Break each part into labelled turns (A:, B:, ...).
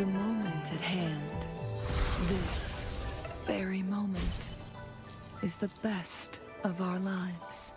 A: The moment at hand, this very moment, is the best of our lives.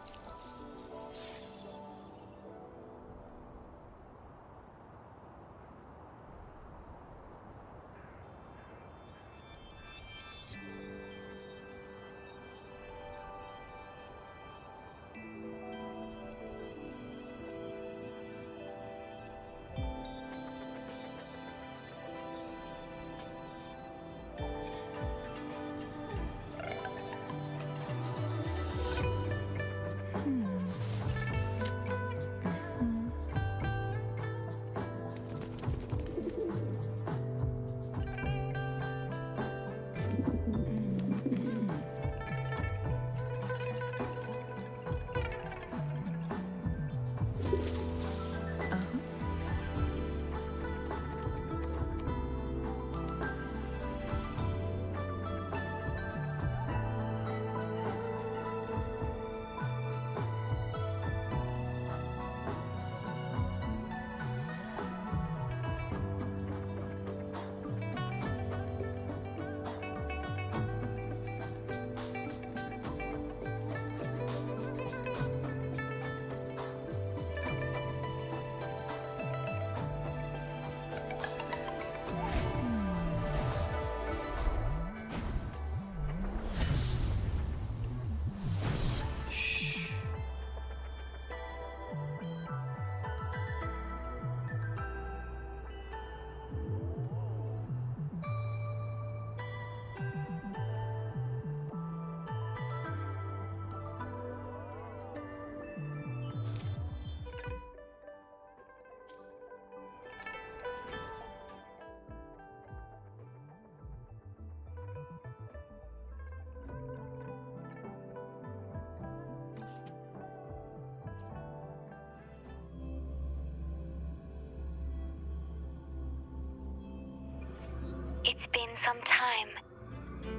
B: It's been some time.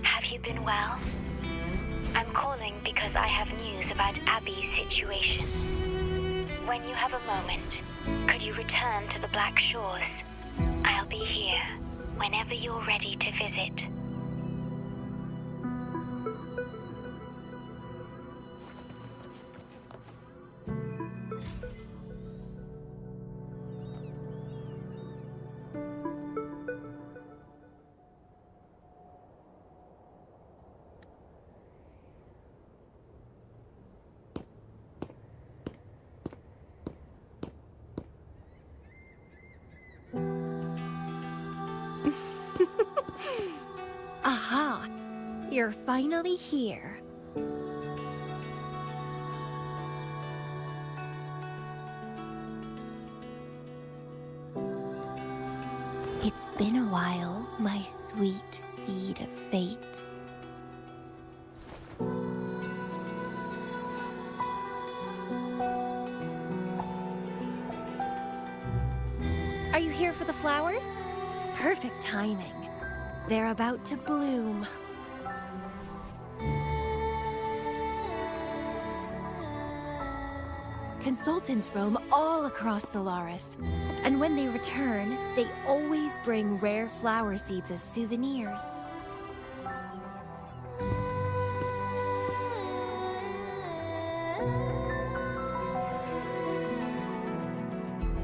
B: Have you been well? I'm calling because I have news about Abby's situation. When you have a moment, could you return to the Black Shores? I'll be here whenever you're ready to visit.
C: Aha! You're finally here. It's been a while, my sweet seed of fate. Are you here for the flowers? Perfect timing. They're about to bloom. Consultants roam all across Solaris, and when they return, they always bring rare flower seeds as souvenirs.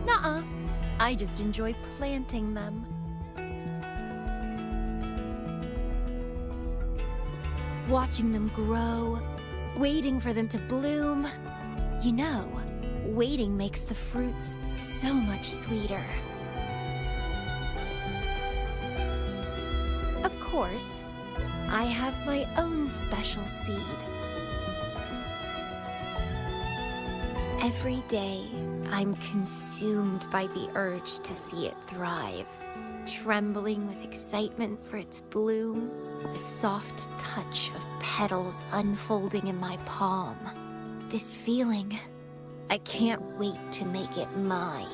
C: Nuh-uh. I just enjoy planting them. Watching them grow, waiting for them to bloom. You know, waiting makes the fruits so much sweeter. Of course, I have my own special seed. Every day, I'm consumed by the urge to see it thrive, trembling with excitement for its bloom, the soft touch of petals unfolding in my palm. This feeling, I can't wait to make it mine.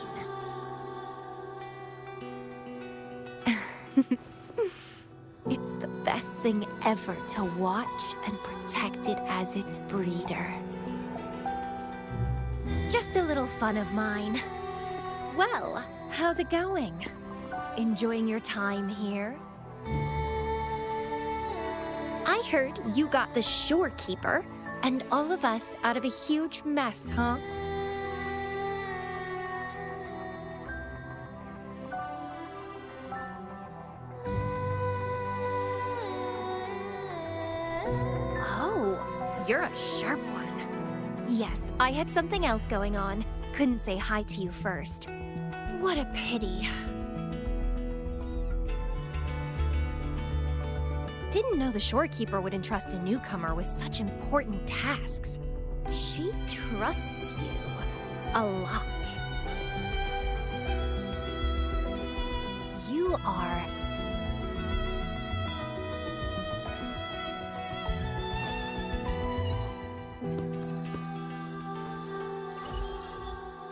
C: It's the best thing ever to watch and protect it as its breeder. Just a little fun of mine. Well, how's it going? enjoying your time here? I heard you got the shorekeeper and all of us out of a huge mess, huh? Oh, you're a sharp one. Yes, I had something else going on. Couldn't say hi to you first. What a pity. Didn't know the shorekeeper would entrust a newcomer with such important tasks. She trusts you a lot. You are...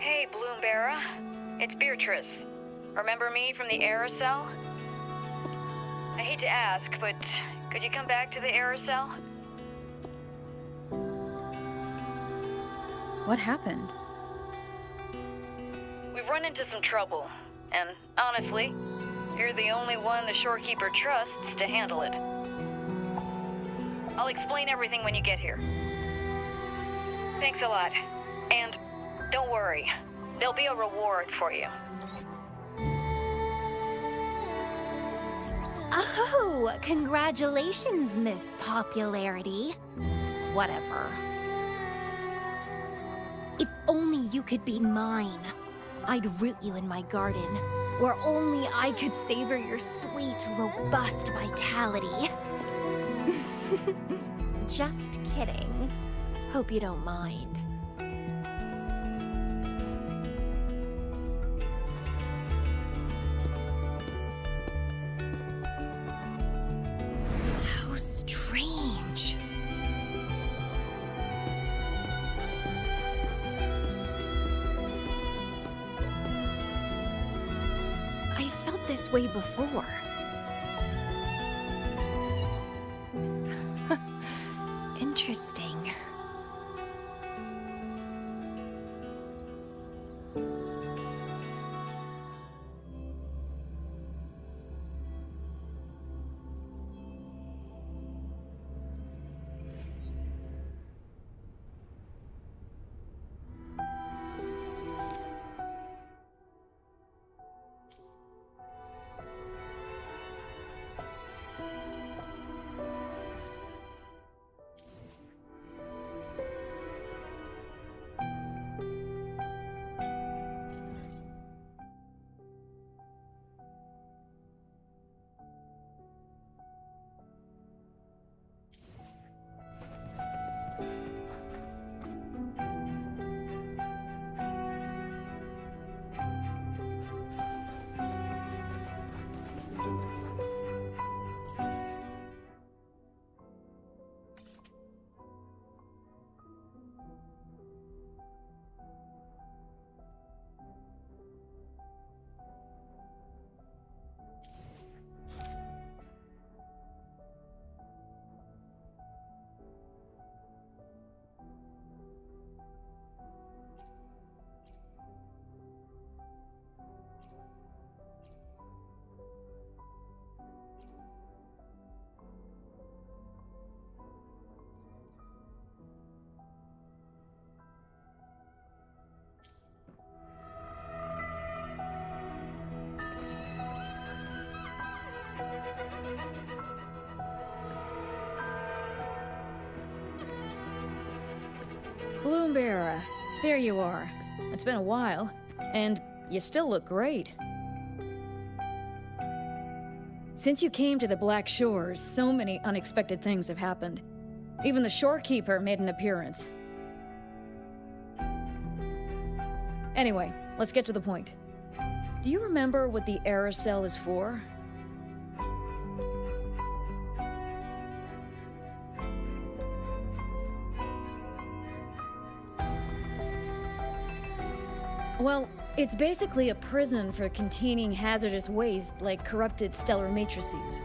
D: Hey, Bloomberra. It's Beatrice. Remember me from the aerosol? I hate to ask, but could you come back to the aerosol?
E: What happened?
D: We've run into some trouble, and honestly, you're the only one the shorekeeper trusts to handle it. I'll explain everything when you get here. Thanks a lot. And don't worry, there'll be a reward for you.
C: Oh, congratulations, Miss Popularity. Whatever. If only you could be mine. I'd root you in my garden, where only I could savor your sweet, robust vitality. Just kidding. Hope you don't mind. How strange. I felt this way before. Interesting.
E: Bloomberra, there you are. It's been a while, and you still look great. Since you came to the Black Shores, so many unexpected things have happened. Even the shorekeeper made an appearance. Anyway, let's get to the point. Do you remember what the aerosol is for? Well, it's basically a prison for containing hazardous waste like corrupted stellar matrices.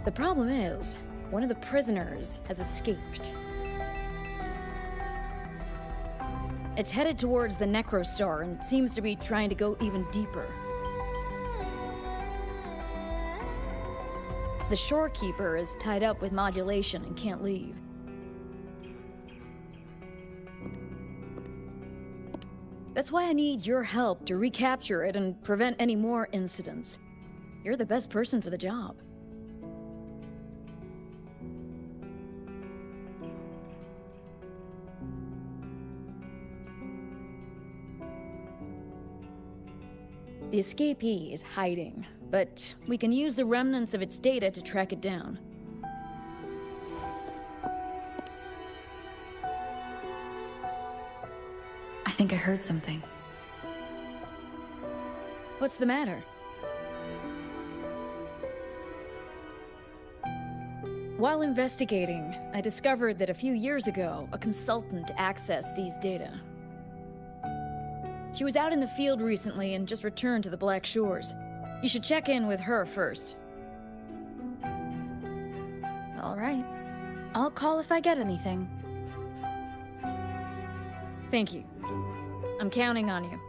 E: The problem is, one of the prisoners has escaped. It's headed towards the Necrostar and seems to be trying to go even deeper. The Shorekeeper is tied up with modulation and can't leave. That's why I need your help to recapture it and prevent any more incidents. You're the best person for the job. The escapee is hiding, but we can use the remnants of its data to track it down.
A: I think I heard something.
E: What's the matter? While investigating, I discovered that a few years ago, a consultant accessed these data. She was out in the field recently and just returned to the Black Shores. You should check in with her first. All right. I'll call if I get anything. Thank you. I'm counting on you.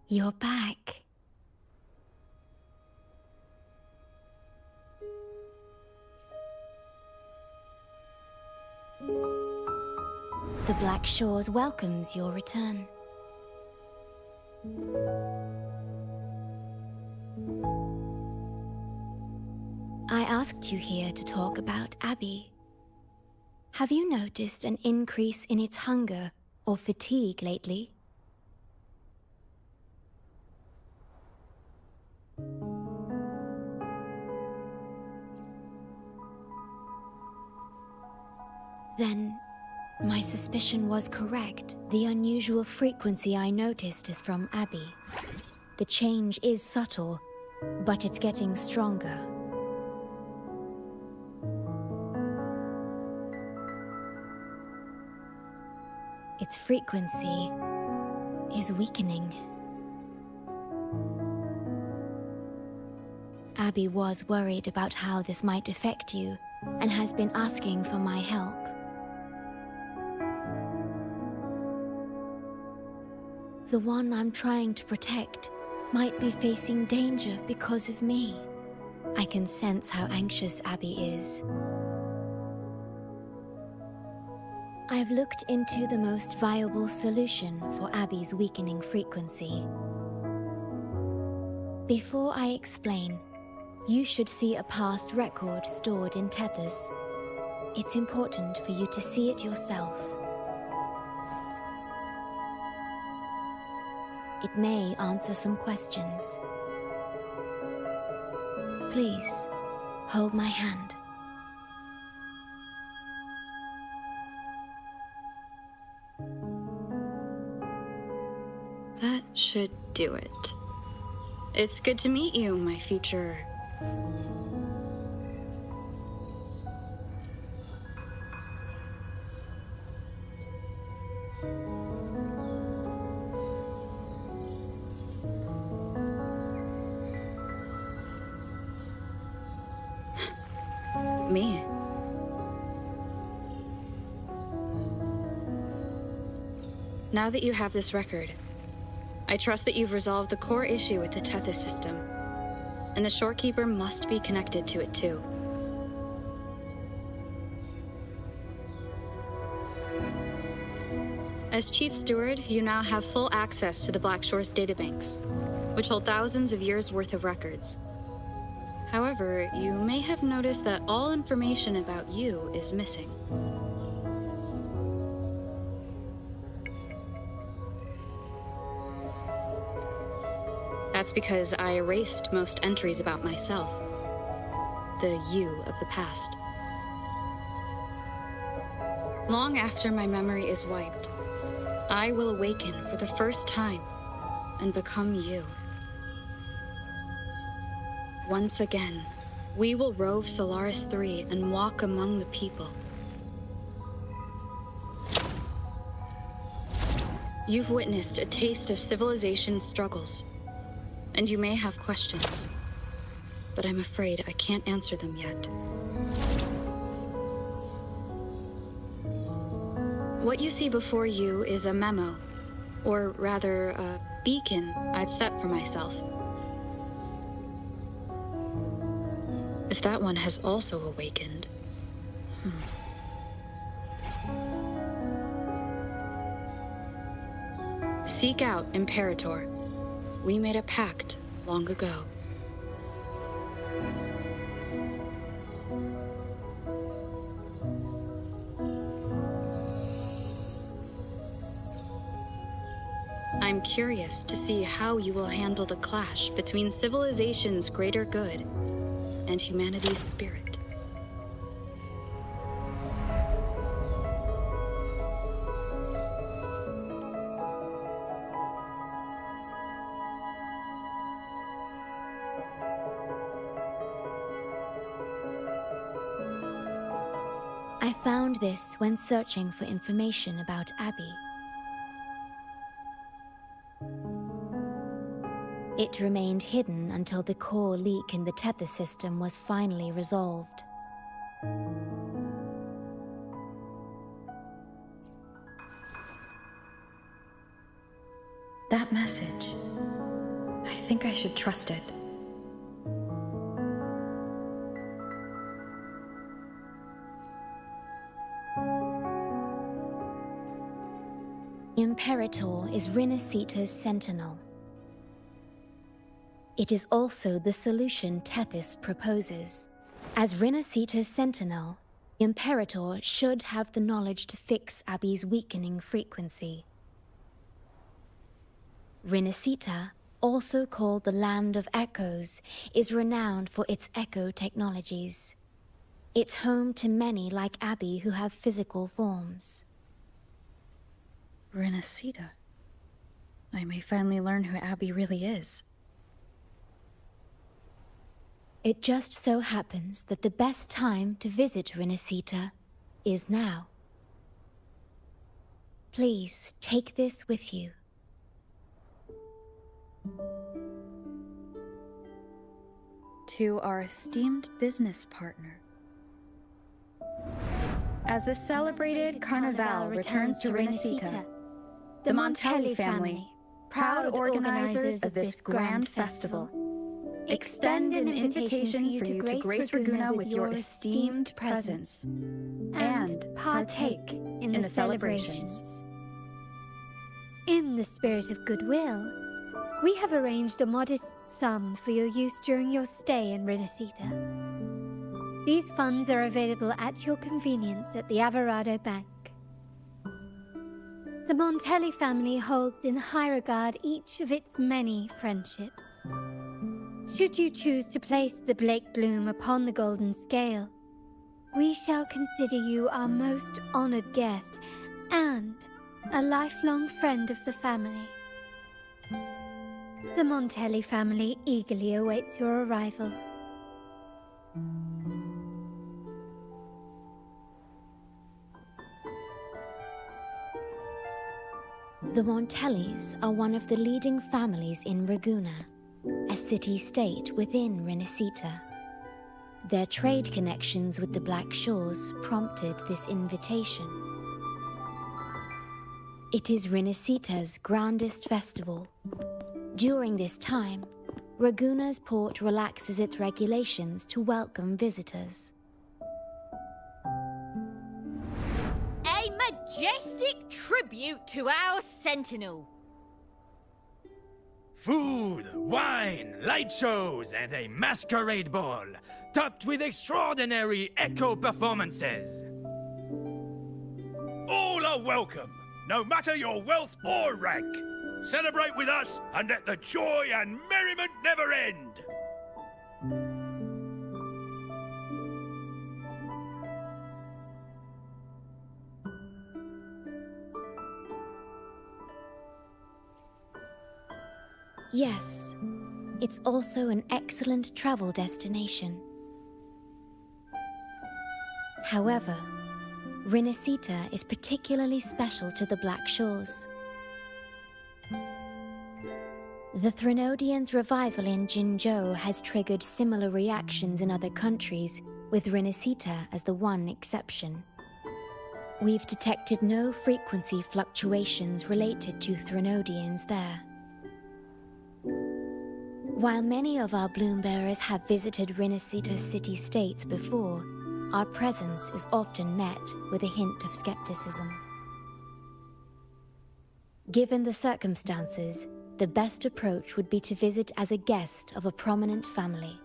C: You're back. The Black Shores welcomes your return. I asked you here to talk about Abby. Have you noticed an increase in its hunger or fatigue lately? Then, my suspicion was correct. The unusual frequency I noticed is from Abby. The change is subtle, but it's getting stronger. Its frequency is weakening. Abby was worried about how this might affect you and has been asking for my help. The one I'm trying to protect might be facing danger because of me. I can sense how anxious Abby is. I've looked into the most viable solution for Abby's weakening frequency. Before I explain, you should see a past record stored in tethers. It's important for you to see it yourself. It may answer some questions. Please, hold my hand.
F: That should do it. It's good to meet you, my future... me. Now that you have this record, I trust that you've resolved the core issue with the Tethys system, and the Shorekeeper must be connected to it too. As Chief Steward, you now have full access to the Black Shore's databanks, which hold thousands of years' worth of records. However, you may have noticed that all information about you is missing. That's because I erased most entries about myself. The you of the past. Long after my memory is wiped, I will awaken for the first time and become you. Once again, we will rove Solaris 3 and walk among the people. You've witnessed a taste of civilization's struggles, and you may have questions, but I'm afraid I can't answer them yet. What you see before you is a memo, or rather, a beacon I've set for myself. If that one has also awakened. Seek out Imperator. We made a pact long ago. I'm curious to see how you will handle the clash between civilization's greater good and humanity's spirit.
C: I found this when searching for information about Abby. It remained hidden until the core leak in the tether system was finally resolved.
G: That message. I think I should trust it.
C: Imperator is Renascita's sentinel. It is also the solution Tethys proposes. As Renascita's sentinel, Imperator should have the knowledge to fix Abby's weakening frequency. Renascita, also called the Land of Echoes, is renowned for its echo technologies. It's home to many like Abby who have physical forms.
G: Renascita. I may finally learn who Abby really is.
C: It just so happens that the best time to visit Renascita is now. Please take this with you.
G: To our esteemed business partner. As the celebrated Carnival returns to Renascita, the Montelli family, proud organizers of this grand festival, extend an invitation for you to grace Raguena with your esteemed presence and partake in the celebrations.
H: In the spirit of goodwill, we have arranged a modest sum for your use during your stay in Renascita. These funds are available at your convenience at the Averado Bank. The Montelli family holds in high regard each of its many friendships. Should you choose to place the Blake Bloom upon the golden scale, we shall consider you our most honored guest and a lifelong friend of the family. The Montelli family eagerly awaits your arrival.
C: The Montellis are one of the leading families in Raguena, a city-state within Renascita. Their trade connections with the Black Shores prompted this invitation. It is Renascita's grandest festival. During this time, Raguena's port relaxes its regulations to welcome visitors.
I: Amen! majestic tribute to our sentinel.
J: Food, wine, light shows, and a masquerade ball, topped with extraordinary echo performances.
K: All are welcome, no matter your wealth or rank. Celebrate with us and let the joy and merriment never end.
C: Yes, it's also an excellent travel destination. However, Renascita is particularly special to the Black Shores. The Threnodians' revival in Jinzhou has triggered similar reactions in other countries, with Renascita as the one exception. We've detected no frequency fluctuations related to Threnodians there. While many of our Bloombearers have visited Renascita city-states before, our presence is often met with a hint of skepticism. Given the circumstances, the best approach would be to visit as a guest of a prominent family.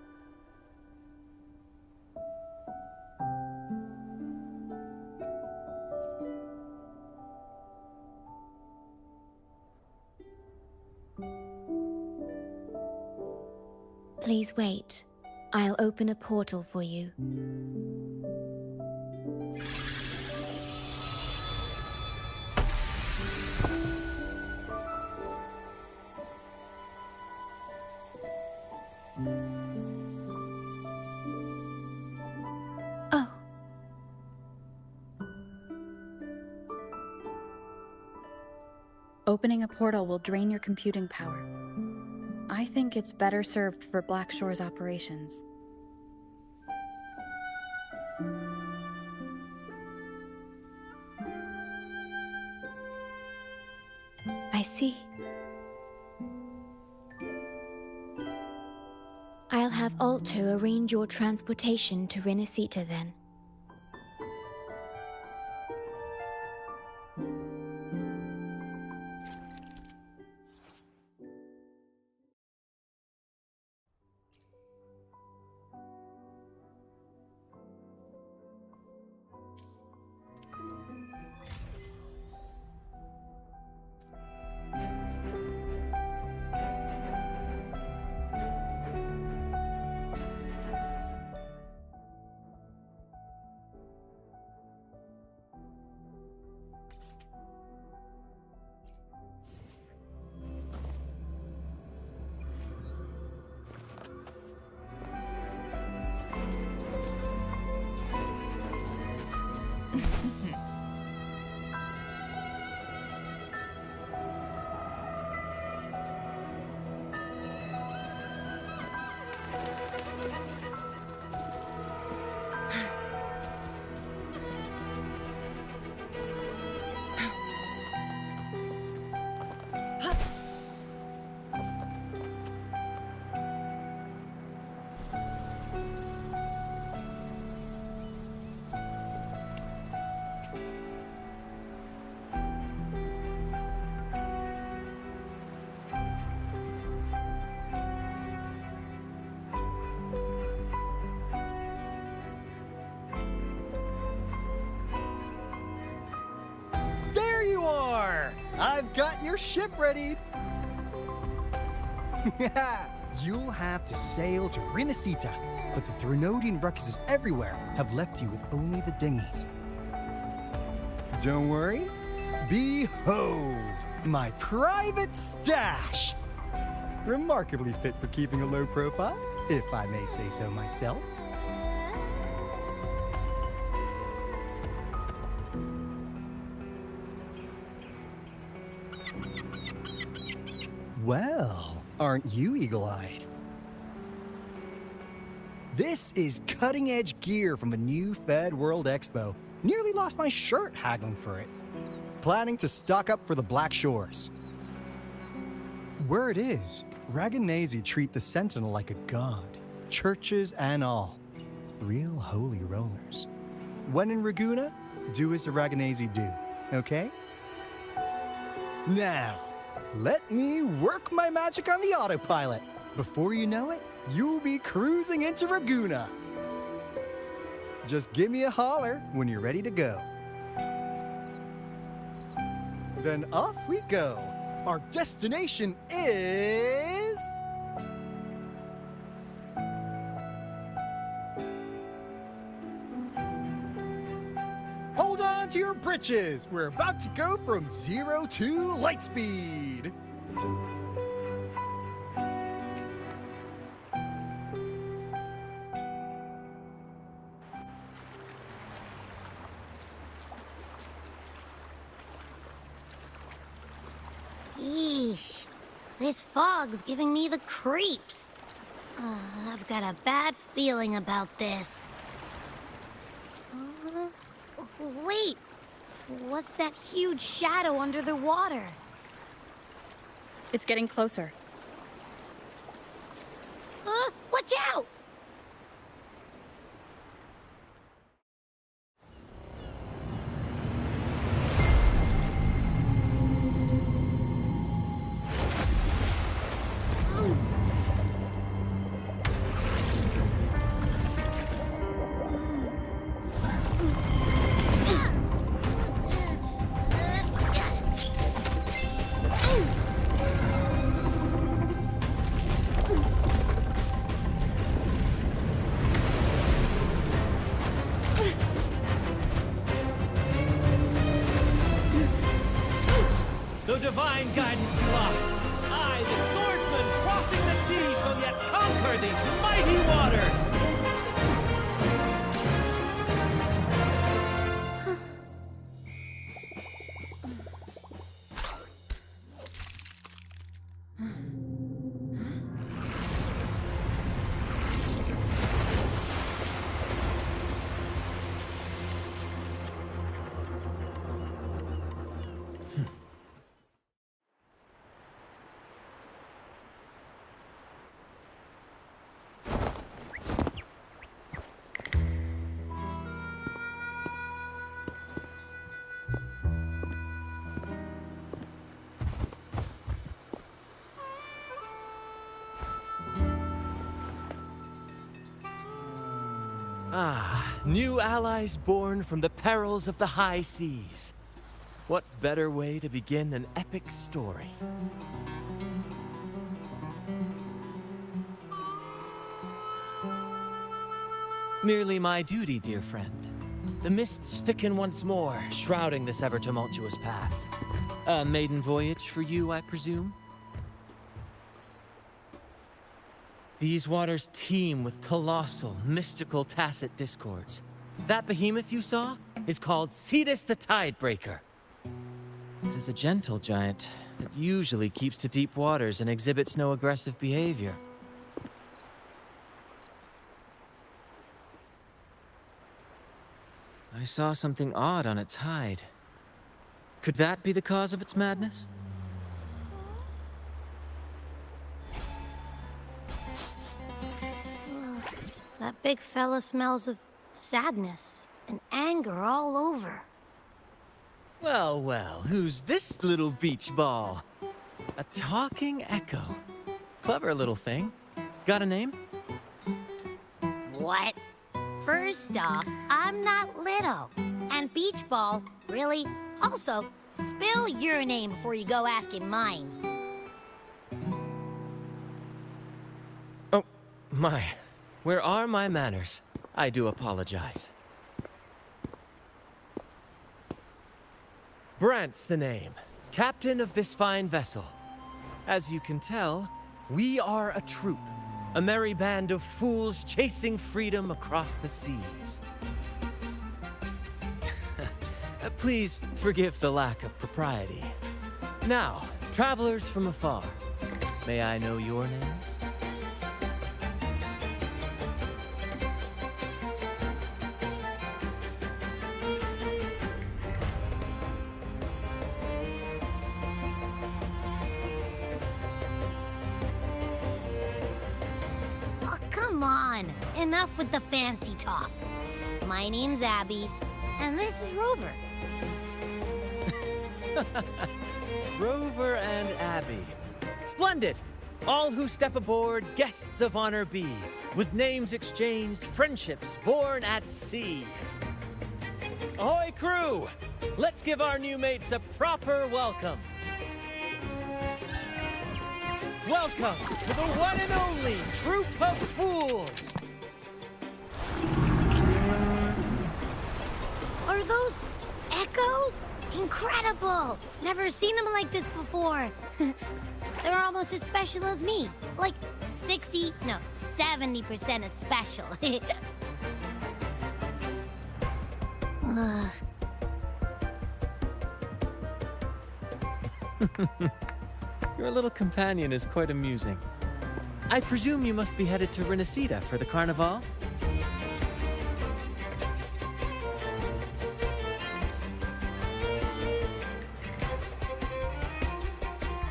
C: Please wait. I'll open a portal for you. Oh.
F: Opening a portal will drain your computing power. I think it's better served for Black Shore's operations.
C: I see. I'll have Alto arrange your transportation to Renascita then.
L: I've got your ship ready! You'll have to sail to Renascita, but the Threnodian ruckuses everywhere have left you with only the dinghies. Don't worry. Behold, my private stash! Remarkably fit for keeping a low profile, if I may say so myself. Well, aren't you eagle-eyed? This is cutting-edge gear from a new Fed World Expo. Nearly lost my shirt haggling for it. Planning to stock up for the Black Shores. Word is, Raganese treat the Sentinel like a god. Churches and all. Real holy rollers. When in Raguna, do as the Raganese do. okay? Now, let me work my magic on the autopilot. Before you know it, you'll be cruising into Raguna. Just give me a holler when you're ready to go. Then off we go. Our destination is... Hold on to your britches. We're about to go from 0 to light speed.
C: Yeesh. This fog's giving me the creeps. I've got a bad feeling about this. Wait! What's that huge shadow under the water?
F: It's getting closer.
C: Watch out!
J: The divine guidance be lost. I, the swordsman, crossing the sea, shall yet conquer these mighty waters. Ah, new allies born from the perils of the high seas. What better way to begin an epic story? Merely my duty, dear friend. The mists thicken once more, shrouding this ever-tumultuous path. A maiden voyage for you, I presume? These waters teem with colossal, mystical, tacit discords. That behemoth you saw is called Cetus the Tidebreaker. It is a gentle giant that usually keeps to deep waters and exhibits no aggressive behavior. I saw something odd on its hide. Could that be the cause of its madness?
C: That big fella smells of sadness and anger all over.
J: Well, well, who's this little beach ball? A talking echo. Clever little thing. Got a name?
C: What? First off, I'm not little. And Beach Ball, really? Also, spill your name before you go asking mine.
J: Oh, my. Where are my manners? I do apologize. Brant's the name. Captain of this fine vessel. As you can tell, we are a troop. A merry band of fools chasing freedom across the seas. Please forgive the lack of propriety. Now, travelers from afar, may I know your names?
C: Oh, come on. Enough with the fancy talk. My name's Abby, and this is Rover.
J: Rover and Abby. Splendid! All who step aboard, guests of honor be. With names exchanged, friendships born at sea. Ahoy, crew! Let's give our new mates a proper welcome. Welcome to the one and only Troop of Fools!
C: Are those echoes? Incredible! Never seen them like this before. They're almost as special as me. Like 70% as special.
J: Your little companion is quite amusing. I presume you must be headed to Renascita for the Carnival?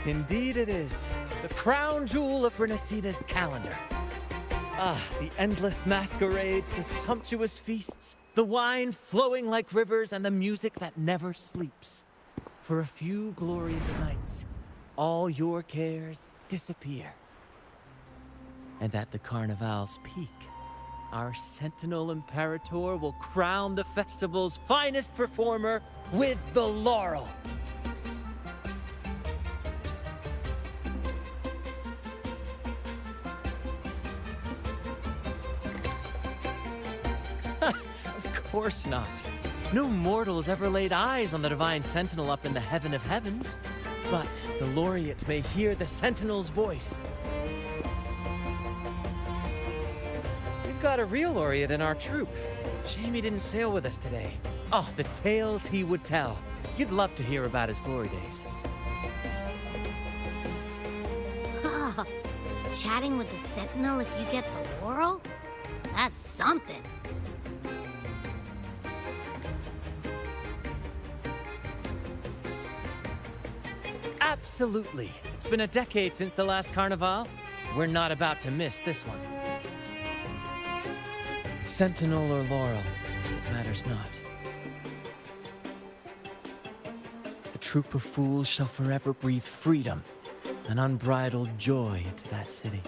J: Indeed it is. The crown jewel of Renascita's calendar. Ah, the endless masquerades, the sumptuous feasts, the wine flowing like rivers, and the music that never sleeps. For a few glorious nights, all your cares disappear. And at the Carnival's peak, our Sentinel Imperator will crown the festival's finest performer with the laurel. Of course not. No mortals ever laid eyes on the Divine Sentinel up in the heaven of heavens. But the laureate may hear the Sentinel's voice. We've got a real laureate in our troop. Shame he didn't sail with us today. Oh, the tales he would tell. You'd love to hear about his glory days.
C: Chatting with the Sentinel if you get the laurel? That's something.
J: Absolutely. It's been a decade since the last Carnival. We're not about to miss this one. Sentinel or laurel, matters not. The troop of fools shall forever breathe freedom and unbridled joy into that city.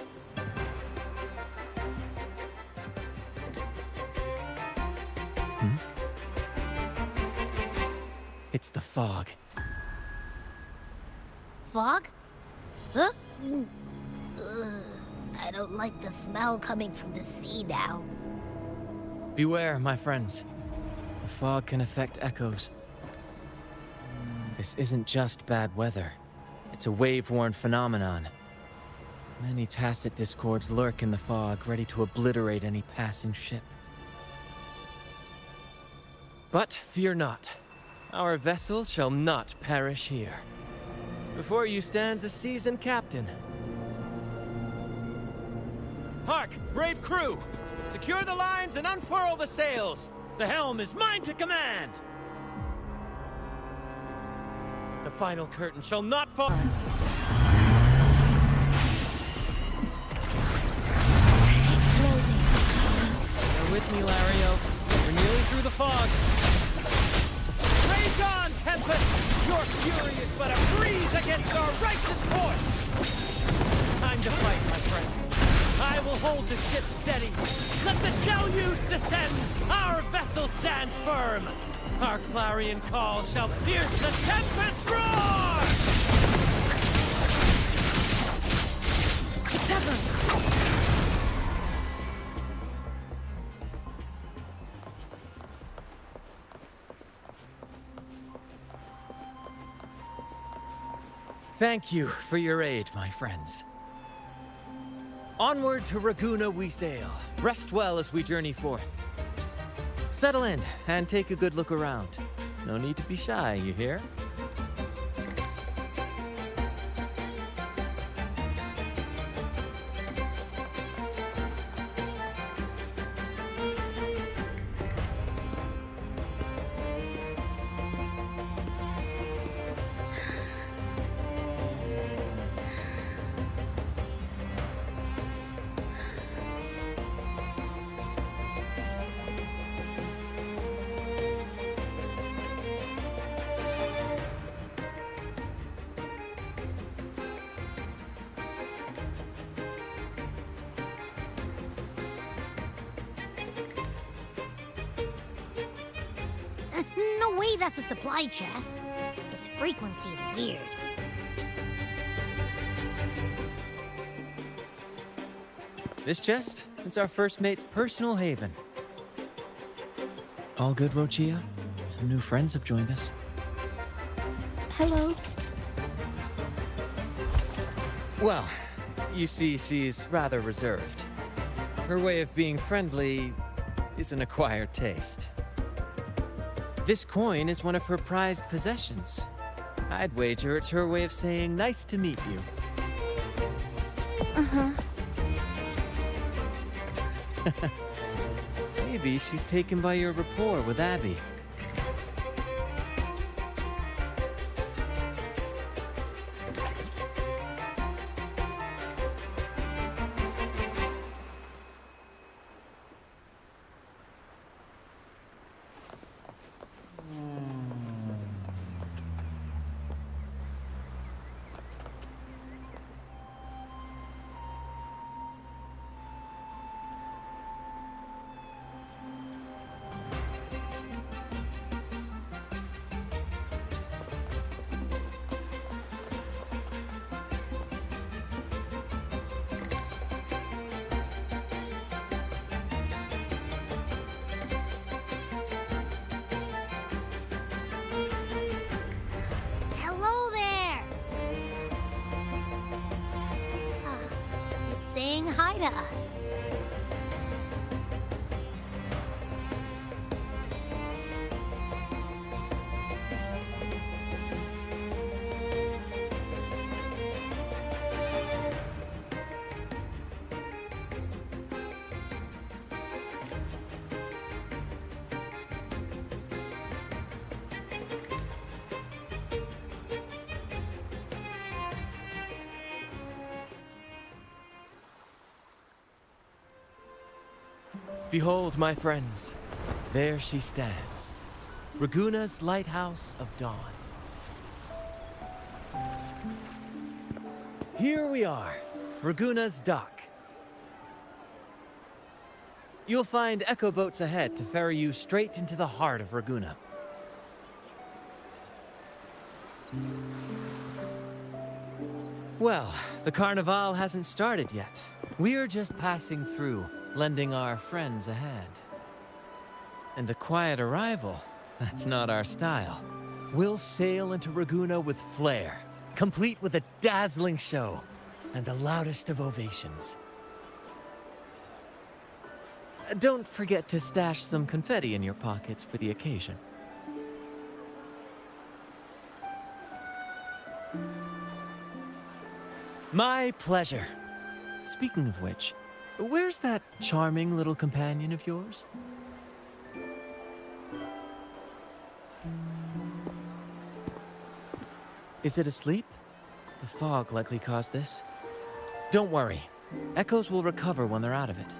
J: It's the fog.
C: Fog? Huh? I don't like the smell coming from the sea now.
J: Beware, my friends. The fog can affect echoes. This isn't just bad weather. It's a wave-worn phenomenon. Many tacit discords lurk in the fog, ready to obliterate any passing ship. But fear not. Our vessel shall not perish here. Before you stands a seasoned captain. Hark, brave crew! Secure the lines and unfurl the sails! The helm is mine to command! The final curtain shall not fall. Bear with me, Lario. We're nearly through the fog. Rage on, Tempest! Your fury is but a breeze against our righteous course! Time to fight, my friends. I will hold the ship steady. Let the deluge descend! Our vessel stands firm! Our clarion call shall pierce the tempest roar! Thank you for your aid, my friends. Onward to Raguna we sail. Rest well as we journey forth. Settle in and take a good look around. No need to be shy, you hear?
C: no way that's a supply chest. Its frequency's weird.
J: This chest? It's our first mate's personal haven. All good, Rochia? Some new friends have joined us.
H: Hello.
J: Well, you see, she's rather reserved. Her way of being friendly is an acquired taste. This coin is one of her prized possessions. I'd wager it's her way of saying nice to meet you.
H: Uh-huh.
J: Maybe she's taken by your rapport with Abby.
C: Hello there! It's saying hi to us.
J: Behold, my friends, there she stands, Raguna's Lighthouse of Dawn. Here we are, Raguna's dock. You'll find echo boats ahead to ferry you straight into the heart of Raguna. Well, the Carnival hasn't started yet. We're just passing through, lending our friends a hand. And a quiet arrival, that's not our style. We'll sail into Raguna with flair, complete with a dazzling show and the loudest of ovations. Don't forget to stash some confetti in your pockets for the occasion. My pleasure. Speaking of which, where's that charming little companion of yours? Is it asleep? The fog likely caused this. Don't worry. Echoes will recover when they're out of it.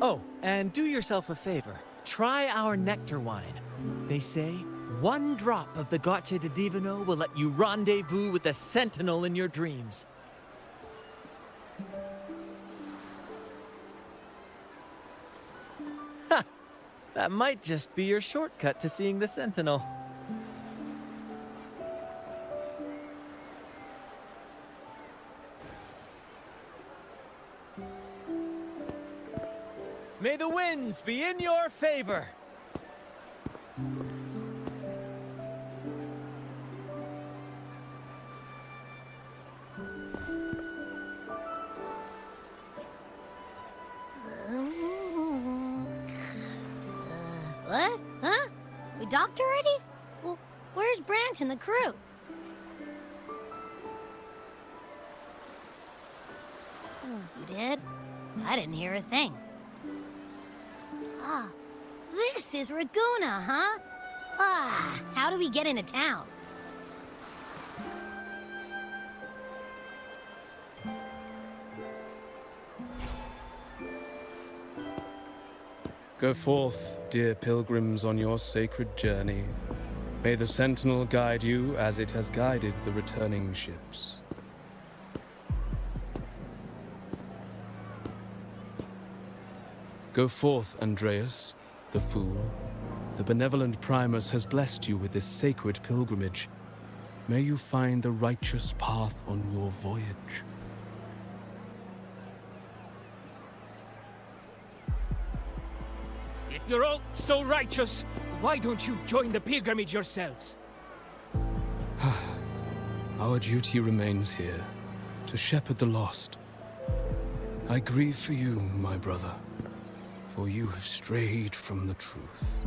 J: Oh, and do yourself a favor. Try our nectar wine. They say one drop of the Gotcha de Divino will let you rendezvous with the Sentinel in your dreams. Ha! That might just be your shortcut to seeing the Sentinel. May the winds be in your favor!
C: What? Huh? We docked already? Well, where's Brant and the crew? You did? I didn't hear a thing. Ah, this is Raguna, huh? Ah, how do we get into town?
M: Go forth, dear pilgrims, on your sacred journey. May the Sentinel guide you as it has guided the returning ships. Go forth, Andreas. the fool. The benevolent Primus has blessed you with this sacred pilgrimage. May you find the righteous path on your voyage.
N: If you're all so righteous, why don't you join the pilgrimage yourselves?
M: Our duty remains here, to shepherd the lost. I grieve for you, my brother, for you have strayed from the truth.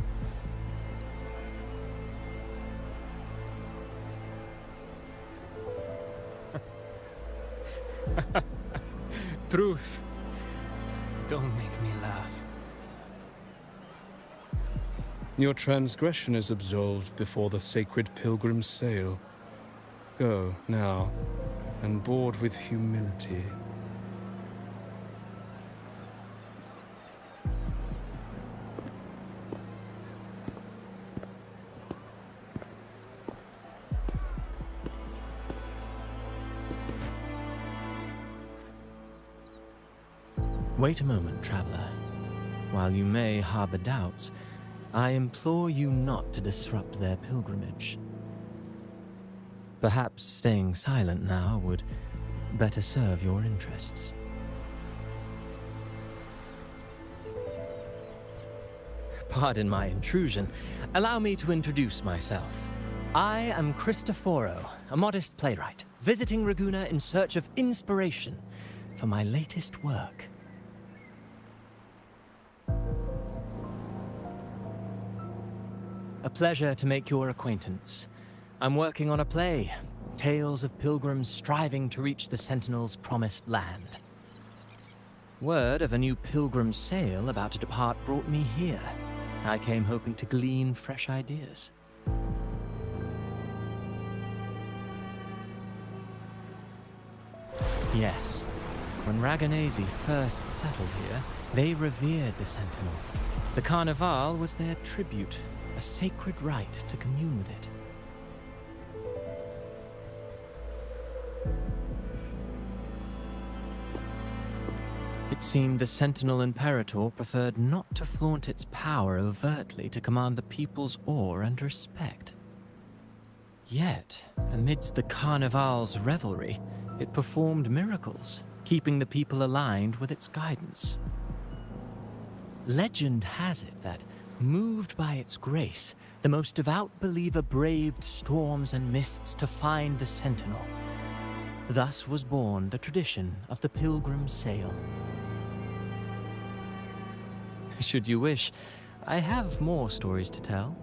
N: Truth. Don't make me laugh.
M: Your transgression is absolved before the sacred pilgrim's sail. Go, now, and board with humility.
J: Wait a moment, traveler. While you may harbor doubts, I implore you not to disrupt their pilgrimage. Perhaps staying silent now would better serve your interests. Pardon my intrusion. Allow me to introduce myself. I am Cristoforo, a modest playwright, visiting Ragunna in search of inspiration for my latest work. A pleasure to make your acquaintance. I'm working on a play, tales of pilgrims striving to reach the Sentinel's promised land. Word of a new pilgrim sail about to depart brought me here. I came hoping to glean fresh ideas. Yes, when Raganese first settled here, they revered the Sentinel. The Carnival was their tribute, a sacred rite to commune with it. It seemed the Sentinel Imperator preferred not to flaunt its power overtly to command the people's awe and respect. Yet, amidst the Carnival's revelry, it performed miracles, keeping the people aligned with its guidance. Legend has it that, moved by its grace, the most devout believer braved storms and mists to find the Sentinel. Thus was born the tradition of the pilgrim sail. Should you wish, I have more stories to tell.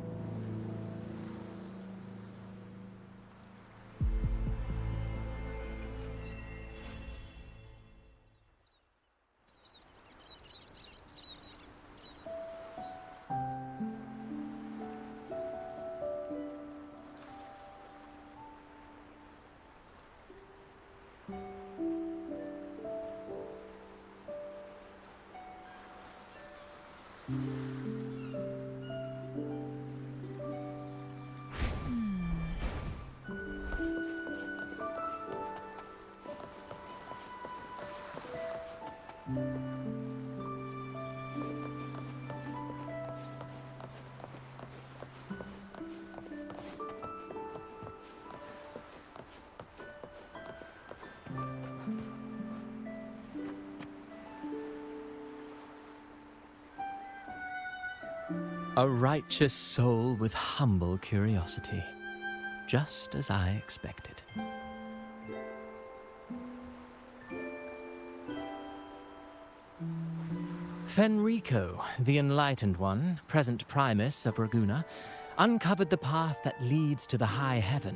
J: A righteous soul with humble curiosity, just as I expected. Fenrico, the Enlightened One, present Primus of Ragunna, uncovered the path that leads to the high heaven,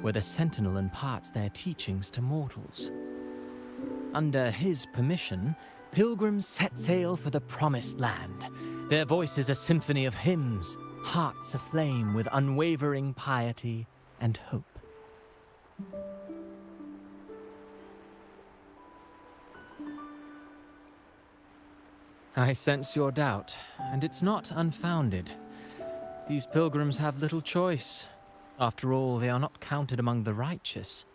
J: where the Sentinel imparts their teachings to mortals. Under his permission, pilgrims set sail for the promised land, their voices a symphony of hymns, hearts aflame with unwavering piety and hope. I sense your doubt, and it's not unfounded. These pilgrims have little choice. After all, they are not counted among the righteous,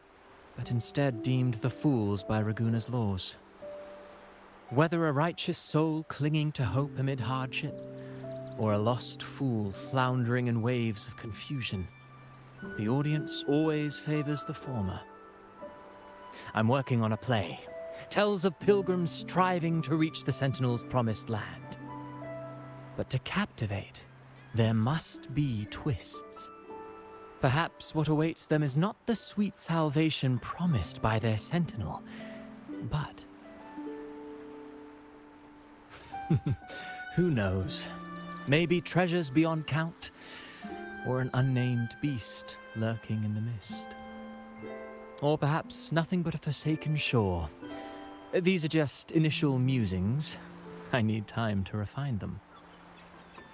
J: but instead deemed the fools by Ragunna's laws. Whether a righteous soul clinging to hope amid hardship, or a lost fool floundering in waves of confusion, the audience always favors the former. I'm working on a play. Tells of pilgrims striving to reach the Sentinel's promised land. But to captivate, there must be twists. Perhaps what awaits them is not the sweet salvation promised by their Sentinel, but... who knows? Maybe treasures beyond count, or an unnamed beast lurking in the mist. Or perhaps nothing but a forsaken shore. These are just initial musings. I need time to refine them.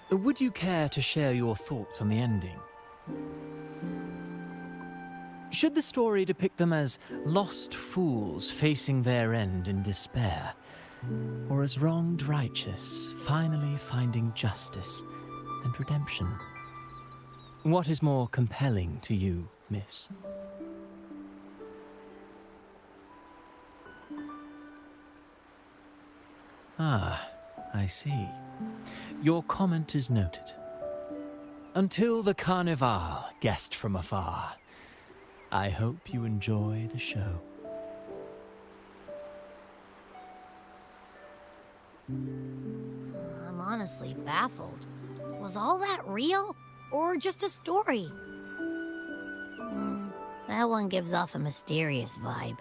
J: Would you care to share your thoughts on the ending? Should the story depict them as lost fools facing their end in despair, or as wronged righteous finally finding justice and redemption? What is more compelling to you, miss? Ah, I see. Your comment is noted. Until the Carnival, guest from afar, I hope you enjoy the show.
C: I'm honestly baffled. Was all that real? Or just a story? That one gives off a mysterious vibe.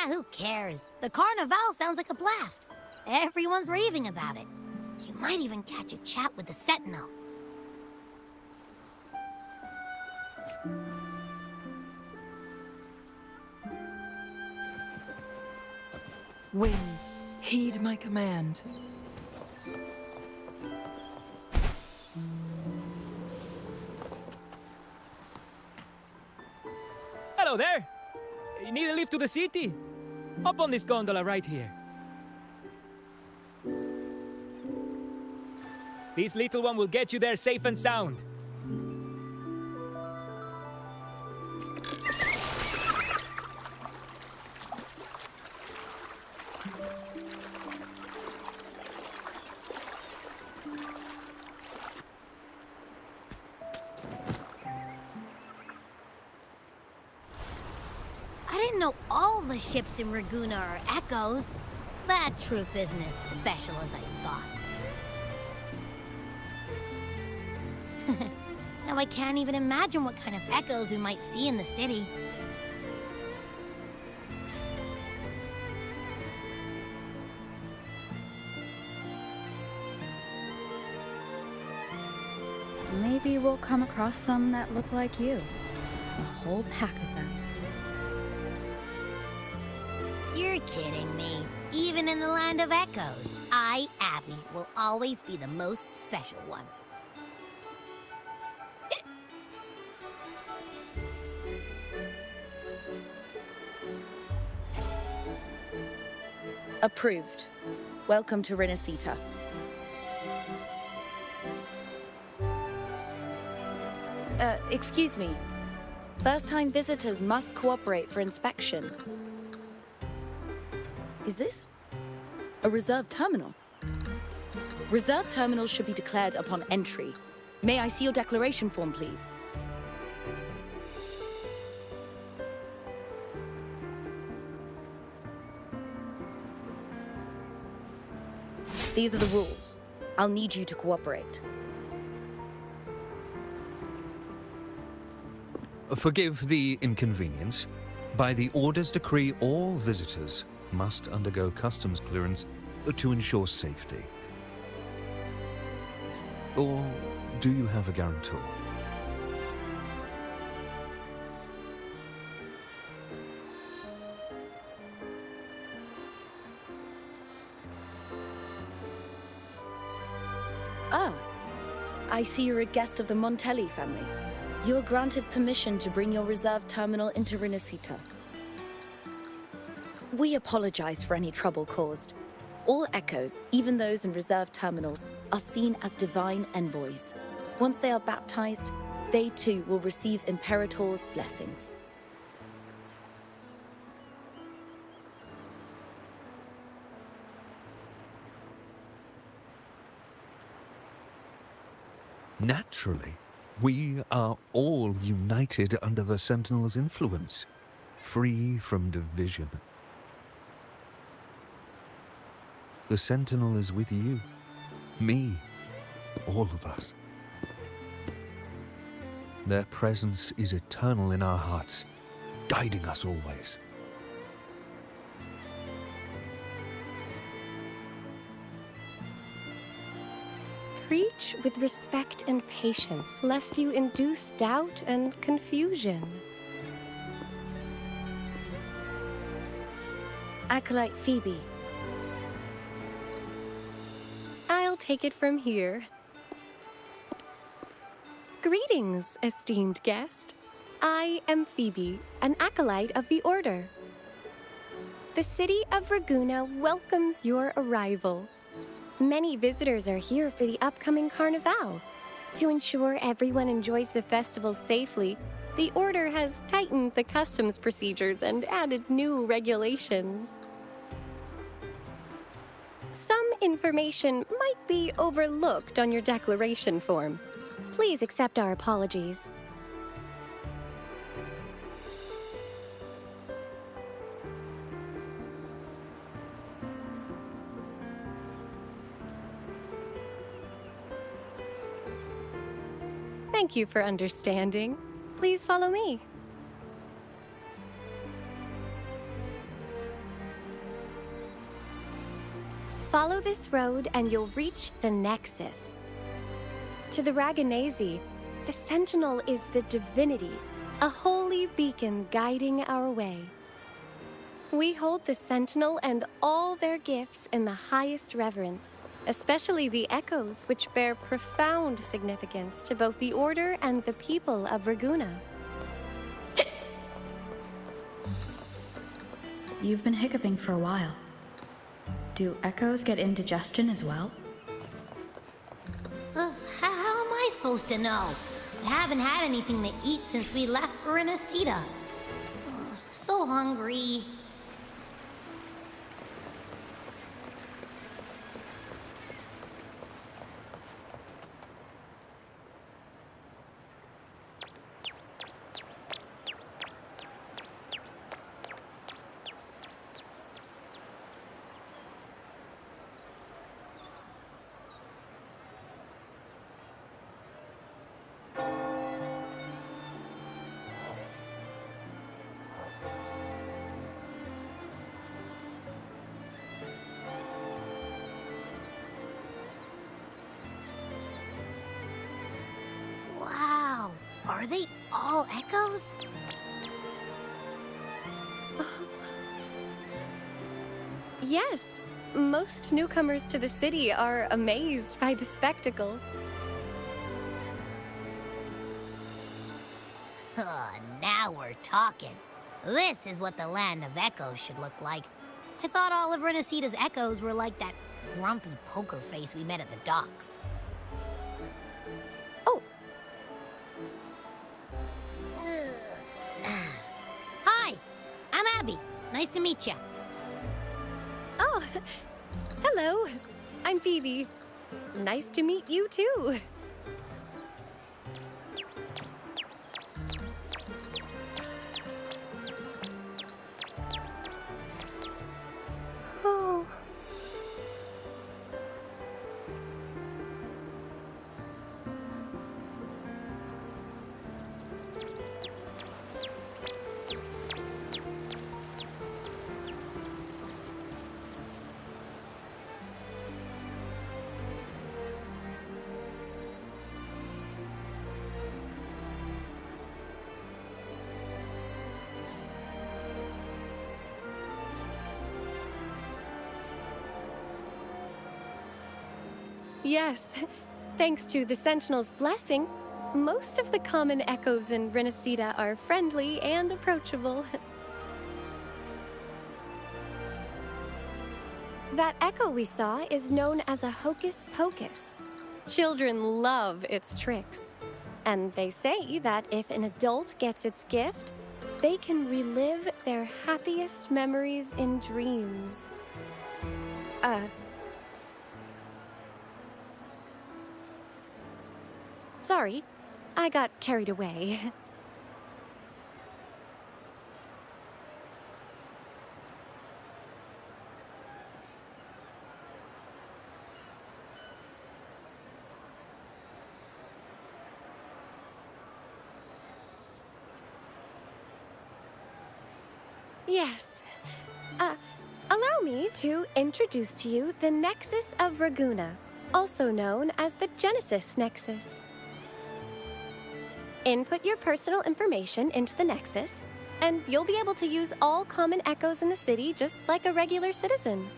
C: Who cares? The Carnival sounds like a blast. Everyone's raving about it. You might even catch a chat with the Sentinel.
A: Winds, heed my command.
N: Hello there! You need a lift to the city? Hop on this gondola right here. This little one will get you there safe and sound.
C: I didn't know all the ships in Raguna are echoes. That troop isn't as special as I thought. Now I can't even imagine what kind of echoes we might see in the city.
F: Maybe we'll come across some that look like you. A whole pack of them.
C: You're kidding me. Even in the land of echoes, I, Abby, will always be the most special one.
O: Approved. Welcome to Renascita. Excuse me. First-time visitors must cooperate for inspection. Is this a reserve terminal? Reserve terminals should be declared upon entry. May I see your declaration form, please? These are the rules. I'll need you to cooperate.
P: Forgive the inconvenience. By the Order's decree, all visitors must undergo customs clearance to ensure safety. Or do you have a guarantor?
O: Ah, I see you're a guest of the Montelli family. You are granted permission to bring your reserve terminal into Renascita. We apologize for any trouble caused. All echoes, even those in reserve terminals, are seen as divine envoys. Once they are baptized, they too will receive Imperator's blessings.
P: Naturally, we are all united under the Sentinel's influence, free from division. The Sentinel is with you, me, all of us. Their presence is eternal in our hearts, guiding us always.
Q: Preach with respect and patience, lest you induce doubt and confusion.
O: Acolyte Phoebe.
Q: I'll take it from here. Greetings, esteemed guest. I am Phoebe, an acolyte of the Order. The city of Raguna welcomes your arrival. Many visitors are here for the upcoming Carnival. To ensure everyone enjoys the festival safely, the Order has tightened the customs procedures and added new regulations. Some information might be overlooked on your declaration form. Please accept our apologies. Thank you for understanding. Please follow me. Follow this road and you'll reach the Nexus. To the Raganese, the Sentinel is the divinity, a holy beacon guiding our way. We hold the Sentinel and all their gifts in the highest reverence, especially the echoes, which bear profound significance to both the Order and the people of Raguna.
F: You've been hiccuping for a while. Do echoes get indigestion as well?
R: How am I supposed to know? I haven't had anything to eat since we left for Renascita. So hungry. Are they all echoes?
Q: Yes, most newcomers to the city are amazed by the spectacle.
R: Now we're talking. This is what the land of echoes should look like. I thought all of Renascita's echoes were like that grumpy poker face we met at the docks. Hi, I'm Abby. Nice to meet you.
Q: Oh, hello. I'm Phoebe. Nice to meet you too. Oh. Yes, thanks to the Sentinel's blessing, most of the common echoes in Renascita are friendly and approachable. That echo we saw is known as a hocus pocus. Children love its tricks. And they say that if an adult gets its gift, they can relive their happiest memories in dreams. Sorry, I got carried away. Yes. Allow me to introduce to you the Nexus of Raguna, also known as the Genesis Nexus. Input your personal information into the Nexus, and you'll be able to use all common echoes in the city just like a regular citizen.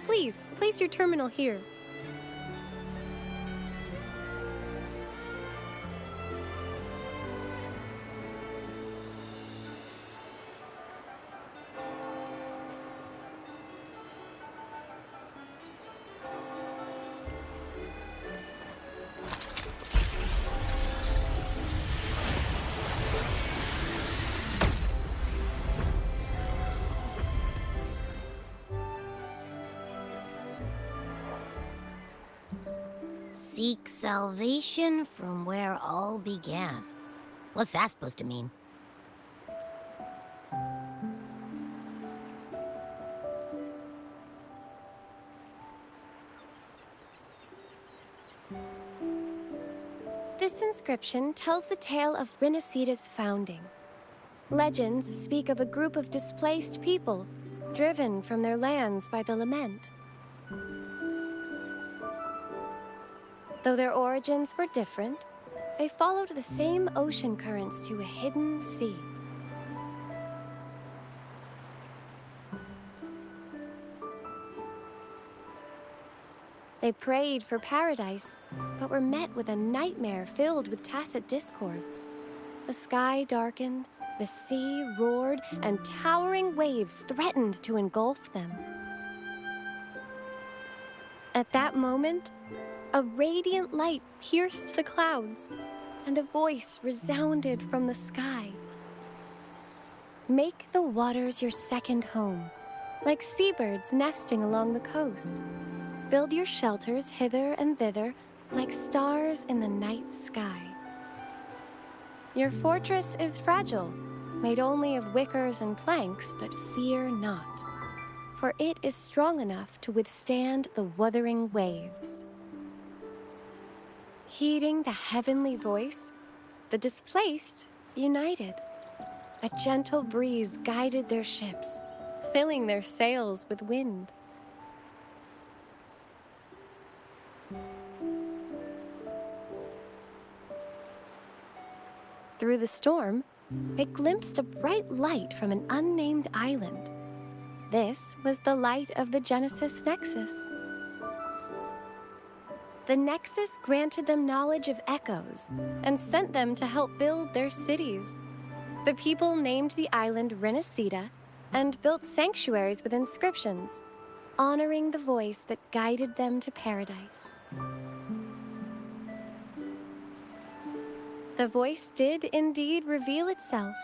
Q: Please, place your terminal here.
R: Seek salvation from where all began. What's that supposed to mean?
Q: This inscription tells the tale of Renascita's founding. Legends speak of a group of displaced people, driven from their lands by the lament. Though their origins were different, they followed the same ocean currents to a hidden sea. They prayed for paradise, but were met with a nightmare filled with tacit discords. The sky darkened, the sea roared, and towering waves threatened to engulf them. At that moment, a radiant light pierced the clouds, and a voice resounded from the sky. Make the waters your second home, like seabirds nesting along the coast. Build your shelters hither and thither, like stars in the night sky. Your fortress is fragile, made only of wickers and planks, but fear not, for it is strong enough to withstand the wuthering waves. Heeding the heavenly voice, the displaced united. A gentle breeze guided their ships, filling their sails with wind. Through the storm, they glimpsed a bright light from an unnamed island. This was the light of the Genesis Nexus. The Nexus granted them knowledge of echoes and sent them to help build their cities. The people named the island Renascita and built sanctuaries with inscriptions, honoring the voice that guided them to paradise. The voice did indeed reveal itself.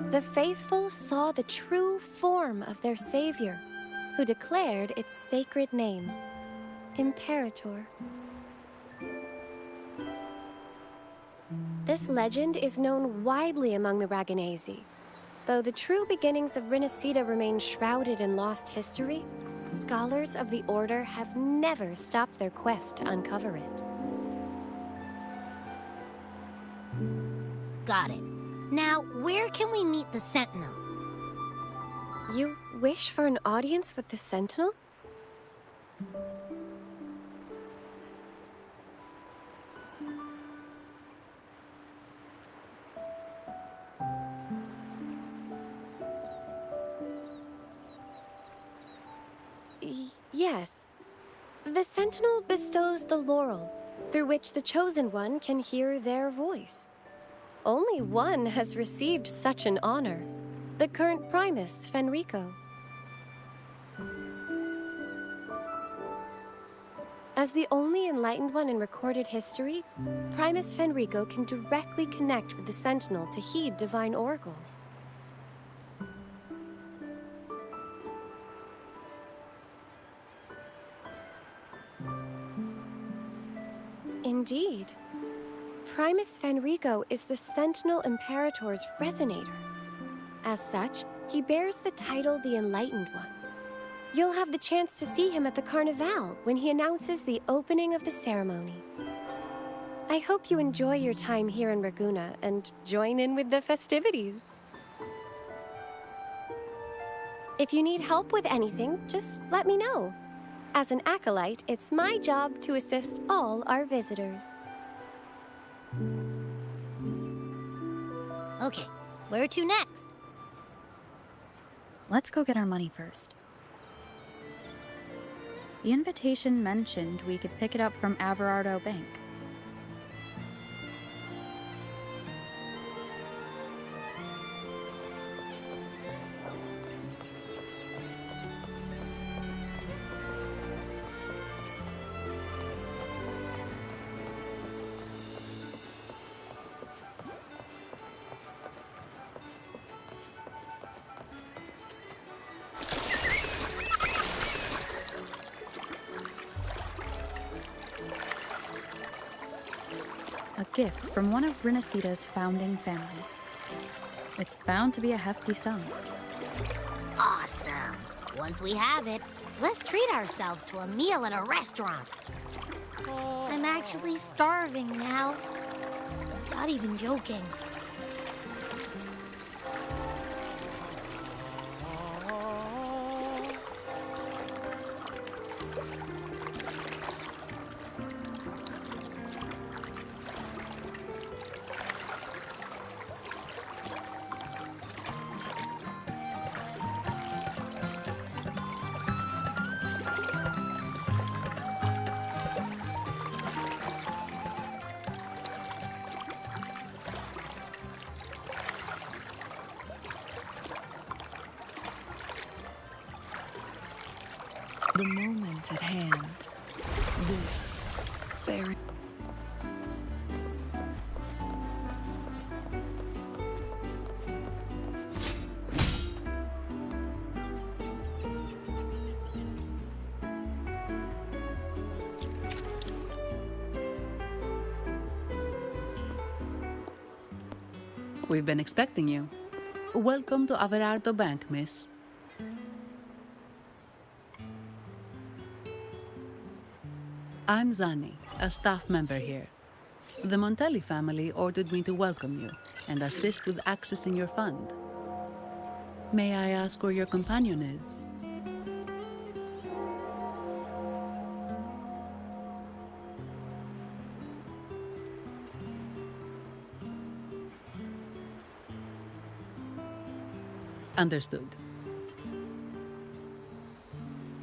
Q: The faithful saw the true form of their savior, who declared its sacred name, Imperator. This legend is known widely among the Raganesi. Though the true beginnings of Renascita remain shrouded in lost history, scholars of the Order have never stopped their quest to uncover it.
R: Got it. Now, where can we meet the Sentinel?
Q: You wish for an audience with the Sentinel? Yes. The Sentinel bestows the laurel, through which the Chosen One can hear their voice. Only one has received such an honor, the current Primus, Fenrico. As the only enlightened one in recorded history, Primus Fenrico can directly connect with the Sentinel to heed divine oracles. indeed. Primus Fenrico is the Sentinel Imperator's resonator. As such, he bears the title the Enlightened One. You'll have the chance to see him at the Carnival when he announces the opening of the ceremony. I hope you enjoy your time here in Raguna and join in with the festivities. If you need help with anything, just let me know. As an acolyte, it's my job to assist all our visitors.
R: Okay, where to next?
F: Let's go get our money first. The invitation mentioned we could pick it up from Averardo Bank. A gift from one of Renascita's founding families. It's bound to be a hefty sum.
R: Awesome. Once we have it, let's treat ourselves to a meal at a restaurant. I'm actually starving now. Not even joking.
A: The moment at hand. This very...
S: We've been expecting you. Welcome to Averardo Bank, miss. I'm Zani, a staff member here. The Montelli family ordered me to welcome you and assist with accessing your fund. May I ask where your companion is? Understood.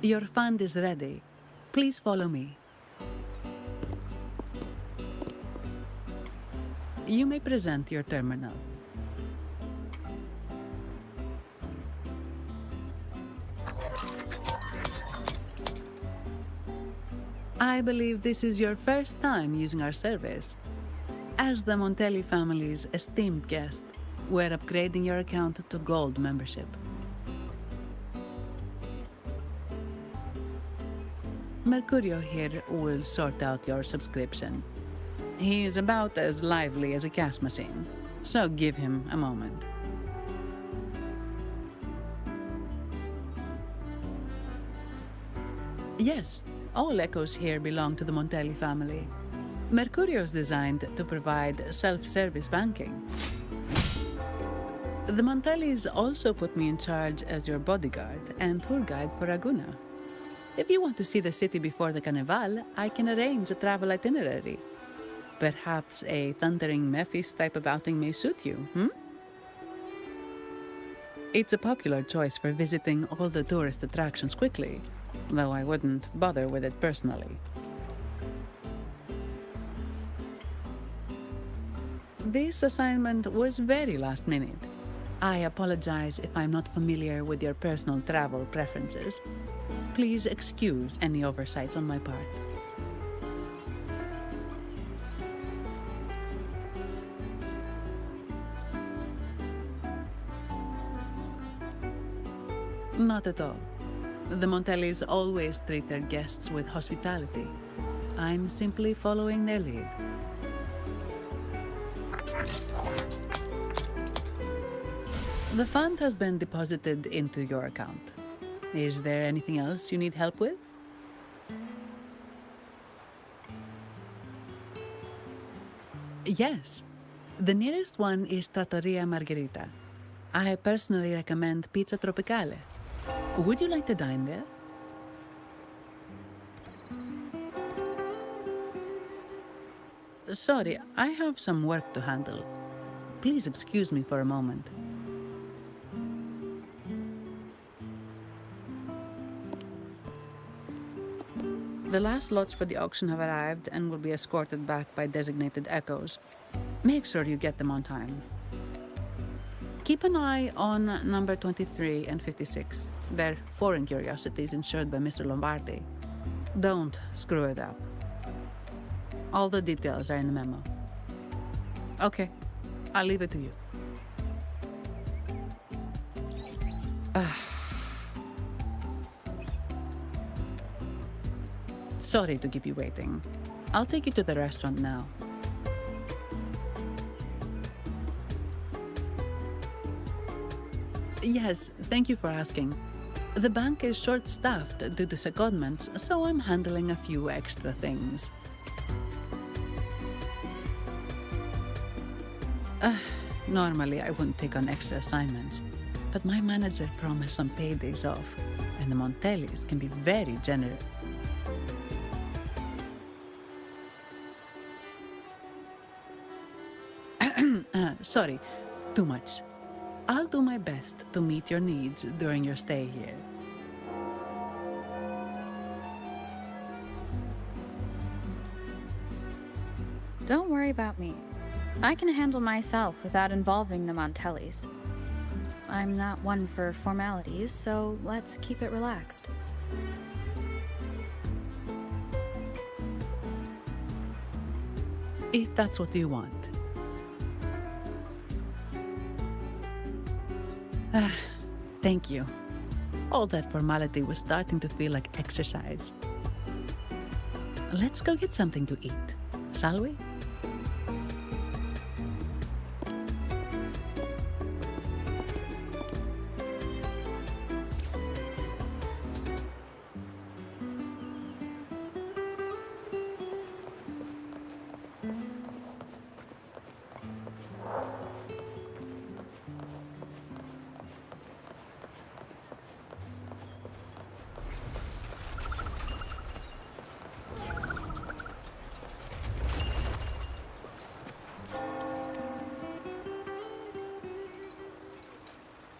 S: Your fund is ready. Please follow me. You may present your terminal. I believe this is your first time using our service. As the Montelli family's esteemed guest, we're upgrading your account to Gold membership. Mercurio here will sort out your subscription. He is about as lively as a cash machine, so give him a moment. Yes, all echoes here belong to the Montelli family. Mercurio is designed to provide self-service banking. The Montellis also put me in charge as your bodyguard and tour guide for Raguna. If you want to see the city before the Carnival, I can arrange a travel itinerary. Perhaps a thundering Memphis type of outing may suit you, It's a popular choice for visiting all the tourist attractions quickly, though I wouldn't bother with it personally. This assignment was very last minute. I apologize if I'm not familiar with your personal travel preferences. Please excuse any oversights on my part. Not at all. The Montellis always treat their guests with hospitality. I'm simply following their lead. The fund has been deposited into your account. Is there anything else you need help with? Yes. The nearest one is Trattoria Margherita. I personally recommend Pizza Tropicale. Would you like to dine there? Sorry, I have some work to handle. Please excuse me for a moment. The last lots for the auction have arrived and will be escorted back by designated echoes. Make sure you get them on time. Keep an eye on number 23 and 56. They're foreign curiosities insured by Mr. Lombardi. Don't screw it up. All the details are in the memo. Okay, I'll leave it to you. Sorry to keep you waiting. I'll take you to the restaurant now. Yes, thank you for asking. The bank is short-staffed due to secondments, so I'm handling a few extra things. Normally, I wouldn't take on extra assignments, but my manager promised some paydays off, and the Montellis can be very generous. Sorry, too much. I'll do my best to meet your needs during your stay here.
F: Don't worry about me. I can handle myself without involving the Montellis. I'm not one for formalities, so let's keep it relaxed.
S: If that's what you want. Thank you. All that formality was starting to feel like exercise. Let's go get something to eat, shall we?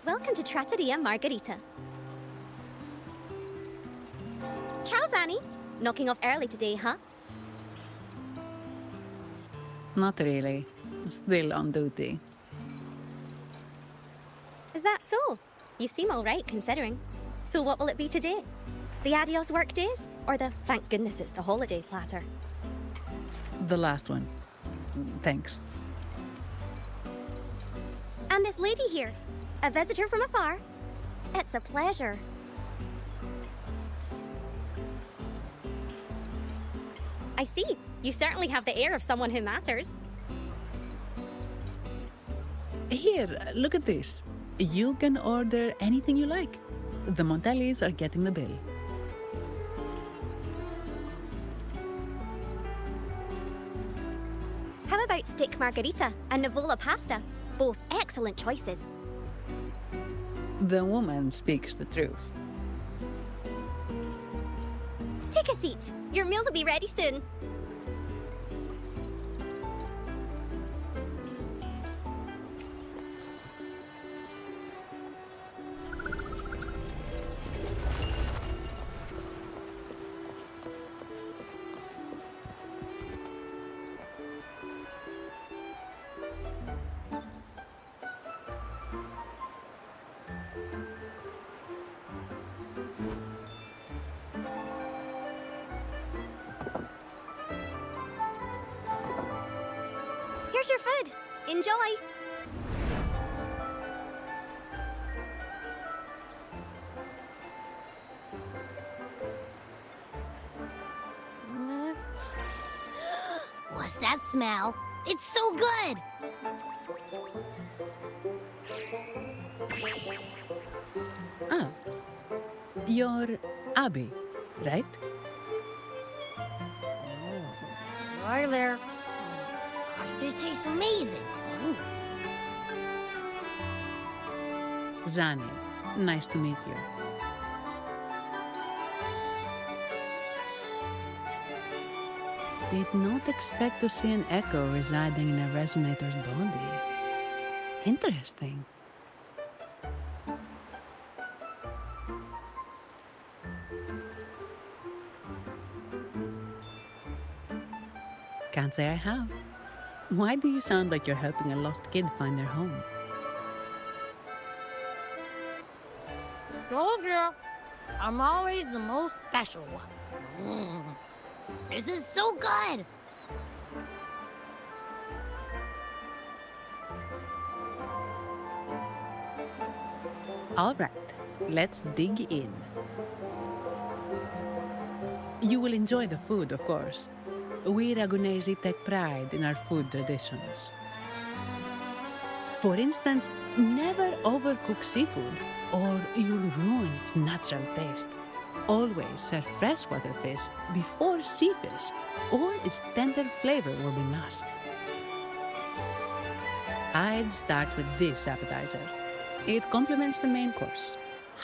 Q: Welcome to Trattoria Margherita. Ciao, Zanni. Knocking off early today, huh?
S: Not really. Still on duty.
Q: Is that so? You seem all right, considering. So what will it be today? The adios work days? Or the thank goodness it's the holiday platter?
S: The last one. Thanks.
Q: And this lady here, a visitor from afar. It's a pleasure. I see. You certainly have the air of someone who matters.
S: Here, look at this. You can order anything you like. The Montellis are getting the bill.
Q: How about steak margarita and Nivola pasta? Both excellent choices.
S: The woman speaks the truth.
Q: Take a seat. Your meals will be ready soon. Here's your food. Enjoy.
R: trust that smell. It's so good!
S: Ah, you're Abby, right?
R: Hi there. Gosh, this tastes amazing.
S: Zani, nice to meet you. Did not expect to see an echo residing in a resonator's body. Interesting. Can't say I have. Why do you sound like you're helping a lost kid find their home?
R: Told you, I'm always the most special one. This is so good!
S: All right, let's dig in. You will enjoy the food, of course. We Ragunesi take pride in our food traditions. For instance, never overcook seafood, or you'll ruin its natural taste. Always serve freshwater fish before sea fish, or its tender flavor will be masked. I'd start with this appetizer. It complements the main course.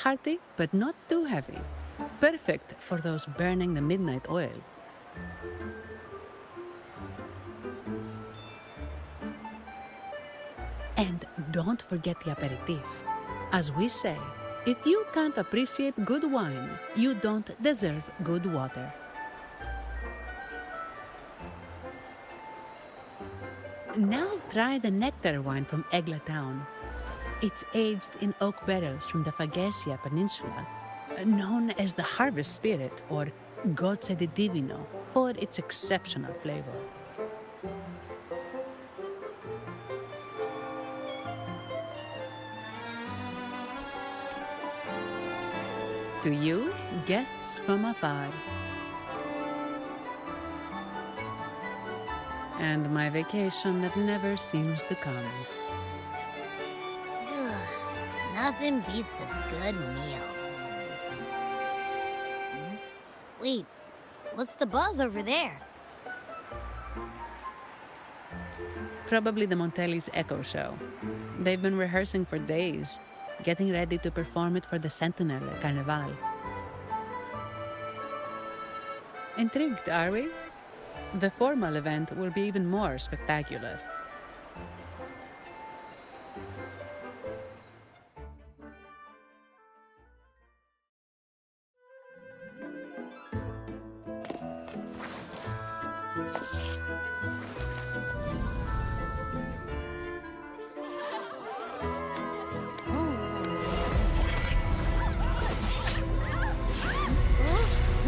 S: Hearty, but not too heavy. Perfect for those burning the midnight oil. And don't forget the aperitif. As we say, if you can't appreciate good wine, you don't deserve good water. Now try the nectar wine from Egla Town. It's aged in oak barrels from the Faghesia Peninsula, known as the Harvest Spirit or Gozze di Divino for its exceptional flavor. To you, guests from afar. And my vacation that never seems to come.
R: Nothing beats a good meal. Wait, what's the buzz over there?
S: Probably the Montelli's Echo Show. They've been rehearsing for days, getting ready to perform it for the Sentinel at Carnival. Intrigued, are we? The formal event will be even more spectacular.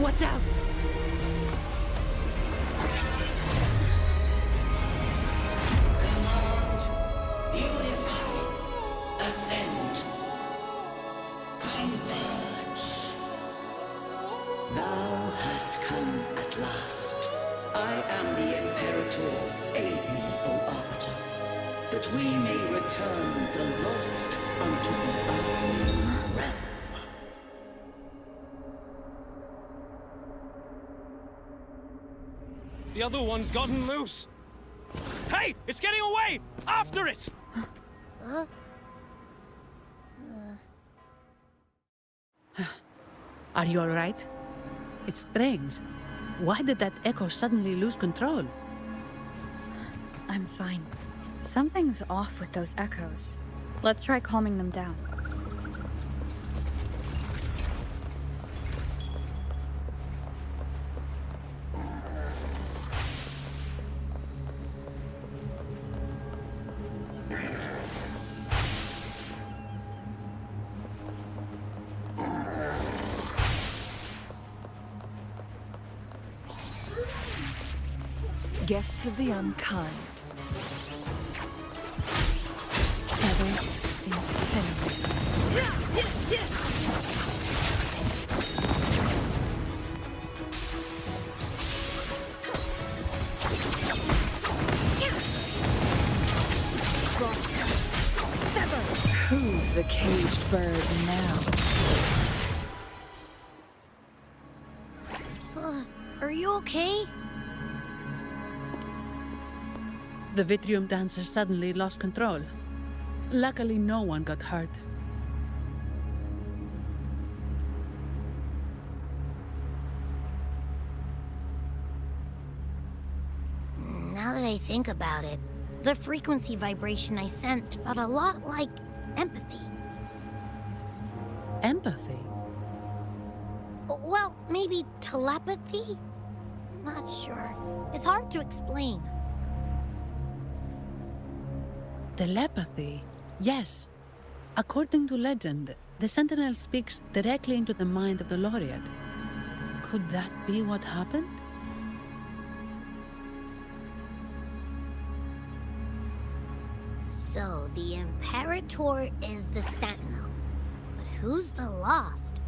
S: What's up?
T: Command, unify, ascend, converge. Thou hast come at last. I am the Imperator. Aid me, O Arbiter, that we may return the lost unto the earthly realm.
U: The other one's gotten loose. Hey! It's getting away! After it!
S: Are you all right? It's strange. Why did that echo suddenly lose control?
F: I'm fine. Something's off with those echoes. Let's try calming them down.
A: Guests of the unkind. Feathers incinerate.
E: Who's the caged bird now?
R: Are you okay?
S: The Vitrium dancer suddenly lost control. Luckily, no one got hurt.
R: Now that I think about it, the frequency vibration I sensed felt a lot like empathy.
S: Empathy?
R: Well, maybe telepathy? Not sure. It's hard to explain.
S: Telepathy? Yes. According to legend, the Sentinel speaks directly into the mind of the Laureate. Could that be what happened?
R: So, the Imperator is the Sentinel. But who's the Lost?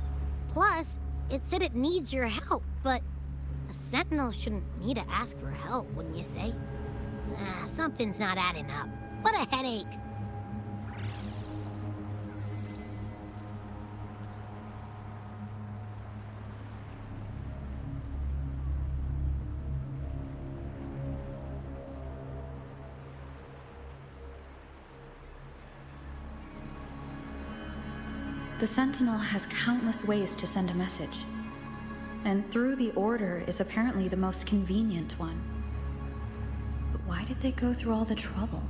R: Plus, it said it needs your help, but a Sentinel shouldn't need to ask for help, wouldn't you say? Something's not adding up. What a headache.
G: The Sentinel has countless ways to send a message, and through the Order is apparently the most convenient one. But why did they go through all the trouble?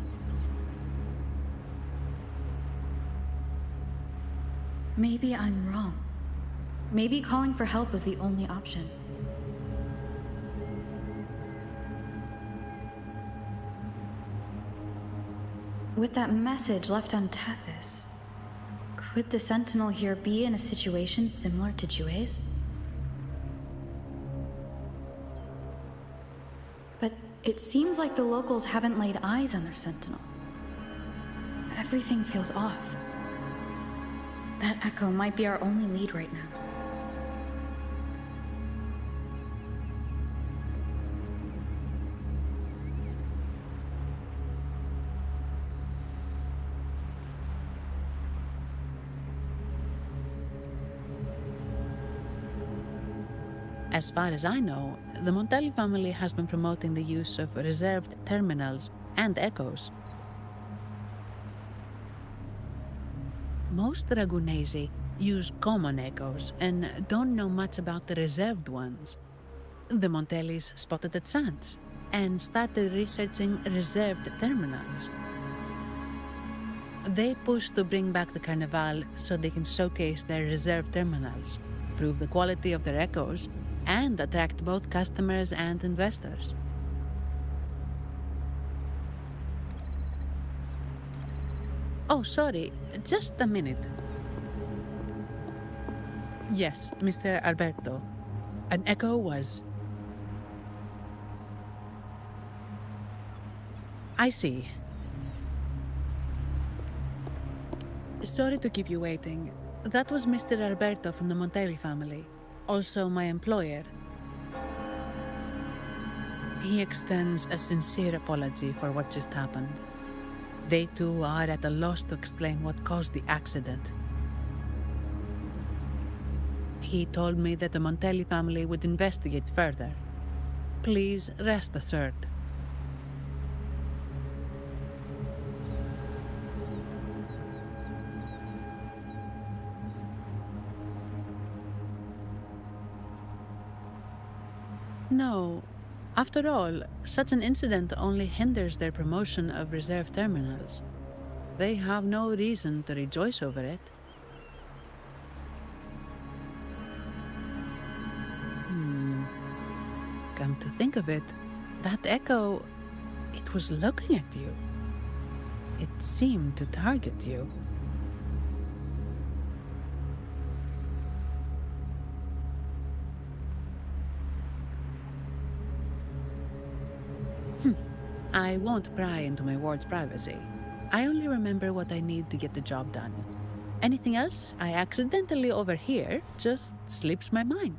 G: Maybe I'm wrong. Maybe calling for help was the only option. With that message left on Tethys, could the Sentinel here be in a situation similar to Jue's? But it seems like the locals haven't laid eyes on their Sentinel. Everything feels off. That echo might be our only lead right now.
S: As far as I know, the Montelli family has been promoting the use of reserved terminals and echoes. Most Dragonesi use common echoes and don't know much about the reserved ones. The Montellis spotted a chance and started researching reserved terminals. They push to bring back the Carnival so they can showcase their reserved terminals, prove the quality of their echoes, and attract both customers and investors. Oh, sorry, just a minute. Yes, Mr. Alberto. An echo was... I see. Sorry to keep you waiting. That was Mr. Alberto from the Montelli family, also my employer. He extends a sincere apology for what just happened. They too are at a loss to explain what caused the accident. He told me that the Montelli family would investigate further. Please rest assured. No. After all, such an incident only hinders their promotion of reserve terminals. They have no reason to rejoice over it. Come to think of it, that echo, it was looking at you. It seemed to target you. I won't pry into my ward's privacy. I only remember what I need to get the job done. Anything else I accidentally overhear just slips my mind.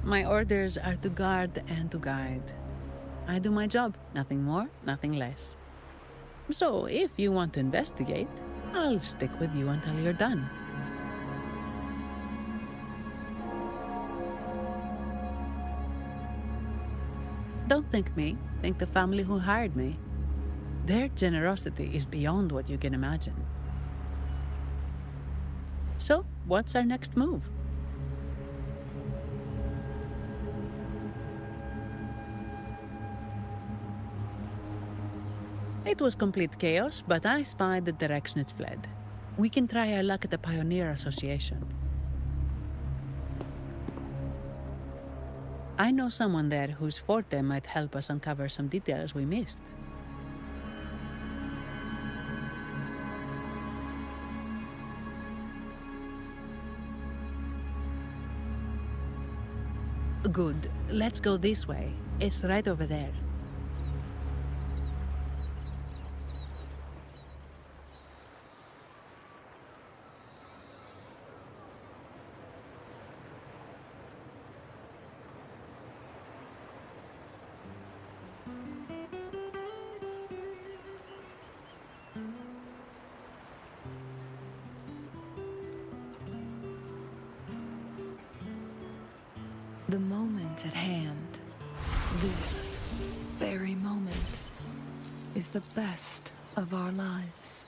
S: My orders are to guard and to guide. I do my job, nothing more, nothing less. So, if you want to investigate, I'll stick with you until you're done. Don't thank me, thank the family who hired me. Their generosity is beyond what you can imagine. So, what's our next move? It was complete chaos, but I spied the direction it fled. We can try our luck at the Pioneer Association. I know someone there whose forte might help us uncover some details we missed. Good. Let's go this way. It's right over there.
A: The moment at hand, this very moment, is the best of our lives.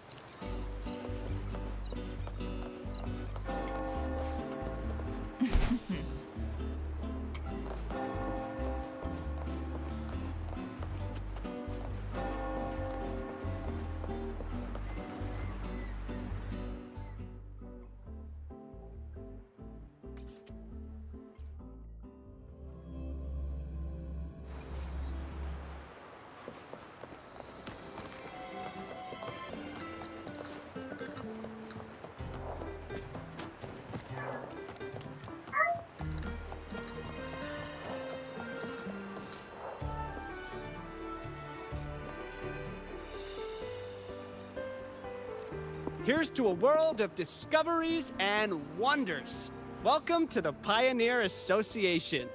U: Here's to a world of discoveries and wonders. Welcome to the Pioneer Association.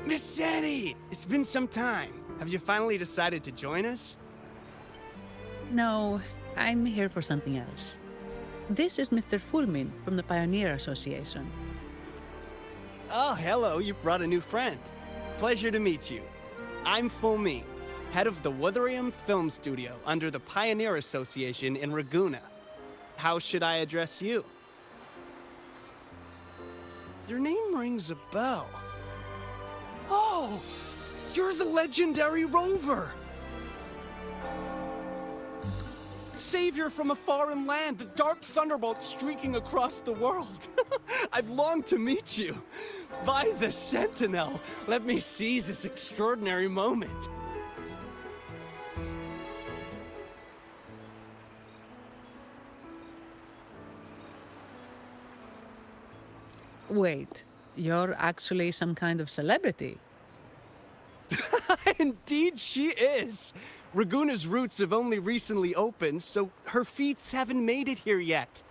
U: Miss Sandy, it's been some time. Have you finally decided to join us?
S: No, I'm here for something else. This is Mr. Fulmin from the Pioneer Association.
U: Oh, hello, you brought a new friend. Pleasure to meet you. I'm Fulmin, head of the Wutherium Film Studio under the Pioneer Association in Ragunna. How should I address you? Your name rings a bell. Oh, you're the legendary Rover! Savior from a foreign land, the dark thunderbolt streaking across the world. I've longed to meet you. By the Sentinel, let me seize this extraordinary moment.
S: Wait, you're actually some kind of celebrity?
U: Indeed she is. Ragunna's roots have only recently opened, so her feats haven't made it here yet.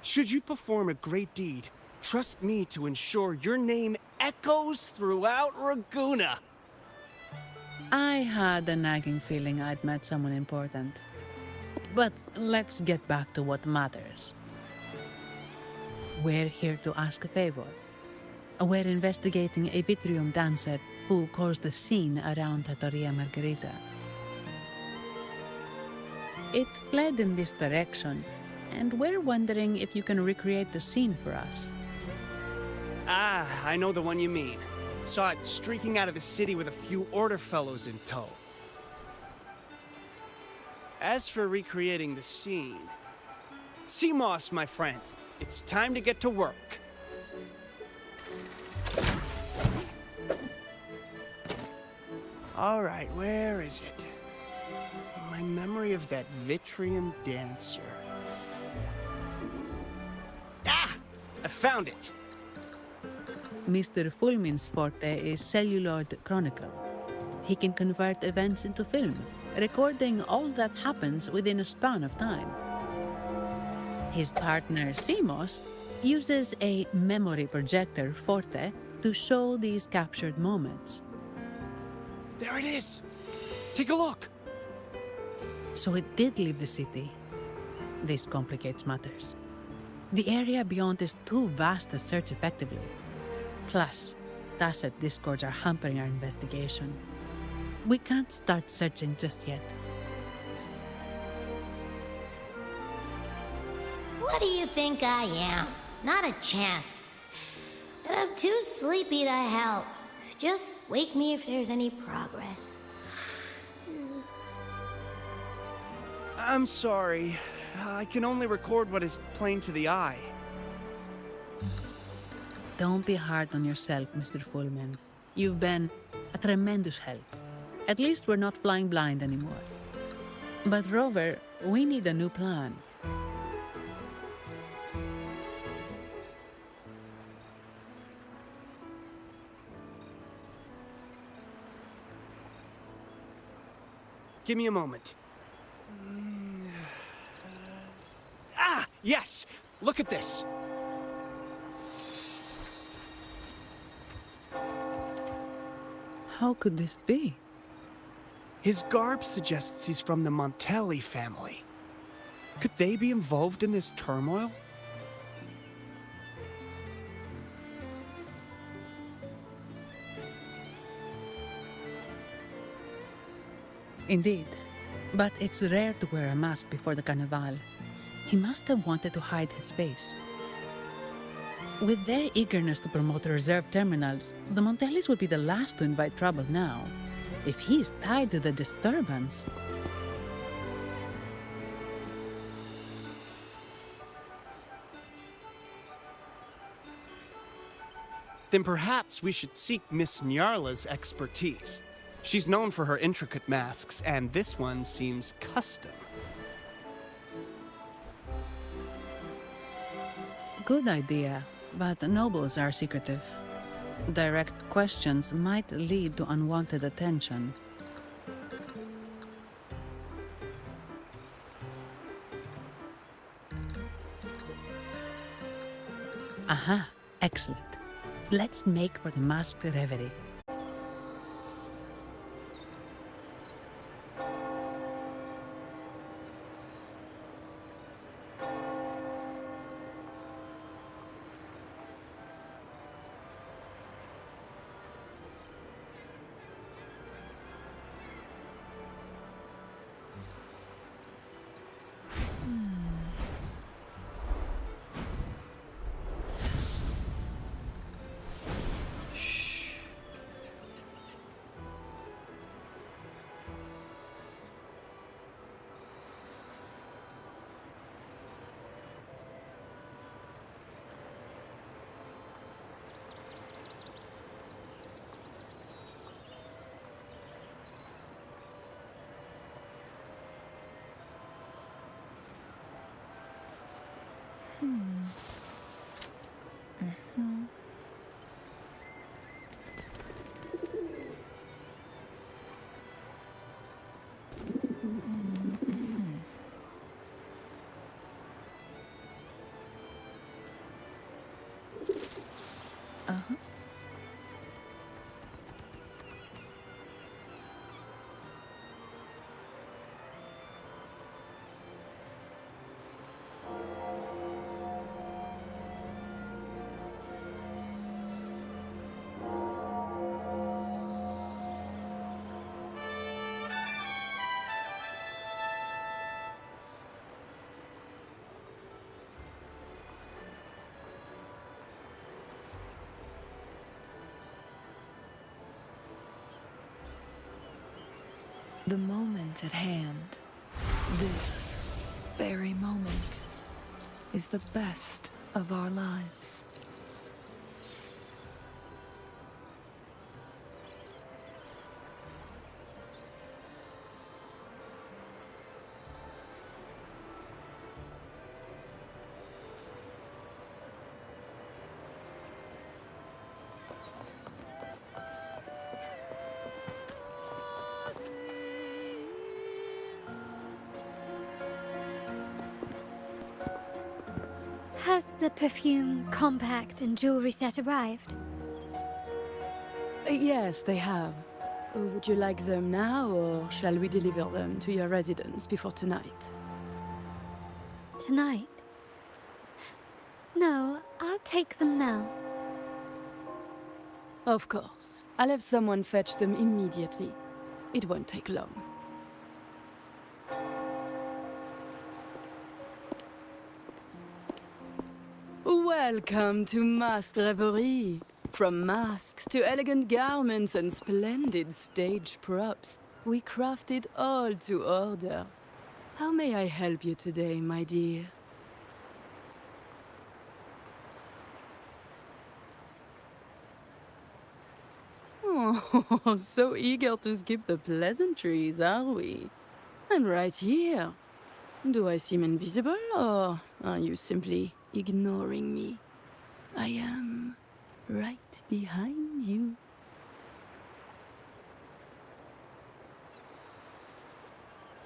U: Should you perform a great deed, trust me to ensure your name echoes throughout Ragunna.
S: I had a nagging feeling I'd met someone important. But let's get back to what matters. We're here to ask a favor. We're investigating a Vitrium dancer who caused a scene around Trattoria Margherita. It fled in this direction, and we're wondering if you can recreate the scene for us.
U: Ah, I know the one you mean. Saw it streaking out of the city with a few order fellows in tow. As for recreating the scene... Seamoss, my friend, it's time to get to work. All right, where is it? My memory of that Vitrium dancer. Ah! I found it!
S: Mr. Fulmin's forte is celluloid chronicle. He can convert events into film, recording all that happens within a span of time. His partner, Seamoss, uses a memory projector forte to show these captured moments.
U: There it is! Take a look!
S: So it did leave the city. This complicates matters. The area beyond is too vast to search effectively. Plus, tacit discords are hampering our investigation. We can't start searching just yet.
R: What do you think I am? Not a chance. And I'm too sleepy to help. Just wake me if there's any progress.
U: I'm sorry. I can only record what is plain to the eye.
S: Don't be hard on yourself, Mr. Fullman. You've been a tremendous help. At least we're not flying blind anymore. But Rover, we need a new plan.
U: Give me a moment. Ah, yes! Look at this!
S: How could this be?
U: His garb suggests he's from the Montelli family. Could they be involved in this turmoil?
S: Indeed. But it's rare to wear a mask before the Carnival. He must have wanted to hide his face. With their eagerness to promote the reserve terminals, the Montellis would be the last to invite trouble now. If he's tied to the disturbance...
U: Then perhaps we should seek Miss Nyarla's expertise. She's known for her intricate masks, and this one seems custom.
S: Good idea, but nobles are secretive. Direct questions might lead to unwanted attention. Aha, excellent. Let's make for the masked reverie.
A: The moment at hand, this very moment, is the best of our lives.
H: Has the perfume, compact, and jewelry set arrived?
E: Yes, they have.
S: Would you like them now, or shall we deliver them to your residence before tonight?
H: Tonight? No, I'll take them now.
S: Of course. I'll have someone fetch them immediately. It won't take long. Welcome to Masked Reverie. From masks to elegant garments and splendid stage props, we crafted all to order. How may I help you today, my dear? Oh, so eager to skip the pleasantries, are we? I'm right here. Do I seem invisible, or are you simply ignoring me? I am right behind you.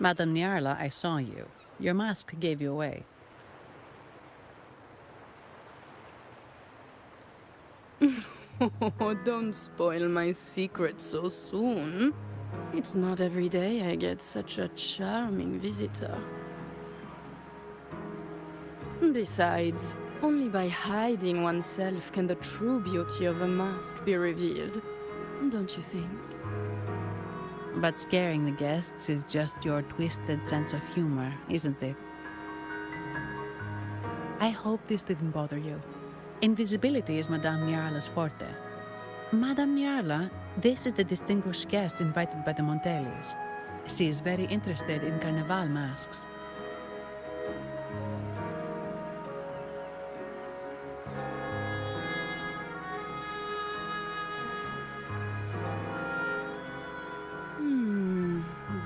B: Madame Nyarla, I saw you. Your mask gave you away.
S: Oh, don't spoil my secret so soon. It's not every day I get such a charming visitor. Besides, only by hiding oneself can the true beauty of a mask be revealed. Don't you think?
B: But scaring the guests is just your twisted sense of humor, isn't it? I hope this didn't bother you. Invisibility is Madame Nyarla's forte. Madame Nyarla, this is the distinguished guest invited by the Montellis. She is very interested in Carnival masks.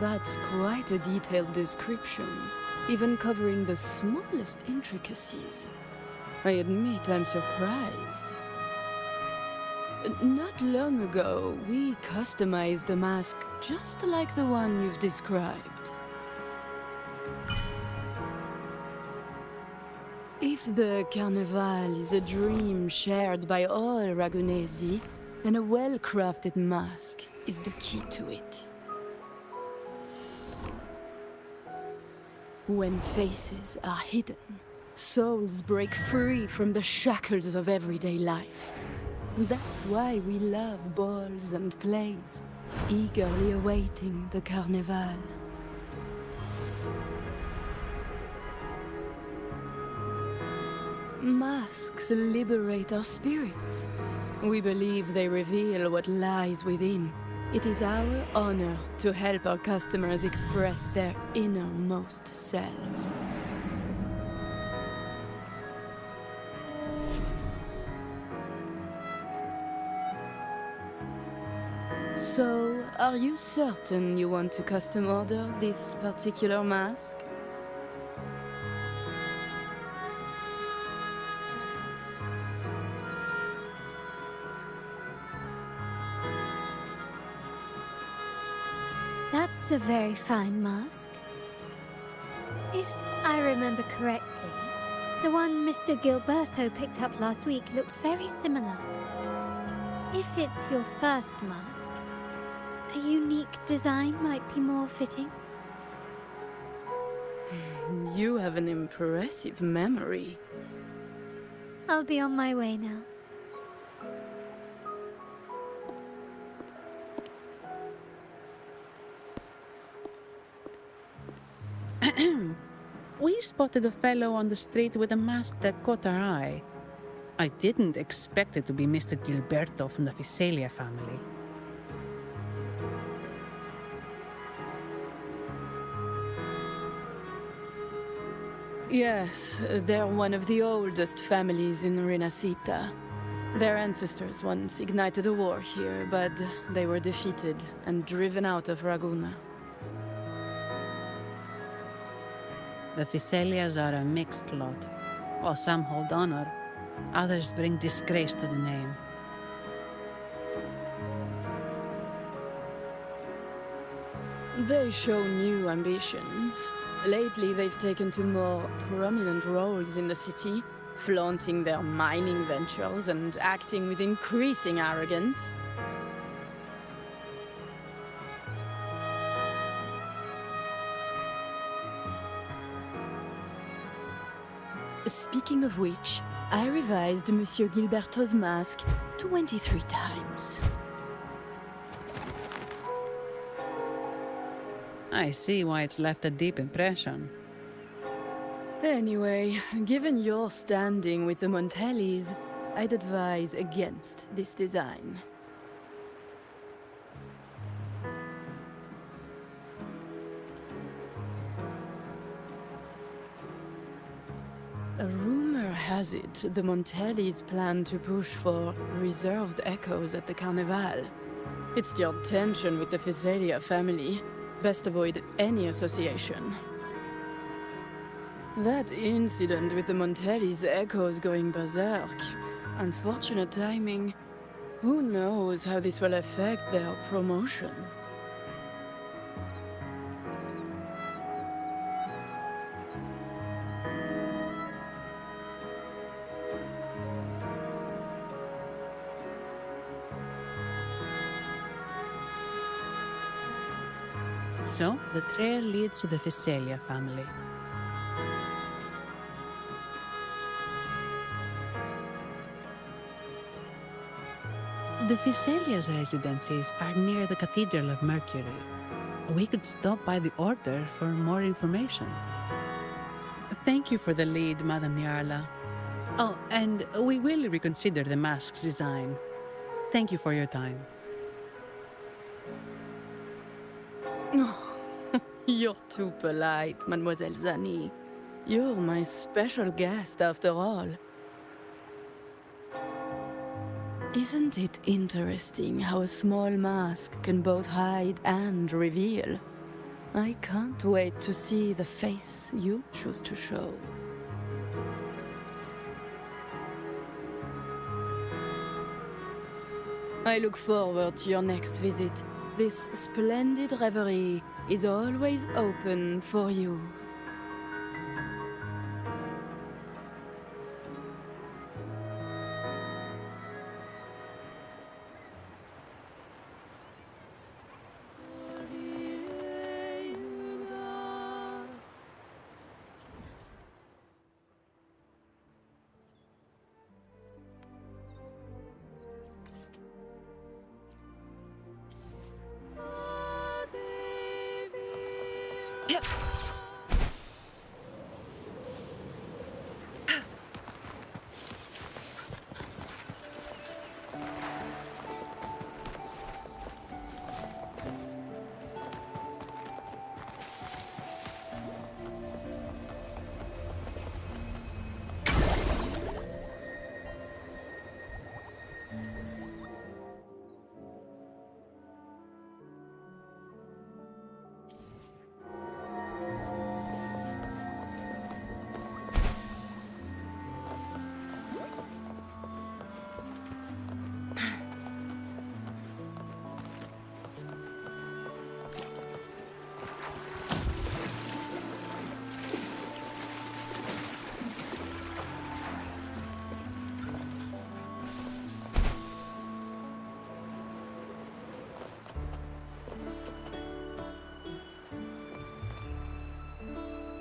S: That's quite a detailed description, even covering the smallest intricacies. I admit I'm surprised. Not long ago, we customized a mask just like the one you've described. If the Carnival is a dream shared by all Ragunesi, then a well-crafted mask is the key to it. When faces are hidden, souls break free from the shackles of everyday life. That's why we love balls and plays, eagerly awaiting the Carnival. Masks liberate our spirits. We believe they reveal what lies within. It is our honor to help our customers express their innermost selves. So, are you certain you want to custom order this particular mask?
H: That's a very fine mask. If I remember correctly, the one Mr. Gilberto picked up last week looked very similar. If it's your first mask, a unique design might be more fitting.
S: You have an impressive memory.
H: I'll be on my way now.
B: We spotted a fellow on the street with a mask that caught our eye. I didn't expect it to be Mr. Gilberto from the Visalia family.
S: Yes, they're one of the oldest families in Renascita. Their ancestors once ignited a war here, but they were defeated and driven out of Raguna.
B: The Visalias are a mixed lot. While some hold honor, others bring disgrace to the name.
S: They show new ambitions. Lately, they've taken to more prominent roles in the city, flaunting their mining ventures and acting with increasing arrogance.
O: Speaking of which, I revised Monsieur Gilberto's mask 23 times.
S: I see why it's left a deep impression.
O: Anyway, given your standing with the Montellis, I'd advise against this design. A rumor has it the Montellis plan to push for reserved echoes at the Carnival. It stirred tension with the Fizelia family. Best avoid any association. That incident with the Montellis' echoes going berserk. Unfortunate timing. Who knows how this will affect their promotion?
S: So, the trail leads to the Fizelia family. The Fizelia's residences are near the Cathedral of Mercury. We could stop by the Order for more information. Thank you for the lead, Madame Nyarla. Oh, and we will reconsider the mask's design. Thank you for your time.
O: You're too polite, Mademoiselle Zani. You're my special guest, after all. Isn't it interesting how a small mask can both hide and reveal? I can't wait to see the face you choose to show. I look forward to your next visit. This splendid reverie is always open for you.
A: Yep.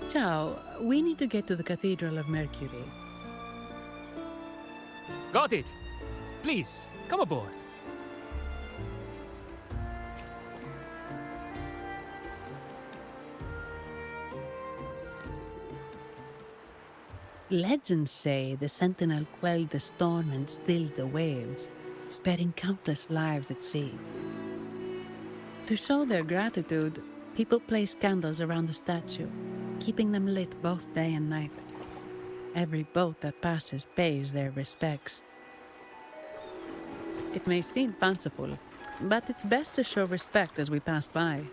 S: Ciao, we need to get to the Cathedral of Mercury.
N: Got it! Please, come aboard.
S: Legends say the Sentinel quelled the storm and stilled the waves, sparing countless lives at sea. To show their gratitude, people place candles around the statue, keeping them lit both day and night. Every boat that passes pays their respects. It may seem fanciful, but it's best to show respect as we pass by.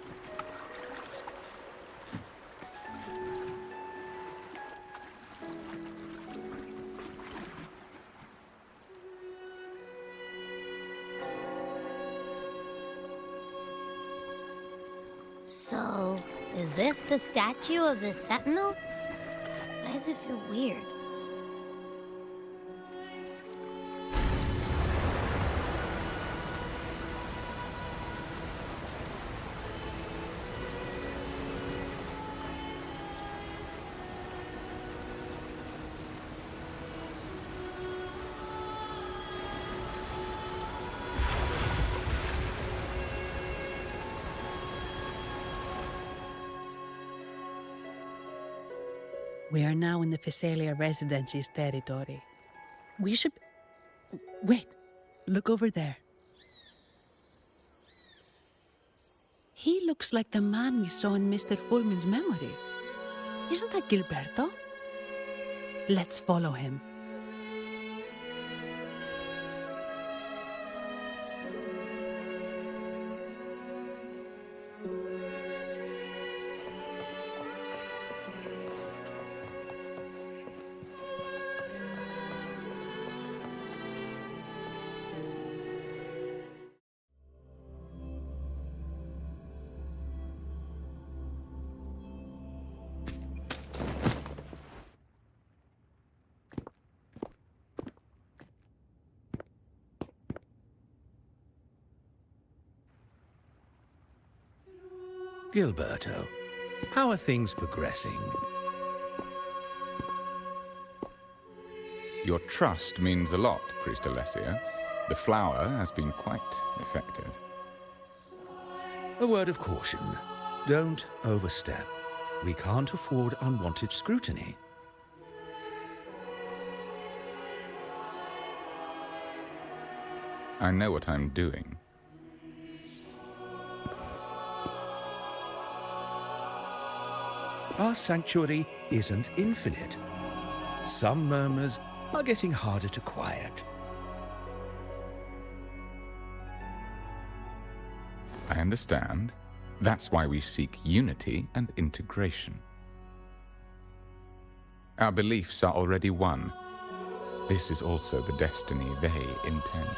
R: So, is this the statue of the Sentinel? Why does it feel weird?
B: We are now in the Physalia Residency's territory. We should... Wait, look over there. He looks like the man we saw in Mr. Fulmin's memory. Isn't that Gilberto? Let's follow him.
D: Gilberto, how are things progressing?
V: Your trust means a lot, Priest Alessia. The flower has been quite effective.
D: A word of caution. Don't overstep. We can't afford unwanted scrutiny.
V: I know what I'm doing.
D: Our sanctuary isn't infinite. Some murmurs are getting harder to quiet.
V: I understand. That's why we seek unity and integration. Our beliefs are already one. This is also the destiny they intend.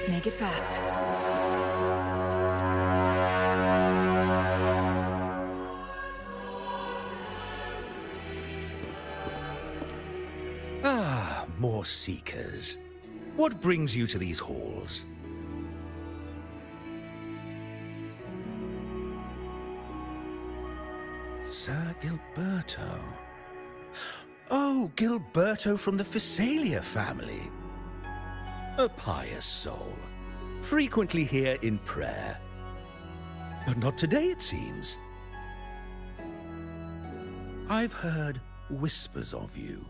A: Make it fast.
D: Ah, more seekers. What brings you to these halls? Sir Gilberto. Oh, Gilberto from the Physalia family. A pious soul, frequently here in prayer. But not today, it seems. I've heard whispers of you.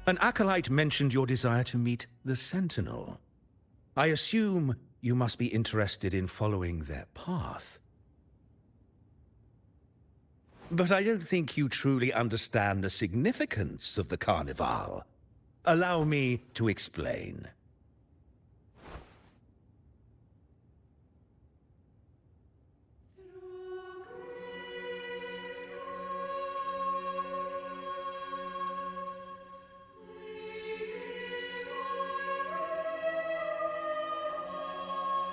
D: An acolyte mentioned your desire to meet the Sentinel. I assume You must be interested in following their path. But I don't think you truly understand the significance of the Carnival. Allow me to explain.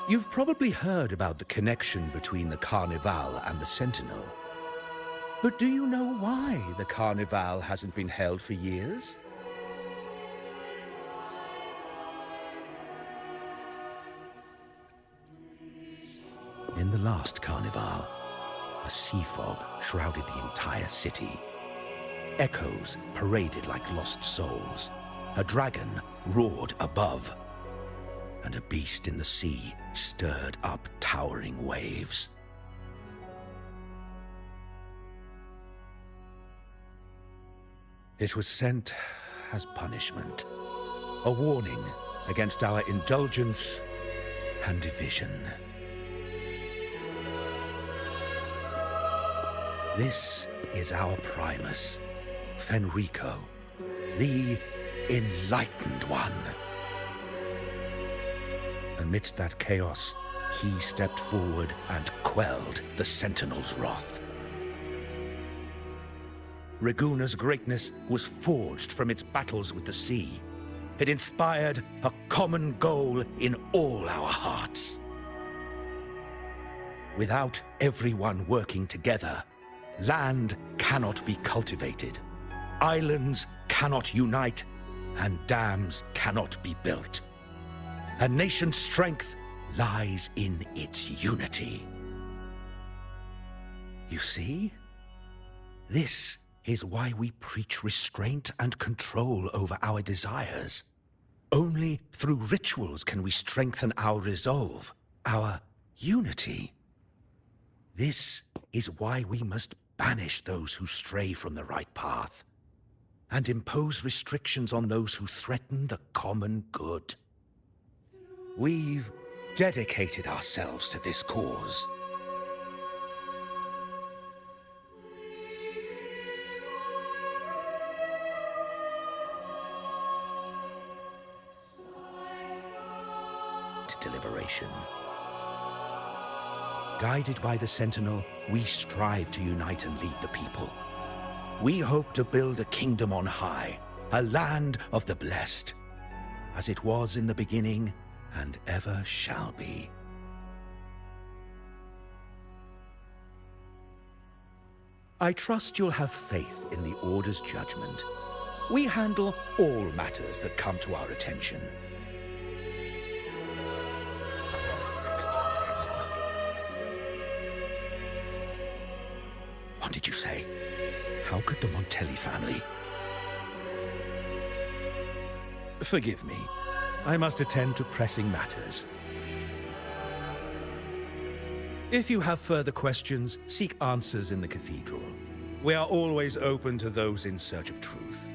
D: You've probably heard about the connection between the Carnival and the Sentinel. But do you know why the Carnival hasn't been held for years? In the last Carnival, a sea fog shrouded the entire city. Echoes paraded like lost souls. A dragon roared above. And a beast in the sea stirred up towering waves. It was sent as punishment, a warning against our indulgence and division. This is our Primus, Fenrico, the Enlightened One. Amidst that chaos, he stepped forward and quelled the Sentinel's wrath. Raguna's greatness was forged from its battles with the sea. It inspired a common goal in all our hearts. Without everyone working together, land cannot be cultivated, islands cannot unite, and dams cannot be built. A nation's strength lies in its unity. You see? This is why we preach restraint and control over our desires. Only through rituals can we strengthen our resolve, our unity. This is why we must banish those who stray from the right path, and impose restrictions on those who threaten the common good. We've dedicated ourselves to this cause. Deliberation. Guided by the Sentinel, we strive to unite and lead the people. We hope to build a kingdom on high, a land of the blessed, as it was in the beginning and ever shall be. I trust you'll have faith in the Order's judgment. We handle all matters that come to our attention. What did you say? How could the Montelli family? Forgive me. I must attend to pressing matters. If you have further questions, seek answers in the cathedral. We are always open to those in search of truth.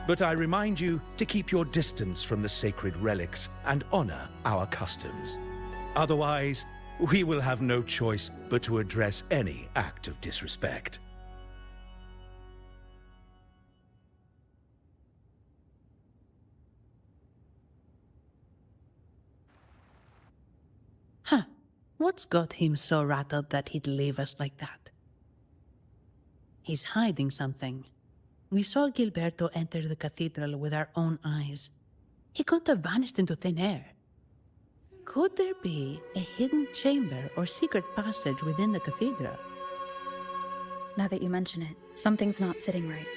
D: But I remind you to keep your distance from the sacred relics and honor our customs. Otherwise, we will have no choice but to address any act of disrespect.
B: Huh. What's got him so rattled that he'd leave us like that? He's hiding something. We saw Gilberto enter the cathedral with our own eyes. He couldn't have vanished into thin air. Could there be a hidden chamber or secret passage within the cathedral?
E: Now that you mention it, something's not sitting right.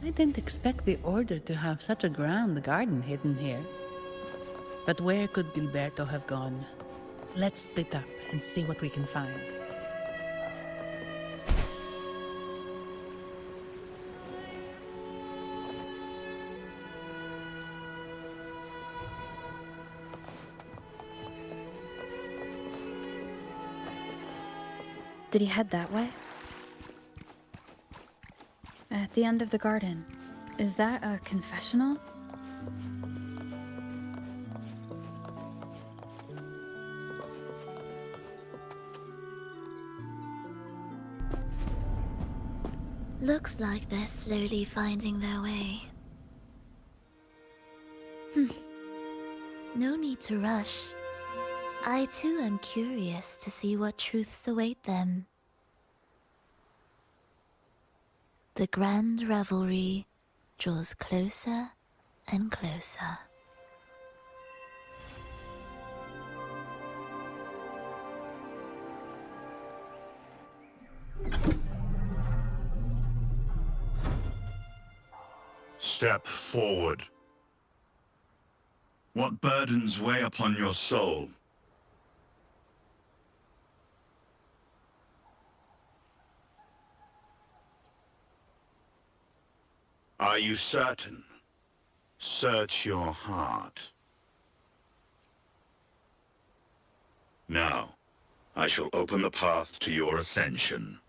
B: I didn't expect the Order to have such a grand garden hidden here. But where could Gilberto have gone? Let's split up and see what we can find.
E: Did he head that way? At the end of the garden. Is that a confessional?
I: Looks like they're slowly finding their way. No need to rush. I too am curious to see what truths await them. The grand revelry draws closer and closer.
K: Step forward. What burdens weigh upon your soul? Are you certain? Search your heart. Now, I shall open the path to your ascension.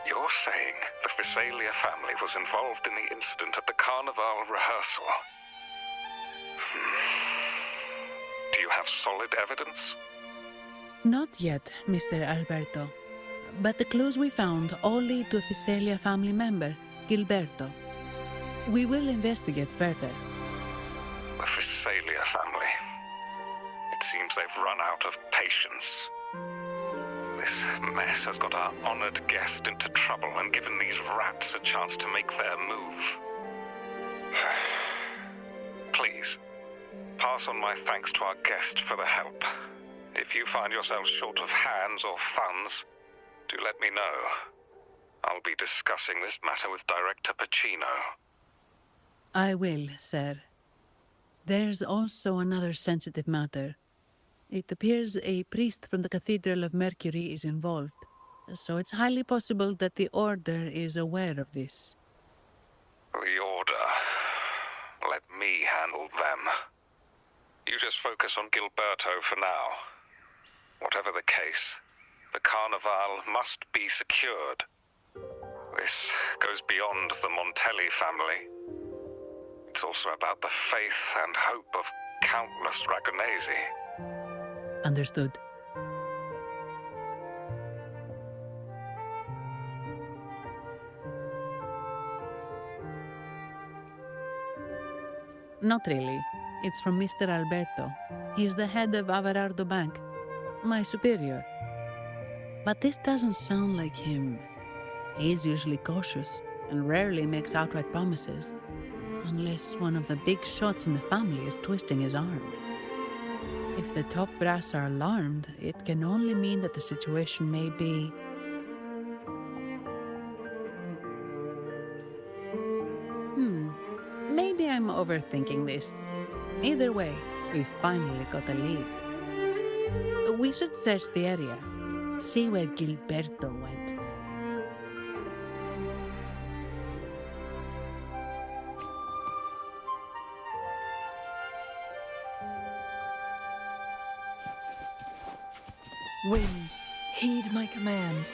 W: You're saying the Visalia family was involved in the incident at the Carnival rehearsal? Do you have solid evidence?
B: Not yet, Mr. Alberto. but the clues we found all lead to a Physalia family member, Gilberto. We will investigate further.
W: The Physalia family. It seems they've run out of patience. This mess has got our honored guest into trouble and given these rats a chance to make their move. Please, pass on my thanks to our guest for the help. If you find yourselves short of hands or funds, do let me know. I'll be discussing this matter with Director Pacino.
B: I will, sir. There's also another sensitive matter. It appears a priest from the Cathedral of Mercury is involved, so it's highly possible that the Order is aware of this.
W: The Order. Let me handle them. You just focus on Gilberto for now. Whatever the case, the Carnival must be secured. This goes beyond the Montelli family. It's also about the faith and hope of countless Ragonesi.
B: Understood. Not really. It's from Mr. Alberto. He's the head of Averardo Bank. My superior. But this doesn't sound like him. He's usually cautious and rarely makes outright promises. Unless one of the big shots in the family is twisting his arm. If the top brass are alarmed, it can only mean that the situation may be... Maybe I'm overthinking this. Either way, we finally got a lead. We should search the area. See where Gilberto went.
A: Winds, heed my command.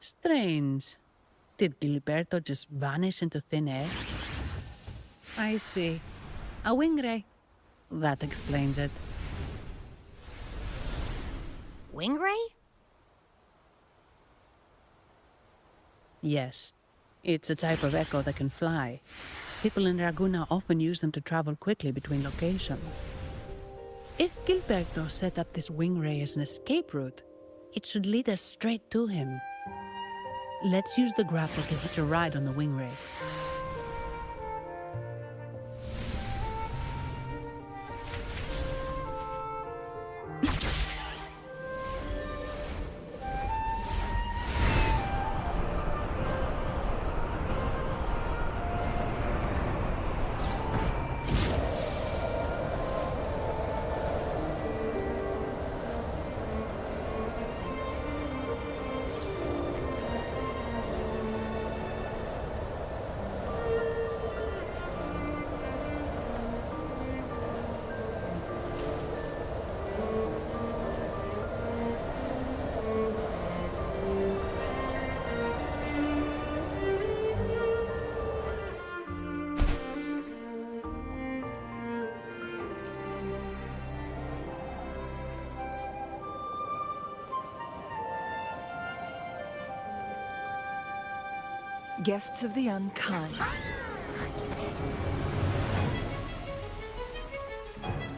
B: Strange. Did Gilberto just vanish into thin air? I see. A wing ray. That explains it.
R: Wing ray?
B: Yes. It's a type of echo that can fly. People in Raguna often use them to travel quickly between locations. If Gilberto set up this wing ray as an escape route, it should lead us straight to him. Let's use the grapple to hitch a ride on the wing ray.
A: Guests of the unkind.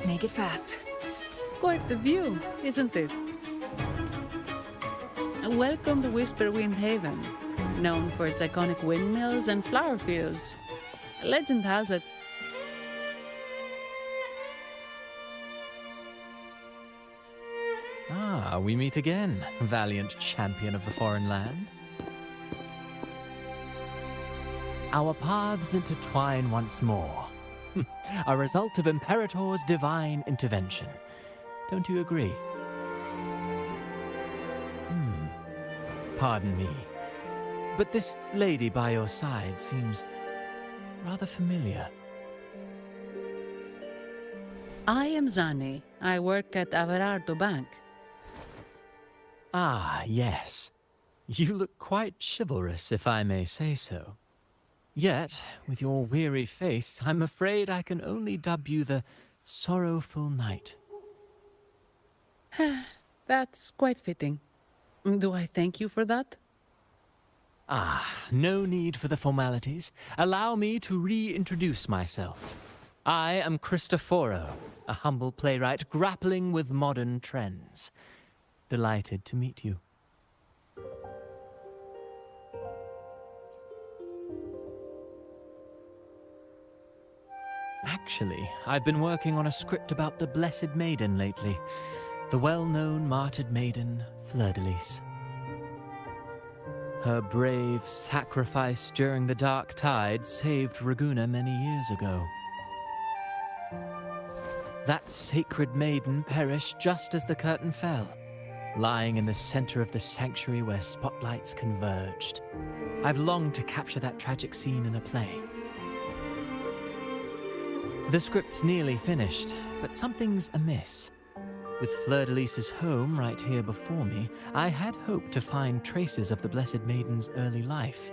A: Make it fast.
B: Quite the view, isn't it? Welcome to Whisperwind Haven, known for its iconic windmills and flower fields. Legend has it
N: Ah, we meet again, valiant champion of the foreign land. Our paths intertwine once more. A result of Imperator's divine intervention. Don't you agree? Pardon me, but this lady by your side seems rather familiar.
B: I am Zani. I work at Averardo Bank.
N: Ah, yes. You look quite chivalrous, if I may say so. Yet, with your weary face, I'm afraid I can only dub you the Sorrowful Knight.
B: That's quite fitting. Do I thank you for that?
N: Ah, no need for the formalities. Allow me to reintroduce myself. I am Cristoforo, a humble playwright grappling with modern trends. Delighted to meet you. Actually, I've been working on a script about the Blessed Maiden lately. The well-known martyred maiden, Fleur-de-Lis. Her brave sacrifice during the Dark Tide saved Raguna many years ago. That sacred maiden perished just as the curtain fell, lying in the center of the sanctuary where spotlights converged. I've longed to capture that tragic scene in a play. The script's nearly finished, but something's amiss. With Fleur-de-Lis's home right here before me, I had hoped to find traces of the Blessed Maiden's early life.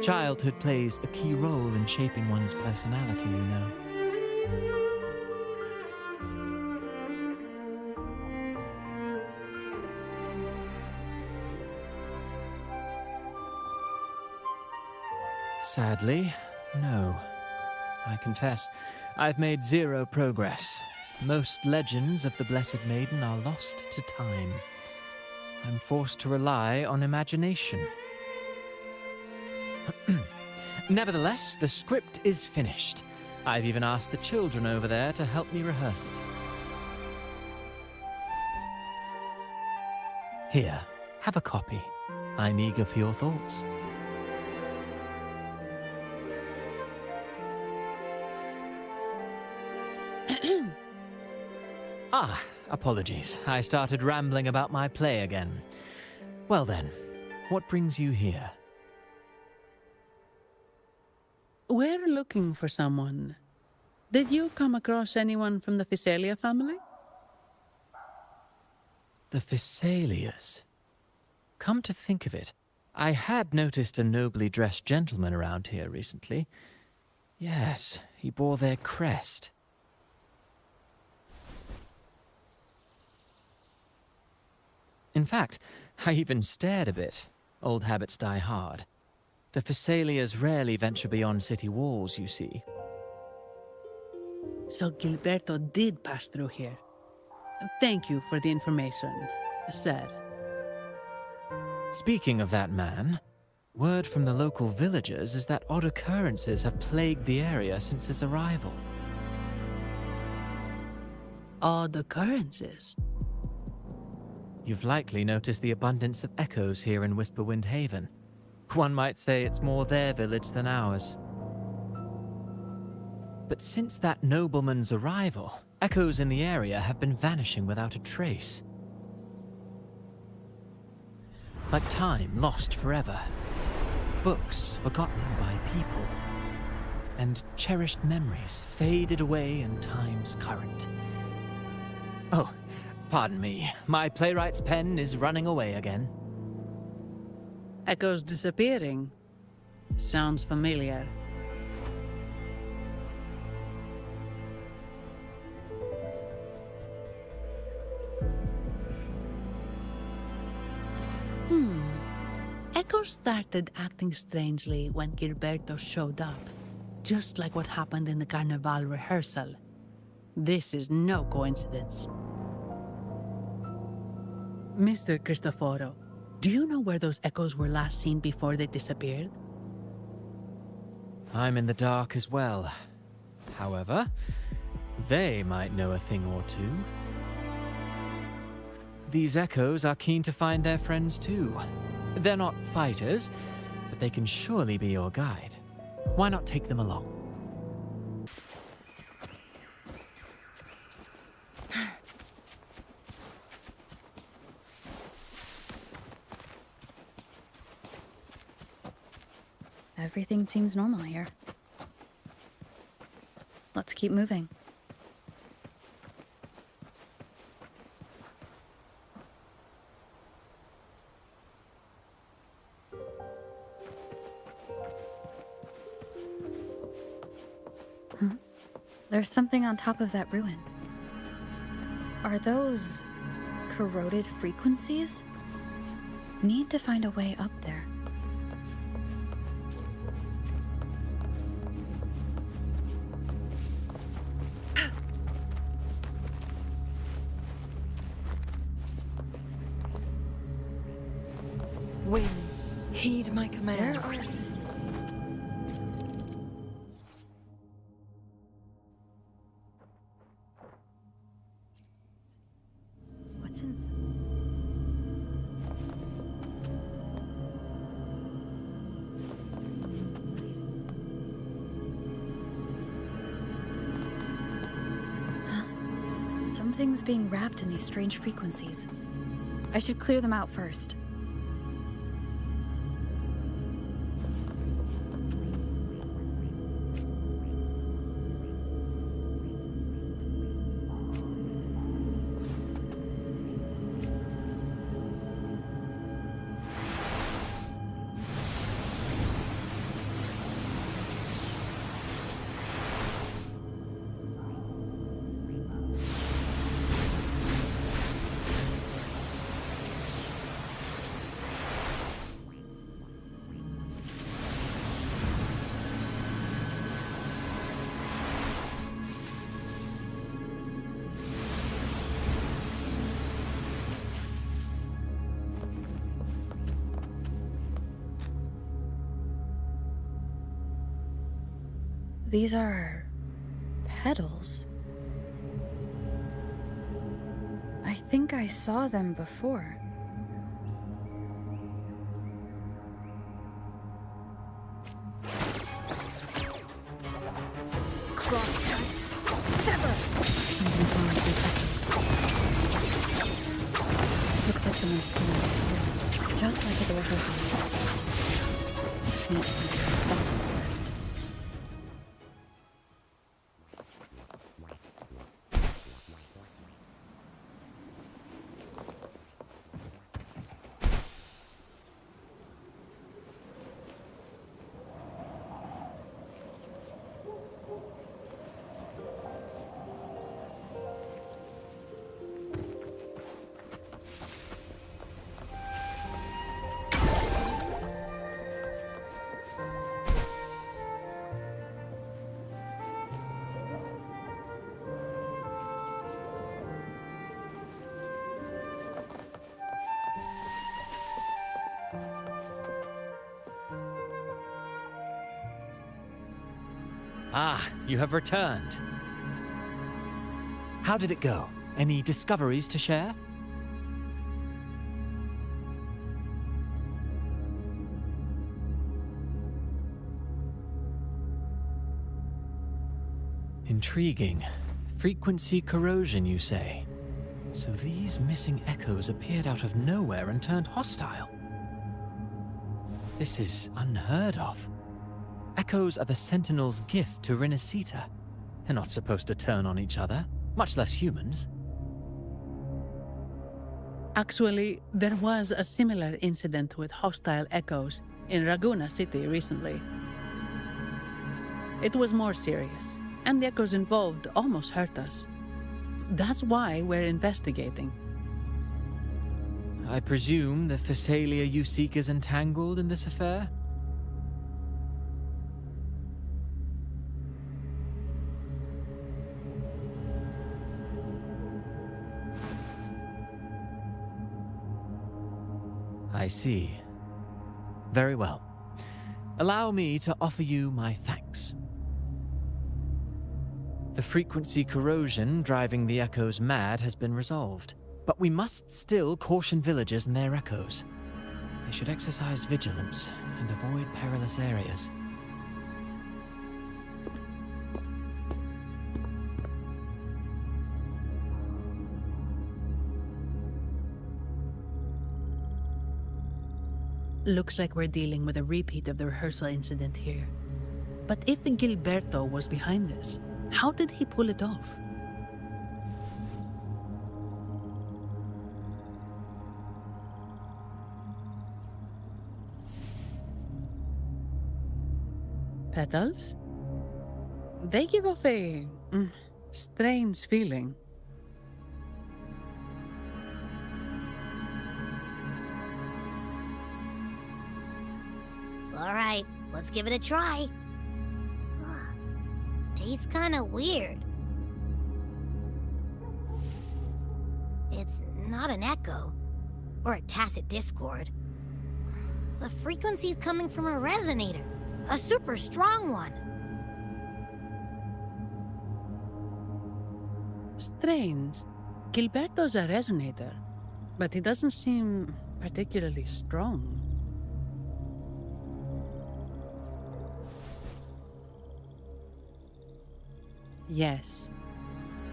N: Childhood plays a key role in shaping one's personality, you know. Sadly, no. I confess, I've made zero progress. Most legends of the Blessed Maiden are lost to time. I'm forced to rely on imagination. Nevertheless, the script is finished. I've even asked the children over there to help me rehearse it. Here, have a copy. I'm eager for your thoughts. Ah, apologies. I started rambling about my play again. Well then, what brings you here?
B: We're looking for someone. Did you come across anyone from the Physalia family?
N: The Physalias. Come to think of it, I had noticed a nobly dressed gentleman around here recently. Yes, he bore their crest. In fact, I even stared a bit. Old habits die hard. The Physalias rarely venture beyond city walls, you see.
B: So Gilberto did pass through here. Thank you for the information, sir.
N: Speaking of that man, word from the local villagers is that odd occurrences have plagued the area since his arrival.
B: Odd occurrences?
N: You've likely noticed the abundance of echoes here in Whisperwind Haven. One might say it's more their village than ours. But since that nobleman's arrival, echoes in the area have been vanishing without a trace. Like time lost forever. Books forgotten by people. And cherished memories faded away in time's current. Oh, pardon me. My playwright's pen is running away again.
B: Echoes disappearing. Sounds familiar. Echoes started acting strangely when Gilberto showed up, just like what happened in the Carnival rehearsal. This is no coincidence. Mr. Cristoforo, do you know where those echoes were last seen before they disappeared?
N: I'm in the dark as well. However, They might know a thing or two. These echoes are keen to find their friends too. They're not fighters, but they can surely be your guide. Why not take them along?
E: Everything seems normal here. Let's keep moving. There's something on top of that ruin. Are those corroded frequencies? Need to find a way up there.
A: Winds, heed my command.
E: There are these. What's inside? Something's being wrapped in these strange frequencies. I should clear them out first. These are petals. I think I saw them before. Crosscut. Sever! Something's wrong with these echoes. Looks like someone's pulling these strings, just like at the rehearsal. Need to find a way to stop them first.
N: Ah, you have returned. How did it go? Any discoveries to share? Intriguing. Frequency corrosion, you say? So these missing echoes appeared out of nowhere and turned hostile. This is unheard of. Echoes are the Sentinel's gift to Renascita. They're not supposed to turn on each other, much less humans.
B: Actually, there was a similar incident with hostile echoes in Raguna City recently. It was more serious, and the echoes involved almost hurt us. That's why we're investigating.
N: I presume the Physalia you seek is entangled in this affair? I see. Very well. Allow me to offer you my thanks. The frequency corrosion driving the echoes mad has been resolved, but we must still caution villagers and their echoes. They should exercise vigilance and avoid perilous areas.
B: Looks like we're dealing with a repeat of the rehearsal incident here. But if Gilberto was behind this, how did he pull it off? Petals? They give off a strange feeling.
R: All right, let's give it a try. Tastes kinda weird. It's not an echo, or a tacit discord. The frequency's coming from a resonator, a super strong one.
B: Strange. Gilberto's a resonator, but he doesn't seem particularly strong. Yes.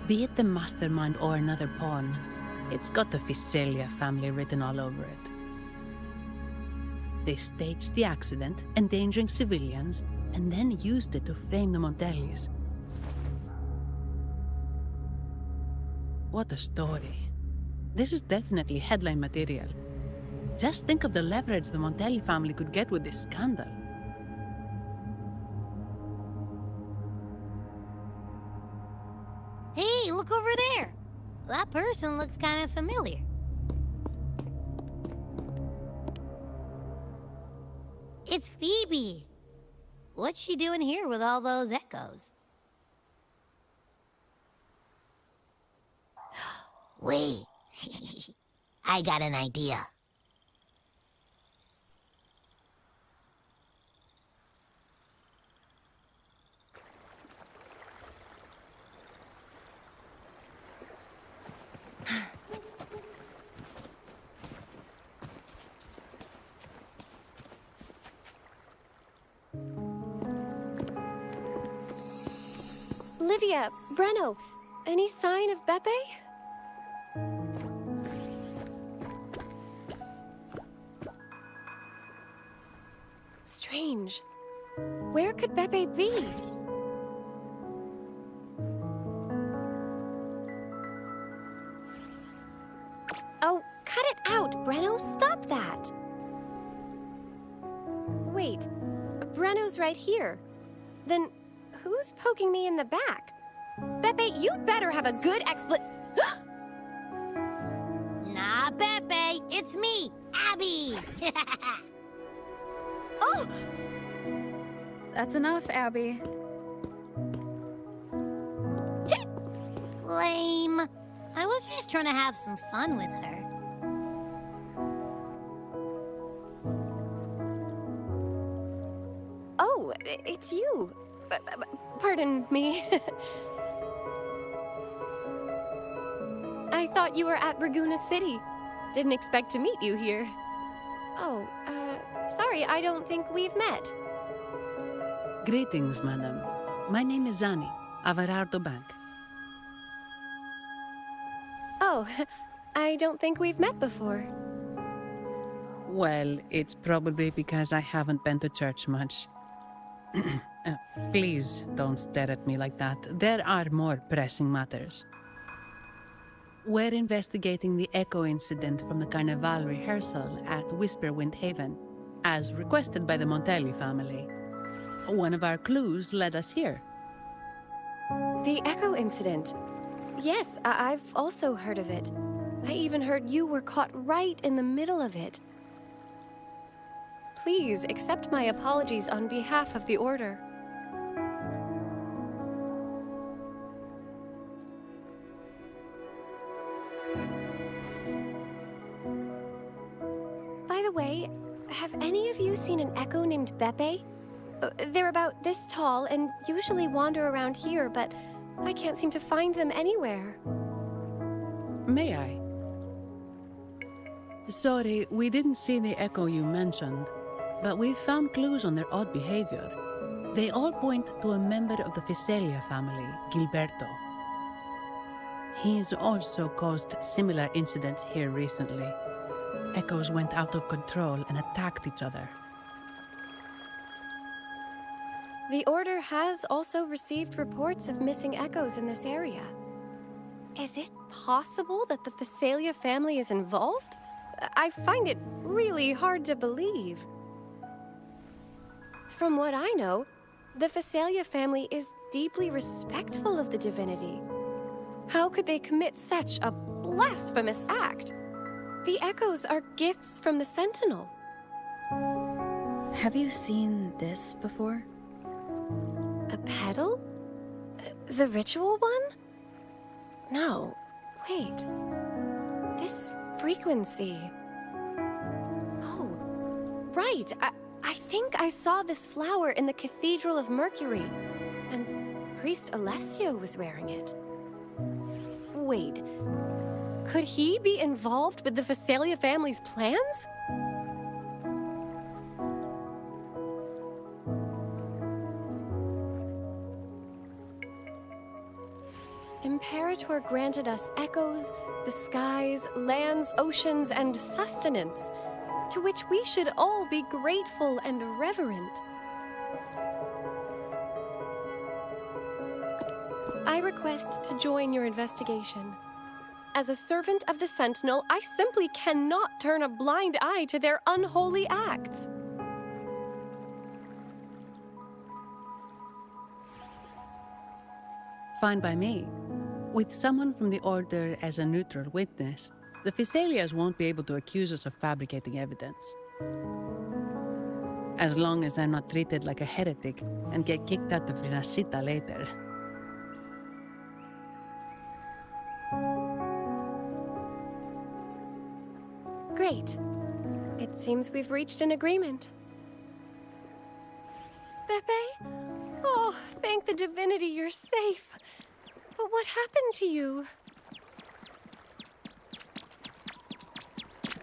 B: Be it the mastermind or another pawn, it's got the Visalia family written all over it. They staged the accident, endangering civilians, and then used it to frame the Montellis. What a story. This is definitely headline material. Just think of the leverage the Montelli family could get with this scandal.
R: Hey, look over there! That person looks kind of familiar. It's Phoebe! What's she doing here with all those echoes? Wait, I got an idea.
Q: Livia, Breno, any sign of Beppe? Strange. Where could Beppe be? Oh, cut it out, Breno. Stop that. Wait, Breno's right here. Then who's poking me in the back? Beppe, you better have a good
R: Nah, Beppe, it's me, Abby!
Q: Oh!
E: That's enough, Abby.
R: Lame. I was just trying to have some fun with her.
Q: Oh, it's you. Pardon me. I thought you were at Raguna City. Didn't expect to meet you here. Oh, sorry, I don't think we've met.
B: Greetings, madam. My name is Zani, Averardo Bank.
Q: Oh, I don't think we've met before.
B: Well, it's probably because I haven't been to church much. Please don't stare at me like that. There are more pressing matters. We're investigating the echo incident from the Carnival rehearsal at Whisperwind Haven, as requested by the Montelli family. One of our clues led us here.
Q: The echo incident. Yes, I've also heard of it. I even heard you were caught right in the middle of it. Please accept my apologies on behalf of the Order. By the way, have any of you seen an echo named Beppe? They're about this tall and usually wander around here, but I can't seem to find them anywhere.
B: May I? Sorry, we didn't see the echo you mentioned, but we found clues on their odd behavior. They all point to a member of the Visalia family, Gilberto. He's also caused similar incidents here recently. Echoes went out of control and attacked each other.
Q: The Order has also received reports of missing echoes in this area. Is it possible that the Visalia family is involved? I find it really hard to believe. From what I know, the Visalia family is deeply respectful of the divinity. How could they commit such a blasphemous act? The echoes are gifts from the Sentinel.
E: Have you seen this before?
Q: A pedal? The ritual one? No. Wait. This frequency. Oh, right. I think I saw this flower in the Cathedral of Mercury, and Priest Alessio was wearing it. Wait. Could he be involved with the Visalia family's plans? Imperator granted us echoes, the skies, lands, oceans, and sustenance, to which we should all be grateful and reverent. I request to join your investigation. As a servant of the Sentinel, I simply cannot turn a blind eye to their unholy acts.
B: Fine by me. With someone from the Order as a neutral witness, the Visalias won't be able to accuse us of fabricating evidence. As long as I'm not treated like a heretic and get kicked out of Renascita later.
Q: Great. It seems we've reached an agreement. Pepe? Oh, thank the divinity you're safe. But what happened to you?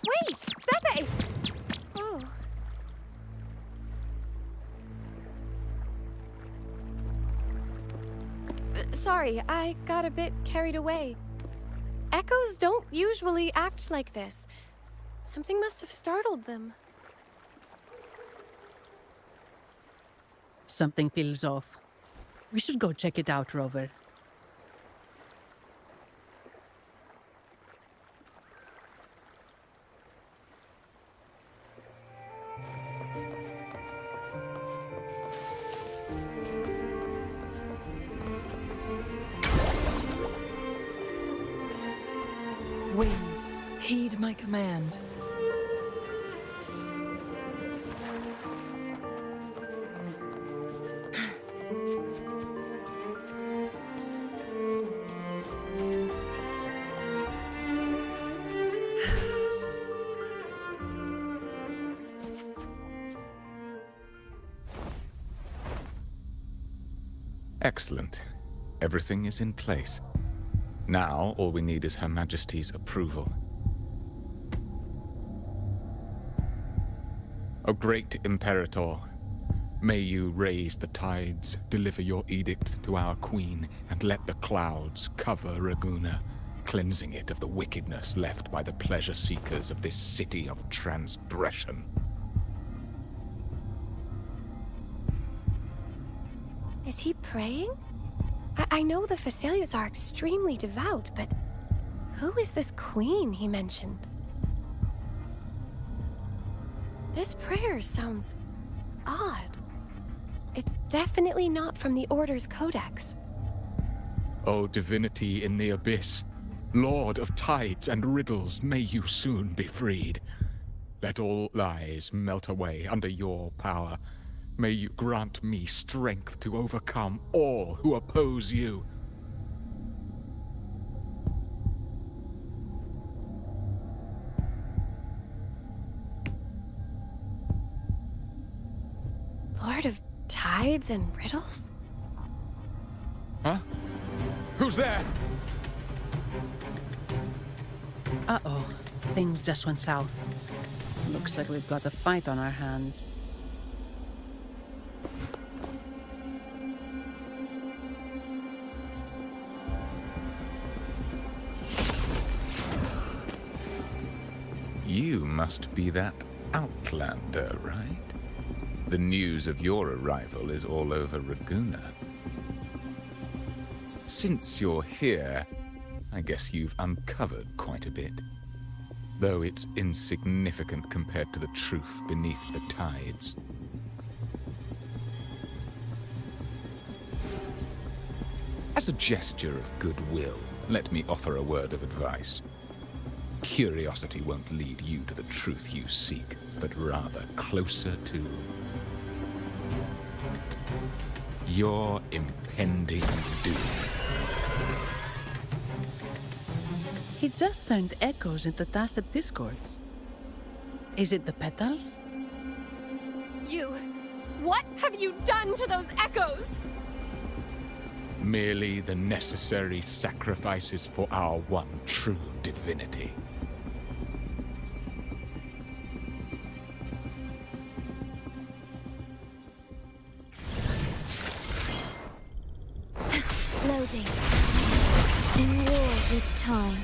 Q: Wait! Pepe! Oh. Sorry, I got a bit carried away. Echoes don't usually act like this. Something must have startled them.
B: Something feels off. We should go check it out, Rover.
A: Winds, heed my command.
V: Excellent. Everything is in place. Now, all we need is Her Majesty's approval. O great Imperator, may you raise the tides, deliver your edict to our queen, and let the clouds cover Raguna, cleansing it of the wickedness left by the pleasure-seekers of this city of transgression.
Q: Is he praying? I know the Visalias are extremely devout, but who is this queen he mentioned? This prayer sounds odd. It's definitely not from the Order's codex.
V: O divinity in the abyss, Lord of tides and riddles, may you soon be freed. Let all lies melt away under your power. May you grant me strength to overcome all who oppose you.
Q: Lord of tides and riddles?
V: Huh? Who's there?
B: Uh-oh. Things just went south. Looks like we've got a fight on our hands.
V: You must be that outlander, right? The news of your arrival is all over Raguna. Since you're here, I guess you've uncovered quite a bit. Though it's insignificant compared to the truth beneath the tides. As a gesture of goodwill, let me offer a word of advice. Curiosity won't lead you to the truth you seek, but rather closer to your impending doom.
B: He just turned echoes into tacit discords. Is it the petals?
Q: What have you done to those echoes?
V: Merely the necessary sacrifices for our one true divinity.
H: Loading. In war with time.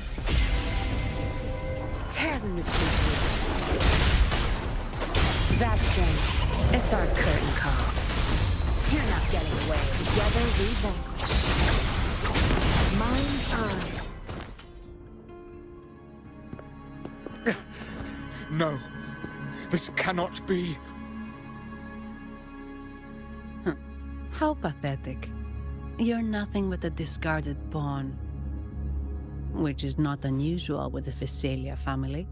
A: Tear them to pieces. That's game. It's our curtain call. You're not getting away. Together we vanquish. Mind's eye.
V: No, this cannot be.
B: How pathetic. You're nothing but a discarded pawn. Which is not unusual with the Visalia family.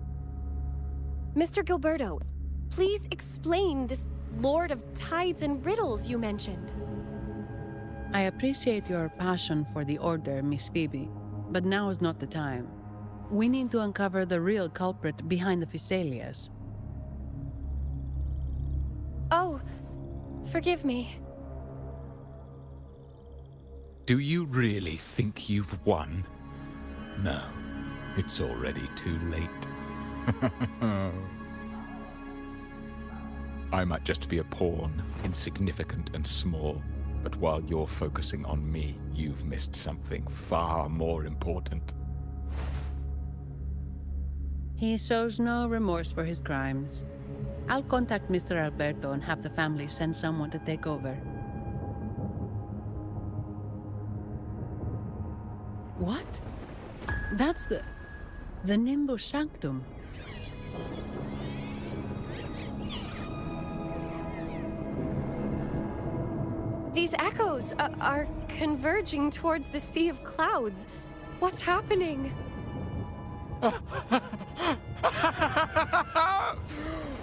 Q: Mr. Gilberto, please explain this Lord of Tides and Riddles you mentioned.
B: I appreciate your passion for the Order, Miss Phoebe, but now is not the time. We need to uncover the real culprit behind the Visalias.
Q: Oh, forgive me.
V: Do you really think you've won? No, it's already too late. I might just be a pawn, insignificant and small, but while you're focusing on me, you've missed something far more important.
B: He shows no remorse for his crimes. I'll contact Mr. Alberto and have the family send someone to take over. What? That's the Nimbus Sanctum.
Q: These echoes are converging towards the Sea of Clouds. What's happening?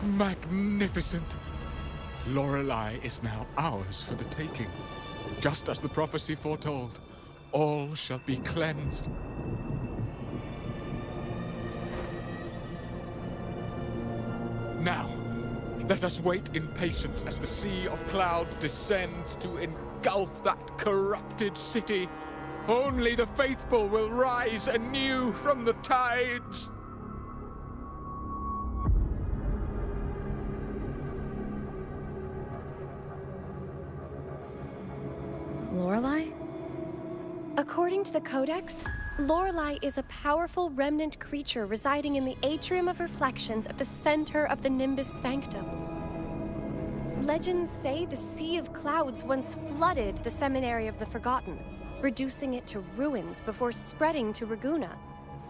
V: Magnificent! Lorelei is now ours for the taking. Just as the prophecy foretold, all shall be cleansed. Now, let us wait in patience as the Sea of Clouds descends to engulf that corrupted city. Only the faithful will rise anew from the tides.
E: Lorelei?
Q: According to the Codex, Lorelei is a powerful remnant creature residing in the Atrium of Reflections at the center of the Nimbus Sanctum. Legends say the Sea of Clouds once flooded the Seminary of the Forgotten, reducing it to ruins before spreading to Raguna.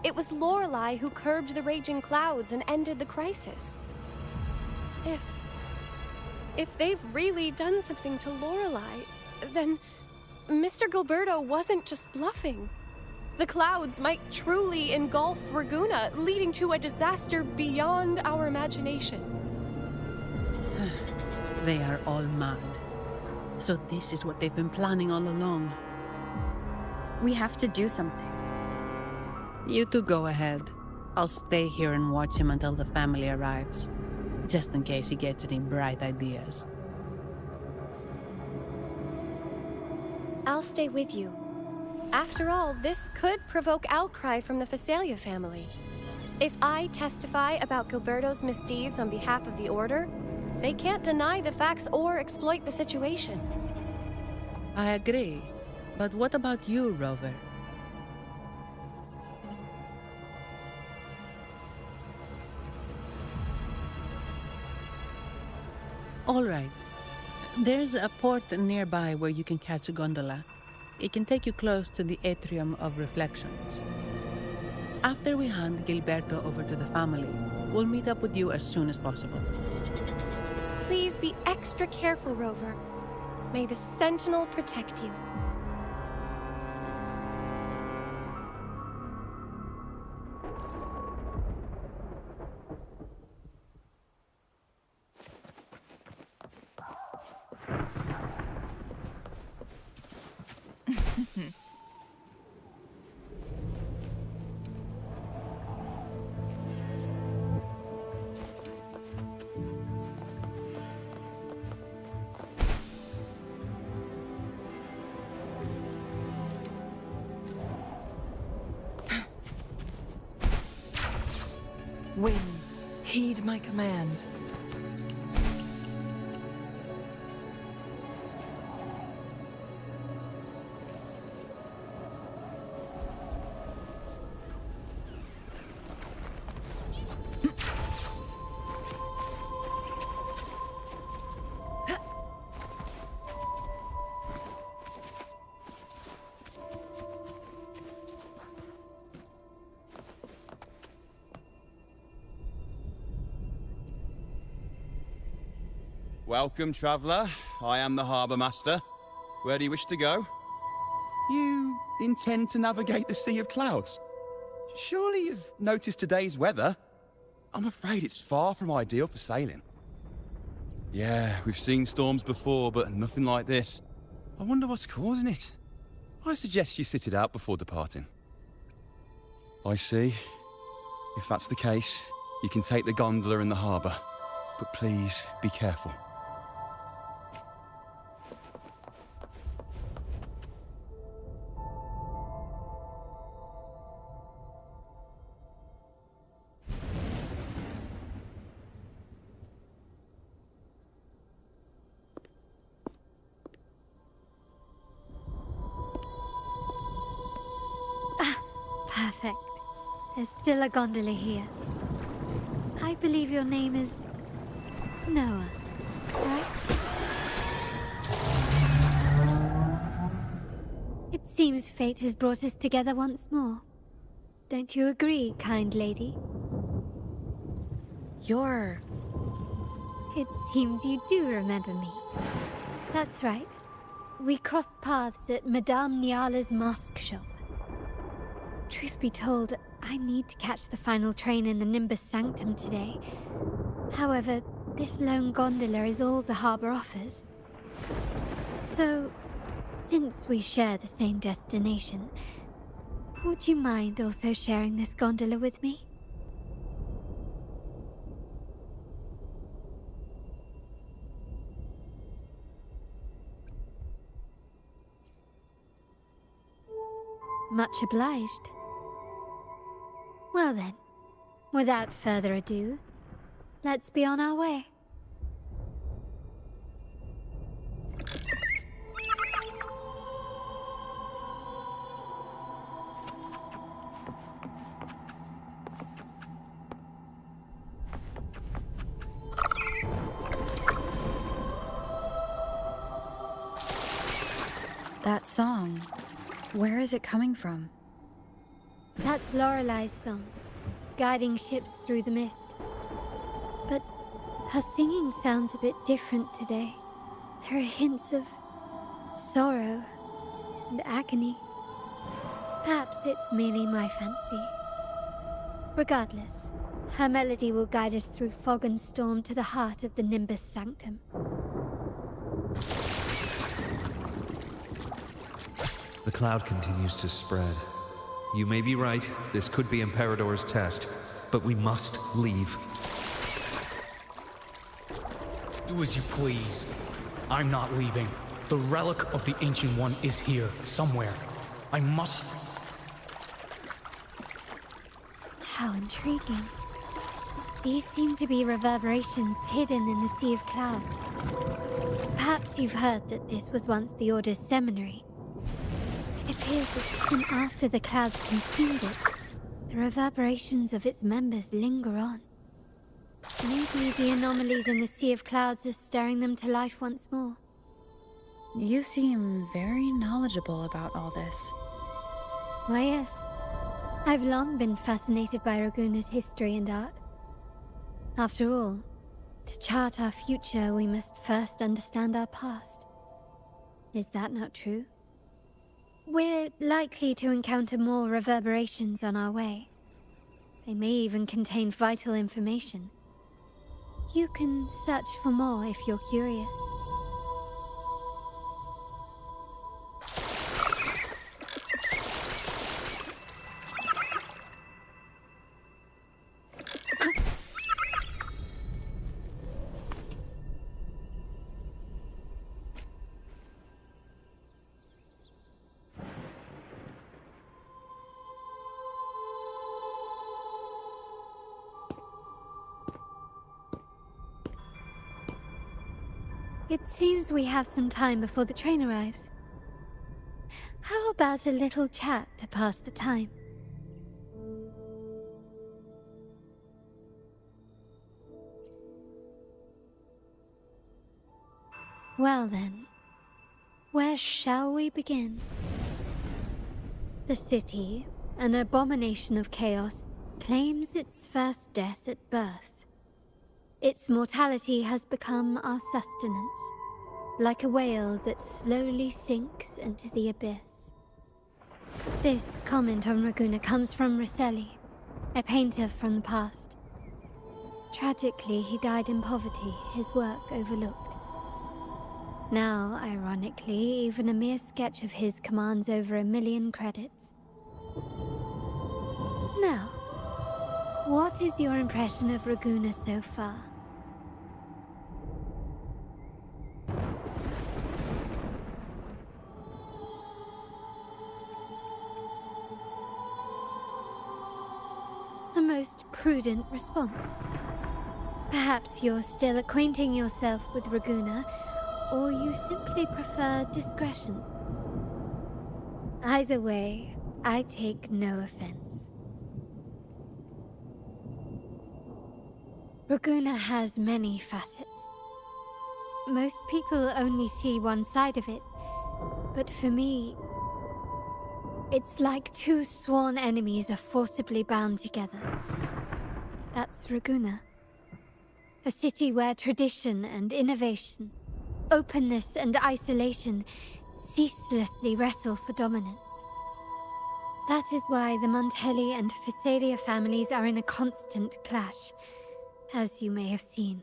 Q: It was Lorelei who curbed the raging clouds and ended the crisis. If they've really done something to Lorelei, then Mr. Gilberto wasn't just bluffing. The clouds might truly engulf Raguna, leading to a disaster beyond our imagination.
B: They are all mad. So this is what they've been planning all along.
E: We have to do something.
B: You two go ahead. I'll stay here and watch him until the family arrives, just in case he gets any bright ideas.
Q: I'll stay with you. After all, this could provoke outcry from the Phasalia family. If I testify about Gilberto's misdeeds on behalf of the Order, they can't deny the facts or exploit the situation.
B: I agree. But what about you, Rover? All right. There's a port nearby where you can catch a gondola. It can take you close to the Atrium of Reflections. After we hand Gilberto over to the family, we'll meet up with you as soon as possible.
Q: Please be extra careful, Rover. May the Sentinel protect you.
A: Winds, heed my command.
J: Welcome, traveller. I am the Harbour Master. Where do you wish to go? You intend to navigate the Sea of Clouds? Surely you've noticed today's weather? I'm afraid it's far from ideal for sailing. Yeah, we've seen storms before, but nothing like this. I wonder what's causing it. I suggest you sit it out before departing. I see. If that's the case, you can take the gondola in the harbour. But please, be careful.
H: Perfect. There's still a gondola here. I believe your name is Noah, right? It seems fate has brought us together once more. Don't you agree, kind lady? It seems you do remember me. That's right. We crossed paths at Madame Niala's mosque shop. Truth be told, I need to catch the final train in the Nimbus Sanctum today. However, this lone gondola is all the harbour offers. So, since we share the same destination, would you mind also sharing this gondola with me? Much obliged. Well then, without further ado, let's be on our way.
E: That song, where is it coming from?
H: That's Lorelei's song, guiding ships through the mist. But her singing sounds a bit different today. There are hints of sorrow and agony. Perhaps it's merely my fancy. Regardless, her melody will guide us through fog and storm to the heart of the Nimbus Sanctum.
P: The cloud continues to spread. You may be right, this could be Imperador's test, but we must leave.
L: Do as you please. I'm not leaving. The relic of the Ancient One is here, somewhere. I must...
H: How intriguing. These seem to be reverberations hidden in the Sea of Clouds. Perhaps you've heard that this was once the Order's seminary. It appears that even after the clouds consumed it, the reverberations of its members linger on. Maybe the anomalies in the Sea of Clouds are stirring them to life once more.
E: You seem very knowledgeable about all this.
H: Why, yes. I've long been fascinated by Raguna's history and art. After all, to chart our future, we must first understand our past. Is that not true? We're likely to encounter more reverberations on our way. They may even contain vital information. You can search for more if you're curious. It seems we have some time before the train arrives. How about a little chat to pass the time? Well then, where shall we begin? The city, an abomination of chaos, claims its first death at birth. Its mortality has become our sustenance, like a whale that slowly sinks into the abyss. This comment on Raguna comes from Rosselli, a painter from the past. Tragically, he died in poverty, his work overlooked. Now, ironically, even a mere sketch of his commands over 1 million credits. Now, what is your impression of Raguna so far? A most prudent response. Perhaps you're still acquainting yourself with Raguna, or you simply prefer discretion. Either way, I take no offense. Raguna has many facets. Most people only see one side of it, but for me, it's like two sworn enemies are forcibly bound together. That's Raguna. A city where tradition and innovation, openness and isolation ceaselessly wrestle for dominance. That is why the Montelli and Physalia families are in a constant clash, as you may have seen.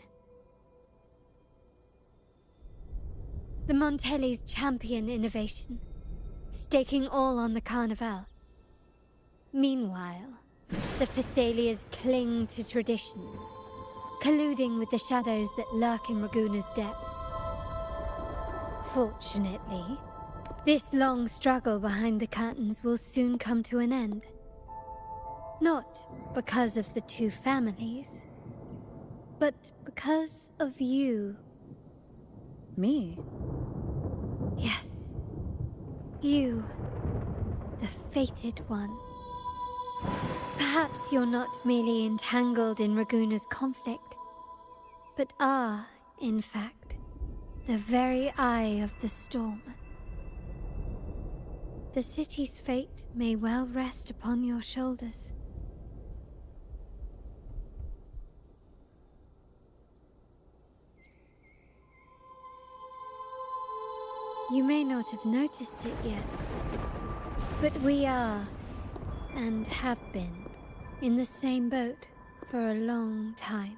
H: The Montellis champion innovation, staking all on the Carnival. Meanwhile, the Physalias cling to tradition, colluding with the shadows that lurk in Raguna's depths. Fortunately, this long struggle behind the curtains will soon come to an end. Not because of the two families, but because of you.
E: Me?
H: Yes. You. The fated one. Perhaps you're not merely entangled in Raguna's conflict, but are, in fact, the very eye of the storm. The city's fate may well rest upon your shoulders. You may not have noticed it yet, but we are, and have been, in the same boat for a long time.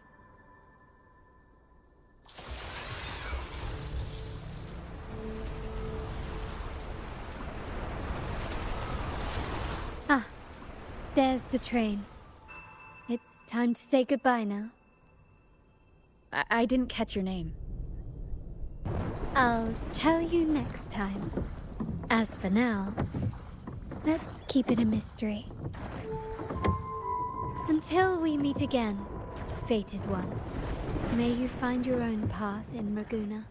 H: Ah, there's the train. It's time to say goodbye now.
E: I didn't catch your name.
H: I'll tell you next time. As for now, Let's keep it a mystery. Until we meet again, fated one, may you find your own path in Raguna.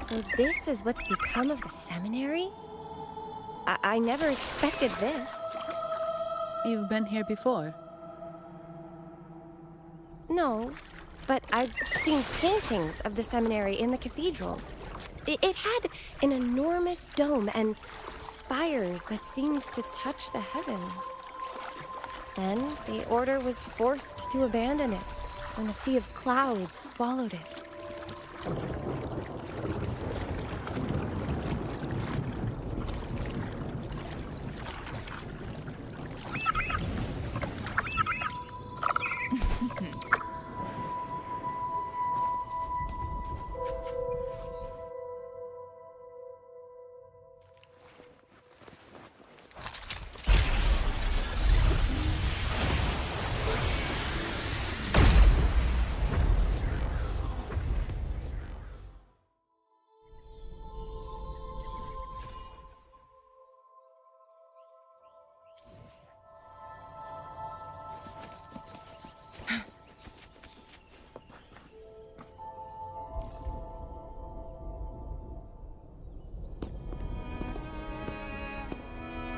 Q: So this is what's become of the seminary? I never expected this.
B: You've been here before?
Q: No, but I've seen paintings of the seminary in the cathedral. It had an enormous dome and spires that seemed to touch the heavens. Then the order was forced to abandon it when a sea of clouds swallowed it.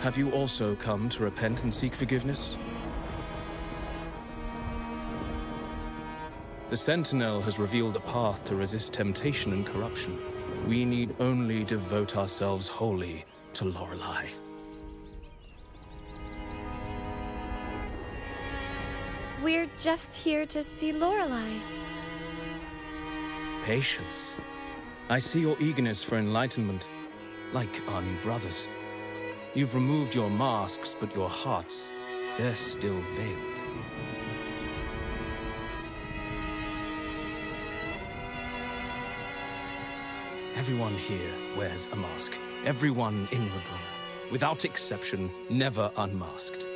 C: Have you also come to repent and seek forgiveness? The Sentinel has revealed a path to resist temptation and corruption. We need only devote ourselves wholly to Lorelei.
Q: We're just here to see Lorelei.
C: Patience. I see your eagerness for enlightenment, like our new brothers. You've removed your masks, but your hearts, they're still veiled. Everyone here wears a mask. Everyone in Raguna, without exception, never unmasked.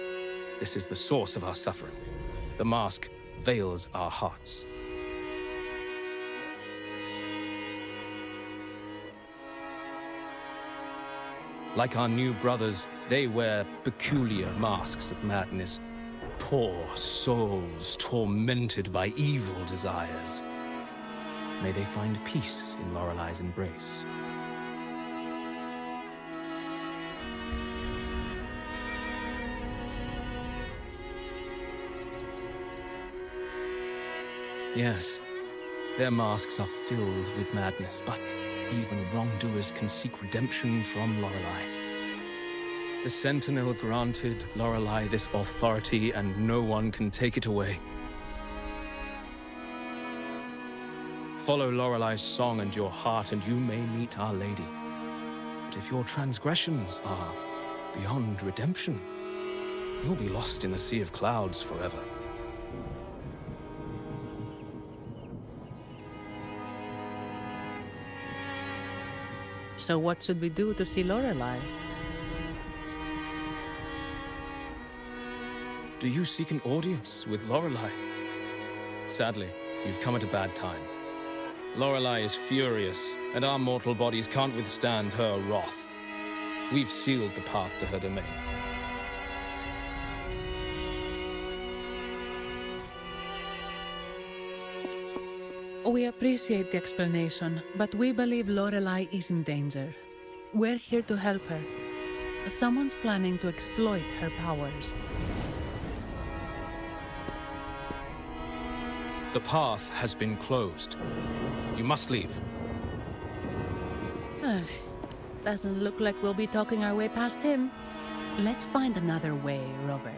C: This is the source of our suffering. The mask veils our hearts. Like our new brothers, they wear peculiar masks of madness. Poor souls tormented by evil desires. May they find peace in Lorelei's embrace. Yes, their masks are filled with madness, but even wrongdoers can seek redemption from Lorelei. The Sentinel granted Lorelei this authority, and no one can take it away. Follow Lorelei's song and your heart, and you may meet Our Lady. But if your transgressions are beyond redemption, you'll be lost in the sea of clouds forever.
B: So what should we do to see Lorelei?
C: Do you seek an audience with Lorelei? Sadly, you've come at a bad time. Lorelei is furious, and our mortal bodies can't withstand her wrath. We've sealed the path to her domain.
B: We appreciate the explanation, but we believe Lorelei is in danger. We're here to help her. Someone's planning to exploit her powers.
C: The path has been closed. You must leave.
B: Doesn't look like we'll be talking our way past him. Let's find another way, Robert.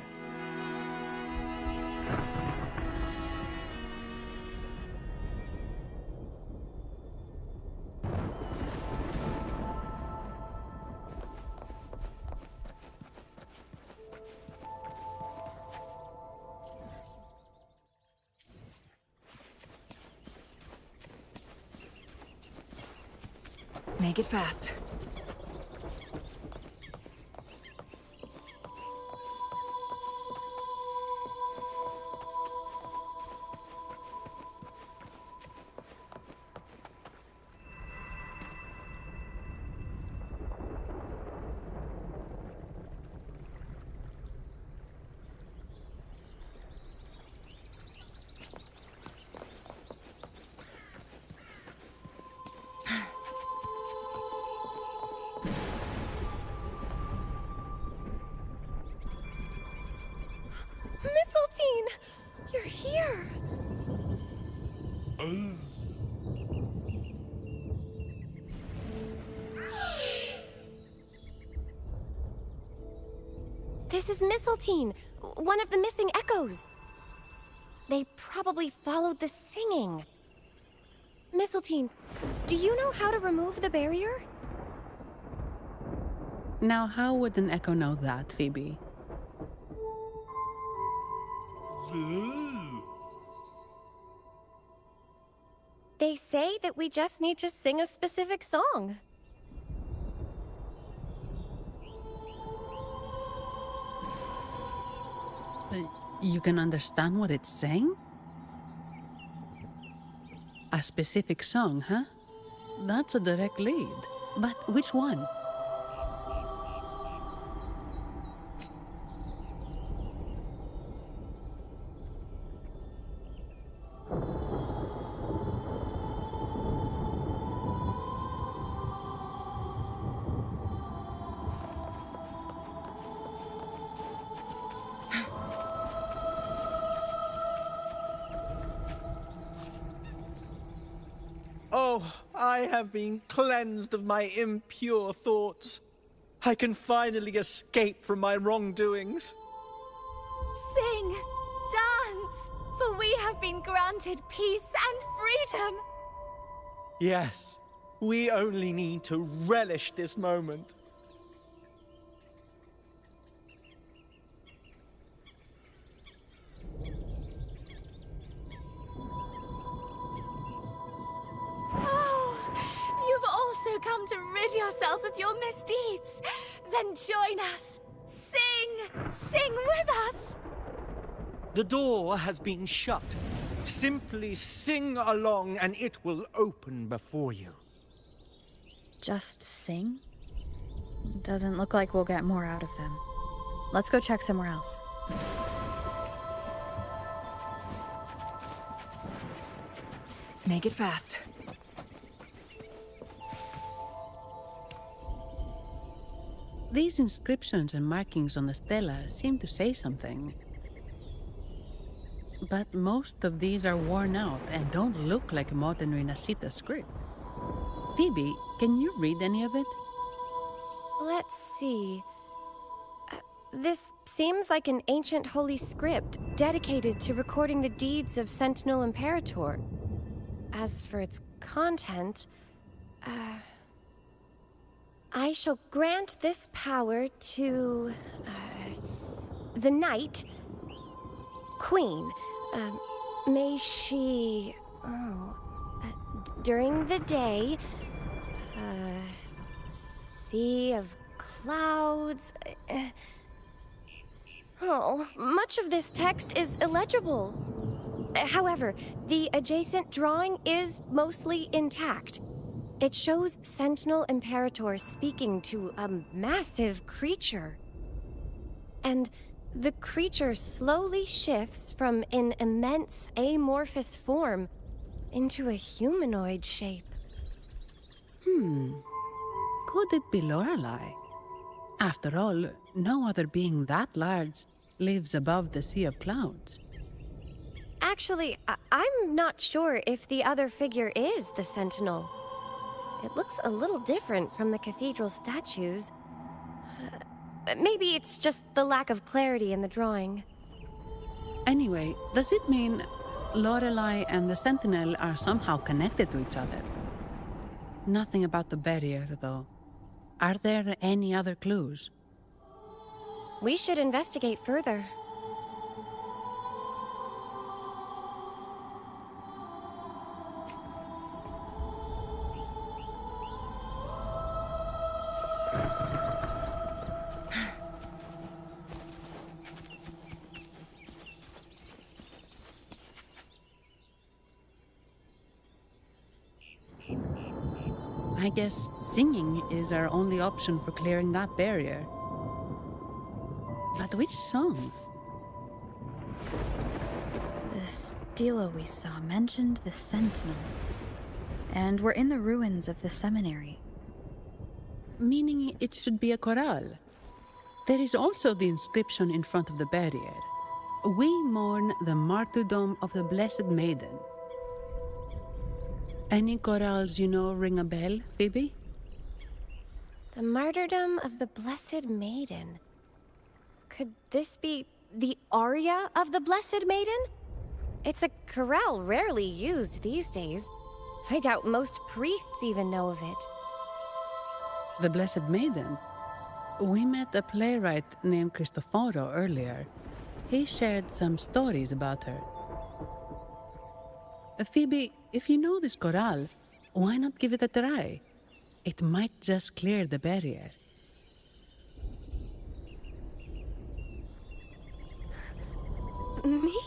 A: Make it fast.
Q: Mistletoe! You're here! This is Mistletoe, one of the missing echoes. They probably followed the singing. Mistletoe, do you know how to remove the barrier?
B: Now, how would an echo know that, Phoebe?
Q: They say that we just need to sing a specific song.
B: You can understand what it's saying? A specific song, huh? That's a direct lead. But which one?
U: Oh, I have been cleansed of my impure thoughts. I can finally escape from my wrongdoings.
Q: Sing, dance, for we have been granted peace and freedom.
U: Yes, we only need to relish this moment.
Q: You've also come to rid yourself of your misdeeds. Then join us. Sing with us.
U: The door has been shut. Simply sing along and it will open before you.
E: Just sing? Doesn't look like we'll get more out of them. Let's go check somewhere else.
A: Make it fast.
B: These inscriptions and markings on the stela seem to say something. But most of these are worn out and don't look like a modern Renascita script. Phoebe, can you read any of it?
Q: Let's see. This seems like an ancient holy script dedicated to recording the deeds of Sentinel Imperator. As for its content, I shall grant this power to the Knight Queen. May she, during the day, sea of clouds. Much of this text is illegible. However, the adjacent drawing is mostly intact. It shows Sentinel Imperator speaking to a massive creature. And the creature slowly shifts from an immense amorphous form into a humanoid shape.
B: Could it be Lorelei? After all, no other being that large lives above the sea of clouds.
Q: Actually, I'm not sure if the other figure is the Sentinel. It looks a little different from the cathedral statues. Maybe it's just the lack of clarity in the drawing.
B: Anyway, does it mean Lorelei and the Sentinel are somehow connected to each other? Nothing about the barrier, though. Are there any other clues?
Q: We should investigate further.
B: I guess singing is our only option for clearing that barrier. But which song?
E: The stela we saw mentioned the Sentinel. And we're in the ruins of the seminary.
B: Meaning it should be a chorale. There is also the inscription in front of the barrier. We mourn the martyrdom of the Blessed Maiden. Any chorales you know ring a bell, Phoebe?
Q: The martyrdom of the Blessed Maiden. Could this be the aria of the Blessed Maiden? It's a chorale rarely used these days. I doubt most priests even know of it.
B: The Blessed Maiden? We met a playwright named Cristoforo earlier. He shared some stories about her. Phoebe, if you know this chorale, why not give it a try? It might just clear the barrier.
Q: Me?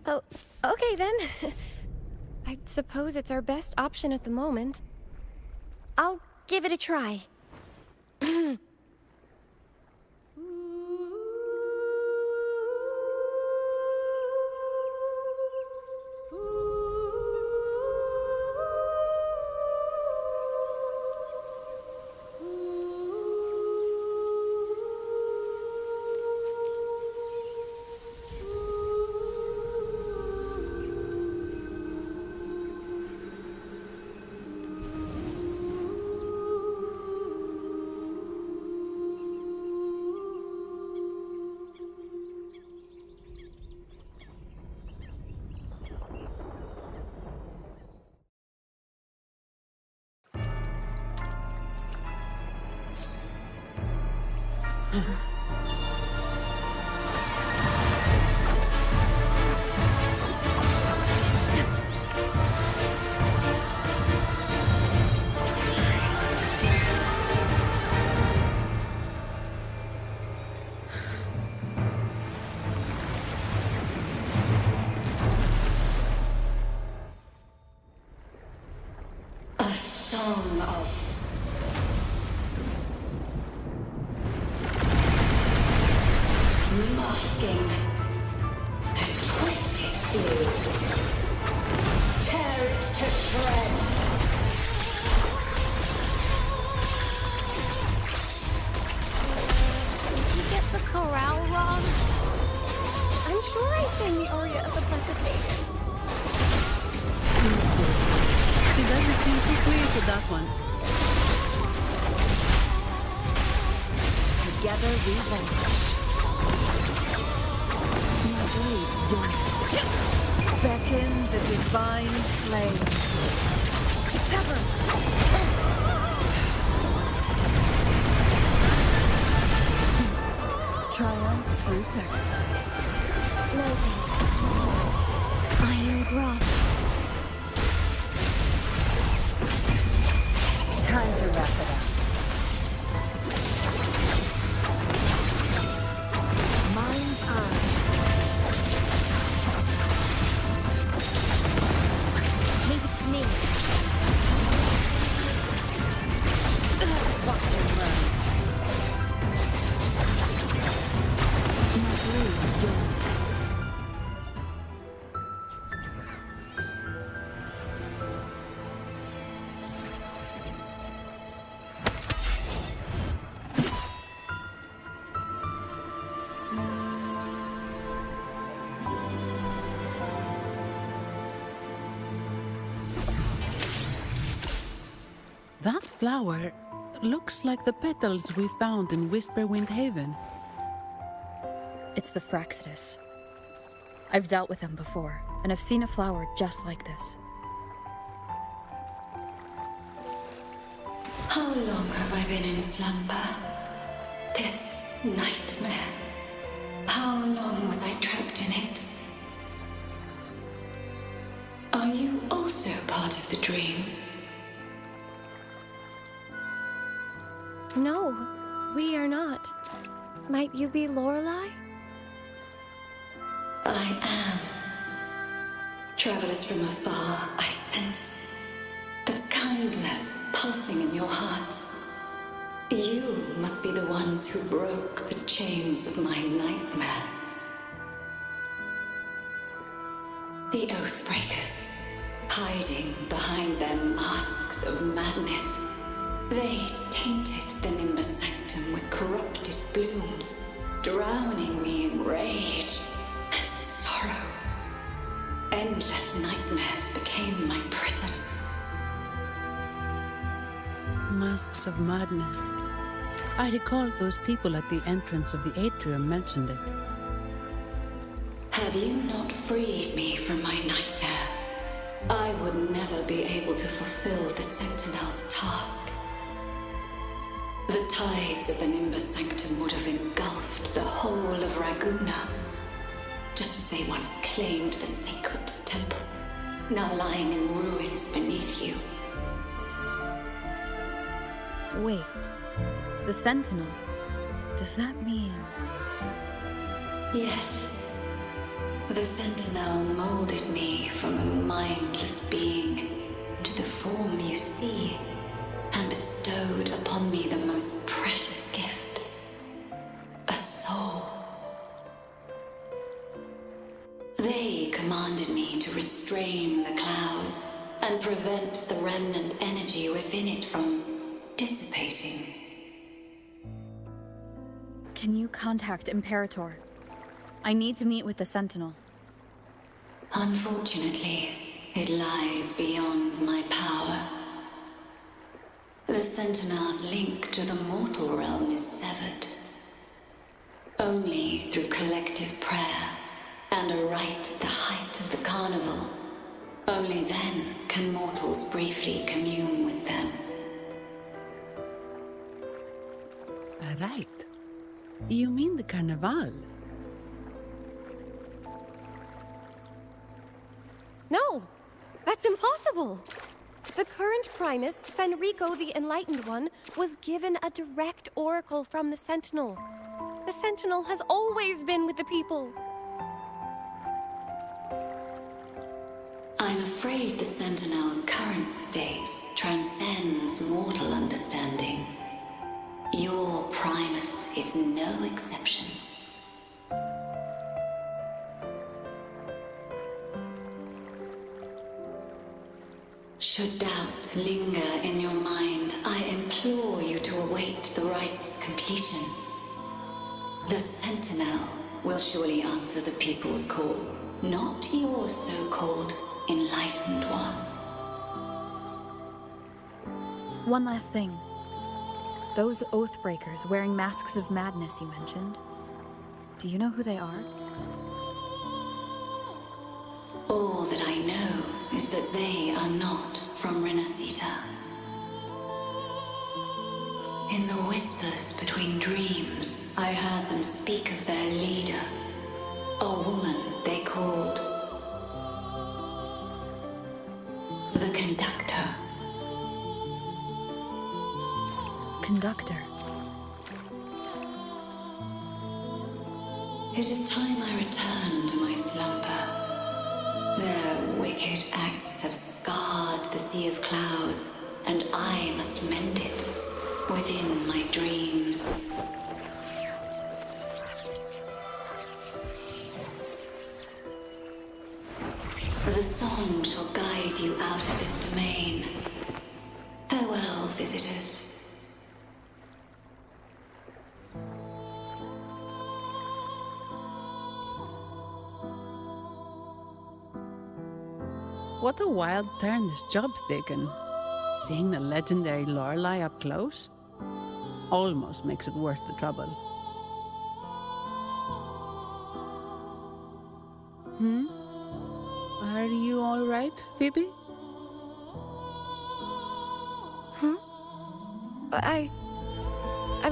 Q: Oh, okay then. I suppose it's our best option at the moment. I'll give it a try.
F: Song of masking and twisted blue. Tear it to shreds.
Q: Did you get the chorale wrong? I'm sure I sang the aria of the Blessed Maiden.
B: She doesn't seem too pleased with that one.
A: Together we vanquish. Beckon the divine flame. Sever! Triumph through sacrifice.
R: Loading. Iron Graph.
A: Time to wrap it up. Mind's eye.
R: Leave it to me.
A: Watch him run. My blade is yours.
B: That flower looks like the petals we found in Whisperwind Haven.
E: It's the Fraxidus. I've dealt with them before, and I've seen a flower just like this.
F: How long have I been in slumber? This nightmare. How long was I trapped in it? Are you also part of the dream?
Q: No, we are not. Might you be Lorelei?
F: I am. Travelers from afar, I sense the kindness pulsing in your hearts. You must be the ones who broke the chains of my nightmare. The Oathbreakers, hiding behind their masks of madness. They tainted the Nimbus Sanctum with corrupted blooms, drowning me in rage and sorrow. Endless nightmares became my prison.
B: Masks of madness. I recall those people at the entrance of the atrium mentioned it.
F: Had you not freed me from my nightmare, I would never be able to fulfill the Sentinel's task. The tides of the Nimbus Sanctum would have engulfed the whole of Raguna, just as they once claimed the sacred temple, now lying in ruins beneath you.
E: Wait, the Sentinel? Does that mean...
F: Yes. The Sentinel molded me from a mindless being into the form you see, and bestowed upon me the most precious gift, a soul. They commanded me to restrain the clouds and prevent the remnant energy within it from dissipating.
E: Can you contact Imperator? I need to meet with the Sentinel.
F: Unfortunately, it lies beyond my power. The Sentinel's link to the mortal realm is severed. Only through collective prayer and a rite at the height of the carnival, only then can mortals briefly commune with them.
B: Right. You mean the Carnival?
Q: No, that's impossible. The current Primus, Fenrico the Enlightened One, was given a direct oracle from the Sentinel. The Sentinel has always been with the people.
F: I'm afraid the Sentinel's current state transcends mortal understanding. Your Primus is no exception. Should doubt linger in your mind, I implore you to await the rite's completion. The Sentinel will surely answer the people's call, not your so-called Enlightened One.
E: One last thing. Those Oathbreakers wearing masks of madness you mentioned. Do you know who they are?
F: All that I know is that they are not from Renascita. In the whispers between dreams, I heard them speak of their leader, a woman they called the Conductor.
E: Conductor.
F: It is time I return to my slumber. Their wicked acts have scarred the Sea of Clouds, and I must mend it within my dreams. The song shall guide you out of this domain. Farewell, visitors.
B: What a wild turn this job's taken. Seeing the legendary Lorelei up close almost makes it worth the trouble. Are you all right, Phoebe?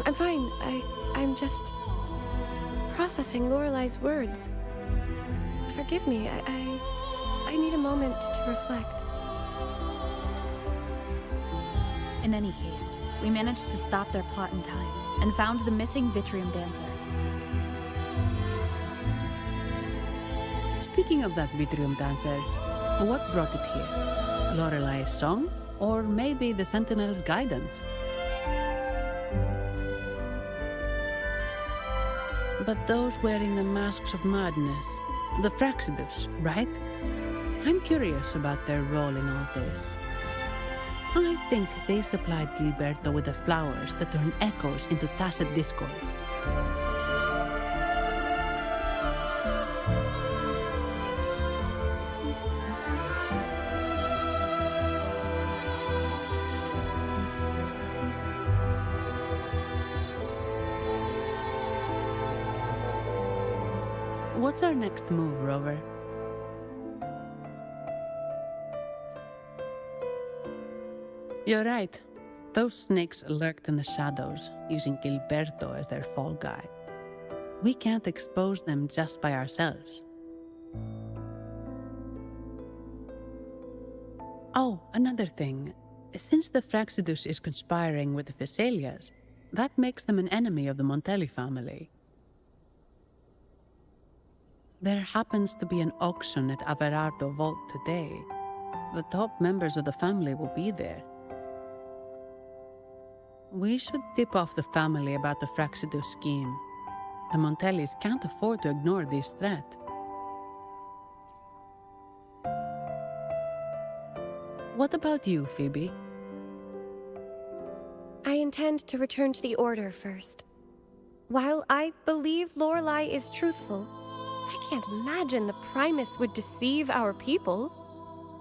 Q: I'm fine. I'm just processing Lorelei's words. Forgive me. I need a moment to reflect.
E: In any case, we managed to stop their plot in time and found the missing Vitrium Dancer.
B: Speaking of that Vitrium Dancer, what brought it here? Lorelai's song? Or maybe the Sentinel's guidance? But those wearing the masks of madness, the Fraxidus, right? I'm curious about their role in all this. I think they supplied Gilberto with the flowers that turn echoes into tacit discords. What's our next move, Rover? You're right. Those snakes lurked in the shadows, using Gilberto as their fall guy. We can't expose them just by ourselves. Oh, another thing. Since the Fraxidus is conspiring with the Phassalias, that makes them an enemy of the Montelli family. There happens to be an auction at Averardo Vault today. The top members of the family will be there. We should tip off the family about the Fraxidus scheme. The Montellis can't afford to ignore this threat. What about you, Phoebe?
Q: I intend to return to the Order first. While I believe Lorelai is truthful, I can't imagine the Primus would deceive our people.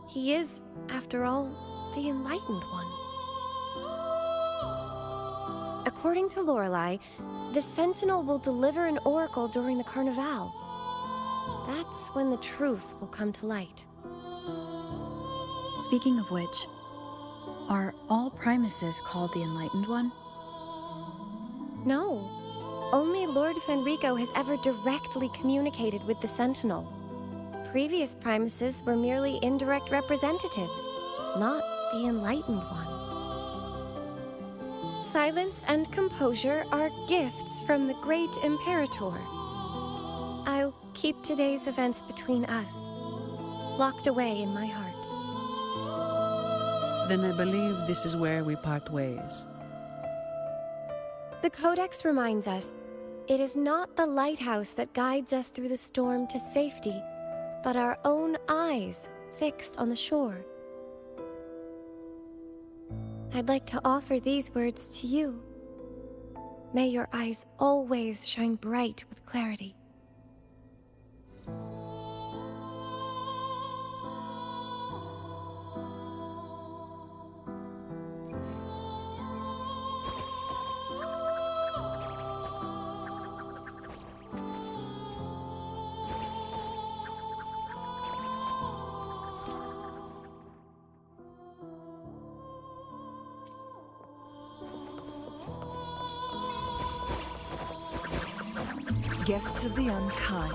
Q: He is, after all, the Enlightened One. According to Lorelai, the Sentinel will deliver an oracle during the Carnival. That's when the truth will come to light.
E: Speaking of which, are all Primuses called the Enlightened One?
Q: No. Only Lord Fenrico has ever directly communicated with the Sentinel. Previous Primuses were merely indirect representatives, not the Enlightened One. Silence and composure are gifts from the great Imperator. I'll keep today's events between us, locked away in my heart.
B: Then I believe this is where we part ways.
Q: The Codex reminds us, it is not the lighthouse that guides us through the storm to safety, but our own eyes fixed on the shore. I'd like to offer these words to you. May your eyes always shine bright with clarity.
A: Guests of the unkind.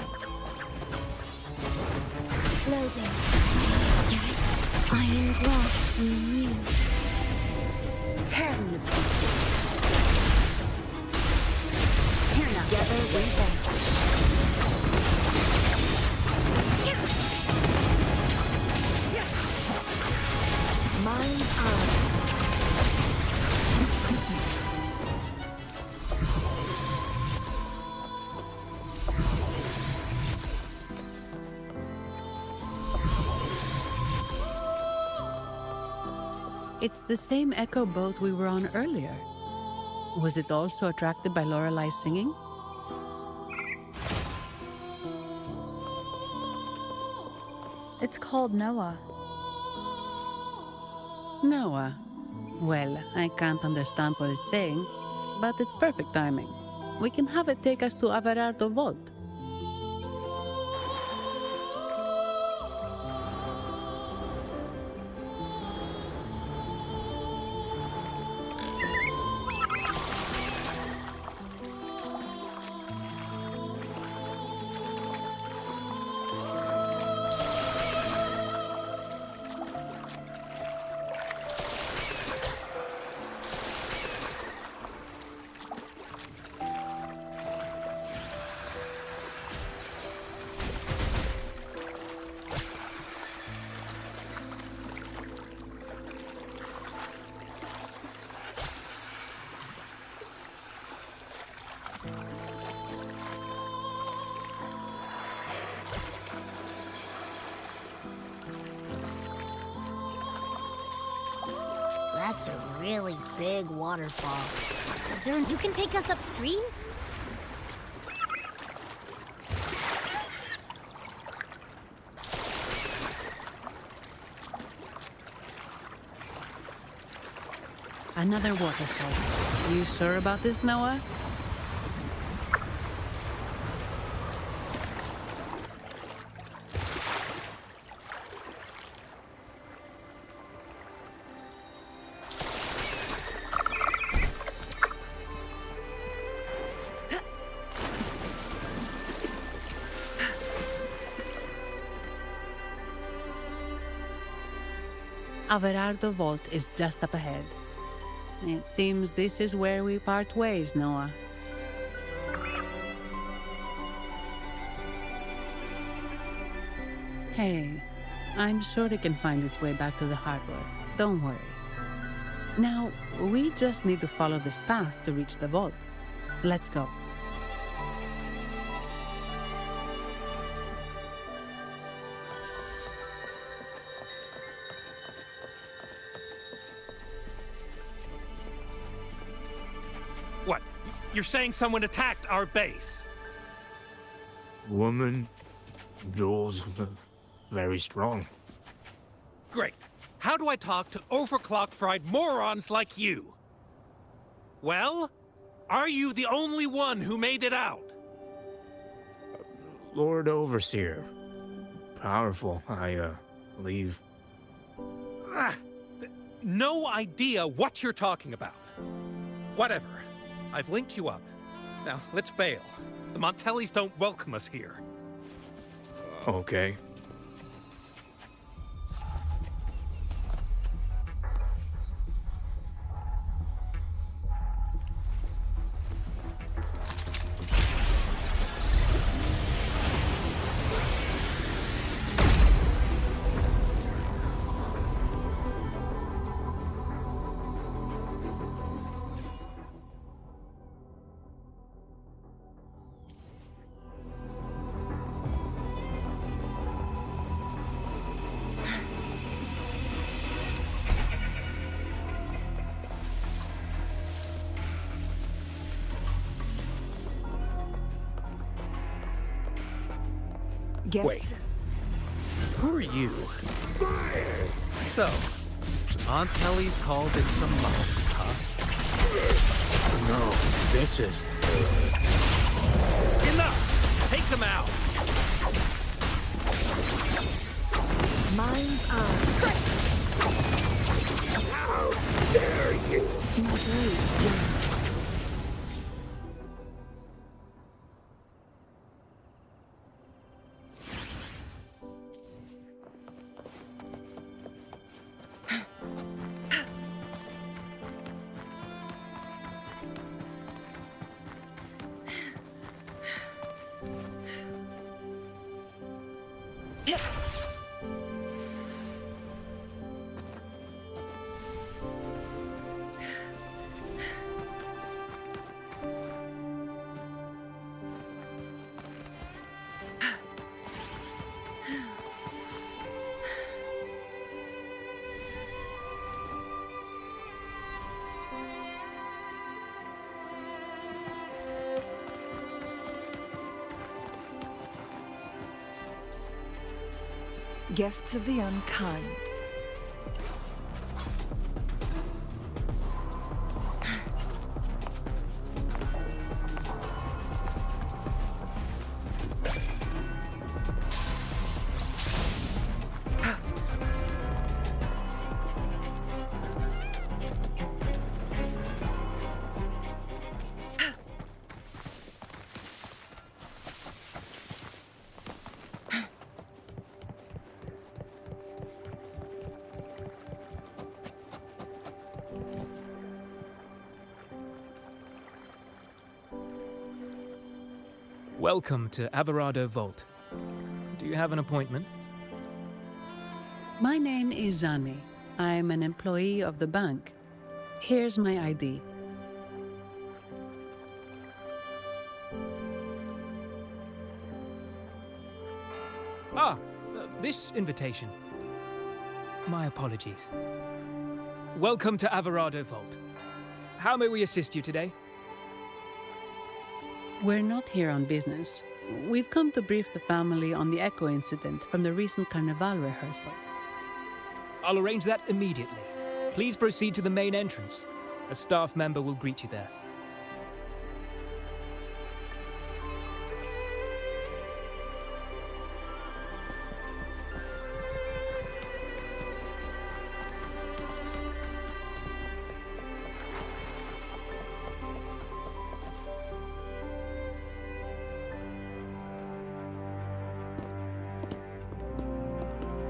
R: Loading. Iron graft renewed.
A: Tearing to pieces. Here now. Together we vanquish. Mine eye.
B: It's the same echo boat we were on earlier. Was it also attracted by Lorelai's singing?
E: It's called Noah.
B: Noah. Well, I can't understand what it's saying, but it's perfect timing. We can have it take us to Averardo Vault.
R: That's a really big waterfall. Is there... You can take us upstream?
B: Another waterfall. You sure about this, Noah? Averardo Vault is just up ahead. It seems this is where we part ways, Noah. Hey, I'm sure it can find its way back to the harbor. Don't worry. Now, we just need to follow this path to reach the vault. Let's go.
L: What? You're saying someone attacked our base?
G: Woman, Jules, very strong.
L: Great. How do I talk to overclock-fried morons like you? Well, are you the only one who made it out?
G: Lord Overseer. Powerful, I believe.
L: No idea what you're talking about. Whatever. I've linked you up. Now, let's bail. The Montellis don't welcome us here.
G: Okay.
L: Wait. Who are you? So, Montelli's called in some muscle, huh?
G: No, this is...
L: Enough! Take them out!
A: Mine's on.
G: How dare you!
A: My blade burns. Guests of the unkind.
C: Welcome to Averardo Vault. Do you have an appointment?
B: My name is Zani. I'm an employee of the bank. Here's my ID.
C: This invitation. My apologies.
M: Welcome to Averado Vault. How may we assist you today?
B: We're not here on business. We've come to brief the family on the Echo incident from the recent Carnival rehearsal.
M: I'll arrange that immediately. Please proceed to the main entrance. A staff member will greet you there.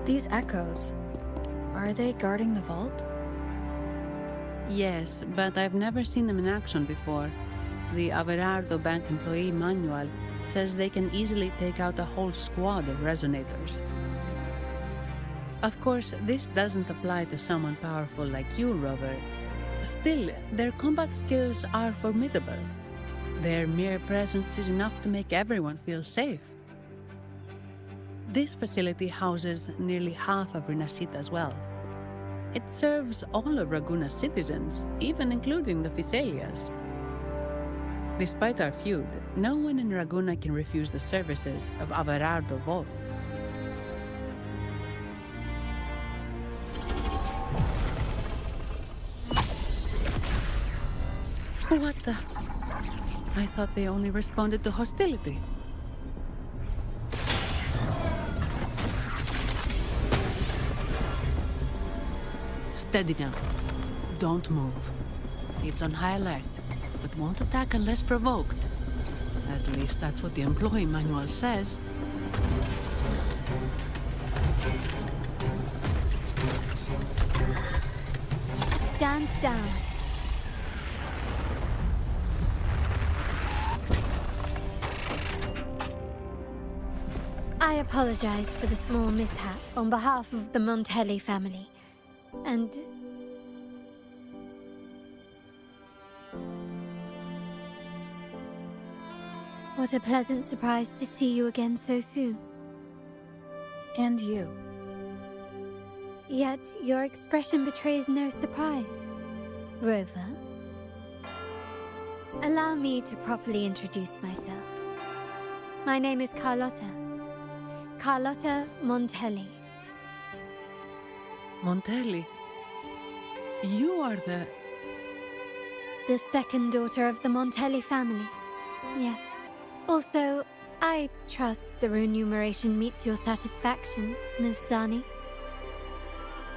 E: These echoes, are they guarding the vault?
B: Yes, but I've never seen them in action before. The Averardo Bank employee manual says they can easily take out a whole squad of resonators. Of course, this doesn't apply to someone powerful like you, Rover. Still, their combat skills are formidable. Their mere presence is enough to make everyone feel safe. This facility houses nearly half of Renascita's wealth. It serves all of Raguna's citizens, even including the Thessalias. Despite our feud, no one in Raguna can refuse the services of Averardo Vault. What the? I thought they only responded to hostility. Steady now. Don't move. It's on high alert, but won't attack unless provoked. At least that's what the employee manual says.
H: Stand down. I apologize for the small mishap on behalf of the Montelli family. And what a pleasant surprise to see you again so soon.
E: And you.
H: Yet your expression betrays no surprise, Rover. Allow me to properly introduce myself. My name is Carlotta. Carlotta Montelli.
B: Montelli? You are the
H: second daughter of the Montelli family. Yes. Also, I trust the remuneration meets your satisfaction, Miss Zani.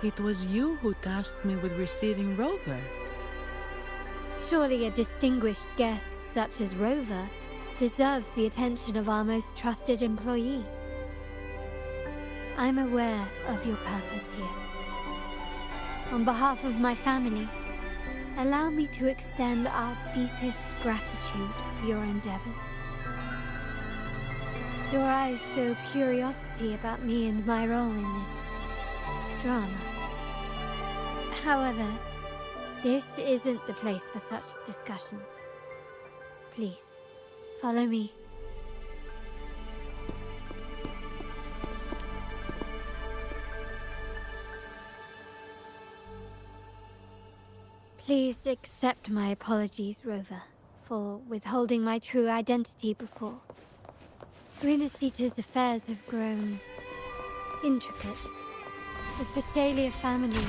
B: It was you who tasked me with receiving Rover.
H: Surely a distinguished guest such as Rover deserves the attention of our most trusted employee. I'm aware of your purpose here. On behalf of my family, allow me to extend our deepest gratitude for your endeavors. Your eyes show curiosity about me and my role in this drama. However, this isn't the place for such discussions. Please, follow me. Please accept my apologies, Rover, for withholding my true identity before. Renascita's affairs have grown intricate. The Thessalia family,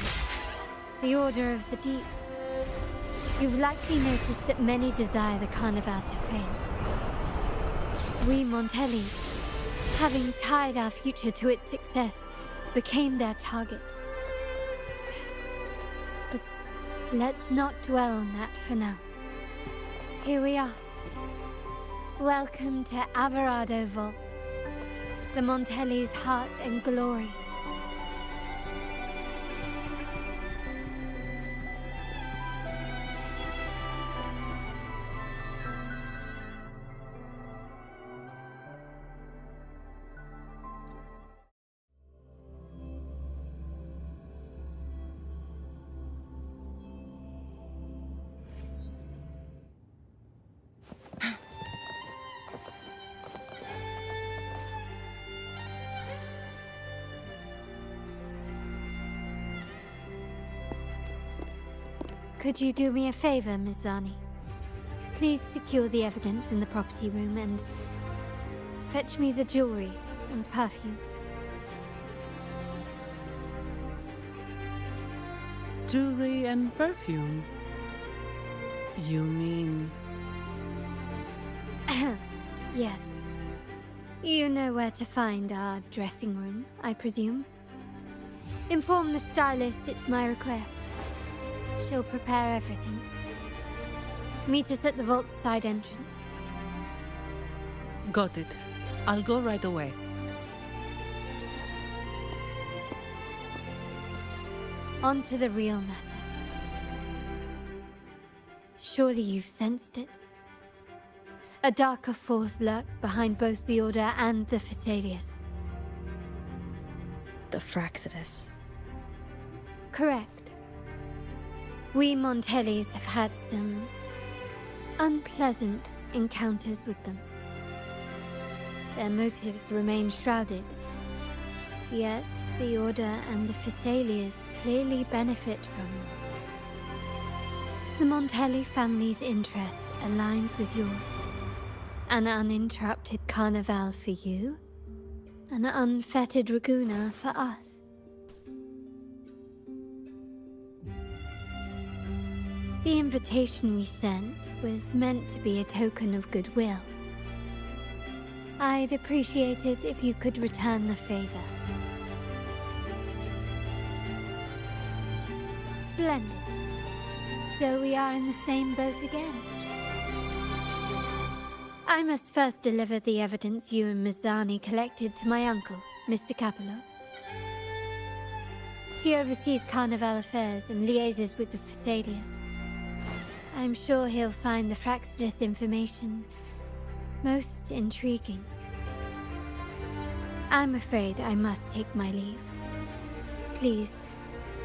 H: the Order of the Deep. You've likely noticed that many desire the Carnival to fail. We Montelli, having tied our future to its success, became their target. But let's not dwell on that for now. Here we are. Welcome to Averardo Vault, the Montelli's heart and glory. Could you do me a favor, Miss Zani? Please secure the evidence in the property room and fetch me the jewelry and perfume.
B: Jewelry and perfume? You mean...
H: Yes. You know where to find our dressing room, I presume? Inform the stylist it's my request. She'll prepare everything. Meet us at the vault's side entrance.
B: Got it. I'll go right away.
H: On to the real matter. Surely you've sensed it. A darker force lurks behind both the Order and the Phasaelius.
E: The Fraxidus.
H: Correct. We Montellis have had some unpleasant encounters with them. Their motives remain shrouded, yet the Order and the Phasaelius clearly benefit from them. The Montelli family's interest aligns with yours. An uninterrupted carnival for you, an unfettered Raguna for us. The invitation we sent was meant to be a token of goodwill. I'd appreciate it if you could return the favor. Splendid. So we are in the same boat again. I must first deliver the evidence you and Miss Zani collected to my uncle, Mr. Capello. He oversees Carnival affairs and liaises with the Phasaelius. I'm sure he'll find the Fraxidus information most intriguing. I'm afraid I must take my leave. Please,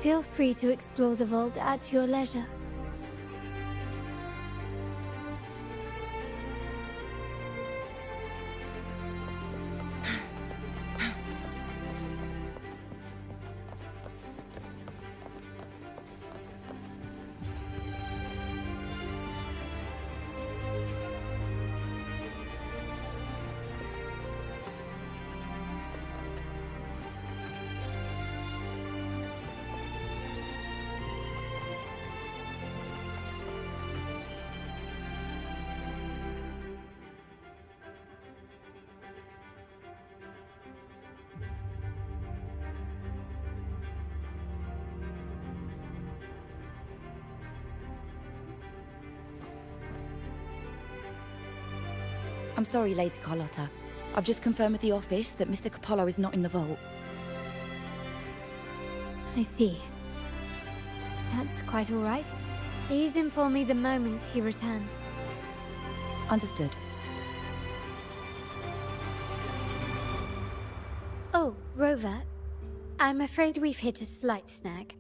H: feel free to explore the vault at your leisure.
O: I'm sorry, Lady Carlotta. I've just confirmed with the office that Mr. Capello is not in the vault.
H: I see. That's quite all right. Please inform me the moment he returns.
O: Understood.
H: Oh, Rover. I'm afraid we've hit a slight snag.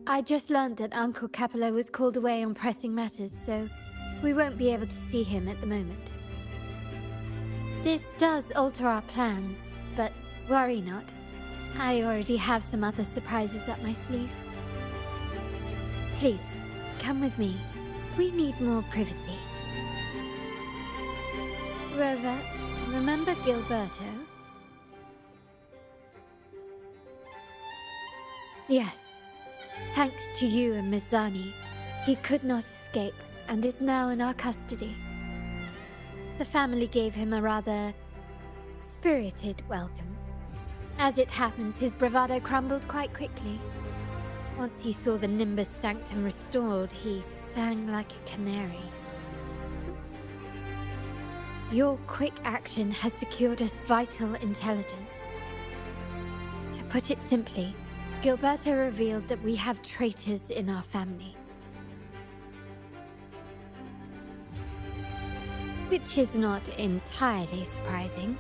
H: I just learned that Uncle Capello was called away on pressing matters, so we won't be able to see him at the moment. This does alter our plans, but worry not. I already have some other surprises up my sleeve. Please, come with me. We need more privacy. Rover, remember Gilberto? Yes. Thanks to you and Miss Zani, he could not escape and is now in our custody. The family gave him a rather spirited welcome. As it happens, his bravado crumbled quite quickly. Once he saw the Nimbus Sanctum restored, he sang like a canary. Your quick action has secured us vital intelligence. To put it simply, Gilberto revealed that we have traitors in our family. Which is not entirely surprising.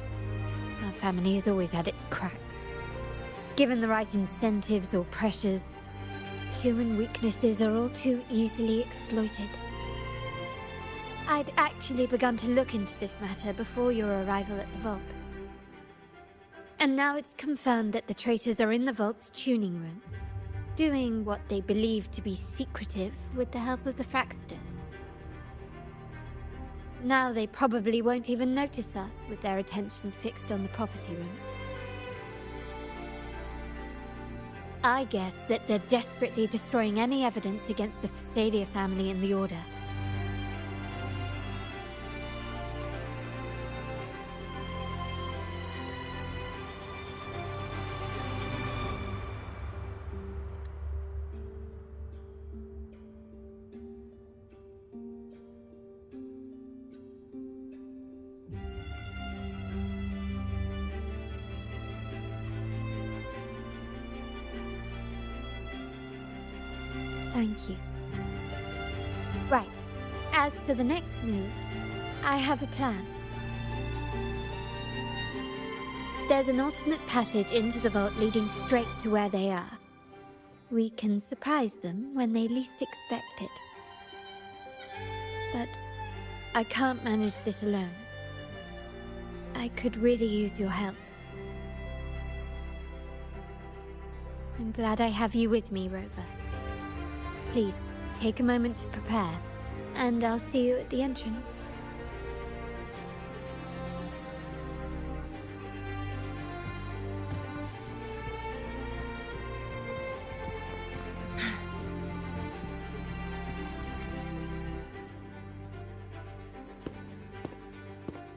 H: Our family has always had its cracks. Given the right incentives or pressures, human weaknesses are all too easily exploited. I'd actually begun to look into this matter before your arrival at the vault. And now it's confirmed that the traitors are in the vault's tuning room. doing what they believe to be secretive with the help of the Fraxidus. Now they probably won't even notice us with their attention fixed on the property room. I guess that they're desperately destroying any evidence against the Phasalia family in the Order. Thank you. Right. As for the next move, I have a plan. There's an alternate passage into the vault leading straight to where they are. We can surprise them when they least expect it. But I can't manage this alone. I could really use your help. I'm glad I have you with me, Rover. Please, take a moment to prepare, and I'll see you at the entrance.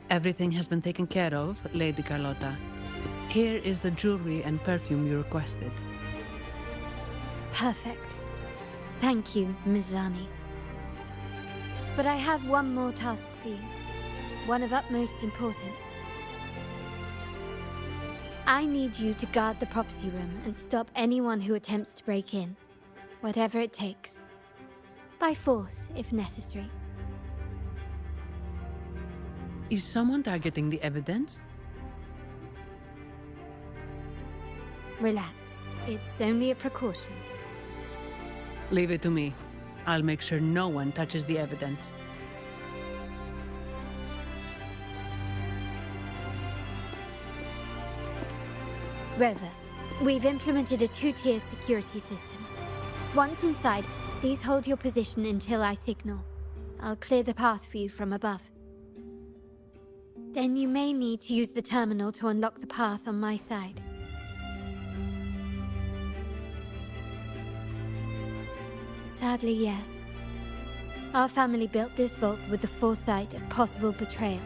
B: Everything has been taken care of, Lady Carlotta. Here is the jewelry and perfume you requested.
H: Perfect. Thank you, Ms. Zani. But I have one more task for you. One of utmost importance. I need you to guard the property room and stop anyone who attempts to break in. Whatever it takes. By force, if necessary.
B: Is someone targeting the evidence?
H: Relax. It's only a precaution.
B: Leave it to me. I'll make sure no one touches the evidence.
H: Rover, we've implemented a two-tier security system. Once inside, please hold your position until I signal. I'll clear the path for you from above. Then you may need to use the terminal to unlock the path on my side. Sadly, yes. Our family built this vault with the foresight of possible betrayal.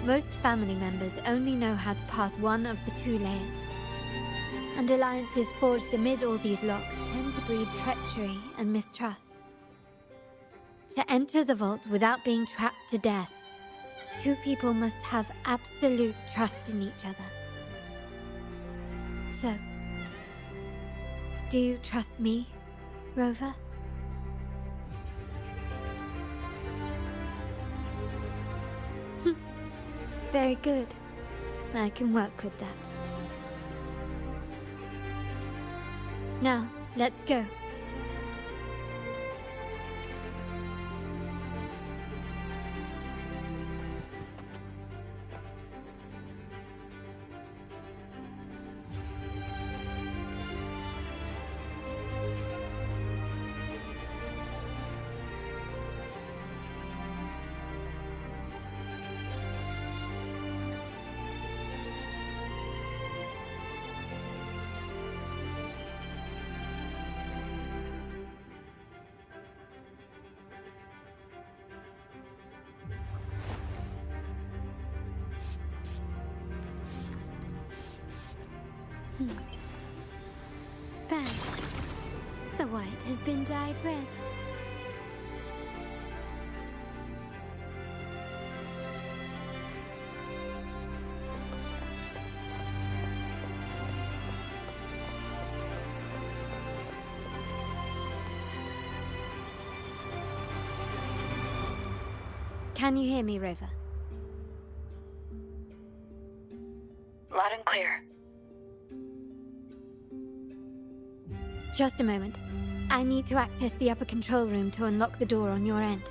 H: Most family members only know how to pass one of the two layers. And alliances forged amid all these locks tend to breed treachery and mistrust. To enter the vault without being trapped to death, two people must have absolute trust in each other. So, do you trust me, Rover? Very good. I can work with that. Now, let's go. Bad. The white has been dyed red. Can you hear me, Rover?
D: Loud and clear.
H: Just a moment. I need to access the upper control room to unlock the door on your end.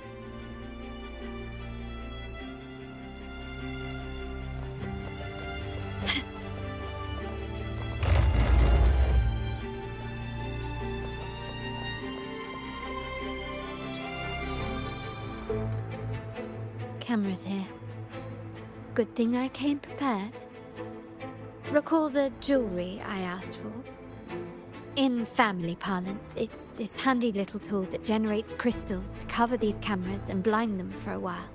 H: cameras here. Good thing I came prepared. Recall the jewelry I asked for? In family parlance, it's this handy little tool that generates crystals to cover these cameras and blind them for a while.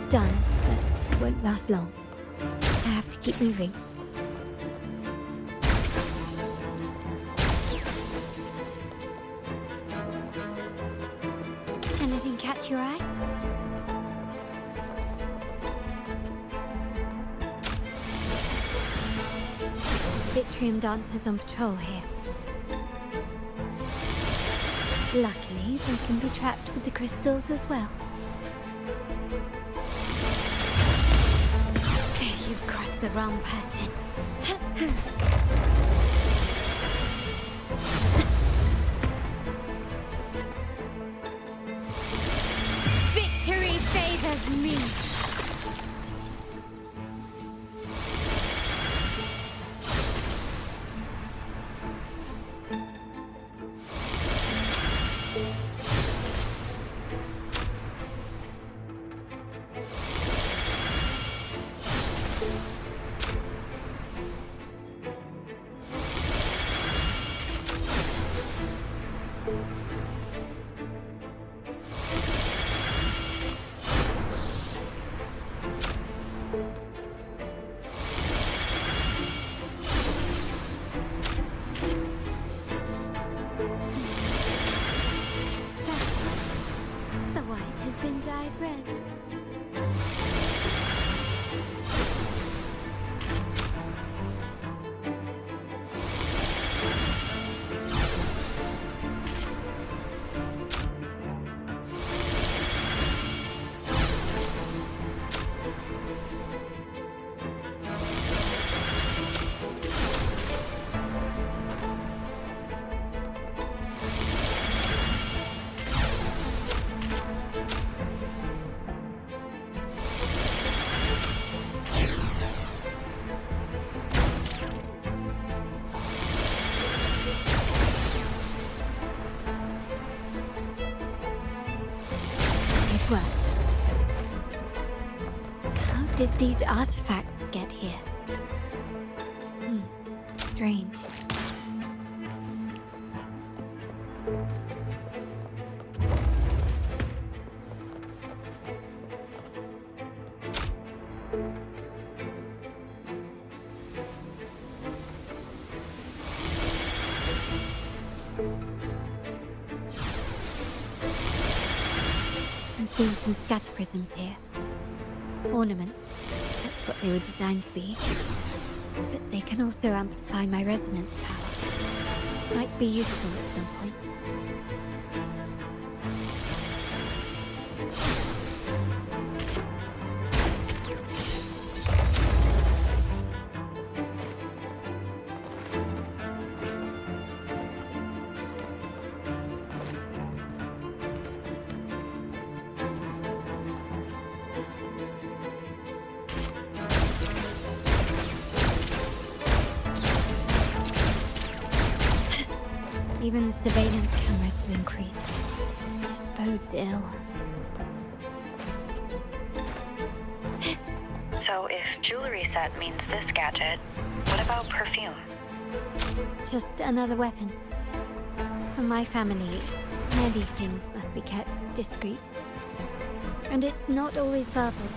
H: Done, but won't last long. I have to keep moving. Anything catch your eye? Vitrium dancers on patrol here. Luckily, they can be trapped with the crystals as well. You've crossed the wrong person. Victory favors me. The white has been dyed red. Well, how did these artifacts get here? Strange. I'm seeing some scatter prisms here. Ornaments. That's what they were designed to be. But they can also amplify my resonance power. Might be useful at some point. Even the surveillance cameras have increased. This bodes ill.
D: So if jewelry set means this gadget, what about perfume?
H: Just another weapon. For my family, many things must be kept discreet. And it's not always verbal.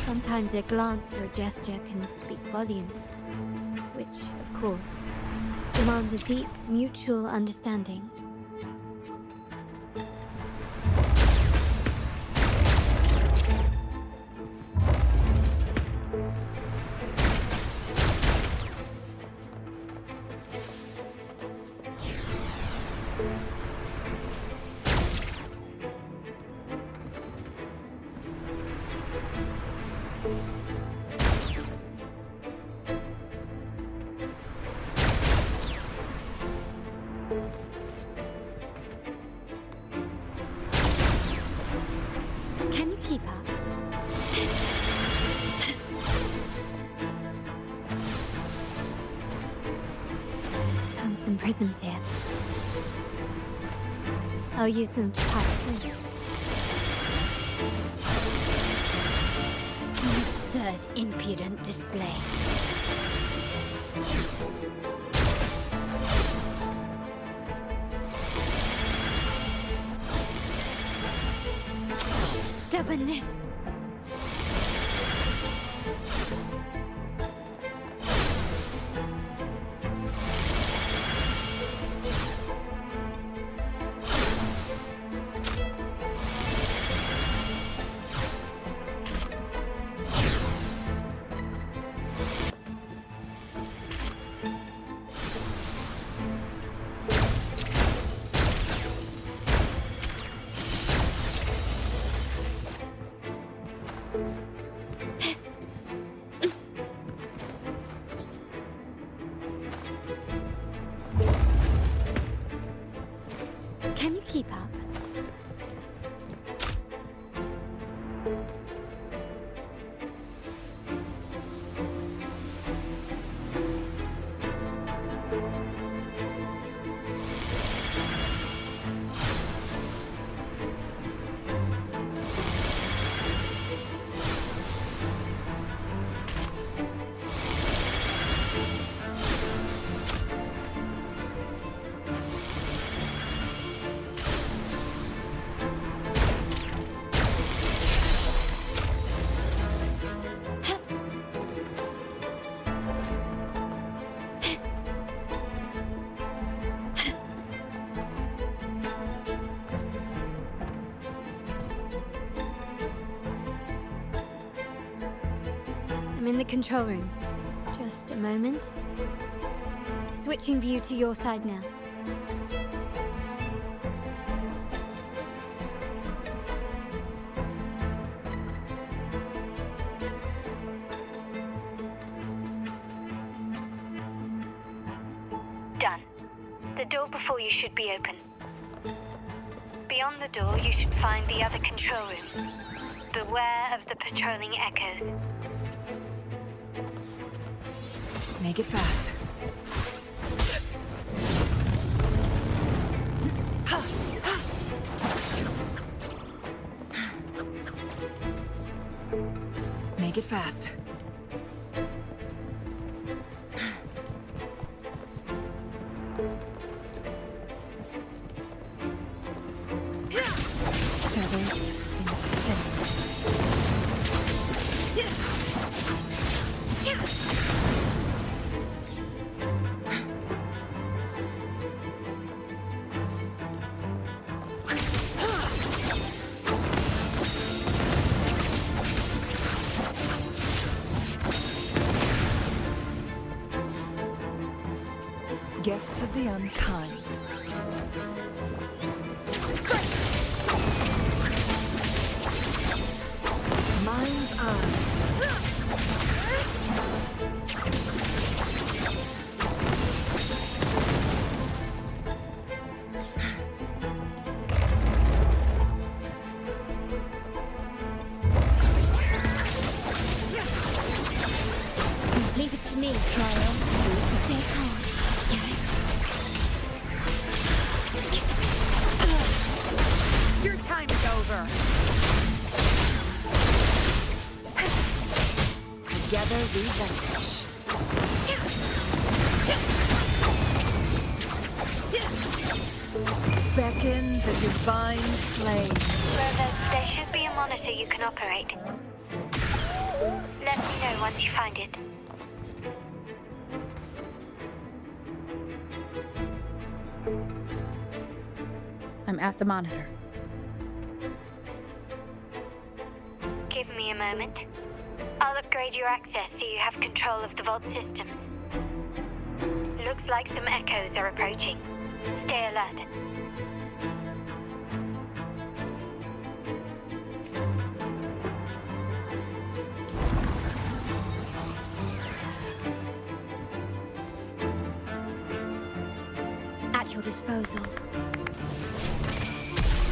H: Sometimes a glance or a gesture can speak volumes. Which, of course, demands a deep mutual understanding. Can you keep up? Found some prisms here. I'll use them to pass through. An absurd, impudent display. Stubbornness. Can you keep up? I'm in the control room. Just a moment. Switching view to your side now.
D: Done. The door before you should be open. Beyond the door, you should find the other control room. Beware of the patrolling echoes.
A: Make it fast. Make it fast. Feathers and cinnamons. Guests of the unkind. Mind's eye.
R: Leave it to me.
A: Triumph.
R: Stay calm.
O: Your time is over. Together we vanquish.
A: Beckon the divine flame.
D: Rover, there should be a monitor you can operate. Let me know once you find it.
E: I'm at the monitor.
D: Give me a moment. I'll upgrade your access so you have control of the vault systems. Looks like some echoes are approaching. Stay alert.
R: At your
H: disposal.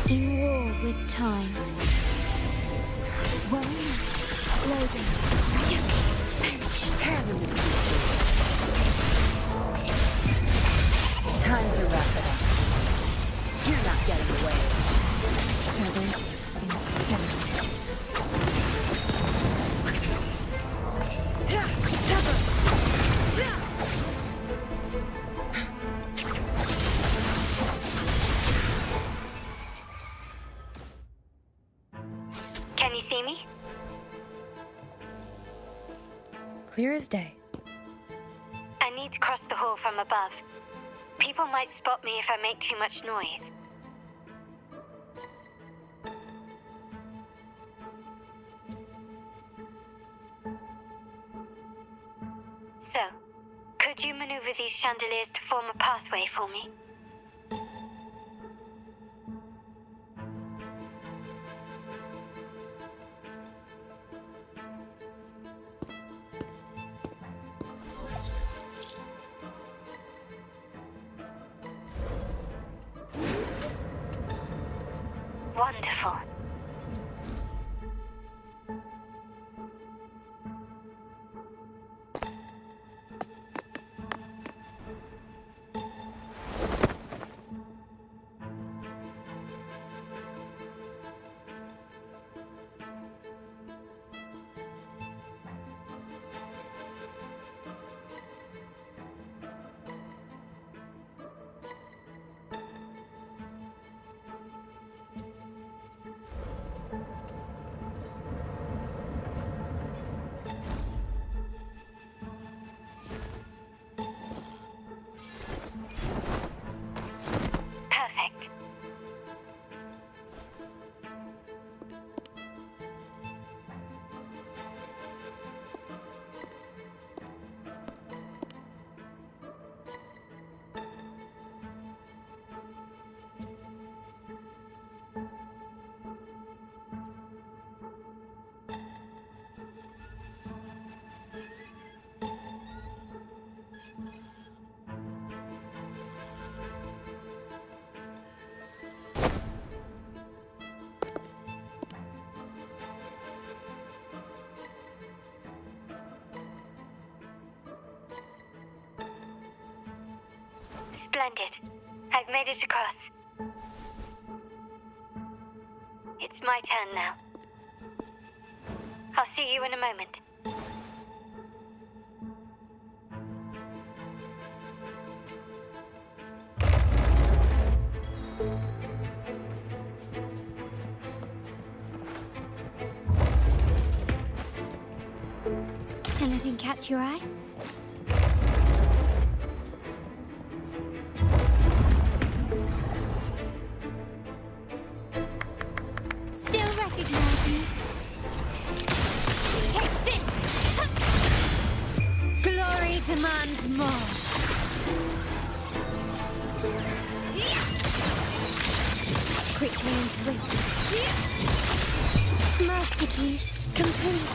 H: In war with time. Worry not. Loading.
O: Tear them to pieces. Time to wrap it up. You're not getting away.
A: Feathers in sand.
D: Can you see me?
E: Clear as day.
D: I need to cross the hall from above. People might spot me if I make too much noise. So, could you maneuver these chandeliers to form a pathway for me? Wonderful. Perfect. Splendid. I've made it across. It's my turn now. I'll see you in a moment.
H: Anything catch your eye? Still recognize me? Take this! Glory demands more. Quickly and swiftly. Masterpiece complete.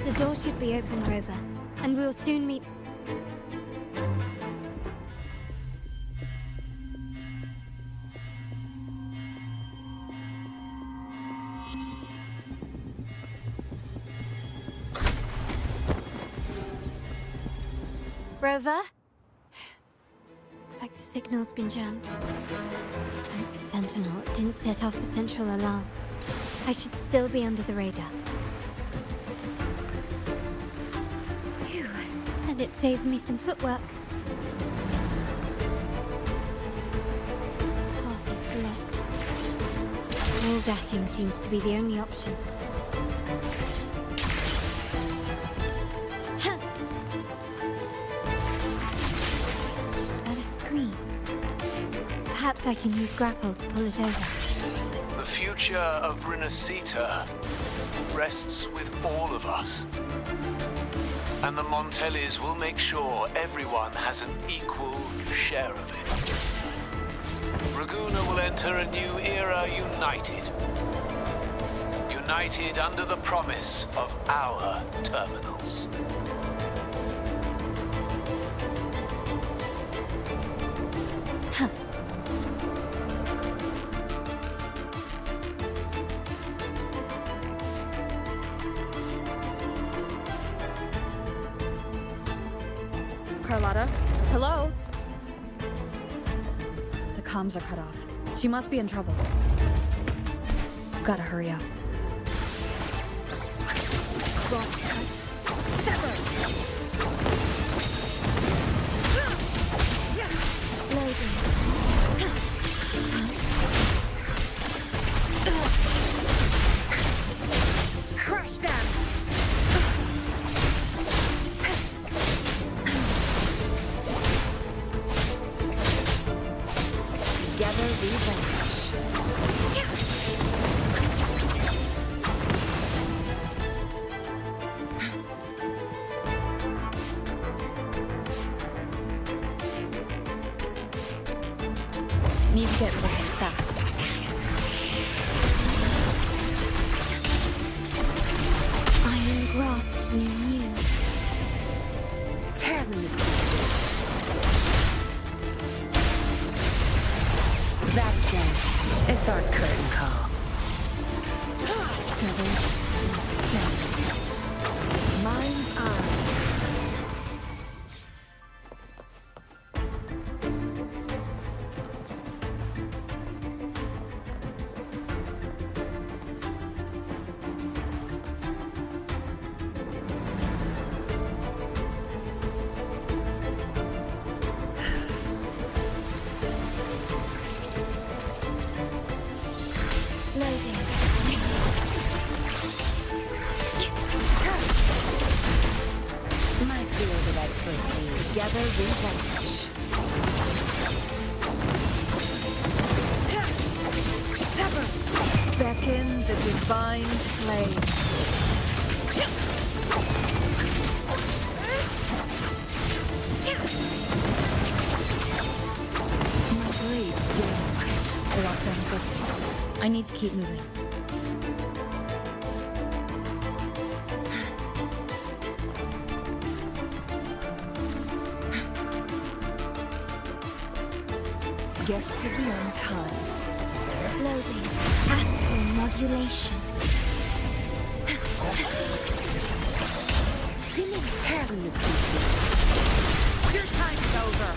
H: The door should be open, Rover, and we'll soon meet. Rover? Looks like the signal's been jammed. Thank the Sentinel, it didn't set off the central alarm. I should still be under the radar. Phew, and it saved me some footwork. Path is blocked. Wall dashing seems to be the only option. Perhaps I can use grapple to pull it over.
I: The future of Renascita rests with all of us. And the Montellis will make sure everyone has an equal share of it. Raguna will enter a new era united. United under the promise of our terminals.
E: Carlotta? Hello? The comms are cut off. She must be in trouble. Gotta hurry up. Crosscut. Sever!
H: Loading.
E: Crush them! Together we vanish. Need to get rid of him fast.
H: Iron graft near you.
E: Tear me. That's game. It's our curtain call. Feathers and sands. Mind's eye.
H: Loading.
E: My field of expertise. Together we vanish. Sever! Beckon the divine flame. My blade gleams. The lockdown's lifted. I need to keep moving. Guests of the unkind.
H: Loading. Astral modulation.
E: Dimming tearing to pieces. Your time's over.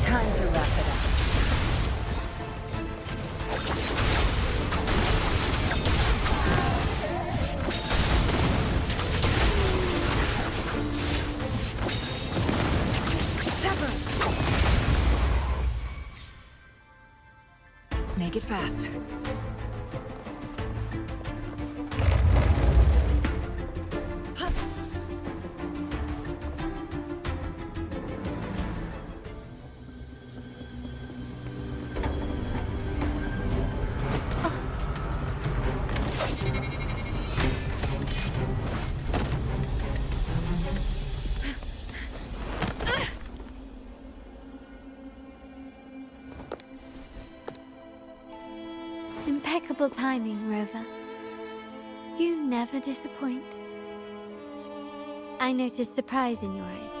E: Time to wrap it up. Make it fast.
H: Impeccable timing, Rover. You never disappoint. I noticed surprise in your eyes.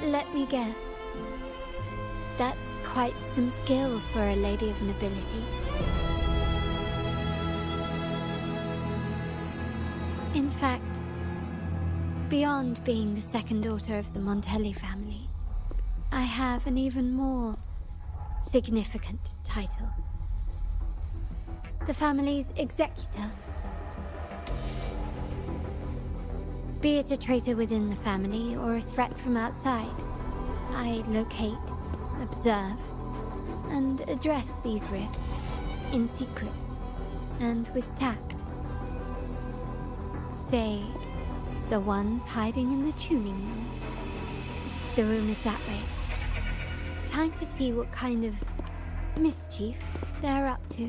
H: Let me guess. That's quite some skill for a lady of nobility. In fact, beyond being the second daughter of the Montelli family, I have an even more significant title. The family's executor. Be it a traitor within the family or a threat from outside, I locate, observe, and address these risks in secret and with tact. Say, the ones hiding in the tuning room. The room is that way. time to see what kind of mischief they're up to.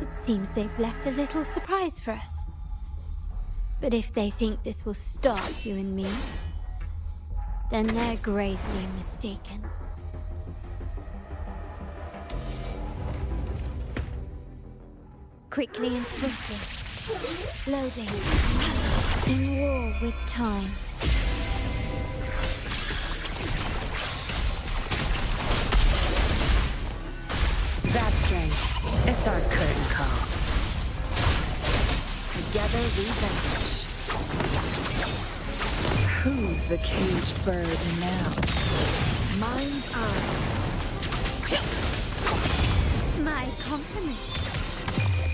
H: It seems they've left a little surprise for us. But if they think this will stop you and me, then they're gravely mistaken. Quickly and swiftly. Loading. In war with time.
A: That's right. It's our curtain call. Together we vanish. Who's the caged bird now? Mine's eye.
H: My compliments.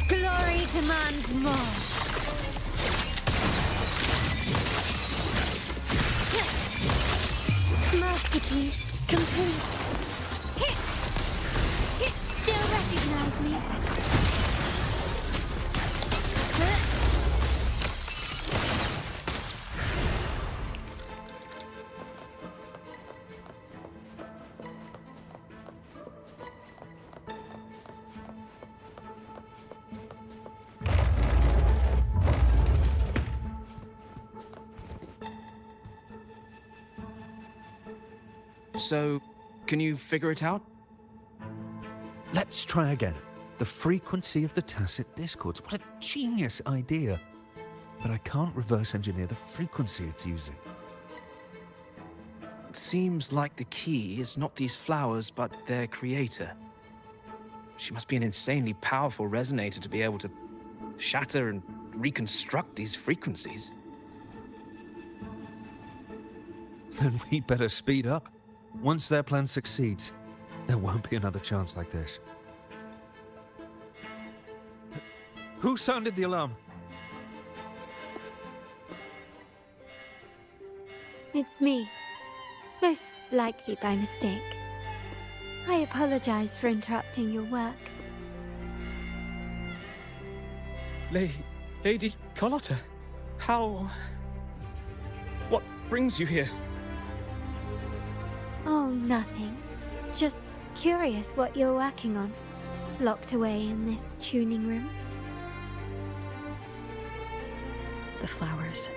H: Glory demands more. Masterpiece complete. Still recognize me?
P: So, can you figure it out? Let's try again. The frequency of the tacit discords. What a genius idea. But I can't reverse engineer the frequency it's using.
C: It seems like the key is not these flowers, but their creator. She must be an insanely powerful resonator to be able to shatter and reconstruct these frequencies.
P: Then we better speed up. Once their plan succeeds, there won't be another chance like this. Who sounded the alarm?
H: It's me. Most likely by mistake. I apologize for interrupting your work.
C: Lady Carlotta, how... What brings you here?
H: Oh, nothing. Just curious what you're working on. Locked away in this tuning room.
E: The flowers.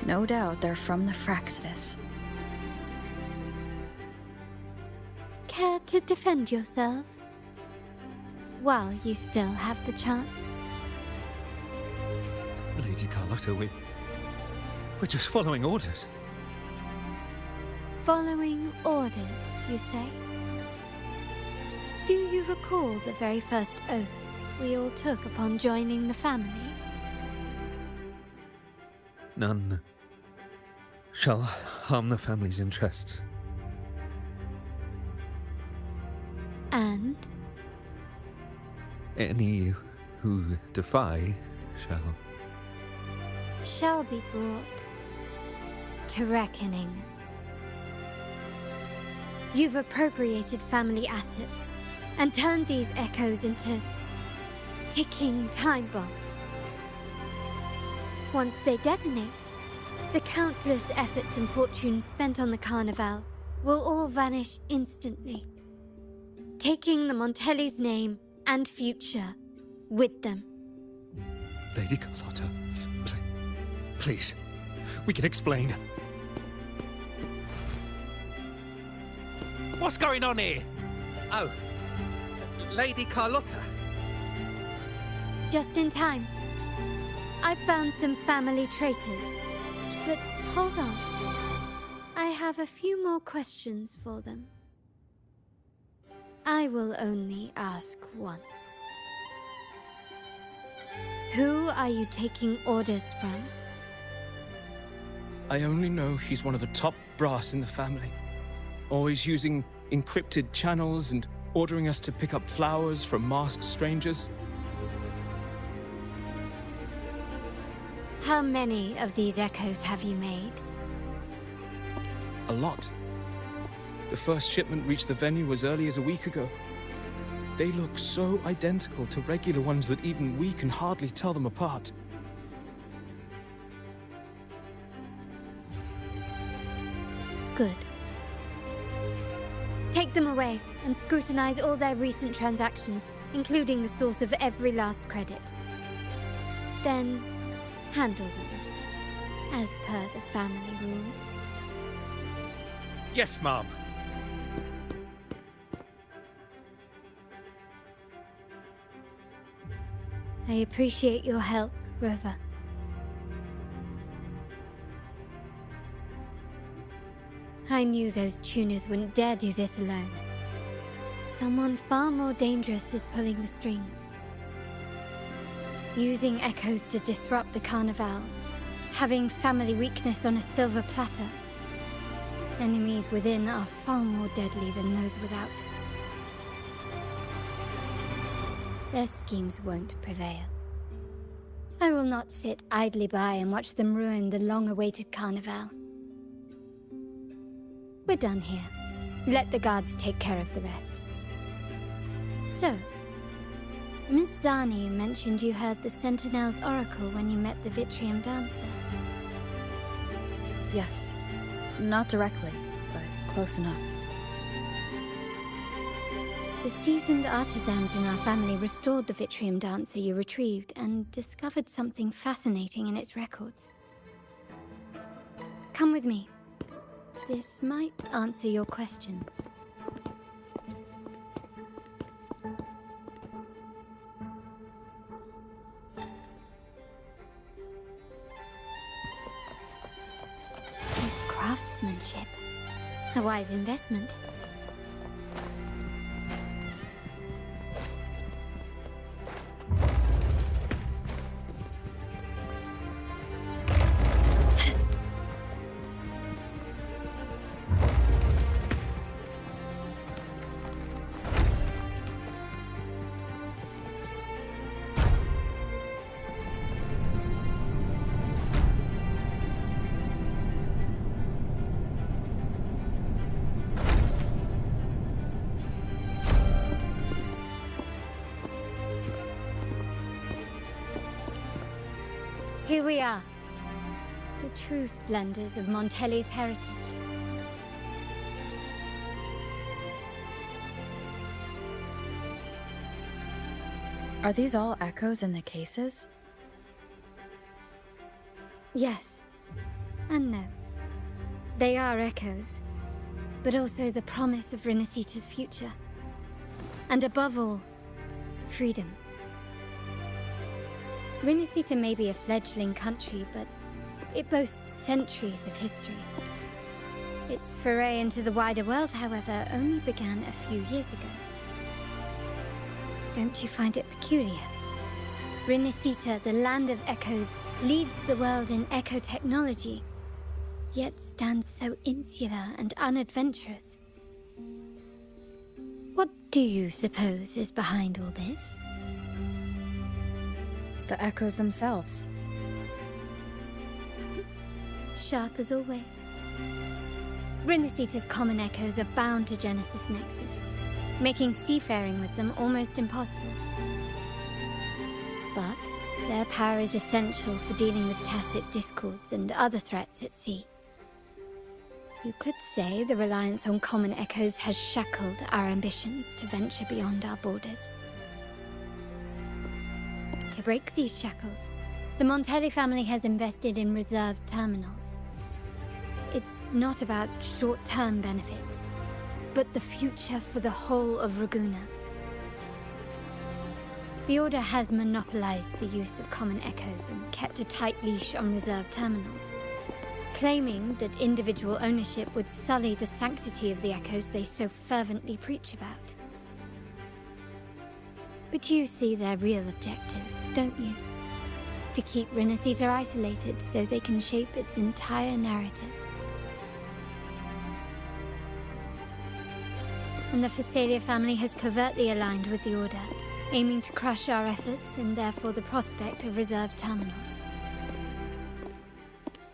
E: No doubt they're from the Fraxidus.
H: Care to defend yourselves? While you still have the chance.
P: Lady Carlotta, we're just following orders.
H: Following orders, you say? Do you recall the very first oath we all took upon joining the family?
P: None shall harm the family's interests.
H: And?
P: Any who defy
H: shall be brought to reckoning. You've appropriated family assets and turned these echoes into ticking time bombs. Once they detonate, the countless efforts and fortunes spent on the Carnival will all vanish instantly, taking the Montelli's name and future with them.
P: Lady Carlotta, please, we can explain.
L: What's going on here?
C: Oh, Lady Carlotta.
H: Just in time. I've found some family traitors. But hold on. I have a few more questions for them. I will only ask once. Who are you taking orders from?
C: I only know he's one of the top brass in the family. Always using encrypted channels and ordering us to pick up flowers from masked strangers.
H: How many of these echoes have you made?
C: A lot. The first shipment reached the venue as early as a week ago. They look so identical to regular ones that even we can hardly tell them apart.
H: Good. Take them away and scrutinize all their recent transactions, including the source of every last credit. Then, handle them, as per the family rules.
L: Yes, Mom.
H: I appreciate your help, Rover. I knew those tuners wouldn't dare do this alone. Someone far more dangerous is pulling the strings. Using echoes to disrupt the Carnival. Having family weakness on a silver platter. Enemies within are far more deadly than those without. Their schemes won't prevail. I will not sit idly by and watch them ruin the long-awaited Carnival. We're done here. Let the guards take care of the rest. So, Miss Zani mentioned you heard the Sentinel's oracle when you met the Vitrium Dancer.
E: Yes. Not directly, but close enough.
H: The seasoned artisans in our family restored the Vitrium Dancer you retrieved and discovered something fascinating in its records. Come with me. This might answer your questions. This craftsmanship. A wise investment. Here we are. The true splendors of Montelli's heritage.
E: Are these all echoes in the cases?
H: Yes. And no. They are echoes, but also the promise of Renascita's future. And above all, freedom. Renascita may be a fledgling country, but it boasts centuries of history. Its foray into the wider world, however, only began a few years ago. Don't you find it peculiar? Renascita, the land of echoes, leads the world in echo technology, yet stands so insular and unadventurous. What do you suppose is behind all this?
E: The echoes themselves.
H: Sharp as always. Renascita's common echoes are bound to Genesis Nexus, making seafaring with them almost impossible. But their power is essential for dealing with tacit discords and other threats at sea. You could say the reliance on common echoes has shackled our ambitions to venture beyond our borders. To break these shackles, the Montelli family has invested in reserved terminals. It's not about short-term benefits, but the future for the whole of Raguna. The Order has monopolized the use of common echoes and kept a tight leash on reserved terminals, claiming that individual ownership would sully the sanctity of the echoes they so fervently preach about. But you see their real objective, don't you? To keep Renascita isolated so they can shape its entire narrative. And the Phasalia family has covertly aligned with the Order, aiming to crush our efforts and therefore the prospect of reserved terminals.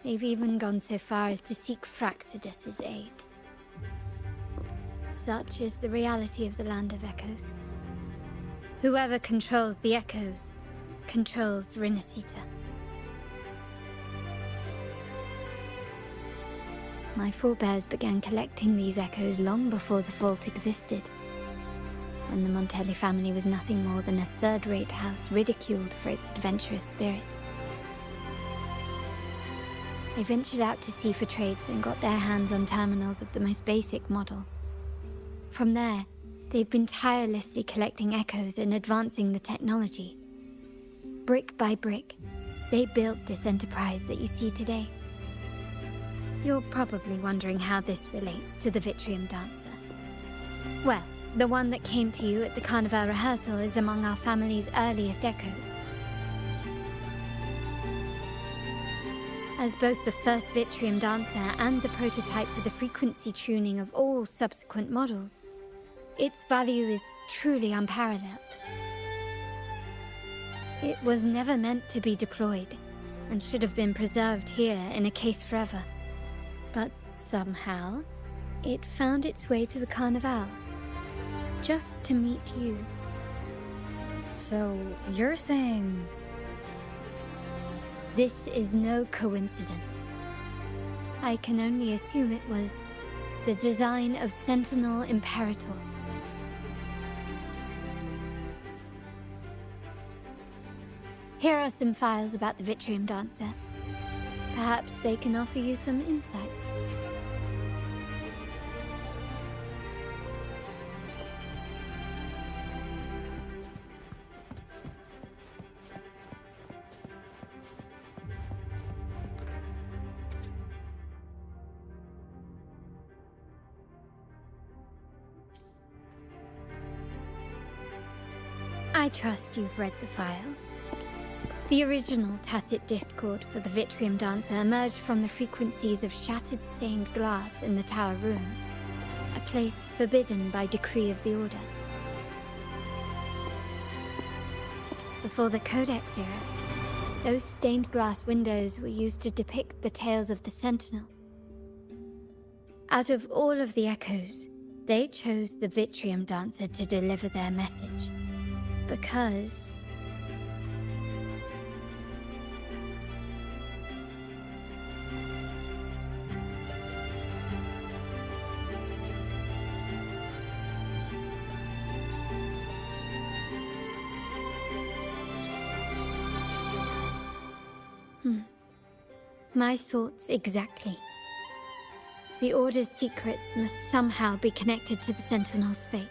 H: They've even gone so far as to seek Fraxidus's aid. such is the reality of the Land of Echoes. Whoever controls the Echoes controls Renascita. My forebears began collecting these echoes long before the vault existed, when the Montelli family was nothing more than a third-rate house ridiculed for its adventurous spirit. They ventured out to sea for trades and got their hands on terminals of the most basic model. From there, they've been tirelessly collecting echoes and advancing the technology. Brick by brick, they built this enterprise that you see today. You're probably wondering how this relates to the Vitrium Dancer. Well, the one that came to you at the Carnival rehearsal is among our family's earliest echoes. As both the first Vitrium Dancer and the prototype for the frequency tuning of all subsequent models, its value is truly unparalleled. It was never meant to be deployed, and should have been preserved here in a case forever. But somehow, it found its way to the Carnival, just to meet you.
E: So, you're saying...
H: This is no coincidence. I can only assume it was the design of Sentinel Imperator. Here are some files about the Vitrium Dancer. Perhaps they can offer you some insights. I trust you've read the files. The original tacit discord for the Vitrium Dancer emerged from the frequencies of shattered stained glass in the tower ruins, a place forbidden by decree of the Order. Before the Codex era, those stained glass windows were used to depict the tales of the Sentinel. Out of all of the echoes, they chose the Vitrium Dancer to deliver their message. Because... My thoughts exactly. The Order's secrets must somehow be connected to the Sentinel's fate.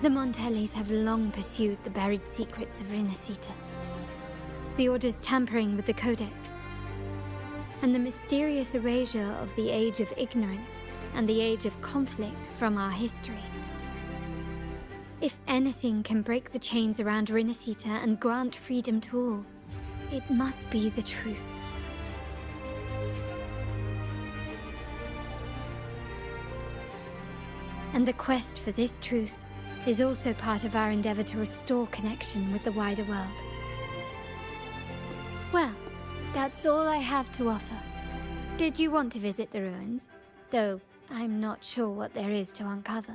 H: The Montellis have long pursued the buried secrets of Renascita. The Order's tampering with the Codex, and the mysterious erasure of the Age of Ignorance and the Age of Conflict from our history. If anything can break the chains around Renascita and grant freedom to all, it must be the truth. And the quest for this truth is also part of our endeavor to restore connection with the wider world. Well, that's all I have to offer. Did you want to visit the ruins? Though I'm not sure what there is to uncover.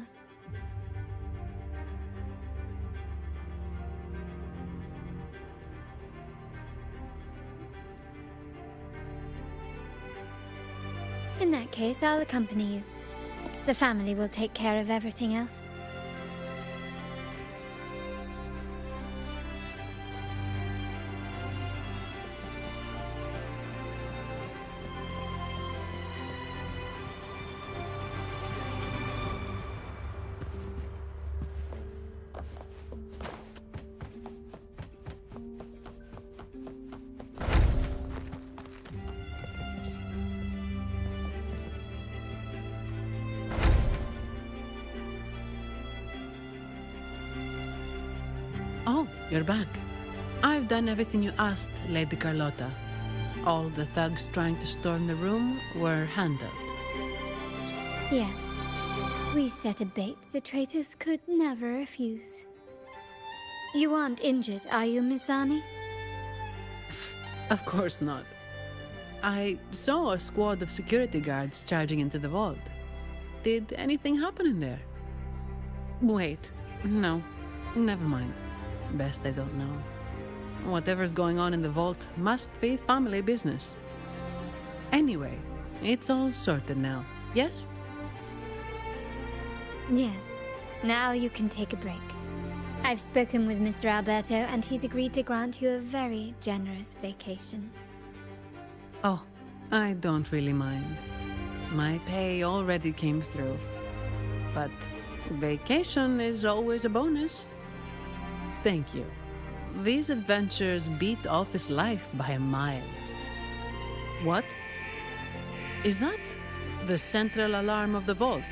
H: In that case, I'll accompany you. The family will take care of everything else.
B: Oh, you're back. I've done everything you asked, Lady Carlotta. All the thugs trying to storm the room were handled.
H: Yes. We set a bait the traitors could never refuse. You aren't injured, are you, Mizani?
B: Of course not. I saw a squad of security guards charging into the vault. Did anything happen in there? Wait, no, never mind. Best I don't know. Whatever's going on in the vault must be family business. Anyway, it's all sorted now, yes?
H: Yes. Now you can take a break. I've spoken with Mr. Alberto, and he's agreed to grant you a very generous vacation.
B: Oh, I don't really mind. My pay already came through. But vacation is always a bonus. Thank you. These adventures beat office life by a mile. What? Is that the central alarm of the vault?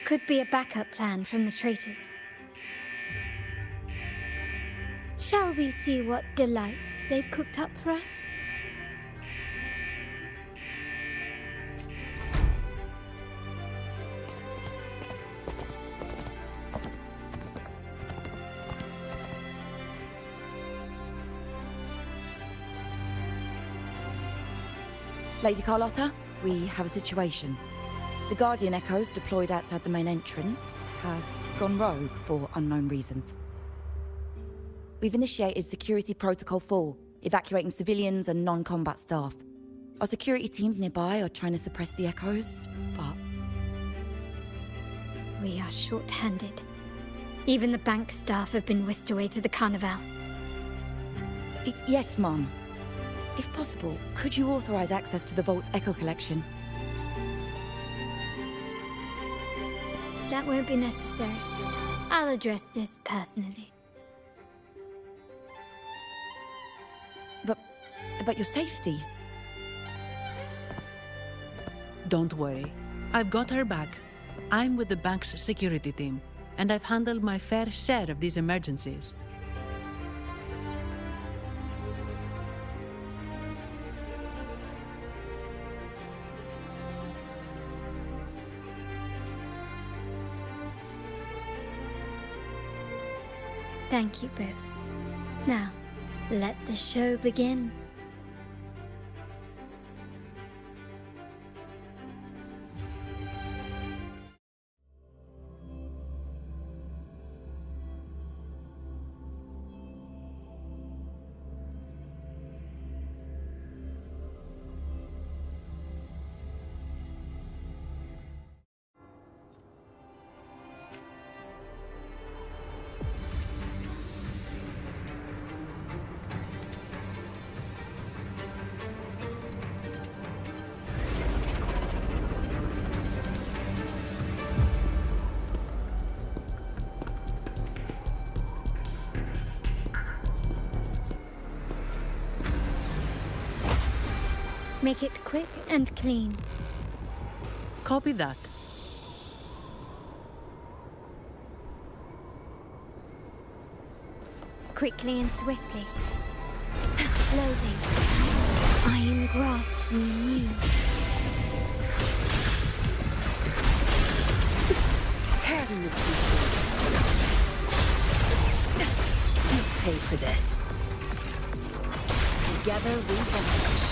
H: Could be a backup plan from the traitors. Shall we see what delights they've cooked up for us?
O: Lady Carlotta, we have a situation. The Guardian Echoes deployed outside the main entrance have gone rogue for unknown reasons. We've initiated Security Protocol 4, evacuating civilians and non-combat staff. Our security teams nearby are trying to suppress the Echoes, but...
H: We are short-handed. Even the bank staff have been whisked away to the Carnival.
O: Yes, Mum. If possible, could you authorize access to the Vault's Echo Collection?
H: That won't be necessary. I'll address this personally.
O: But your safety?
B: Don't worry. I've got her back. I'm with the bank's security team, and I've handled my fair share of these emergencies.
H: Thank you both. Now, let the show begin. Make it quick and clean.
B: Copy that.
H: Quickly and swiftly. Loading. Iron graft you new.
O: Tearing the pieces. You pay for this. Together we vanish.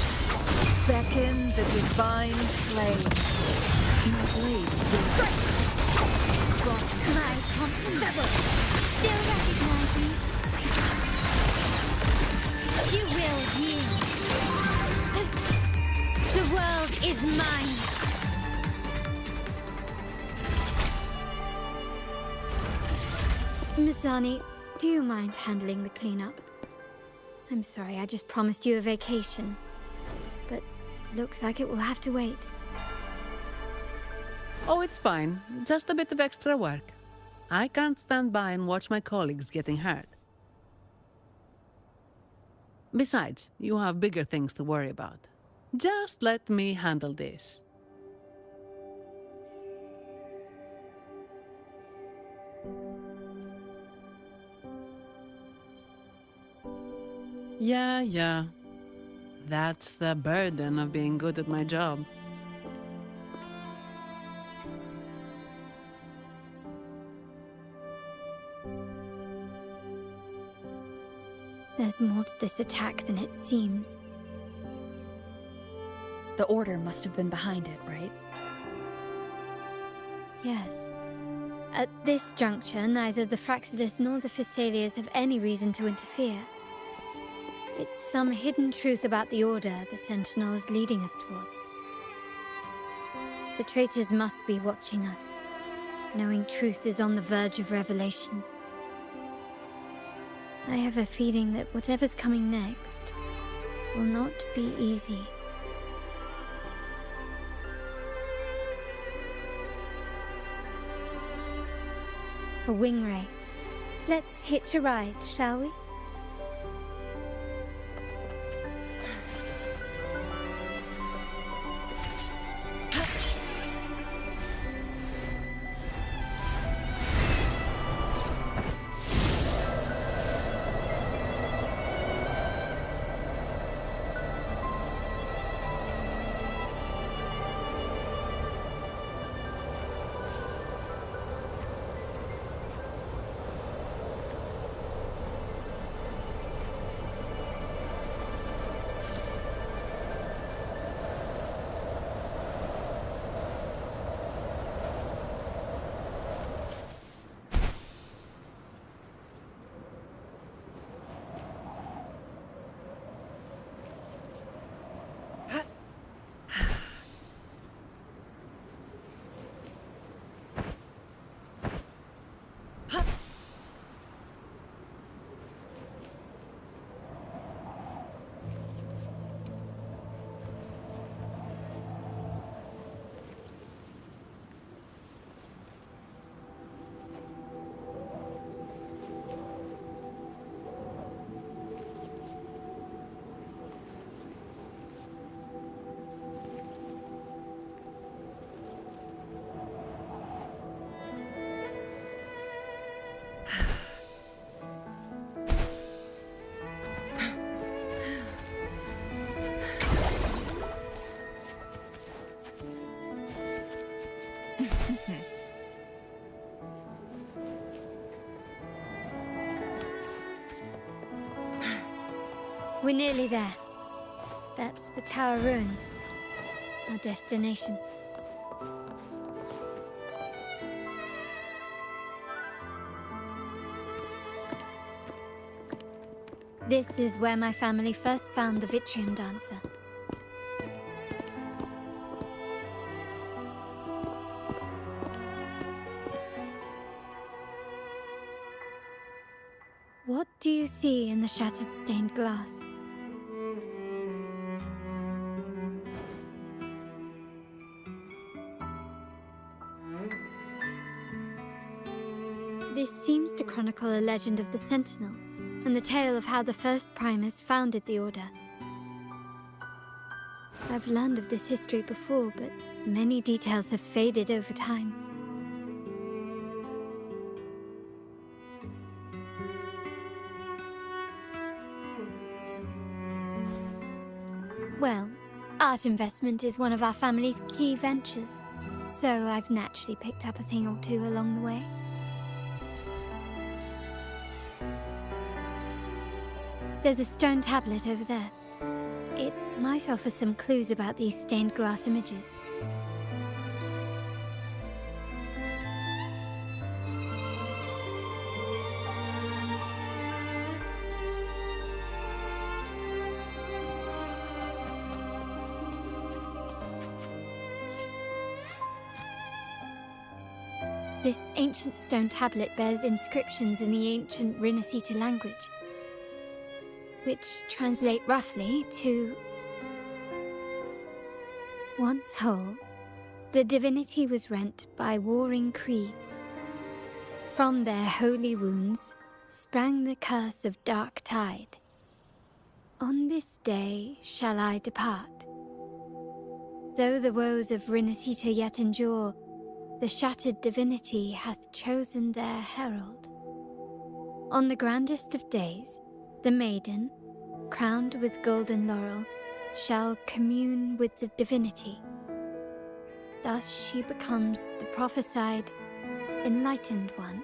A: Beckon the divine flame. My blade will
H: cross my constabble. Still recognize me? You will yield. The world is mine. Mizani, do you mind handling the cleanup? I'm sorry, I just promised you a vacation. But looks like it will have to wait.
B: Oh, it's fine. Just a bit of extra work. I can't stand by and watch my colleagues getting hurt. Besides, you have bigger things to worry about. Just let me handle this. Yeah. That's the burden of being good at my job.
H: There's more to this attack than it seems.
E: The Order must have been behind it, right?
H: Yes. At this juncture, neither the Fraxidus nor the Physaelians have any reason to interfere. It's some hidden truth about the Order the Sentinel is leading us towards. The traitors must be watching us, knowing truth is on the verge of revelation. I have a feeling that whatever's coming next will not be easy. A wing ray. Let's hitch a ride, shall we? We're nearly there. That's the Tower Ruins, our destination. This is where my family first found the Vitrium Dancer. What do you see in the shattered stained glass? This seems to chronicle a legend of the Sentinel, and the tale of how the first Primus founded the Order. I've learned of this history before, but many details have faded over time. Well, art investment is one of our family's key ventures, so I've naturally picked up a thing or two along the way. There's a stone tablet over there. It might offer some clues about these stained glass images. This ancient stone tablet bears inscriptions in the ancient Renascita language, which translate roughly to... Once whole, the divinity was rent by warring creeds. From their holy wounds sprang the curse of dark tide. On this day shall I depart. Though the woes of Renascita yet endure, the shattered divinity hath chosen their herald. On the grandest of days, the maiden, crowned with golden laurel, shall commune with the divinity. Thus she becomes the prophesied, enlightened one,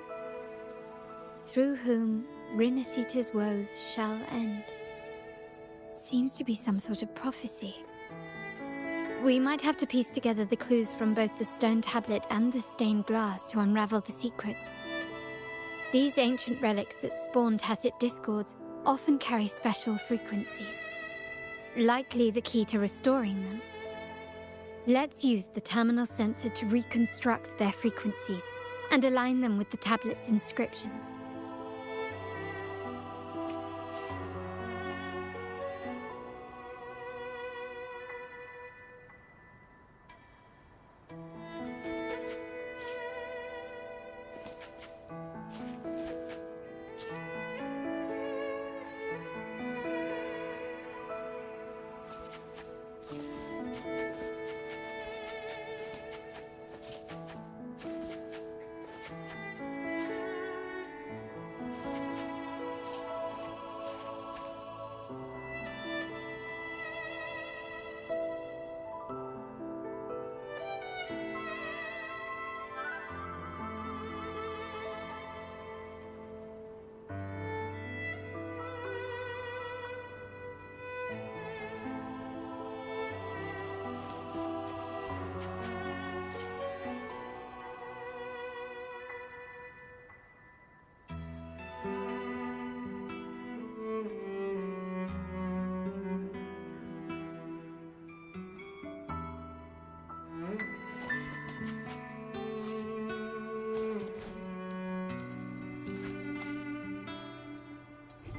H: through whom Renascita's woes shall end. Seems to be some sort of prophecy. We might have to piece together the clues from both the stone tablet and the stained glass to unravel the secrets. These ancient relics that spawn tacit discords often carry special frequencies, likely the key to restoring them. Let's use the terminal sensor to reconstruct their frequencies and align them with the tablet's inscriptions.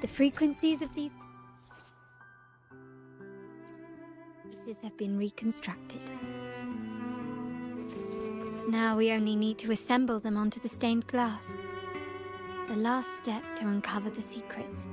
H: The frequencies of these pieces have been reconstructed. Now we only need to assemble them onto the stained glass. The last step to uncover the secrets.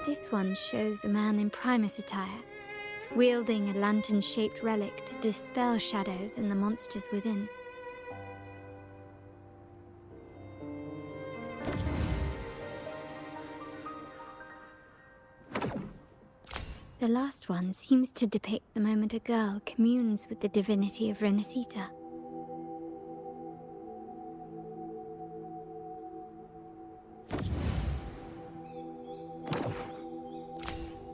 H: This one shows a man in Primus attire, wielding a lantern-shaped relic to dispel shadows and the monsters within. The last one seems to depict the moment a girl communes with the divinity of Renascita.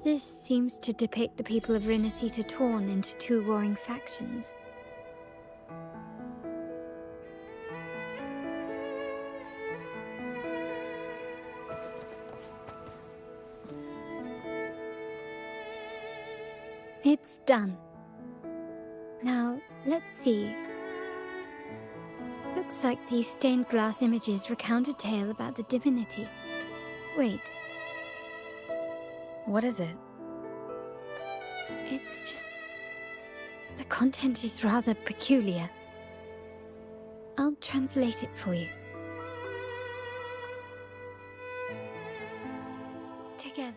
H: This seems to depict the people of Renascita torn into two warring factions. It's done. Now, let's see. Looks like these stained glass images recount a tale about the divinity. Wait.
E: What is it?
H: It's just... the content is rather peculiar. I'll translate it for you. Together.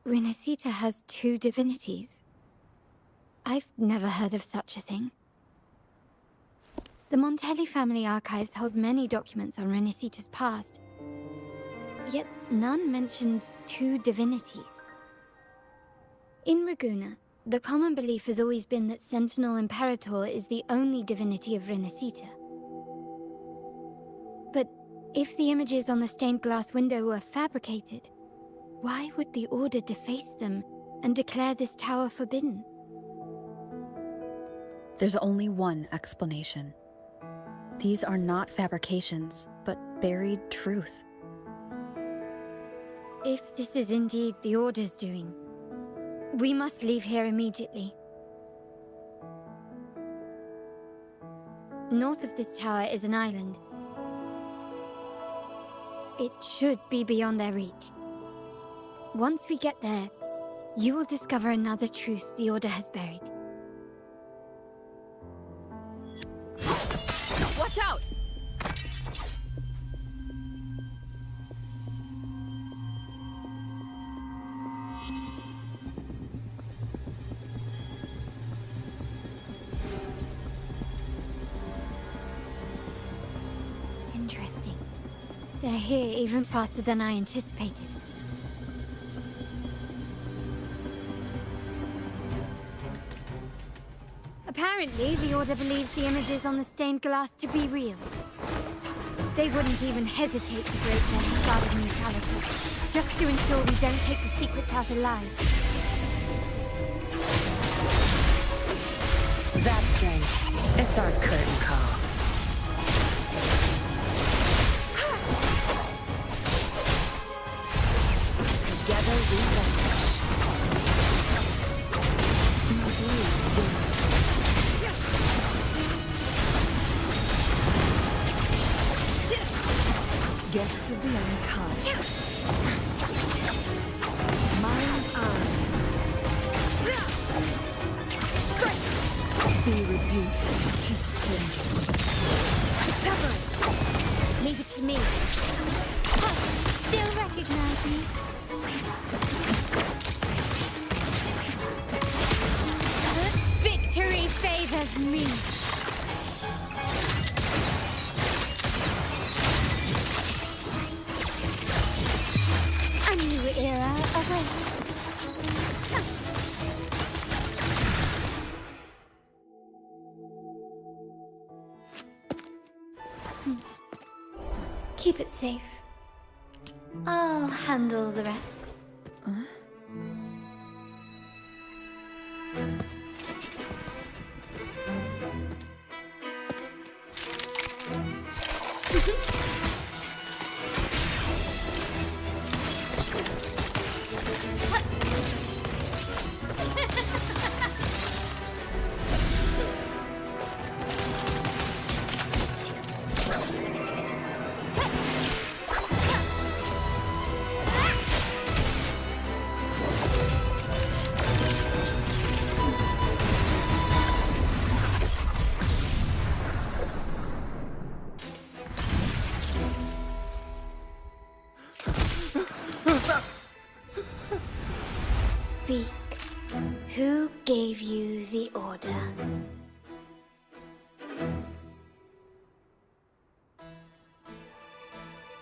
H: Renascita has two divinities. I've never heard of such a thing. The Montelli family archives hold many documents on Renascita's past, yet none mentioned two divinities. In Raguna, the common belief has always been that Sentinel Imperator is the only divinity of Renascita. But if the images on the stained glass window were fabricated, why would the Order deface them and declare this tower forbidden?
E: There's only one explanation. These are not fabrications, but buried truth.
H: If this is indeed the Order's doing, we must leave here immediately. North of this tower is an island. It should be beyond their reach. Once we get there, you will discover another truth the Order has buried.
E: Watch out!
H: Interesting. They're here even faster than I anticipated. Apparently, the Order believes the images on the stained glass to be real. They wouldn't even hesitate to break their facade of neutrality, just to ensure we don't take the secrets out alive.
A: That's strange. It's our curtain call. Together we vanish. My blade will guests of the unkind. Mine's eye. Be reduced to cinders.
H: Sever it! Leave it to me. Still recognize me? Victory favors me! A new era awaits. Keep it safe. I'll handle the rest. Speak. Who gave you the order?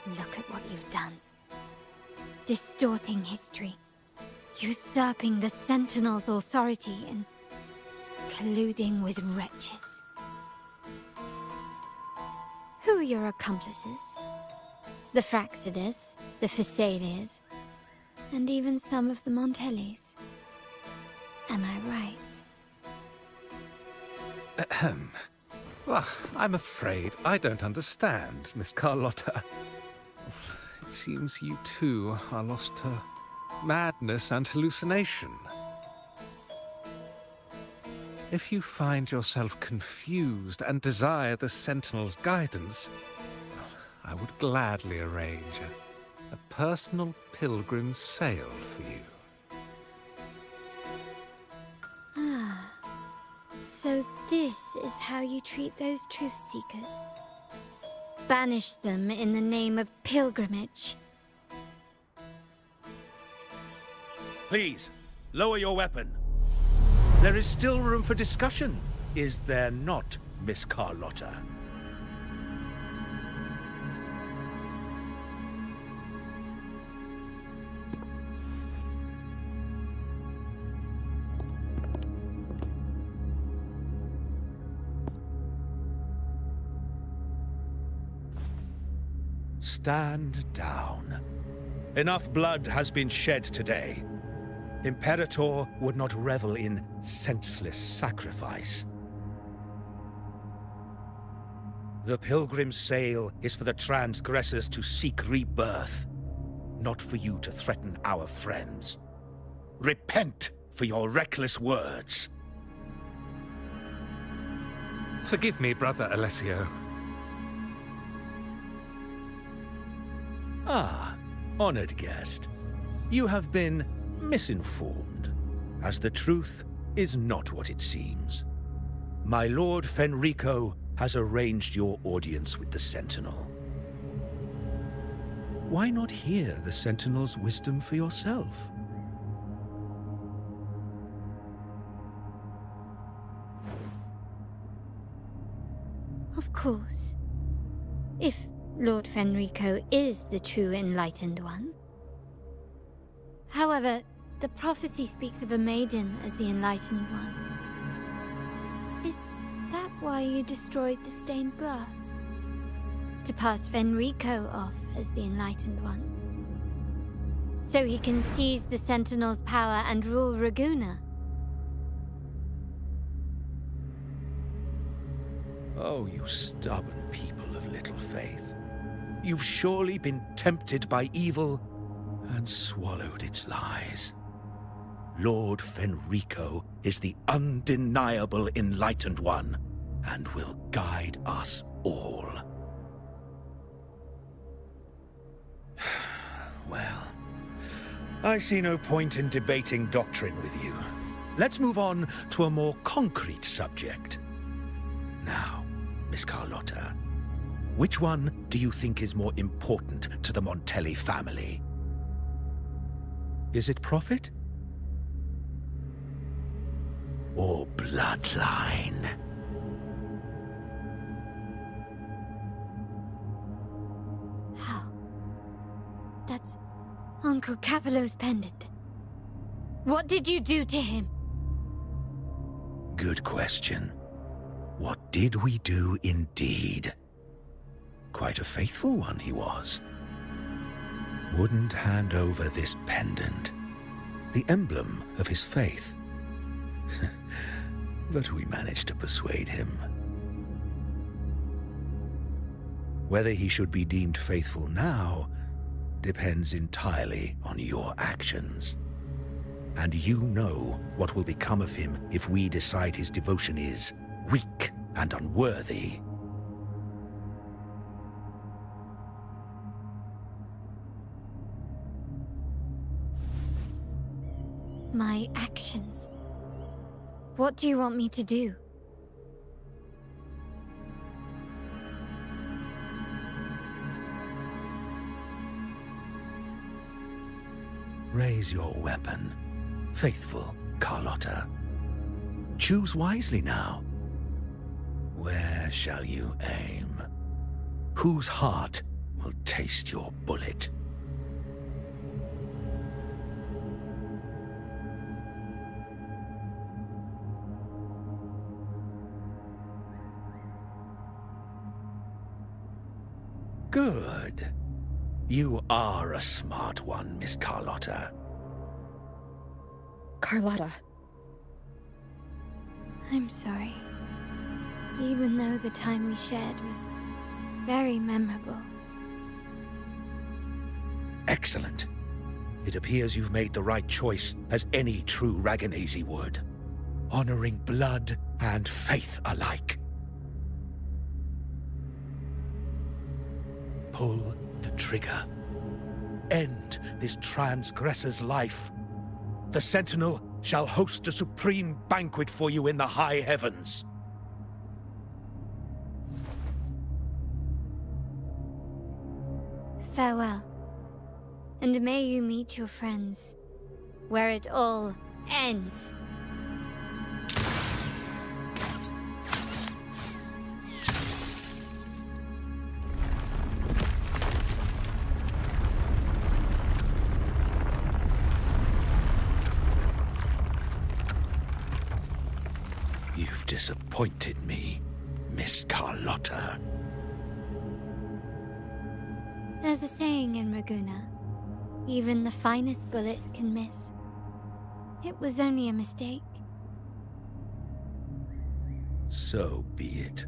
H: Look at what you've done. Distorting history. Usurping the Sentinel's authority and colluding with wretches. Who are your accomplices? The Fraxidus, the Phisades, and even some of the Montellis. Am I right?
L: Ahem. Well, I'm afraid I don't understand, Miss Carlotta. It seems you too are lost to madness and hallucination. If you find yourself confused and desire the Sentinel's guidance, I would gladly arrange a personal pilgrim sail for you.
H: Ah, so this is how you treat those truth seekers. Banish them in the name of pilgrimage.
P: Please, lower your weapon. There is still room for discussion, is there not, Miss Carlotta? Stand down. Enough blood has been shed today. Imperator would not revel in senseless sacrifice. The pilgrim's sail is for the transgressors to seek rebirth, not for you to threaten our friends. Repent for your reckless words.
L: Forgive me, Brother Alessio.
P: Ah, honored guest. You have been misinformed, as the truth is not what it seems. My Lord Fenrico has arranged your audience with the Sentinel. Why not hear the Sentinel's wisdom for yourself?
H: Of course. If Lord Fenrico is the true Enlightened One. However, the prophecy speaks of a maiden as the Enlightened One. Is that why you destroyed the stained glass? To pass Fenrico off as the Enlightened One? So he can seize the Sentinel's power and rule Raguna?
P: Oh, you stubborn people of little faith. You've surely been tempted by evil and swallowed its lies. Lord Fenrico is the undeniable Enlightened One and will guide us all. Well, I see no point in debating doctrine with you. Let's move on to a more concrete subject. Now, Miss Carlotta, which one do you think is more important to the Montelli family? Is it profit? Or bloodline?
H: How? That's Uncle Capello's pendant. What did you do to him?
P: Good question. What did we do indeed? Quite a faithful one he was. Wouldn't hand over this pendant, the emblem of his faith. But we managed to persuade him. Whether he should be deemed faithful now depends entirely on your actions. And you know what will become of him if we decide his devotion is weak and unworthy.
H: My actions. What do you want me to do?
P: Raise your weapon, faithful Carlotta. Choose wisely now. Where shall you aim? Whose heart will taste your bullet? Good. You are a smart one, Miss Carlotta.
E: Carlotta.
H: I'm sorry. Even though the time we shared was very memorable.
P: Excellent. It appears you've made the right choice, as any true Raganese would. Honoring blood and faith alike. Pull the trigger. End this transgressor's life. The Sentinel shall host a supreme banquet for you in the high heavens.
H: Farewell. And may you meet your friends where it all ends.
P: You've disappointed me, Miss Carlotta.
H: There's a saying in Raguna, even the finest bullet can miss. It was only a mistake.
K: So be it.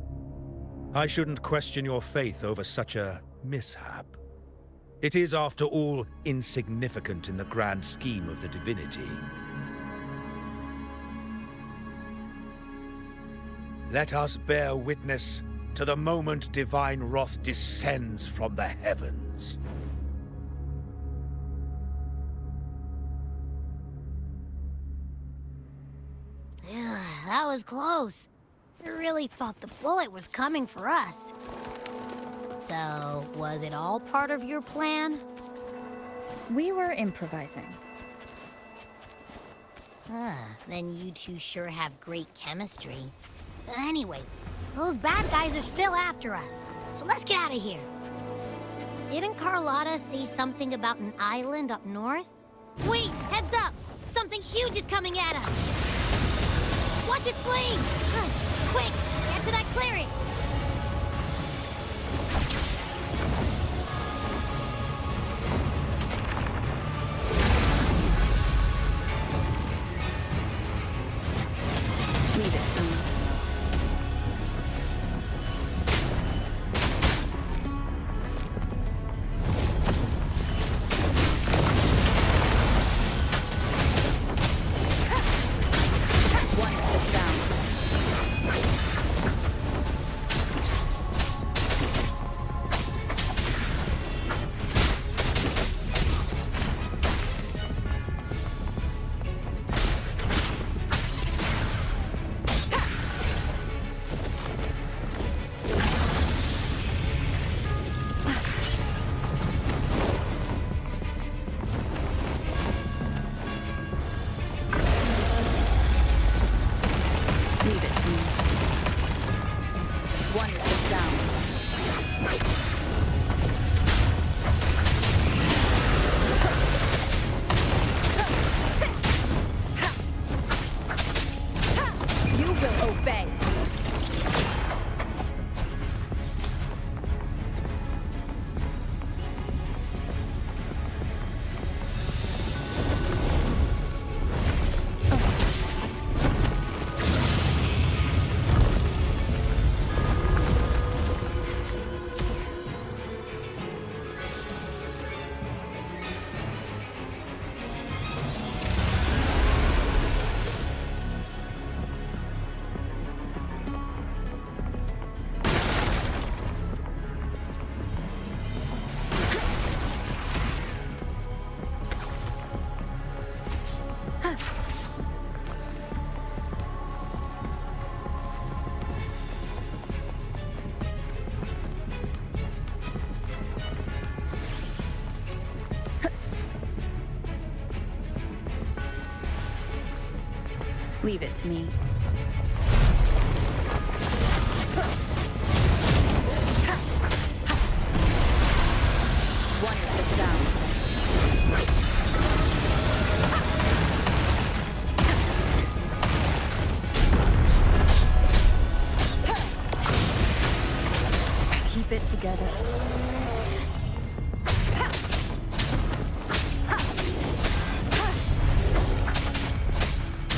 K: I shouldn't question your faith over such a mishap. It is, after all, insignificant in the grand scheme of the divinity. Let us bear witness to the moment divine wrath descends from the heavens.
R: Ugh, that was close. I really thought the bullet was coming for us. So, was it all part of your plan?
E: We were improvising.
R: Then you two sure have great chemistry. But anyway, those bad guys are still after us. So let's get out of here. Didn't Carlotta say something about an island up north? Wait, heads up! Something huge is coming at us! Watch its flames! Quick, get to that clearing!
E: Leave it to me. Leave it to me. Wonderful sound. Keep it together.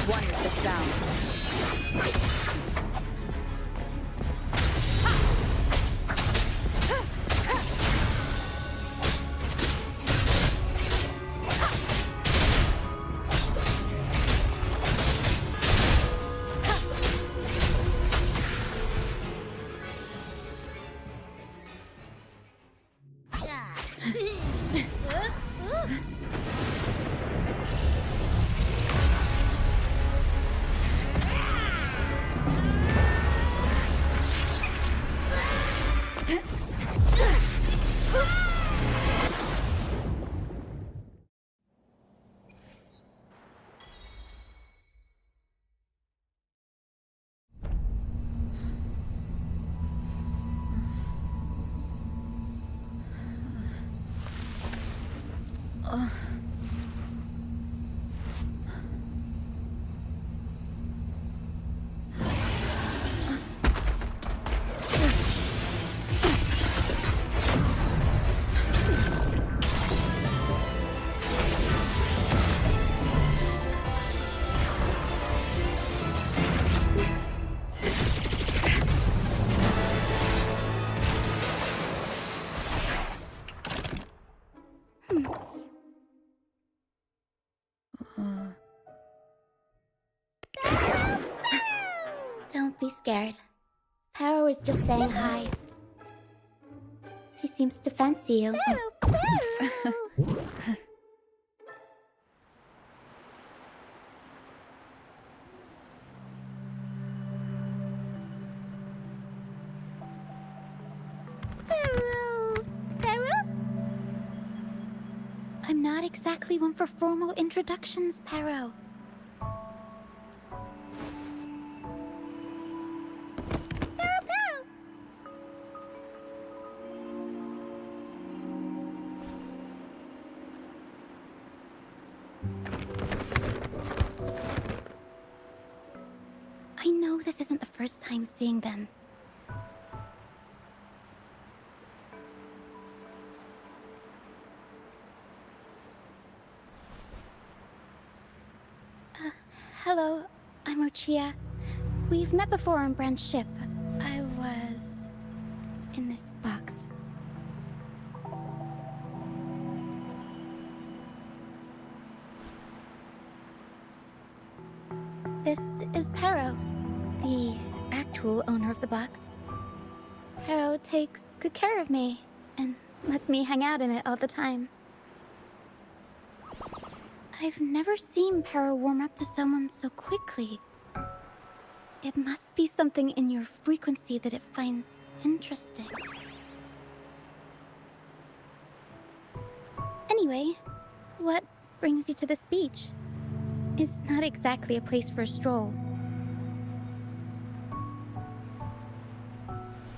E: Wonderful sound.
R: Don't be scared. Paro was just saying hi. She seems to fancy you. I'm not exactly one for formal introductions, Paro. I know this isn't the first time seeing them. Hello, I'm Ochia. We've met before on Brand's ship. I was in this box. This is Paro, the actual owner of the box. Paro takes good care of me and lets me hang out in it all the time. I've never seen Paro warm up to someone so quickly. It must be something in your frequency that it finds interesting. Anyway, what brings you to this beach? It's not exactly a place for a stroll.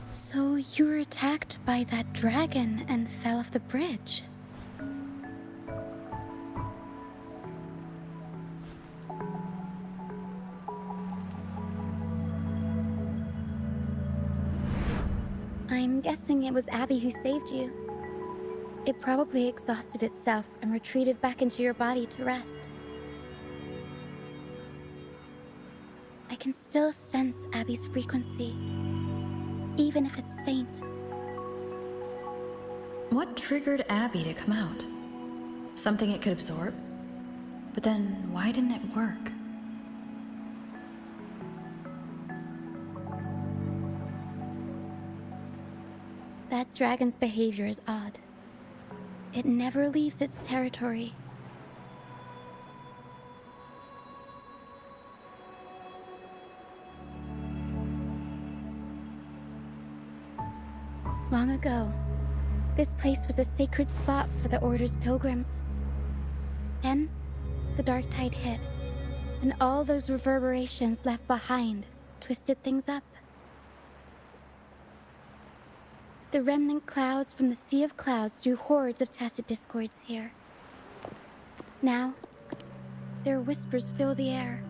R: So you were attacked by that dragon and fell off the bridge. I'm guessing it was Abby who saved you. It probably exhausted itself and retreated back into your body to rest. I can still sense Abby's frequency, even if it's faint.
E: What triggered Abby to come out? Something it could absorb? But then, why didn't it work?
R: That dragon's behavior is odd. It never leaves its territory. Long ago, this place was a sacred spot for the Order's pilgrims. Then, the dark tide hit, and all those reverberations left behind twisted things up. The remnant clouds from the Sea of Clouds drew hordes of tacit discords here. Now, their whispers fill the air,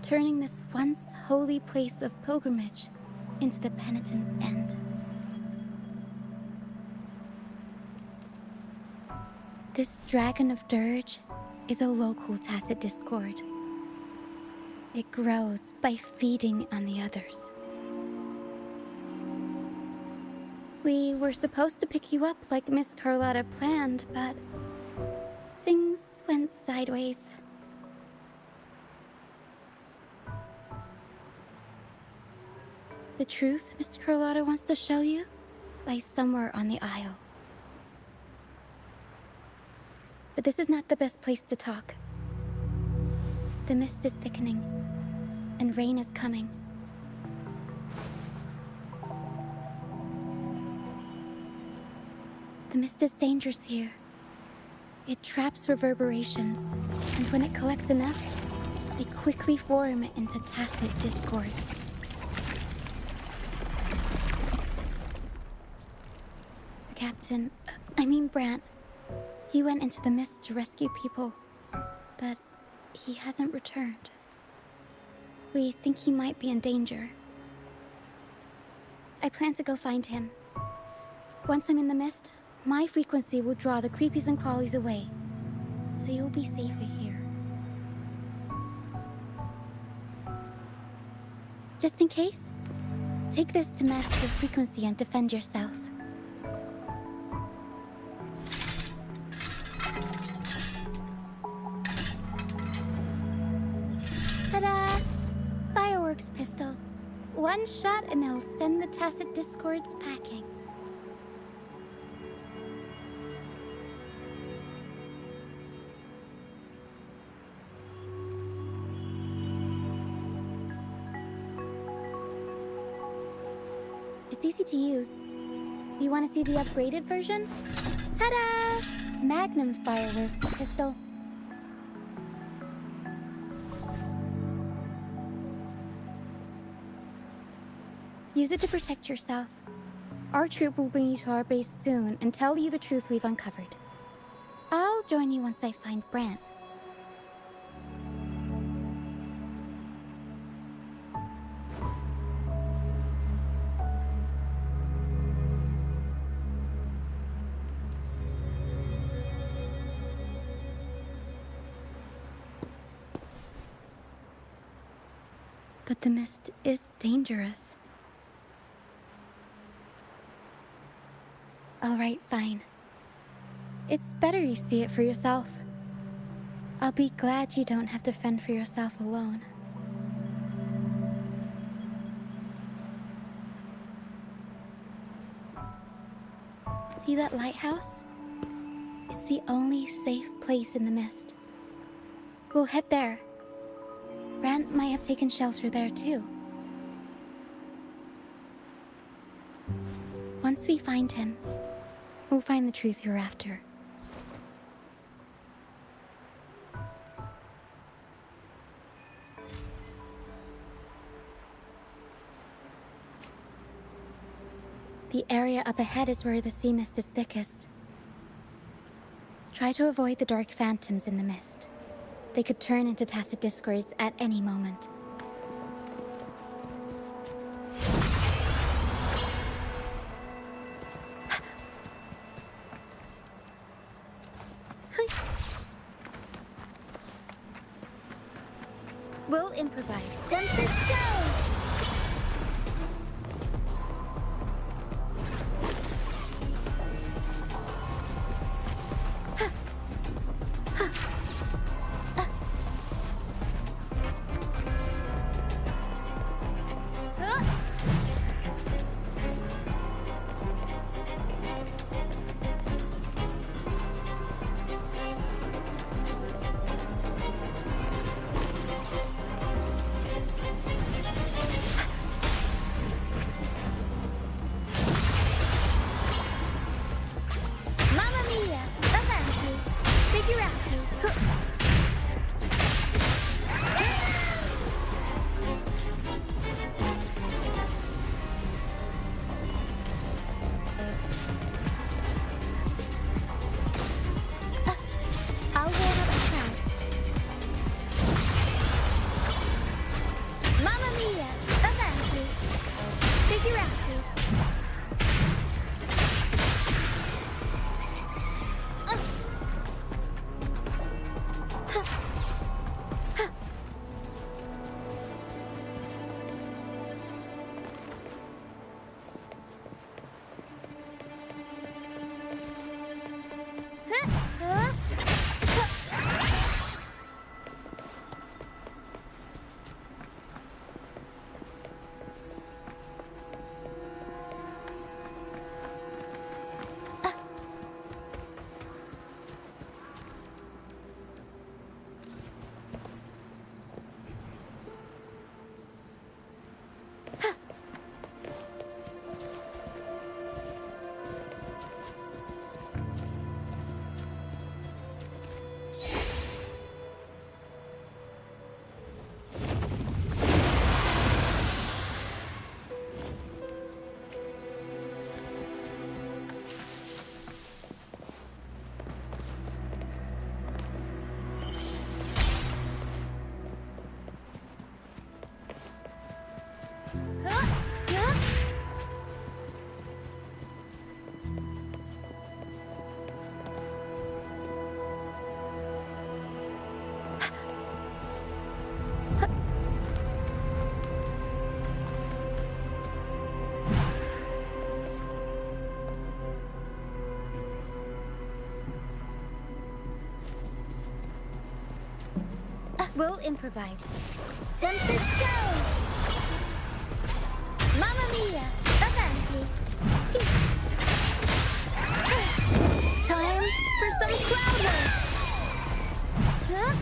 R: turning this once holy place of pilgrimage into the penitent's end. This Dragon of Dirge is a local tacit discord. It grows by feeding on the others. We were supposed to pick you up like Miss Carlotta planned, but things went sideways. The truth Miss Carlotta wants to show you lies somewhere on the Isle. But this is not the best place to talk. The mist is thickening, and rain is coming. The mist is dangerous here. It traps reverberations, and when it collects enough, they quickly form into tacit discords. The captain, I mean Brant,
H: He went into the mist to rescue people, but he hasn't returned. We think he might be in danger. I plan to go find him. Once I'm in the mist, my frequency will draw the creepies and crawlies away, so you'll be safer here. Just in case, take this to mask your frequency and defend yourself. Ta-da! Fireworks pistol. One shot and it'll send the Tacit Discords packing. It's easy to use. You want to see the upgraded version? Ta-da! Magnum fireworks pistol. Use it to protect yourself. Our troop will bring you to our base soon and tell you the truth we've uncovered. I'll join you once I find Brant. But the mist is dangerous. All right, fine. It's better you see it for yourself. I'll be glad you don't have to fend for yourself alone. See that lighthouse? It's the only safe place in the mist. We'll head there. Brant might have taken shelter there too. Once we find him, we'll find the truth you're after. The area up ahead is where the sea mist is thickest. Try to avoid the dark phantoms in the mist. They could turn into Tacit Discords at any moment. We'll improvise. Tempest show!
R: We'll improvise. Tempest show! Mamma mia! Avanti! Time for some cloud work! Huh?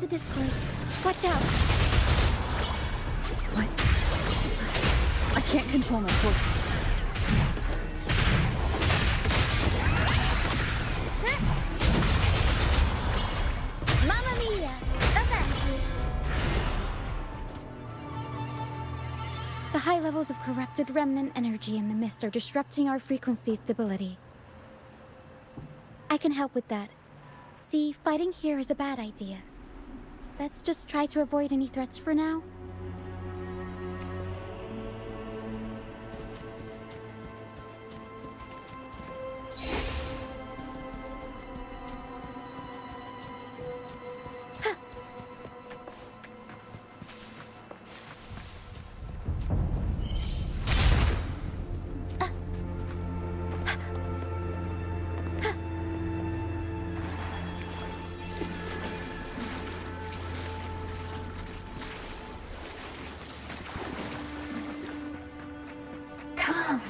R: Discords. Watch out!
E: What? I can't control my force.
R: Mamma mia! Avanti!
E: The high levels of corrupted remnant energy in the mist are disrupting our frequency stability. I can help with that. See, fighting here is a bad idea. Let's just try to avoid any threats for now.
R: Come.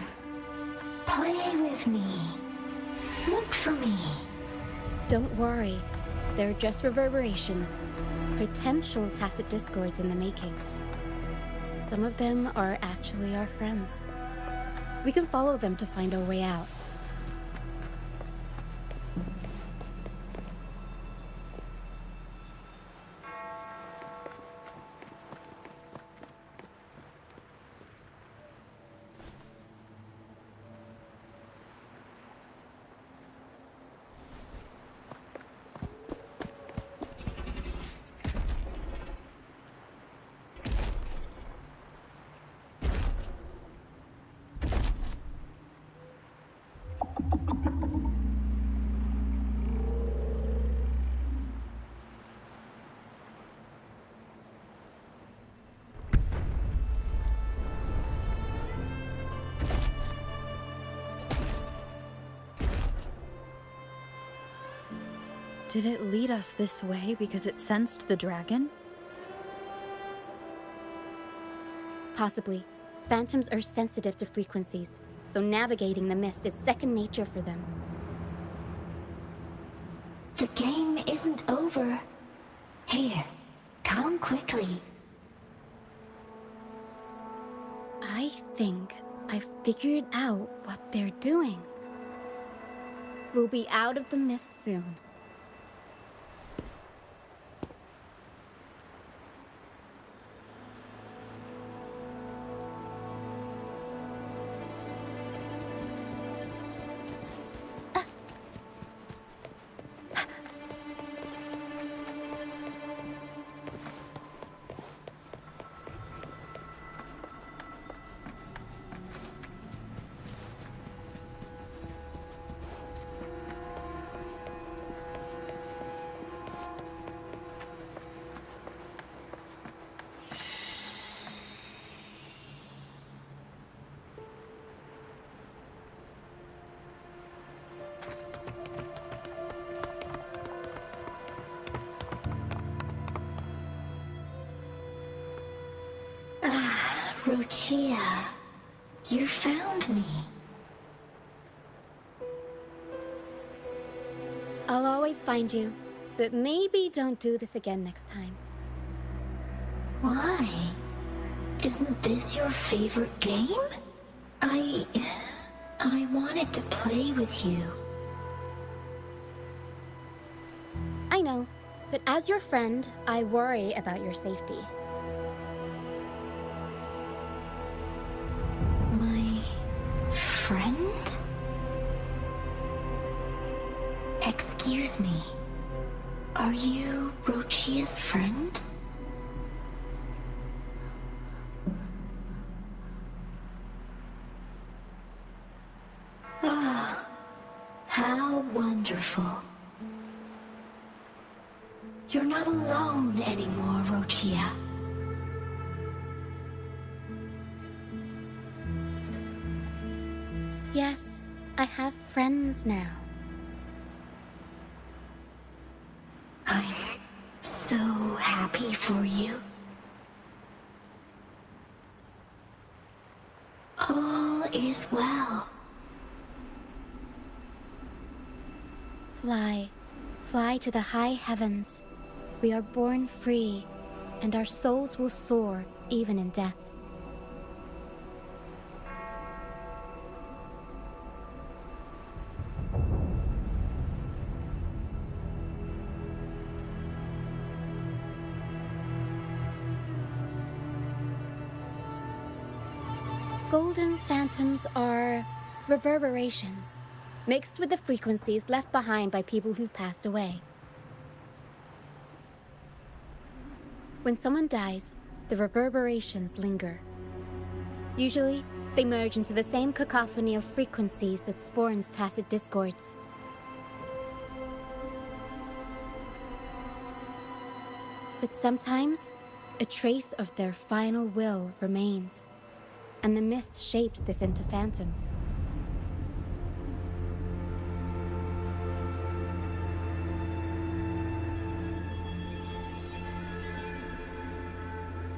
R: Play with me. Look for me.
E: Don't worry. They're just reverberations. Potential tacit discords in the making. Some of them are actually our friends. We can follow them to find our way out. Did it lead us this way because it sensed the dragon? Possibly. Phantoms are sensitive to frequencies, so navigating the mist is second nature for them.
R: The game isn't over. Here, come quickly.
E: I think I figured out what they're doing. We'll be out of the mist soon.
R: Ruchia, you found me.
E: I'll always find you, but maybe don't do this again next time.
S: Why? Isn't this your favorite game? I wanted to play with you.
E: I know, but as your friend, I worry about your safety.
S: My friend? Excuse me. Are you Rochia's friend? Ah, how wonderful. You're not alone anymore, Rochia.
E: Yes, I have friends now.
S: I'm so happy for you. All is well.
E: Fly. Fly to the high heavens. We are born free, and our souls will soar even in death. Golden phantoms are reverberations, mixed with the frequencies left behind by people who've passed away. When someone dies, the reverberations linger. Usually, they merge into the same cacophony of frequencies that spawns tacit discords. But sometimes, a trace of their final will remains, and the mist shapes this into phantoms.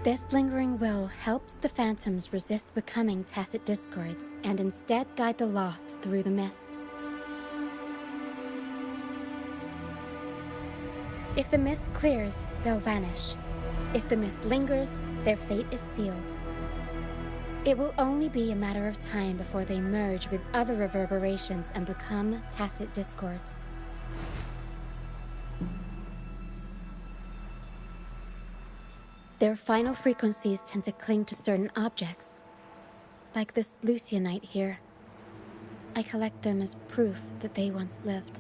E: This lingering will helps the phantoms resist becoming tacit discords and instead guide the lost through the mist. If the mist clears, they'll vanish. If the mist lingers, their fate is sealed. It will only be a matter of time before they merge with other reverberations and become tacit discords. Their final frequencies tend to cling to certain objects, like this Lucianite here. I collect them as proof that they once lived.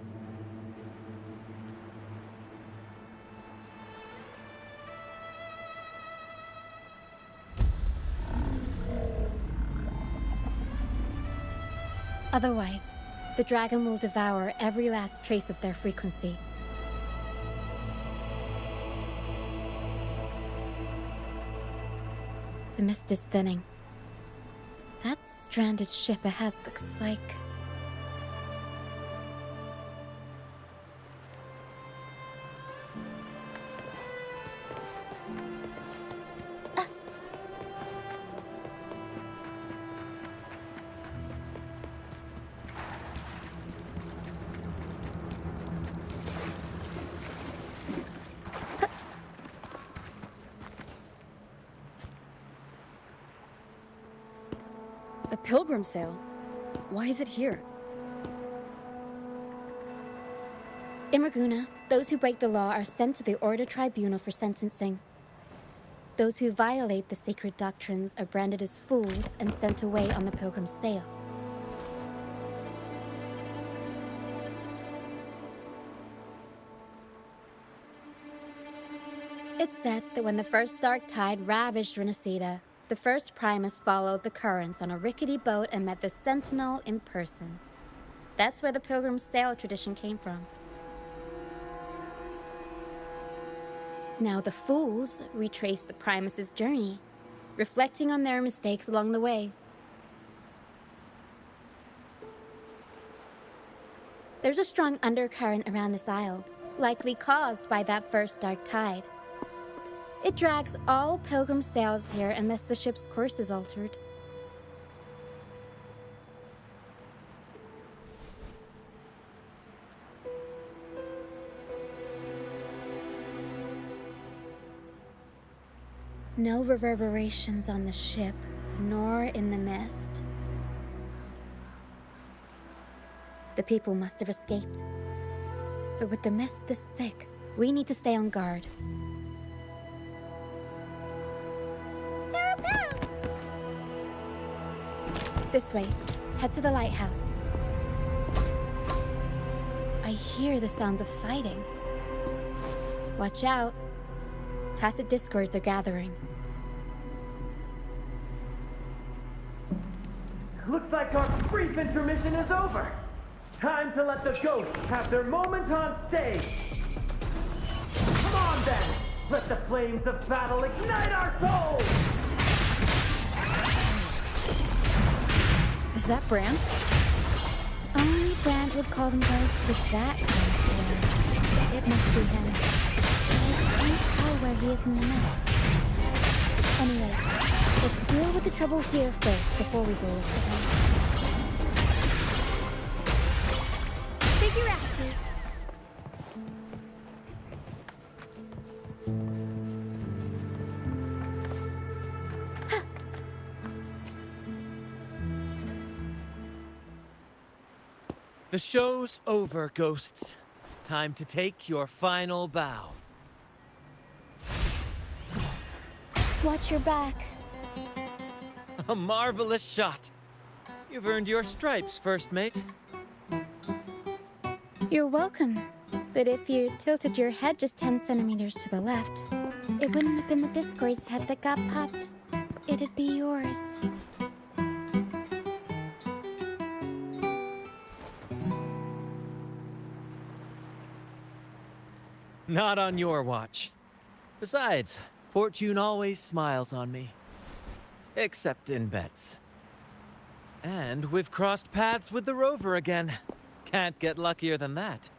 E: Otherwise, the dragon will devour every last trace of their frequency. The mist is thinning. That stranded ship ahead looks like...
T: A pilgrim sail? Why is it here?
E: In Raguna, those who break the law are sent to the Order Tribunal for sentencing. Those who violate the sacred doctrines are branded as fools and sent away on the pilgrim's sail. It's said that when the first dark tide ravaged Renascita, the first Primus followed the currents on a rickety boat and met the Sentinel in person. That's where the pilgrim's sail tradition came from. Now the fools retrace the Primus's journey, reflecting on their mistakes along the way. There's a strong undercurrent around this isle, likely caused by that first dark tide. It drags all pilgrim sails here unless the ship's course is altered. No reverberations on the ship, nor in the mist. The people must have escaped. But with the mist this thick, we need to stay on guard. This way. Head to the lighthouse. I hear the sounds of fighting. Watch out. Tacit discords are gathering.
N: Looks like our brief intermission is over. Time to let the ghosts have their moment on stage. Come on then! Let the flames of battle ignite our souls!
E: Is that Brand? Only Brand would call them ghosts with that kind of air. It must be him. I can't tell where he is in the mist. Anyway, let's deal with the trouble here first before we go look for him.
Q: Figurati.
V: The show's over, ghosts. Time to take your final bow.
E: Watch your back.
V: A marvelous shot. You've earned your stripes, first mate.
E: You're welcome. But if you tilted your head just 10 centimeters to the left, it wouldn't have been the Discord's head that got popped. It'd be yours.
V: Not on your watch. Besides, fortune always smiles on me. Except in bets. And we've crossed paths with the rover again. Can't get luckier than that.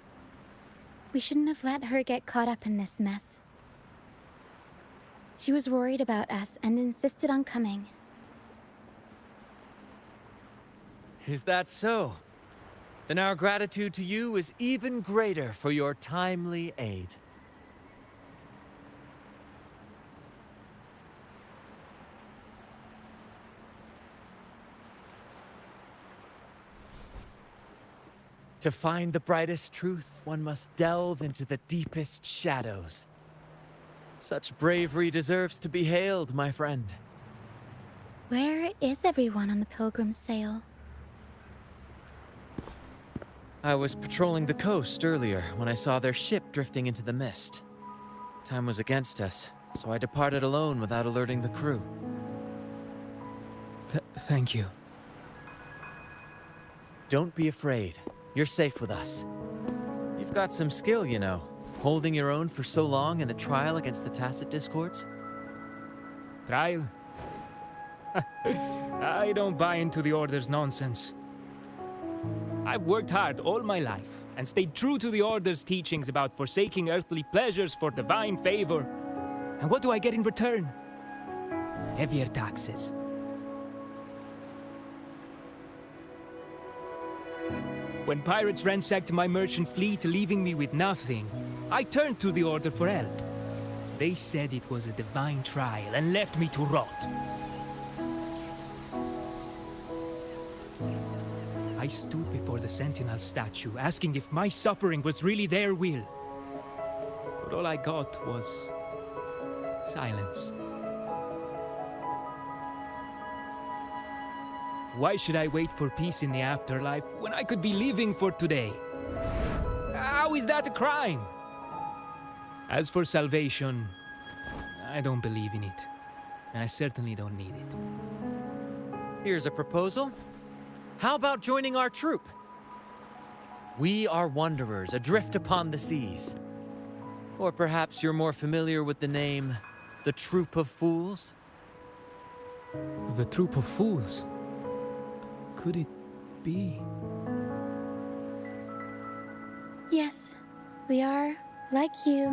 E: We shouldn't have let her get caught up in this mess. She was worried about us and insisted on coming.
V: Is that so? Then our gratitude to you is even greater for your timely aid. To find the brightest truth, one must delve into the deepest shadows. Such bravery deserves to be hailed, my friend.
E: Where is everyone on the Pilgrim sail?
V: I was patrolling the coast earlier when I saw their ship drifting into the mist. Time was against us, so I departed alone without alerting the crew.
M: Thank you.
V: Don't be afraid. You're safe with us. You've got some skill, you know, holding your own for so long in a trial against the Tacit Discords.
M: Trial? I don't buy into the Order's nonsense. I've worked hard all my life and stayed true to the Order's teachings about forsaking earthly pleasures for divine favor. And what do I get in return? Heavier taxes. When pirates ransacked my merchant fleet, leaving me with nothing, I turned to the Order for help. They said it was a divine trial and left me to rot. I stood before the Sentinel statue, asking if my suffering was really their will. But all I got was silence. Why should I wait for peace in the afterlife when I could be living for today? How is that a crime? As for salvation, I don't believe in it. And I certainly don't need it.
V: Here's a proposal. How about joining our troop? We are wanderers adrift upon the seas. Or perhaps you're more familiar with the name, the Troop of Fools?
M: The Troop of Fools? Could it be?
E: Yes, we are, like you,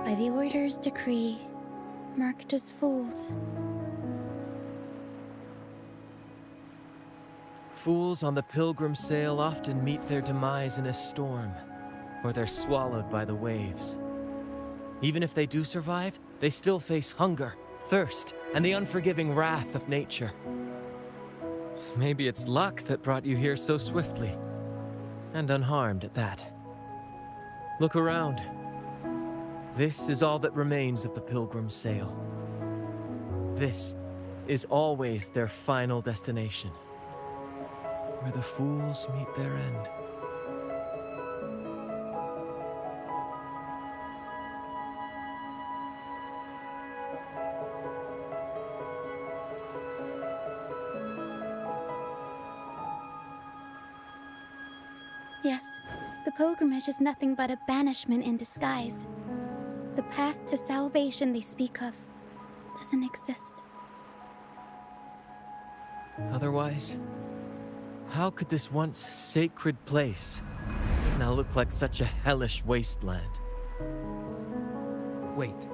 E: by the Order's decree, marked as fools.
V: Fools on the Pilgrim sail often meet their demise in a storm, or they're swallowed by the waves. Even if they do survive, they still face hunger, thirst, and the unforgiving wrath of nature. Maybe it's luck that brought you here so swiftly, and unharmed at that. Look around. This is all that remains of the Pilgrim's Sail. This is always their final destination, where the fools meet their end.
E: Yes, the pilgrimage is nothing but a banishment in disguise. The path to salvation they speak of doesn't exist.
V: Otherwise, how could this once sacred place now look like such a hellish wasteland?
M: Wait.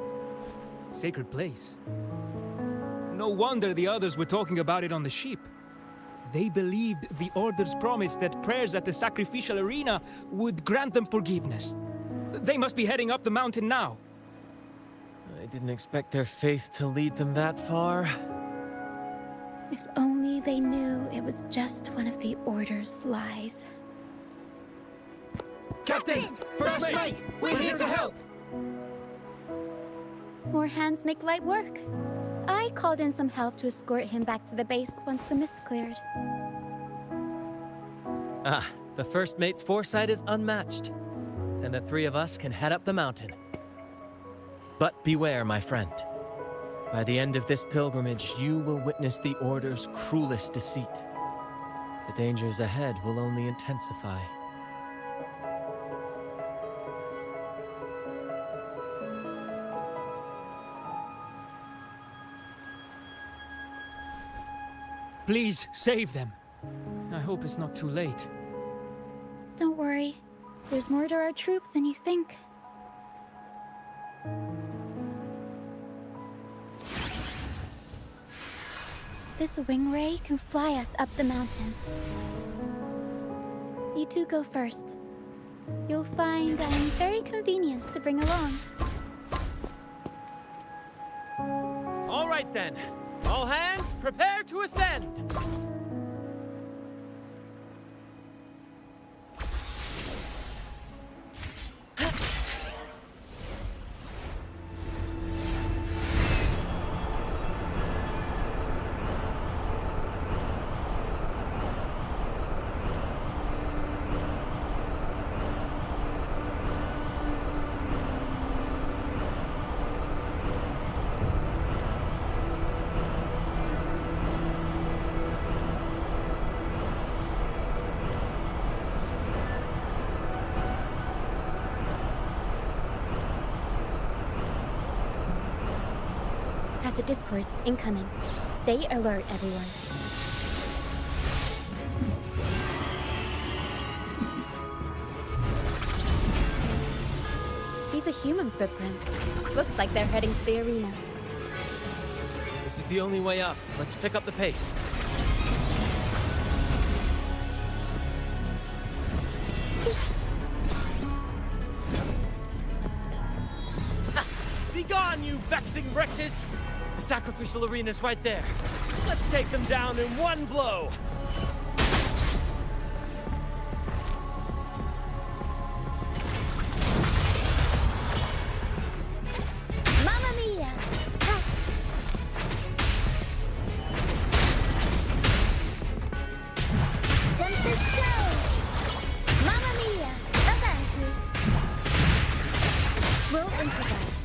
M: Sacred place? No wonder the others were talking about it on the ship. They believed the Order's promise that prayers at the sacrificial arena would grant them forgiveness. They must be heading up the mountain now.
V: I didn't expect their faith to lead them that far.
E: If only they knew it was just one of the Order's lies.
N: Captain! First mate! We're here to help!
E: More hands make light work. I called in some help to escort him back to the base once the mist cleared.
V: Ah, the first mate's foresight is unmatched, and the three of us can head up the mountain. But beware, my friend. By the end of this pilgrimage, you will witness the Order's cruelest deceit. The dangers ahead will only intensify.
M: Please, save them. I hope it's not too late.
E: Don't worry. There's more to our troop than you think. This wing ray can fly us up the mountain. You two go first. You'll find I'm very convenient to bring along.
V: All right then. All hands, prepare to ascend!
E: Tacit discourse incoming. Stay alert, everyone. These are human footprints. Looks like they're heading to the arena.
V: This is the only way up. Let's pick up the pace. Be gone, you vexing wretches! The sacrificial arena's right there. Let's take them down in one blow!
E: Mamma mia! Ha! Tempest show! Mamma mia! Avanti! We'll improvise.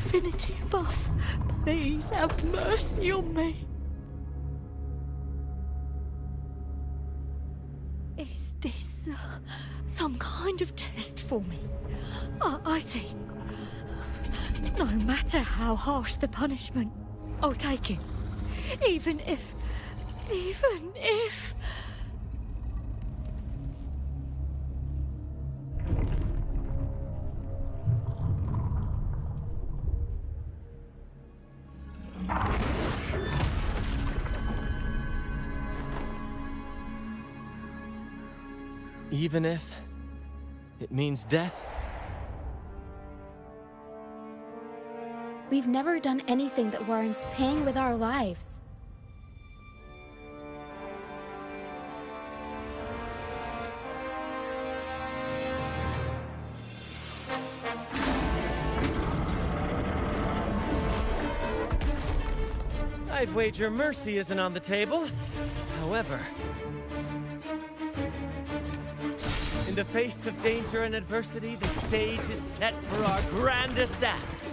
J: Divinity above, please have mercy on me. some kind of test for me. I see. No matter how harsh the punishment, I'll take it. Even if...
V: Even if it means death?
E: We've never done anything that warrants paying with our lives.
V: I'd wager mercy isn't on the table. However, in the face of danger and adversity, the stage is set for our grandest act.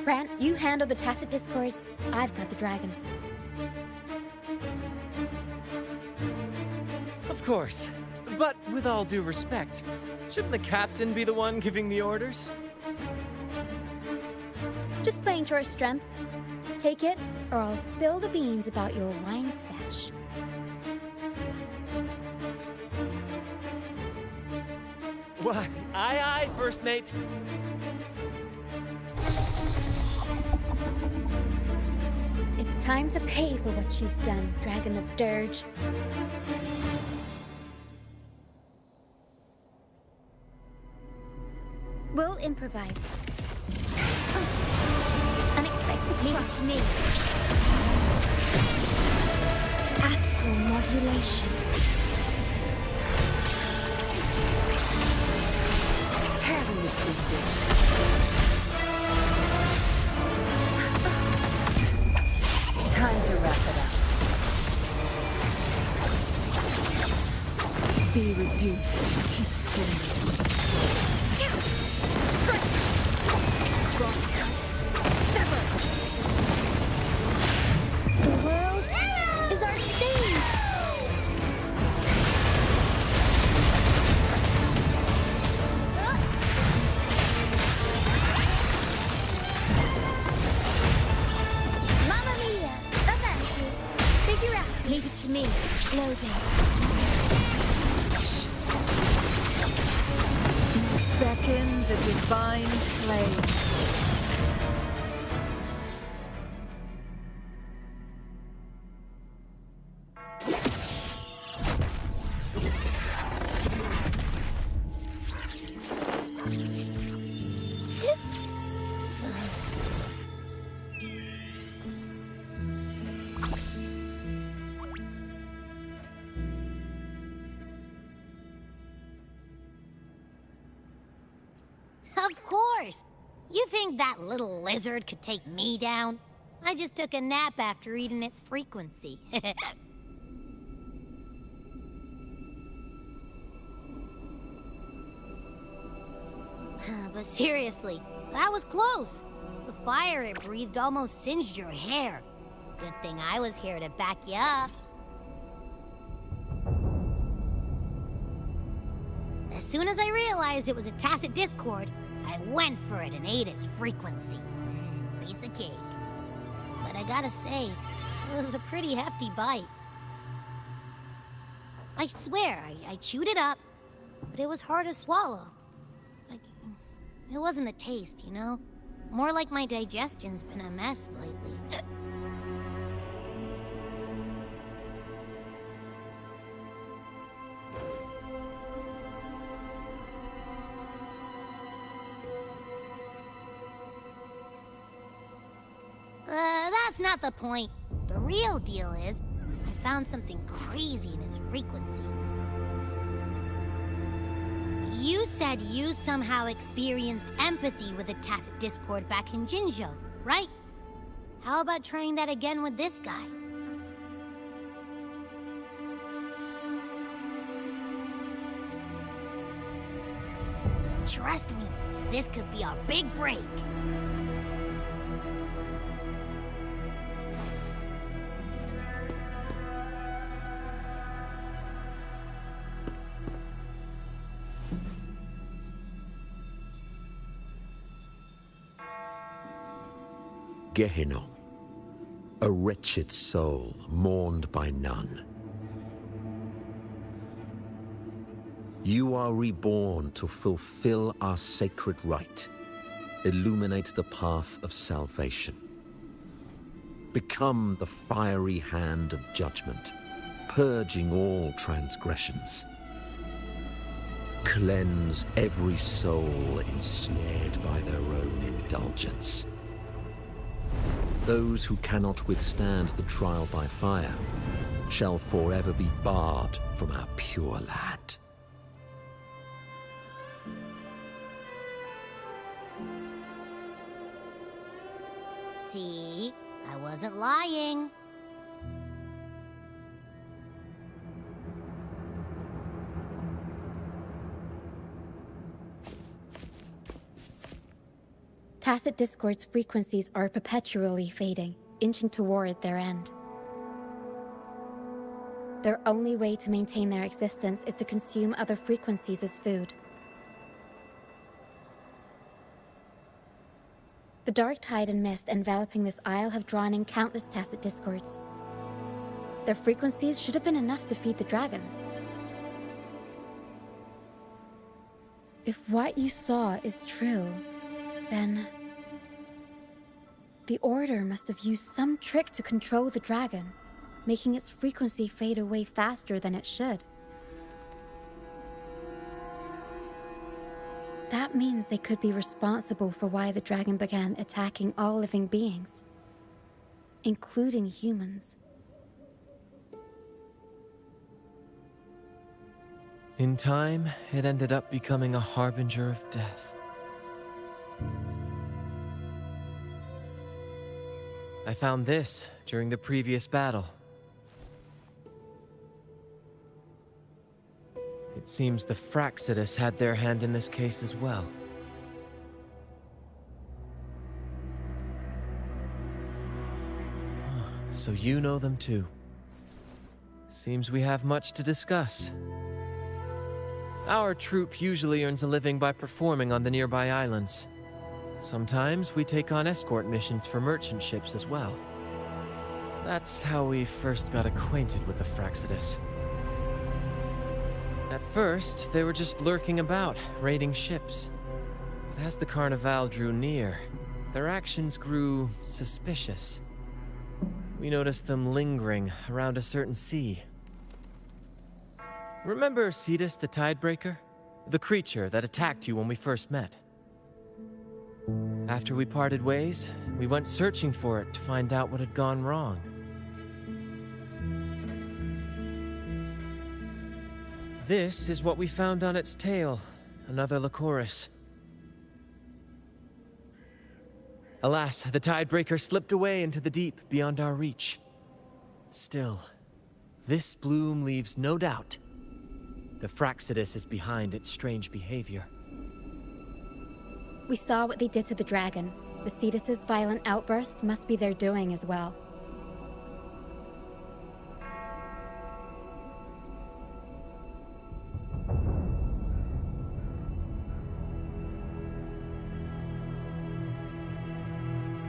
E: Brant, you handle the tacit discords. I've got the dragon.
V: Of course. But with all due respect, shouldn't the captain be the one giving the orders?
E: Just playing to our strengths. Take it, or I'll spill the beans about your wine stash.
V: Why, aye, first mate.
E: It's time to pay for what you've done, Dragon of Dirge. We'll improvise. Unexpectedly.
R: Watch me.
E: Astral modulation. Tearing the pieces.
A: Time to wrap it up. Be reduced to cinders.
E: The world is our stage!
R: Mamma mia! Avanti! Figure out. Leave it to me. Loading.
A: Beckon the divine flame.
R: Of course! You think that little lizard could take me down? I just took a nap after eating its frequency. But seriously, that was close. The fire it breathed almost singed your hair. Good thing I was here to back you up. As soon as I realized it was a tacit discord, I went for it and ate its frequency. Piece of cake. But I gotta say, it was a pretty hefty bite. I swear, I chewed it up, but it was hard to swallow. It wasn't the taste, you know? More like my digestion's been a mess lately. That's not the point. The real deal is, I found something crazy in its frequency. You said you somehow experienced empathy with the tacit discord back in Jinzhou, right? How about trying that again with this guy? Trust me, this could be our big break.
F: Gehenna, a wretched soul mourned by none. You are reborn to fulfill our sacred rite, illuminate the path of salvation. Become the fiery hand of judgment, purging all transgressions. Cleanse every soul ensnared by their own indulgence. Those who cannot withstand the trial by fire shall forever be barred from our pure land.
R: See? I wasn't lying.
E: Tacit Discord's frequencies are perpetually fading, inching toward their end. Their only way to maintain their existence is to consume other frequencies as food. The dark tide and mist enveloping this isle have drawn in countless Tacit Discords. Their frequencies should have been enough to feed the dragon. If what you saw is true, then the Order must have used some trick to control the dragon, making its frequency fade away faster than it should. That means they could be responsible for why the dragon began attacking all living beings, including humans.
V: In time, it ended up becoming a harbinger of death. I found this during the previous battle. It seems the Fraxidus had their hand in this case as well. So you know them too. Seems we have much to discuss. Our troop usually earns a living by performing on the nearby islands. Sometimes we take on escort missions for merchant ships as well. That's how we first got acquainted with the Fraxidus. At first, they were just lurking about, raiding ships. But as the Carnival drew near, their actions grew suspicious. We noticed them lingering around a certain sea. Remember Cetus the Tidebreaker? The creature that attacked you when we first met? After we parted ways, we went searching for it to find out what had gone wrong. This is what we found on its tail, another Lycoris. Alas, the Tidebreaker slipped away into the deep beyond our reach. Still, this bloom leaves no doubt. The Fraxidus is behind its strange behavior.
E: We saw what they did to the dragon. The Cetus's violent outburst must be their doing as well.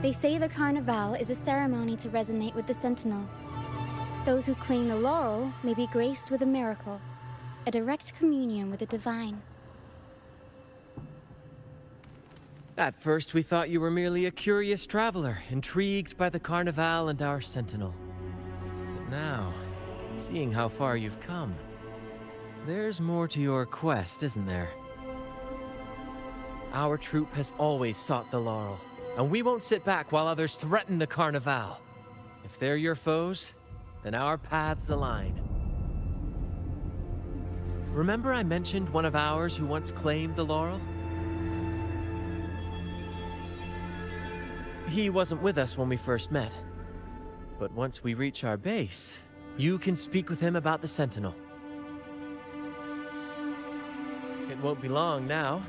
E: They say the Carnival is a ceremony to resonate with the Sentinel. Those who claim the laurel may be graced with a miracle, a direct communion with the divine.
V: At first, we thought you were merely a curious traveler, intrigued by the Carnival and our Sentinel. But now, seeing how far you've come, there's more to your quest, isn't there? Our troop has always sought the laurel, and we won't sit back while others threaten the Carnival. If they're your foes, then our paths align. Remember I mentioned one of ours who once claimed the laurel? He wasn't with us when we first met. But once we reach our base, you can speak with him about the Sentinel. It won't be long now.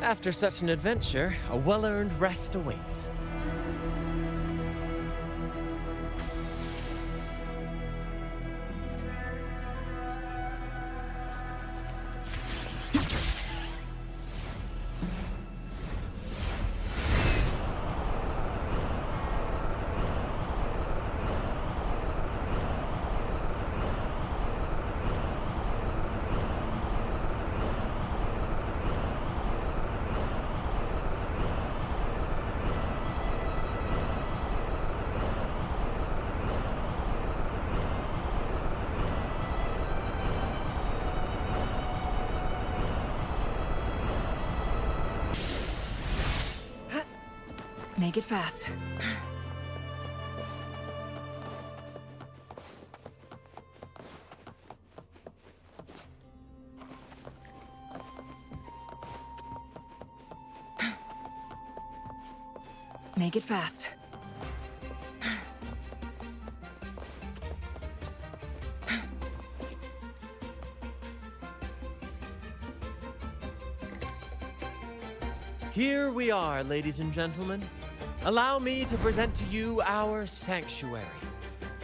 V: After such an adventure, a well-earned rest awaits.
A: Make it fast. Make it fast.
V: Here we are, ladies and gentlemen. Allow me to present to you our sanctuary.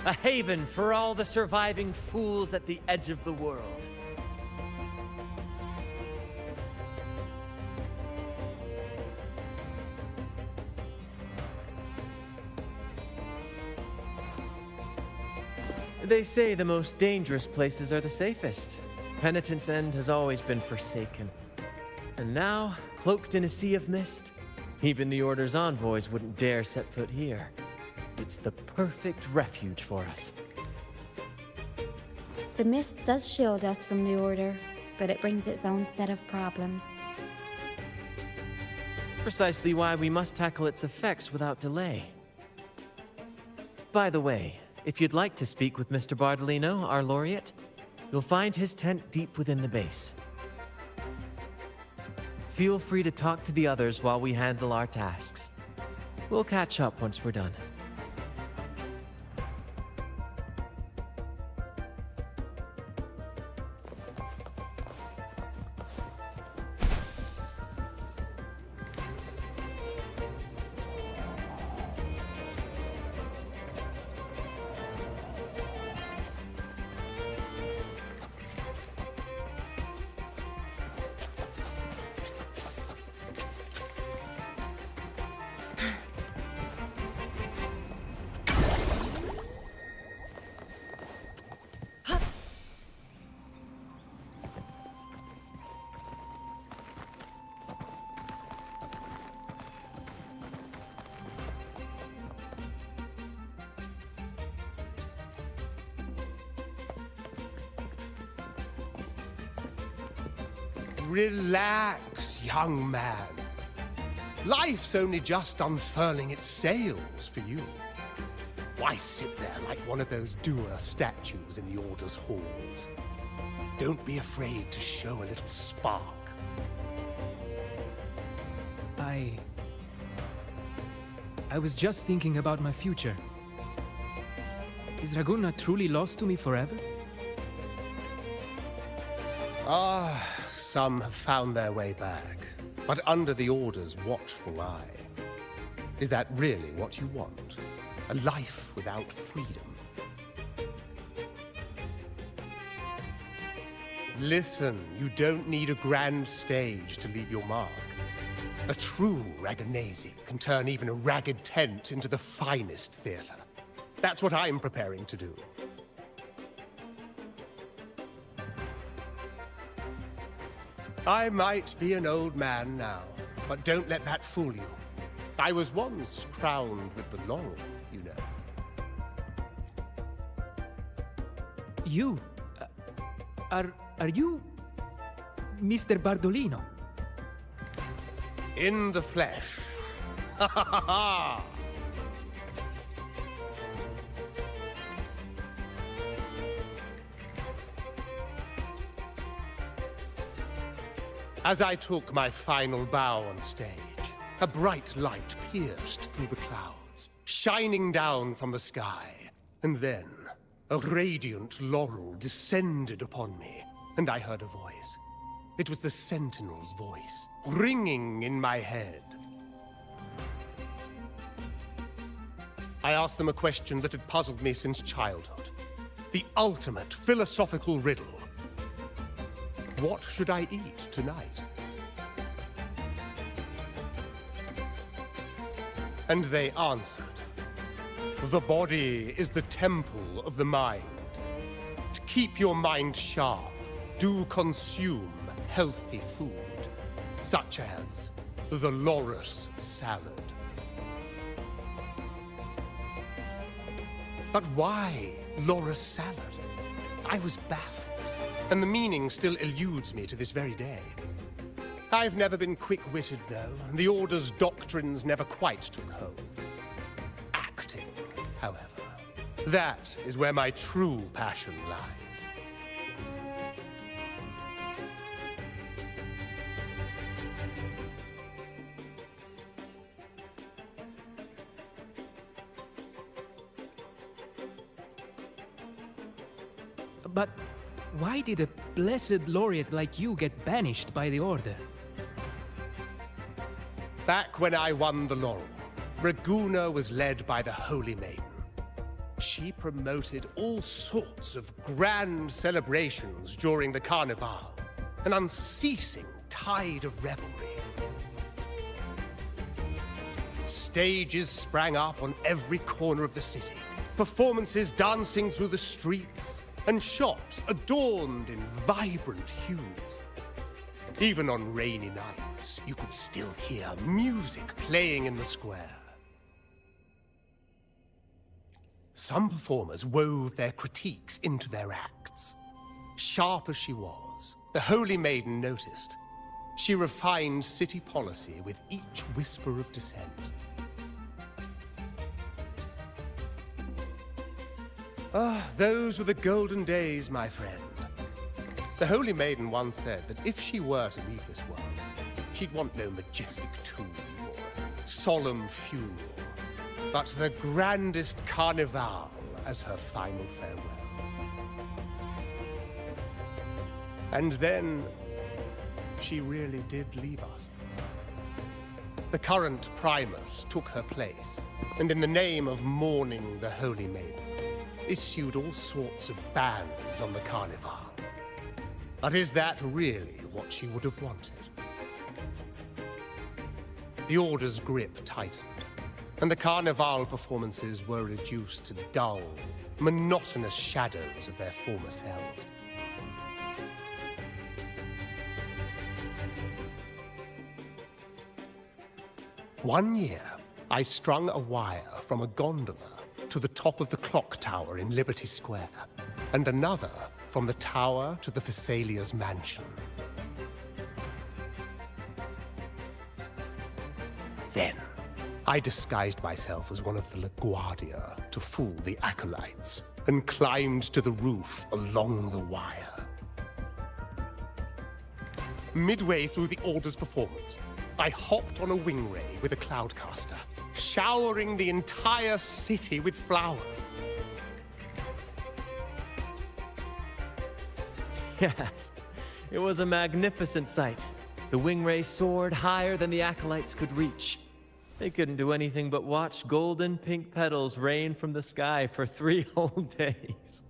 V: A haven for all the surviving fools at the edge of the world. They say the most dangerous places are the safest. Penitent's End has always been forsaken. And now, cloaked in a sea of mist, even the Order's envoys wouldn't dare set foot here. It's the perfect refuge for us.
E: The mist does shield us from the Order, but it brings its own set of problems.
V: Precisely why we must tackle its effects without delay. By the way, if you'd like to speak with Mr. Bardolino, our laureate, you'll find his tent deep within the base. Feel free to talk to the others while we handle our tasks. We'll catch up once we're done.
G: Relax, young man. Life's only just unfurling its sails for you. Why sit there like one of those dour statues in the Order's halls? Don't be afraid to show a little spark.
M: I was just thinking about my future. Is Raguna truly lost to me forever?
G: Some have found their way back, but under the Order's watchful eye. Is that really what you want? A life without freedom? Listen, you don't need a grand stage to leave your mark. A true Raganese can turn even a ragged tent into the finest theater. That's what I'm preparing to do. I might be an old man now, but don't let that fool you. I was once crowned with the laurel, you know.
M: You? Are you Mr. Bardolino?
G: In the flesh. Ha ha ha ha! As I took my final bow on stage, a bright light pierced through the clouds, shining down from the sky. And then, a radiant laurel descended upon me, and I heard a voice. It was the Sentinel's voice, ringing in my head. I asked them a question that had puzzled me since childhood. The ultimate philosophical riddle. What should I eat tonight? And they answered. The body is the temple of the mind. To keep your mind sharp, do consume healthy food, such as the Loris salad. But why Loris salad? I was baffled, and the meaning still eludes me to this very day. I've never been quick-witted, though, and the Order's doctrines never quite took hold. Acting, however, that is where my true passion lies.
M: But why did a blessed laureate like you get banished by the Order?
G: Back when I won the laurel, Raguna was led by the Holy Maiden. She promoted all sorts of grand celebrations during the Carnival, an unceasing tide of revelry. Stages sprang up on every corner of the city, performances dancing through the streets, and shops adorned in vibrant hues. Even on rainy nights, you could still hear music playing in the square. Some performers wove their critiques into their acts. Sharp as she was, the Holy Maiden noticed. She refined city policy with each whisper of dissent. Ah, those were the golden days, my friend. The Holy Maiden once said that if she were to leave this world, she'd want no majestic tomb or solemn funeral, but the grandest carnival as her final farewell. And then, she really did leave us. The current Primus took her place, and in the name of mourning the Holy Maiden, issued all sorts of bans on the Carnival. But is that really what she would have wanted? The Order's grip tightened, and the Carnival performances were reduced to dull, monotonous shadows of their former selves. One year, I strung a wire from a gondola to the top of the clock tower in Liberty Square, and another from the tower to the Thessalia's mansion. Then, I disguised myself as one of the LaGuardia to fool the acolytes, and climbed to the roof along the wire. Midway through the Order's performance, I hopped on a wing ray with a cloudcaster, showering the entire city with flowers.
V: Yes, it was a magnificent sight. The wingray soared higher than the acolytes could reach. They couldn't do anything but watch golden pink petals rain from the sky for 3 whole days.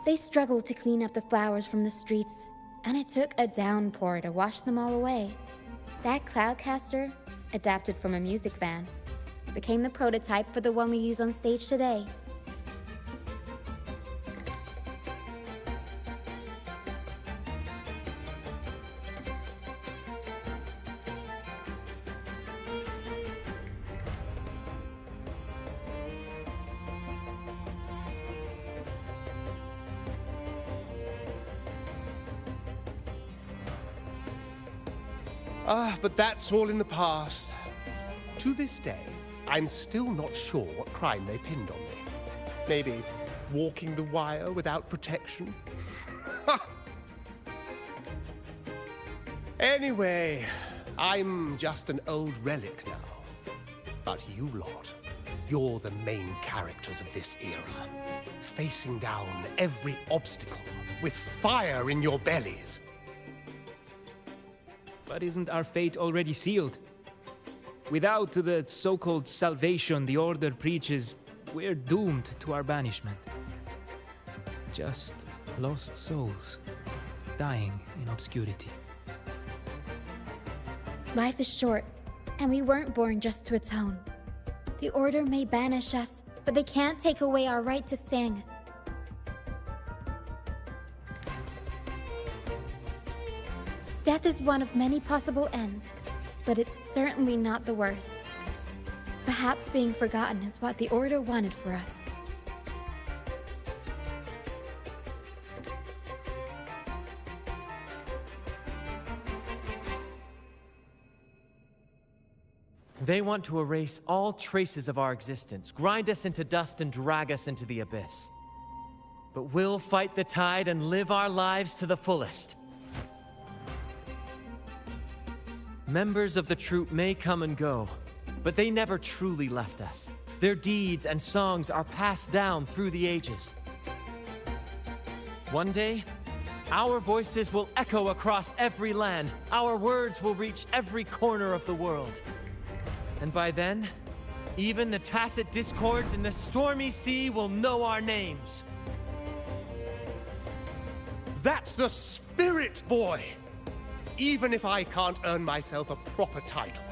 E: They struggled to clean up the flowers from the streets, and it took a downpour to wash them all away. That cloudcaster, adapted from a music van, became the prototype for the one we use on stage today.
G: But that's all in the past. To this day, I'm still not sure what crime they pinned on me. Maybe walking the wire without protection? Anyway, I'm just an old relic now. But you lot, you're the main characters of this era, facing down every obstacle with fire in your bellies.
M: But isn't our fate already sealed? Without the so-called salvation the Order preaches, we're doomed to our banishment. Just lost souls, dying in obscurity.
E: Life is short, and we weren't born just to atone. The Order may banish us, but they can't take away our right to sing. Death is one of many possible ends, but it's certainly not the worst. Perhaps being forgotten is what the Order wanted for us.
V: They want to erase all traces of our existence, grind us into dust and drag us into the abyss. But we'll fight the tide and live our lives to the fullest. Members of the troupe may come and go, but they never truly left us. Their deeds and songs are passed down through the ages. One day, our voices will echo across every land. Our words will reach every corner of the world. And by then, even the tacit discords in the stormy sea will know our names.
G: That's the spirit, boy! Even if I can't earn myself a proper title,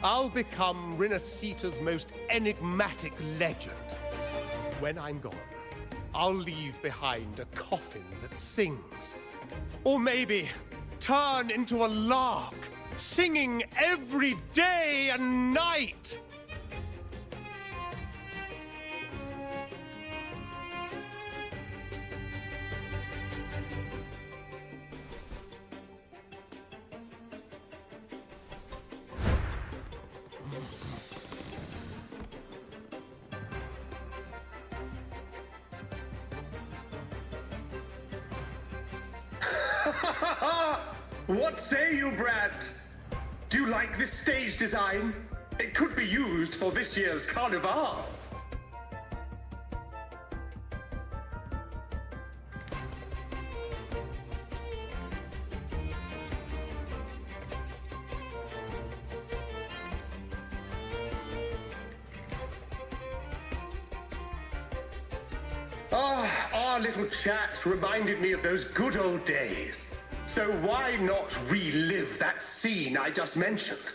G: I'll become Renascita's most enigmatic legend. When I'm gone, I'll leave behind a coffin that sings. Or maybe turn into a lark, singing every day and night!
D: What say you, Brad? Do you like this stage design? It could be used for this year's carnival. Our little chat reminded me of those good old days. So why not relive that scene I just mentioned?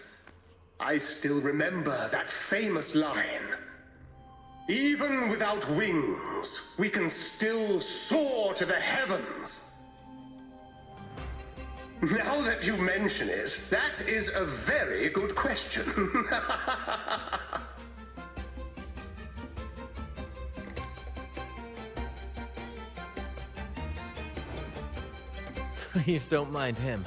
D: I still remember that famous line. Even without wings, we can still soar to the heavens. Now that you mention it, that is a very good question.
V: Please don't mind him.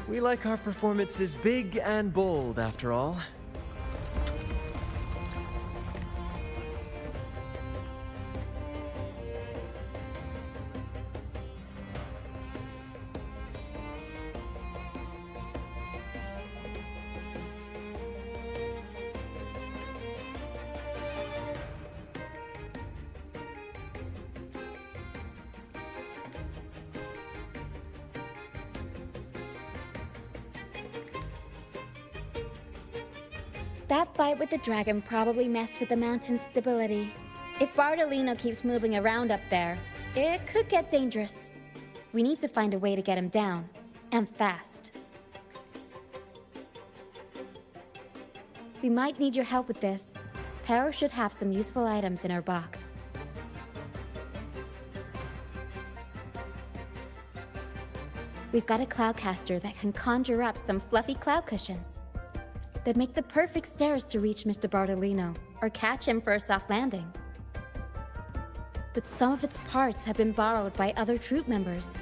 V: We like our performances big and bold, after all.
E: That fight with the dragon probably messed with the mountain's stability. If Bardolino keeps moving around up there, it could get dangerous. We need to find a way to get him down, and fast. We might need your help with this. Pero should have some useful items in her box. We've got a cloudcaster that can conjure up some fluffy cloud cushions. They'd make the perfect stairs to reach Mr. Bardolino, or catch him for a soft landing. But some of its parts have been borrowed by other troop members.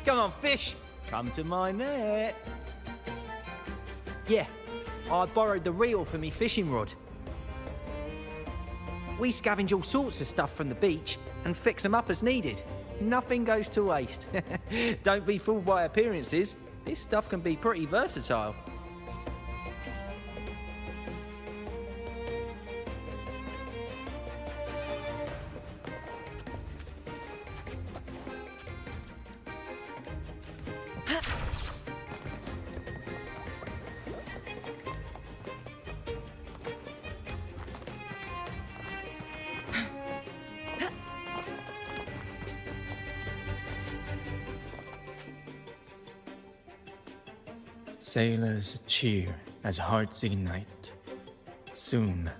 U: Come on, fish! Come to my net. Yeah, I borrowed the reel for me fishing rod. We scavenge all sorts of stuff from the beach and fix them up as needed. Nothing goes to waste. Don't be fooled by appearances. This stuff can be pretty versatile.
M: Sailors cheer as hearts ignite. Soon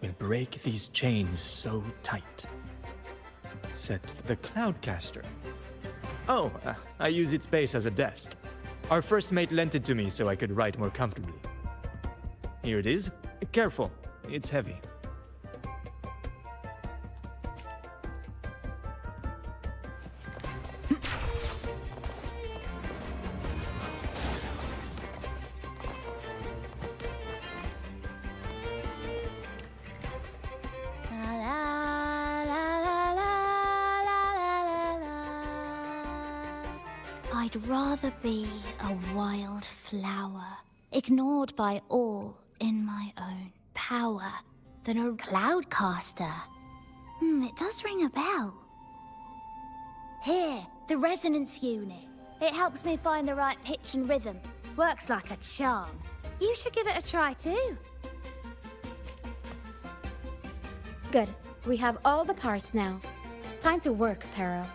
M: we'll break these chains so tight. Said the Cloudcaster. Oh, I use its base as a desk. Our first mate lent it to me so I could write more comfortably. Here it is. Careful, it's heavy.
R: I'd rather be a wild flower, ignored by all in my own power, than a cloudcaster. It does ring a bell. Here, the resonance unit. It helps me find the right pitch and rhythm. Works like a charm. You should give it a try too.
E: Good. We have all the parts now. Time to work, Pero.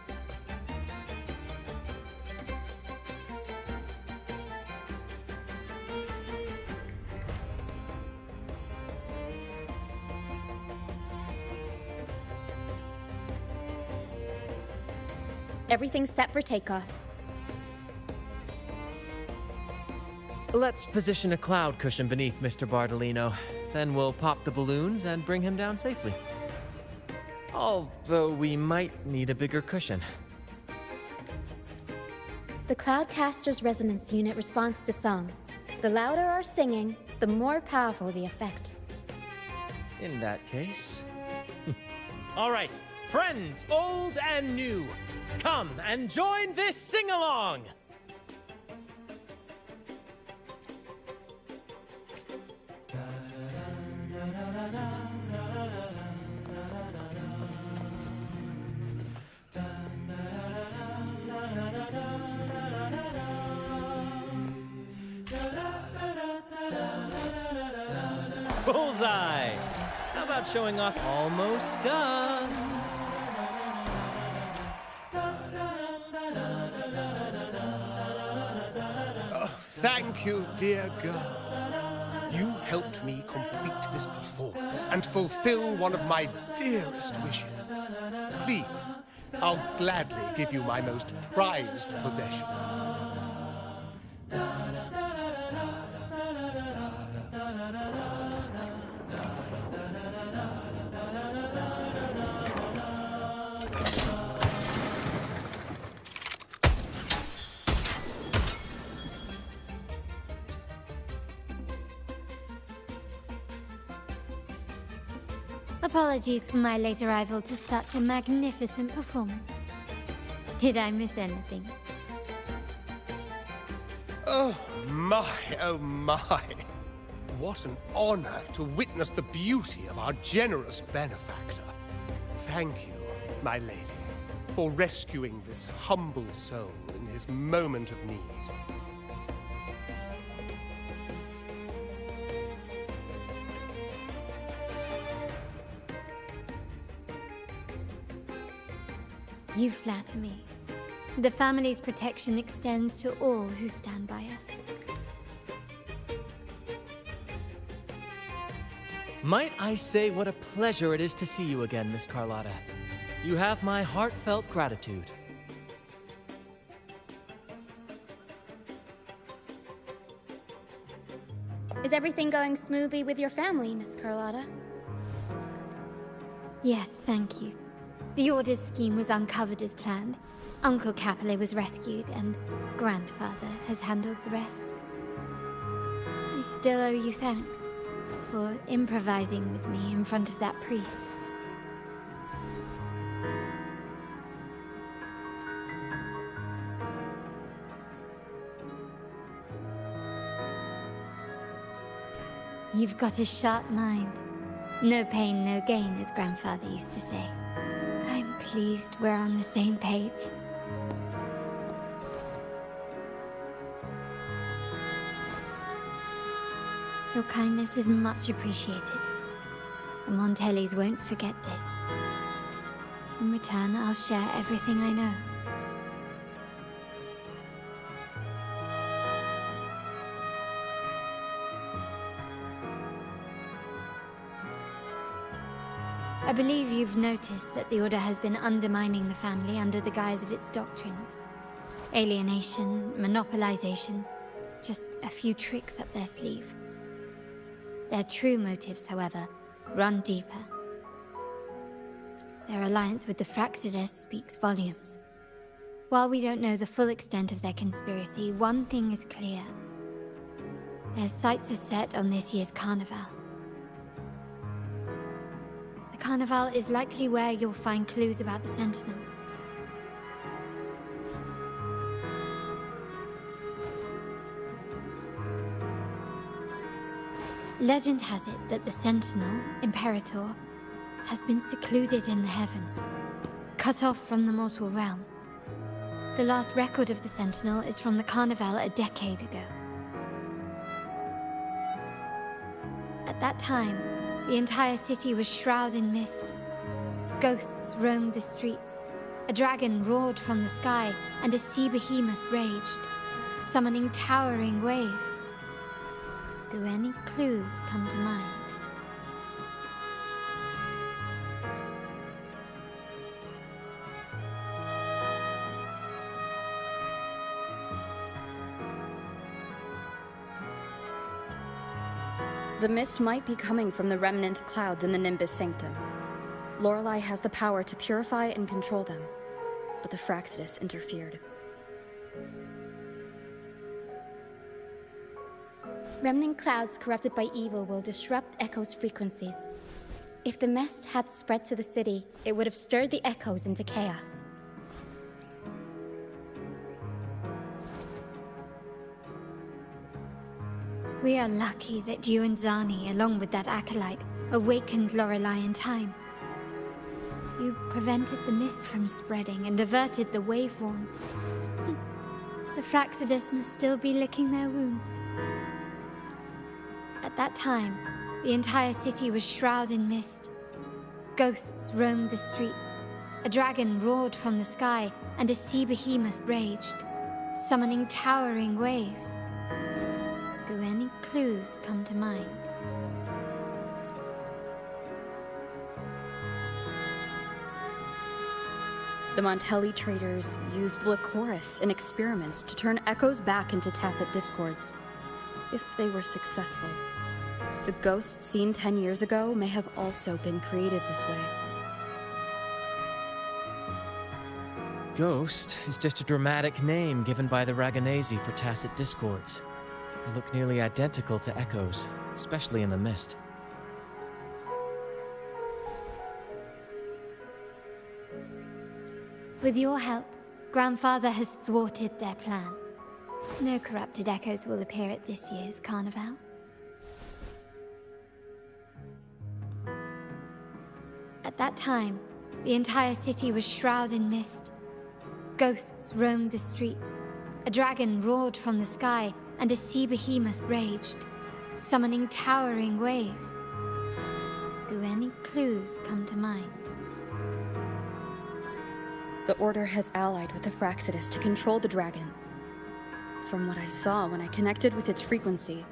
E: Everything's set for takeoff.
V: Let's position a cloud cushion beneath Mr. Bardolino. Then we'll pop the balloons and bring him down safely. Although we might need a bigger cushion.
E: The Cloudcaster's resonance unit responds to song. The louder our singing, the more powerful the effect.
V: In that case...
M: All right, friends, old and new, come and join this sing-along! Bullseye! How about showing off almost done?
G: Oh, thank you, dear girl. You helped me complete this performance and fulfill one of my dearest wishes. Please, I'll gladly give you my most prized possession.
H: Apologies for my late arrival to such a magnificent performance. Did I miss anything?
G: Oh my, oh my. What an honor to witness the beauty of our generous benefactor. Thank you, my lady, for rescuing this humble soul in his moment of need.
H: You flatter me. The family's protection extends to all who stand by us.
V: Might I say what a pleasure it is to see you again, Miss Carlotta. You have my heartfelt gratitude.
E: Is everything going smoothly with your family, Miss Carlotta?
H: Yes, thank you. The Order's scheme was uncovered as planned. Uncle Capilet was rescued, and Grandfather has handled the rest. I still owe you thanks for improvising with me in front of that priest. You've got a sharp mind. No pain, no gain, as Grandfather used to say. I'm pleased we're on the same page. Your kindness is much appreciated. The Montellis won't forget this. In return, I'll share everything I know. I believe you've noticed that the Order has been undermining the family under the guise of its doctrines. Alienation, monopolization, just a few tricks up their sleeve. Their true motives, however, run deeper. Their alliance with the Fraxides speaks volumes. While we don't know the full extent of their conspiracy, one thing is clear. Their sights are set on this year's carnival. The carnival is likely where you'll find clues about the Sentinel. Legend has it that the Sentinel, Imperator, has been secluded in the heavens, cut off from the mortal realm. The last record of the Sentinel is from the Carnival a decade ago. At that time, the entire city was shrouded in mist. Ghosts roamed the streets. A dragon roared from the sky, and a sea behemoth raged, summoning towering waves. Do any clues come to mind?
T: The mist might be coming from the remnant clouds in the Nimbus Sanctum. Lorelei has the power to purify and control them, but the Fraxides interfered.
E: Remnant clouds corrupted by evil will disrupt Echo's frequencies. If the mist had spread to the city, it would have stirred the echoes into chaos.
H: We are lucky that you and Zani, along with that acolyte, awakened Lorelei in time. You prevented the mist from spreading and averted the wave-worn. The Fraxides must still be licking their wounds. At that time, the entire city was shrouded in mist. Ghosts roamed the streets. A dragon roared from the sky, and a sea behemoth raged, summoning towering waves. Do any clues come to mind?
T: The Montelli traders used Lycoris in experiments to turn echoes back into tacit discords. If they were successful, the ghosts seen 10 years ago may have also been created this way.
V: Ghost is just a dramatic name given by the Raganesi for tacit discords. They look nearly identical to echoes, especially in the mist.
H: With your help, Grandfather has thwarted their plan. No corrupted echoes will appear at this year's carnival. At that time, the entire city was shrouded in mist. Ghosts roamed the streets. A dragon roared from the sky, and a sea behemoth raged, summoning towering waves. Do any clues come to mind?
T: The Order has allied with the Fraxides to control the dragon. From what I saw when I connected with its frequency,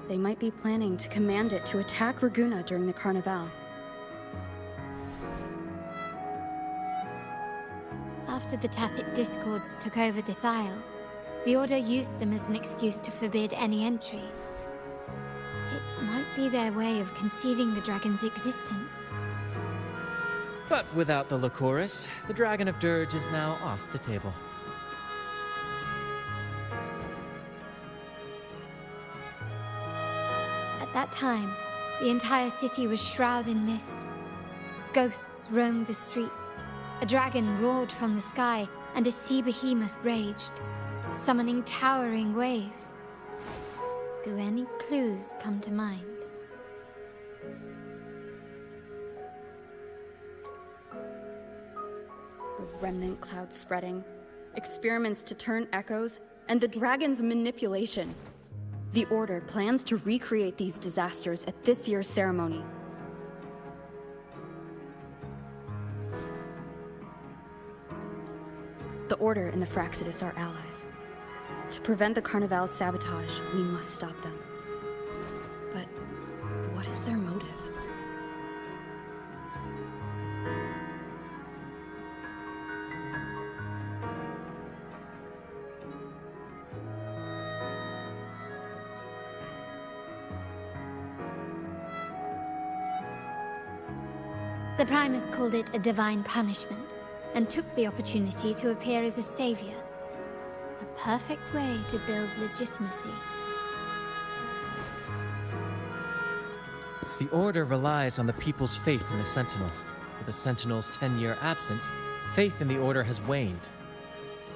T: they might be planning to command it to attack Raguna during the Carnival.
H: After the Tacit Discords took over this isle, the Order used them as an excuse to forbid any entry. It might be their way of concealing the dragon's existence.
V: But without the Lycoris, the Dragon of Dirge is now off the table.
H: At that time, the entire city was shrouded in mist. Ghosts roamed the streets. A dragon roared from the sky, and a sea behemoth raged, summoning towering waves. Do any clues come to mind?
T: The remnant cloud spreading, experiments to turn echoes, and the dragon's manipulation. The Order plans to recreate these disasters at this year's ceremony. The Order and the Fraxides are allies. To prevent the Carnival's sabotage, we must stop them. But what is their motive?
H: The Primus called it a divine punishment, and took the opportunity to appear as a savior. A perfect way to build legitimacy.
V: The Order relies on the people's faith in the Sentinel. With the Sentinel's 10-year absence, faith in the Order has waned.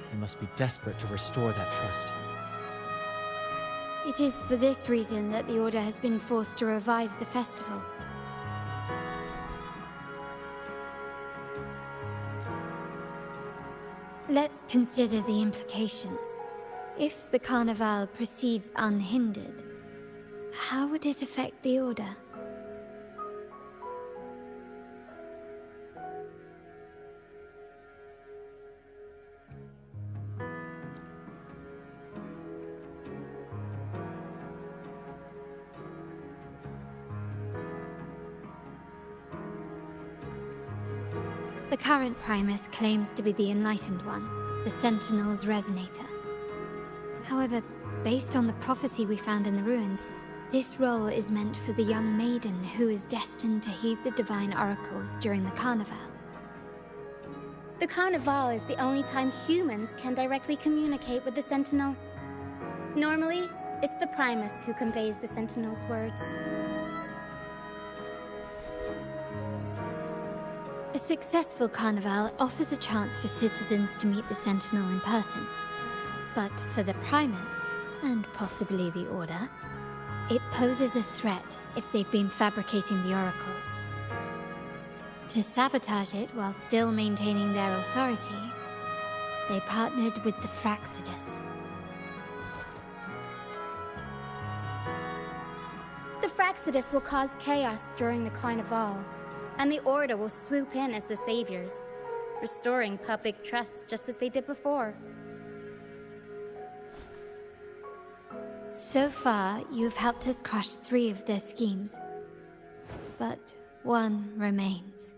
V: They must be desperate to restore that trust.
H: It is for this reason that the Order has been forced to revive the festival. Let's consider the implications. If the Carnival proceeds unhindered, how would it affect the Order? The current Primus claims to be the Enlightened One, the Sentinel's Resonator. However, based on the prophecy we found in the ruins, this role is meant for the young maiden who is destined to heed the divine oracles during the Carnival.
E: The Carnival is the only time humans can directly communicate with the Sentinel. Normally, it's the Primus who conveys the Sentinel's words.
H: A successful Carnival offers a chance for citizens to meet the Sentinel in person. But for the Primus, and possibly the Order, it poses a threat if they've been fabricating the oracles. To sabotage it while still maintaining their authority, they partnered with the Fraxidus.
E: The Fraxidus will cause chaos during the Carnival, and the Order will swoop in as the saviors, restoring public trust just as they did before.
H: So far, you've helped us crush 3 of their schemes. But one remains.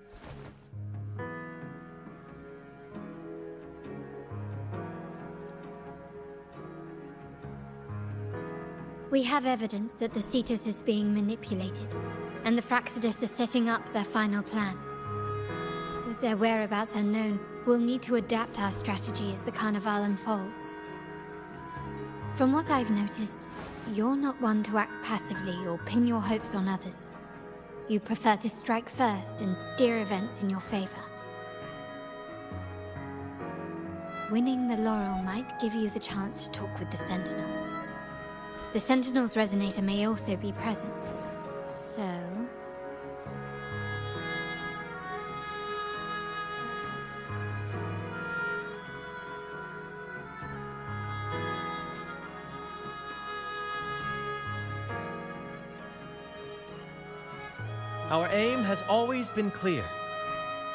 H: We have evidence that the Cetus is being manipulated, and the Fraxidus are setting up their final plan. With their whereabouts unknown, we'll need to adapt our strategy as the Carnival unfolds. From what I've noticed, you're not one to act passively or pin your hopes on others. You prefer to strike first and steer events in your favor. Winning the laurel might give you the chance to talk with the Sentinel. The Sentinel's Resonator may also be present, so...
V: Our aim has always been clear: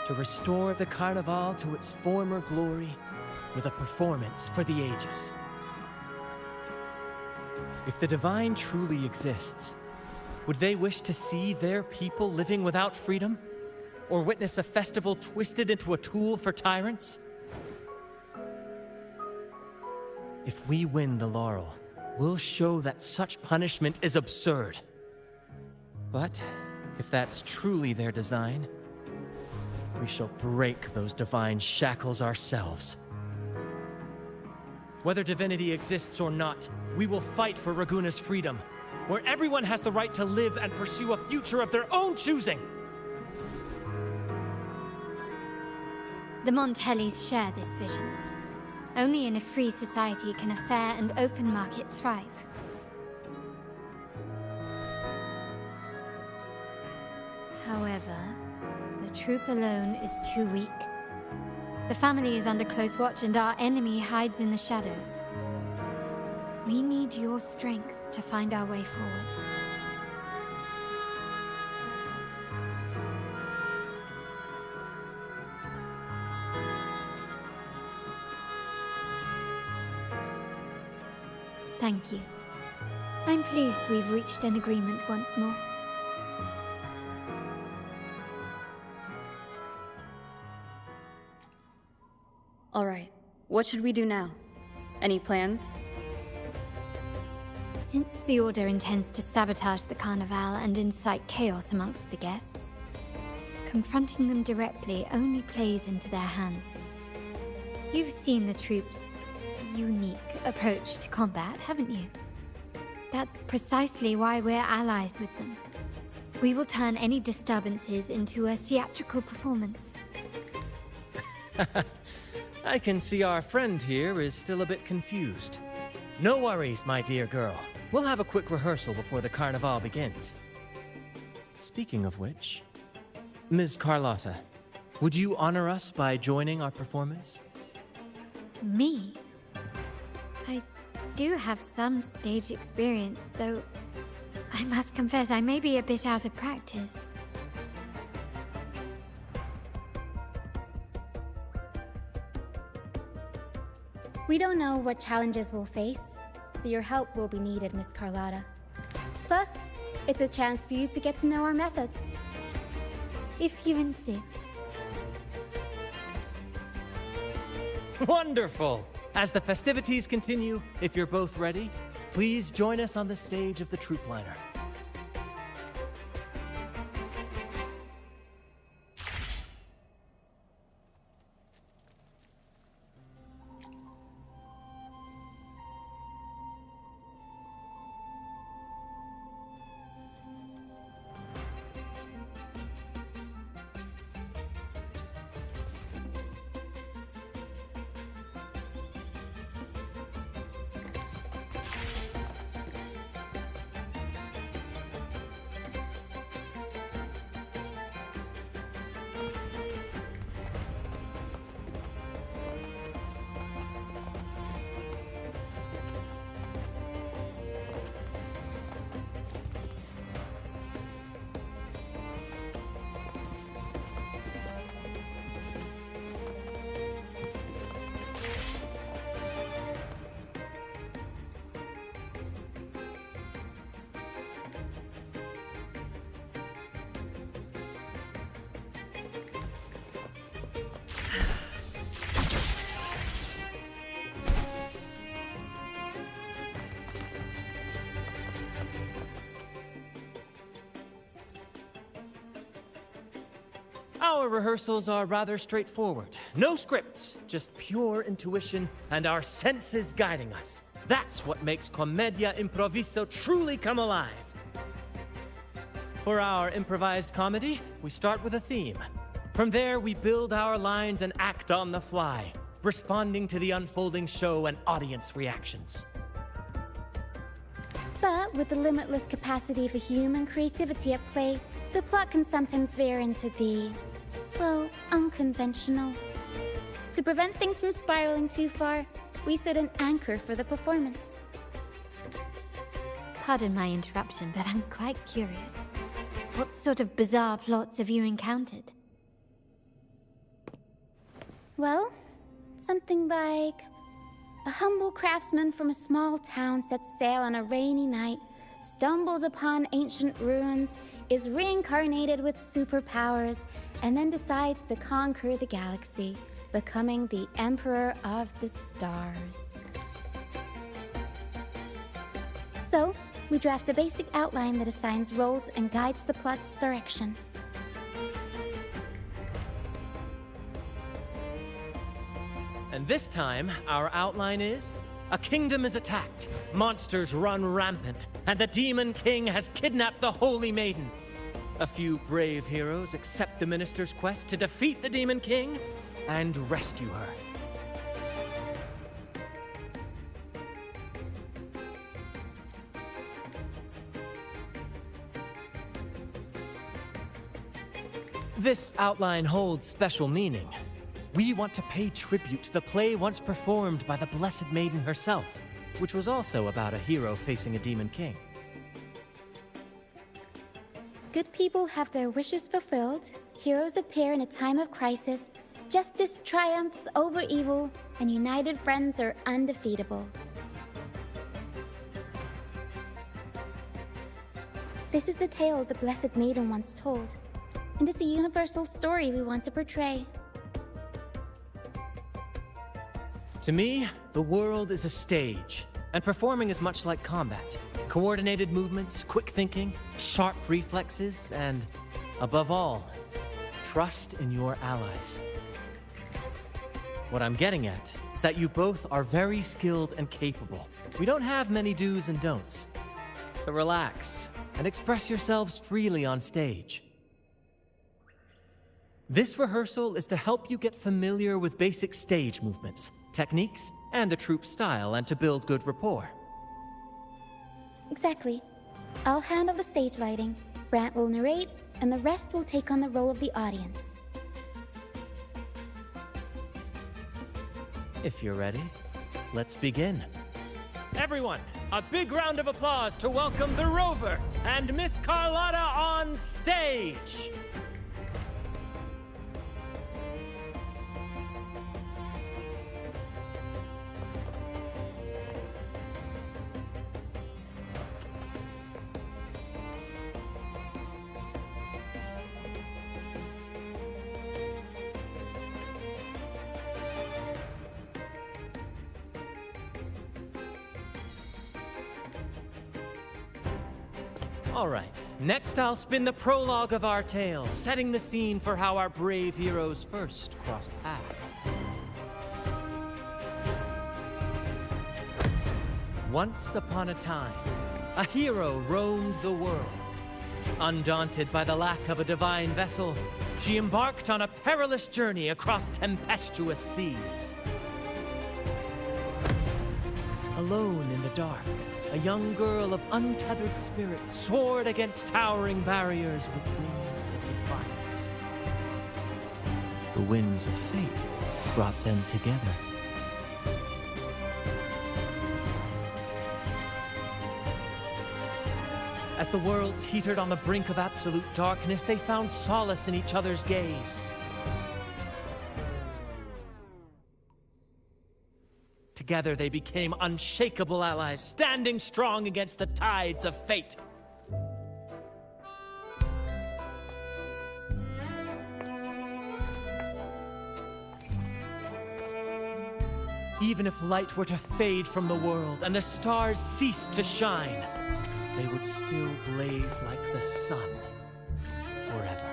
V: to restore the Carnival to its former glory with a performance for the ages. If the Divine truly exists, would they wish to see their people living without freedom? Or witness a festival twisted into a tool for tyrants? If we win the laurel, we'll show that such punishment is absurd. But if that's truly their design, we shall break those divine shackles ourselves. Whether divinity exists or not, we will fight for Raguna's freedom, where everyone has the right to live and pursue a future of their own choosing.
H: The Montellis share this vision. Only in a free society can a fair and open market thrive. However, the troop alone is too weak. The family is under close watch and our enemy hides in the shadows. We need your strength to find our way forward. Thank you. I'm pleased we've reached an agreement once more.
T: All right, what should we do now? Any plans?
H: Since the Order intends to sabotage the Carnival and incite chaos amongst the guests, confronting them directly only plays into their hands. You've seen the troops' unique approach to combat, haven't you? That's precisely why we're allies with them. We will turn any disturbances into a theatrical performance.
V: I can see our friend here is still a bit confused. No worries, my dear girl. We'll have a quick rehearsal before the carnival begins. Speaking of which, Ms. Carlotta, would you honor us by joining our performance?
H: Me? I do have some stage experience, though I must confess I may be a bit out of practice.
E: We don't know what challenges we'll face, so your help will be needed, Miss Carlotta. Plus, it's a chance for you to get to know our methods.
H: If you insist.
V: Wonderful! As the festivities continue, if you're both ready, please join us on the stage of the troop liner. Our rehearsals are rather straightforward. No scripts, just pure intuition and our senses guiding us. That's what makes Commedia Improviso truly come alive. For our improvised comedy, we start with a theme. From there, we build our lines and act on the fly, responding to the unfolding show and audience reactions.
E: But with the limitless capacity for human creativity at play, the plot can sometimes veer into the, well, unconventional. To prevent things from spiraling too far, we set an anchor for the performance.
H: Pardon my interruption, but I'm quite curious. What sort of bizarre plots have you encountered?
E: Well, something like a humble craftsman from a small town sets sail on a rainy night, stumbles upon ancient ruins, is reincarnated with superpowers, and then decides to conquer the galaxy, becoming the Emperor of the Stars. So, we draft a basic outline that assigns roles and guides the plot's direction.
V: And this time, our outline is: a kingdom is attacked, monsters run rampant, and the Demon King has kidnapped the Holy Maiden. A few brave heroes accept the Minister's quest to defeat the Demon King and rescue her. This outline holds special meaning. We want to pay tribute to the play once performed by the Blessed Maiden herself, which was also about a hero facing a Demon King.
E: Good people have their wishes fulfilled, heroes appear in a time of crisis, justice triumphs over evil, and united friends are undefeatable. This is the tale the Blessed Maiden once told, and it's a universal story we want to portray.
V: To me, the world is a stage, and performing is much like combat. Coordinated movements, quick thinking, sharp reflexes, and, above all, trust in your allies. What I'm getting at is that you both are very skilled and capable. We don't have many do's and don'ts. So relax and express yourselves freely on stage. This rehearsal is to help you get familiar with basic stage movements, techniques, and the troupe style, and to build good rapport.
E: Exactly. I'll handle the stage lighting, Brant will narrate, and the rest will take on the role of the audience.
V: If you're ready, let's begin. Everyone, a big round of applause to welcome the Rover and Miss Carlotta on stage! All right, next I'll spin the prologue of our tale, setting the scene for how our brave heroes first crossed paths. Once upon a time, a hero roamed the world. Undaunted by the lack of a divine vessel, she embarked on a perilous journey across tempestuous seas. Alone in the dark, a young girl of untethered spirit soared against towering barriers with wings of defiance. The winds of fate brought them together. As the world teetered on the brink of absolute darkness, they found solace in each other's gaze. Together they became unshakable allies, standing strong against the tides of fate. Even if light were to fade from the world and the stars cease to shine, they would still blaze like the sun forever.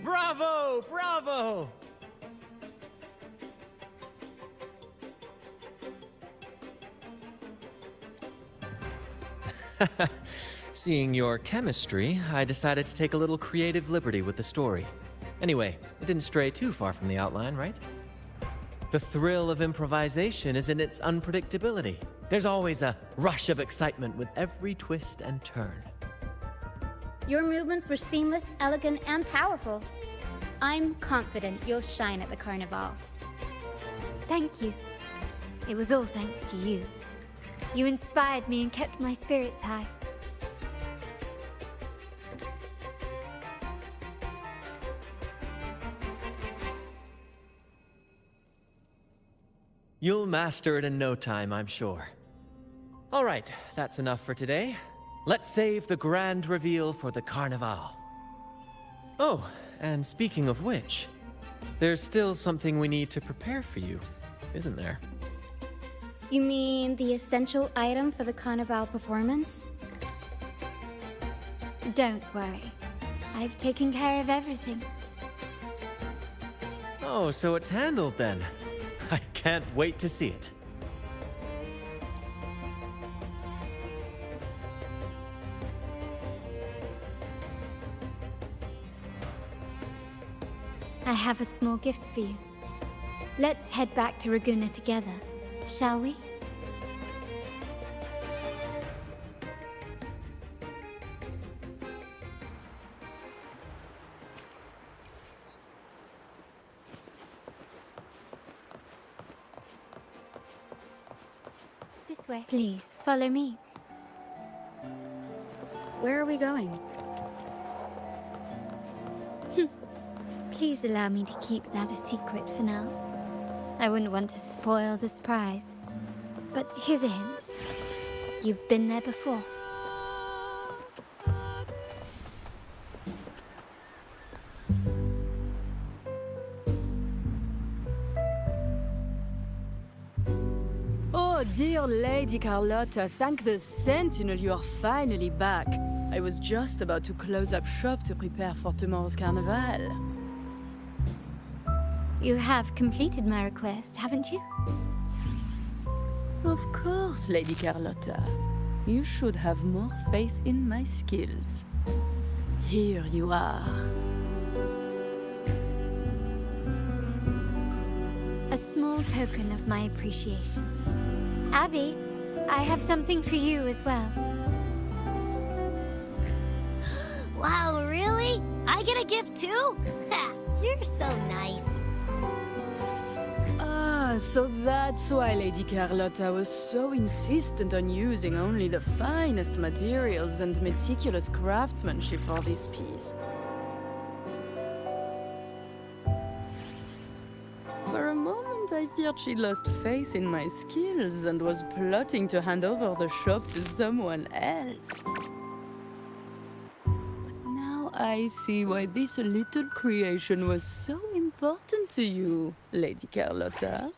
V: Bravo! Bravo! Seeing your chemistry, I decided to take a little creative liberty with the story. Anyway, it didn't stray too far from the outline, right? The thrill of improvisation is in its unpredictability. There's always a rush of excitement with every twist and turn.
E: Your movements were seamless, elegant, and powerful. I'm confident you'll shine at the Carnival.
H: Thank you. It was all thanks to you. You inspired me and kept my spirits high.
V: You'll master it in no time, I'm sure. All right, that's enough for today. Let's save the grand reveal for the Carnival. Oh, and speaking of which, there's still something we need to prepare for you, isn't there?
E: You mean the essential item for the Carnival performance?
H: Don't worry. I've taken care of everything.
V: Oh, so it's handled then. I can't wait to see it.
H: I have a small gift for you. Let's head back to Raguna together, shall we?
E: this way. Please, follow me.
T: Where are we going?
H: Please allow me to keep that a secret for now. I wouldn't want to spoil the surprise. But here's a hint. You've been there before.
T: Oh, dear Lady Carlotta, thank the Sentinel you are finally back. I was just about to close up shop to prepare for tomorrow's carnival.
H: You have completed my request, haven't you?
T: Of course, Lady Carlotta. You should have more faith in my skills. Here you are.
H: A small token of my appreciation. Abby, I have something for you as well.
R: Wow, really? I get a gift too? Ha, you're so nice.
T: Ah, so that's why Lady Carlotta was so insistent on using only the finest materials and meticulous craftsmanship for this piece. For a moment, I feared she lost faith in my skills and was plotting to hand over the shop to someone else. But now I see why this little creation was so important to you, Lady Carlotta.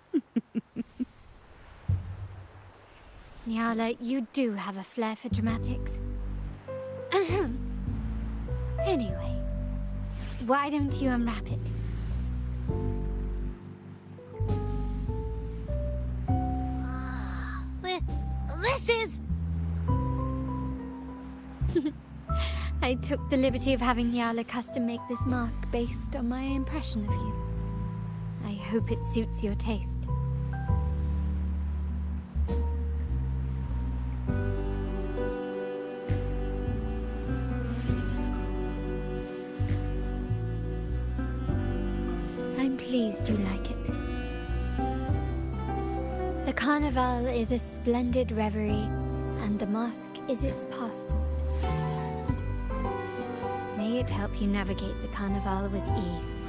H: Nyala, you do have a flair for dramatics. Ahem. Anyway, why don't you unwrap it?
R: This is...
H: I took the liberty of having Nyala custom make this mask based on my impression of you. I hope it suits your taste. I'm pleased you like it. The Carnival is a splendid reverie, and the mask is its passport. May it help you navigate the Carnival with ease,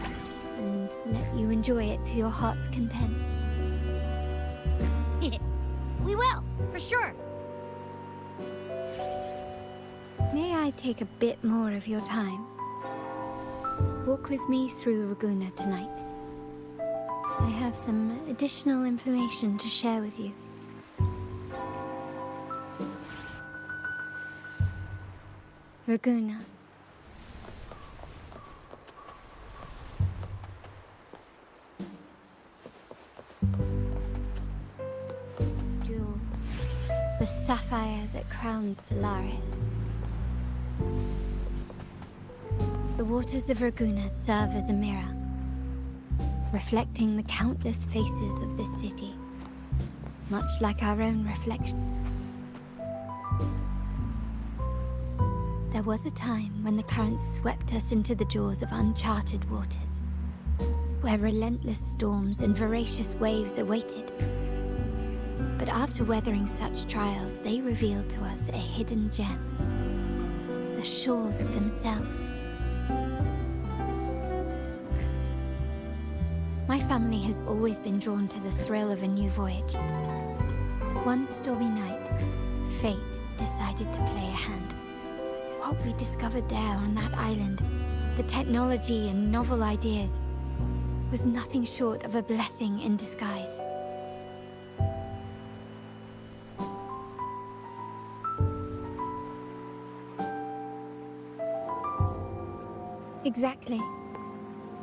H: and let you enjoy it to your heart's content.
R: We will, for sure.
H: May I take a bit more of your time? Walk with me through Raguna tonight. I have some additional information to share with you. Raguna. This jewel, the sapphire that crowns Solaris. The waters of Raguna serve as a mirror, reflecting the countless faces of this city, much like our own reflection. There was a time when the currents swept us into the jaws of uncharted waters, where relentless storms and voracious waves awaited. But after weathering such trials, they revealed to us a hidden gem, the shores themselves. My family has always been drawn to the thrill of a new voyage. One stormy night, fate decided to play a hand. What we discovered there on that island, the technology and novel ideas, was nothing short of a blessing in disguise. Exactly.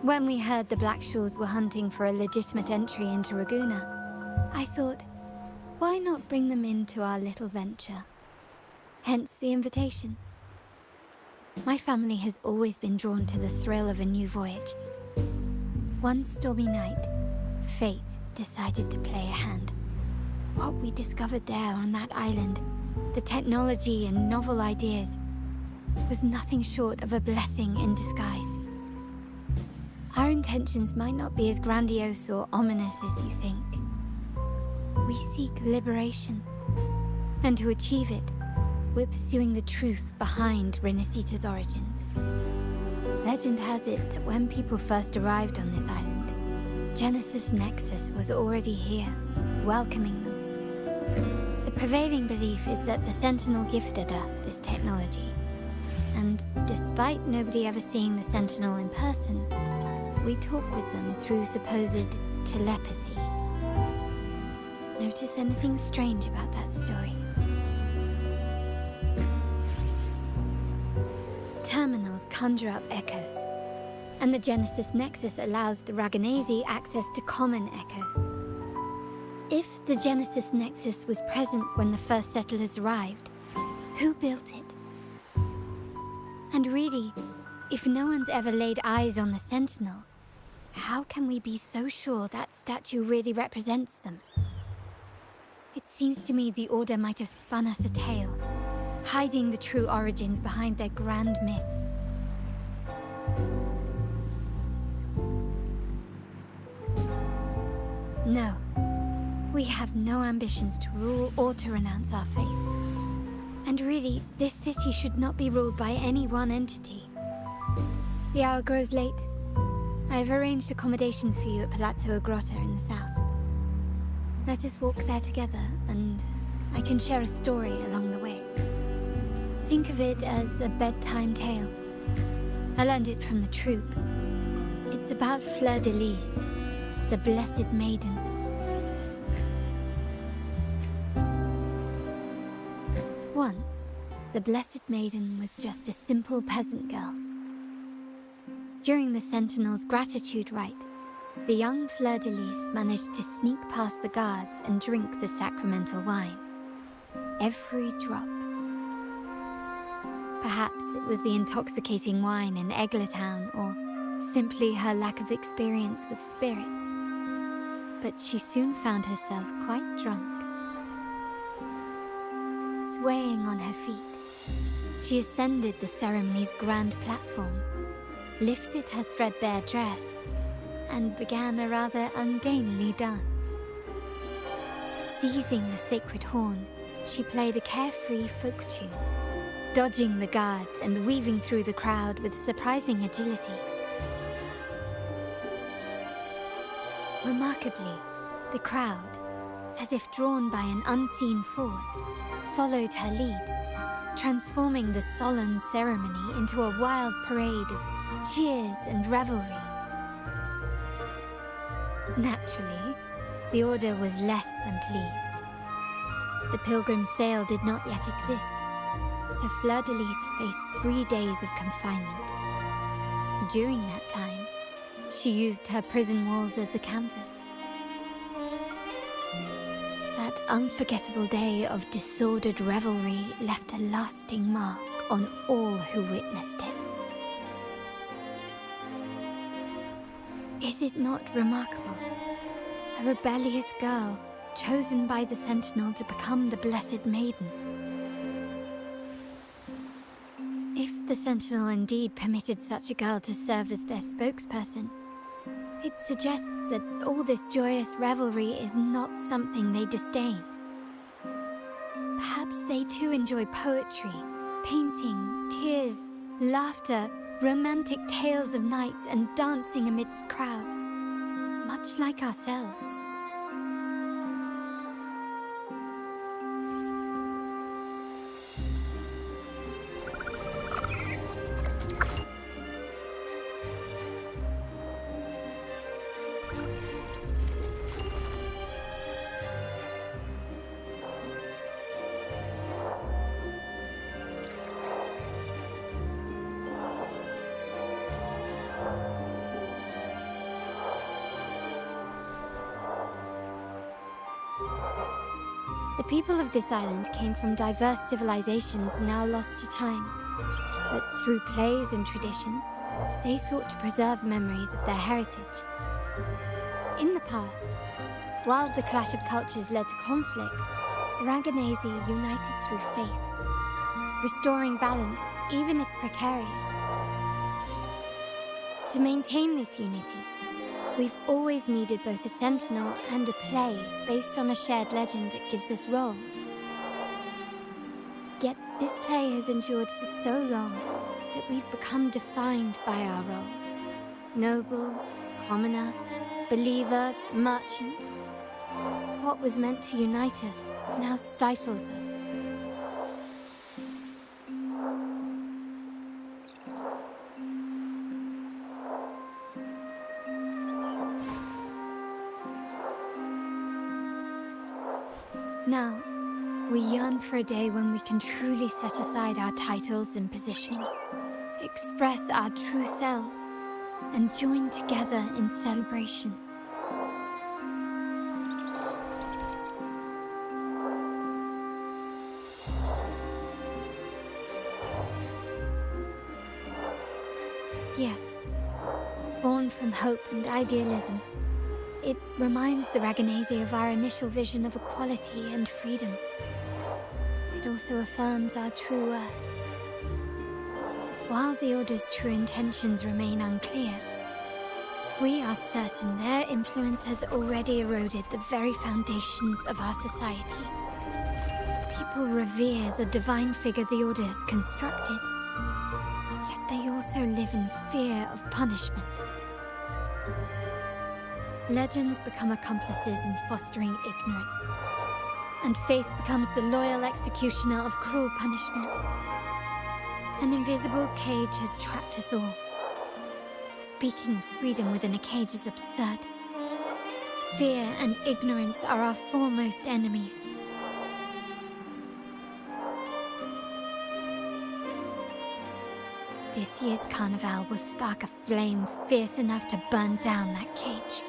H: When we heard the Blackshaws were hunting for a legitimate entry into Raguna, I thought, why not bring them into our little venture? Hence the invitation. My family has always been drawn to the thrill of a new voyage. One stormy night, fate decided to play a hand. What we discovered there on that island, the technology and novel ideas, was nothing short of a blessing in disguise. Our intentions might not be as grandiose or ominous as you think. We seek liberation, And to achieve it, we're pursuing the truth behind Renascita's origins. Legend has it that when people first arrived on this island, Genesis Nexus was already here, welcoming them. The prevailing belief is that the Sentinel gifted us this technology. And despite nobody ever seeing the Sentinel in person, we talk with them through supposed telepathy. Notice anything strange about that story? Terminals conjure up echoes, and the Genesis Nexus allows the Raganese access to common echoes. If the Genesis Nexus was present when the first settlers arrived, who built it? And really, if no one's ever laid eyes on the Sentinel, how can we be so sure that statue really represents them? It seems to me the Order might have spun us a tale, hiding the true origins behind their grand myths. No, we have no ambitions to rule or to renounce our faith. And really, this city should not be ruled by any one entity. The hour grows late. I have arranged accommodations for you at Palazzo Grotta in the south. Let us walk there together, and I can share a story along the way. Think of it as a bedtime tale. I learned it from the troupe. It's about Fleur de Lis, the Blessed Maiden. Once, the Blessed Maiden was just a simple peasant girl. During the Sentinel's gratitude rite, the young Fleur de Lis managed to sneak past the guards and drink the sacramental wine. Every drop. Perhaps it was the intoxicating wine in Eggletown, or simply her lack of experience with spirits. But she soon found herself quite drunk. Swaying on her feet, she ascended the ceremony's grand platform, lifted her threadbare dress, and began a rather ungainly dance. Seizing the sacred horn, she played a carefree folk tune, dodging the guards and weaving through the crowd with surprising agility. Remarkably, the crowd, as if drawn by an unseen force, followed her lead, transforming the solemn ceremony into a wild parade of cheers and revelry. Naturally, the Order was less than pleased. The pilgrim's sale did not yet exist, so Fleur de Lis faced 3 days of confinement. During that time, she used her prison walls as a canvas. That unforgettable day of disordered revelry left a lasting mark on all who witnessed it. Is it not remarkable? A rebellious girl, chosen by the Sentinel to become the Blessed Maiden. If the Sentinel indeed permitted such a girl to serve as their spokesperson, it suggests that all this joyous revelry is not something they disdain. Perhaps they too enjoy poetry, painting, tears, laughter, romantic tales of nights, and dancing amidst crowds, much like ourselves. The people of this island came from diverse civilizations now lost to time. But through plays and tradition, they sought to preserve memories of their heritage. In the past, while the clash of cultures led to conflict, the Raganese united through faith, restoring balance even if precarious. To maintain this unity, we've always needed both a sentinel and a play based on a shared legend that gives us roles. This play has endured for so long that we've become defined by our roles. Noble, commoner, believer, merchant. What was meant to unite us now stifles us. Now, we yearn for a day when we can truly set aside our titles and positions, express our true selves, and join together in celebration. Yes, born from hope and idealism, it reminds the Raganese of our initial vision of equality and freedom. It also affirms our true worth. While the Order's true intentions remain unclear, we are certain their influence has already eroded the very foundations of our society. People revere the divine figure the Order has constructed, yet they also live in fear of punishment. Legends become accomplices in fostering ignorance, and faith becomes the loyal executioner of cruel punishment. An invisible cage has trapped us all. Speaking of freedom within a cage is absurd. Fear and ignorance are our foremost enemies. This year's carnival will spark a flame fierce enough to burn down that cage.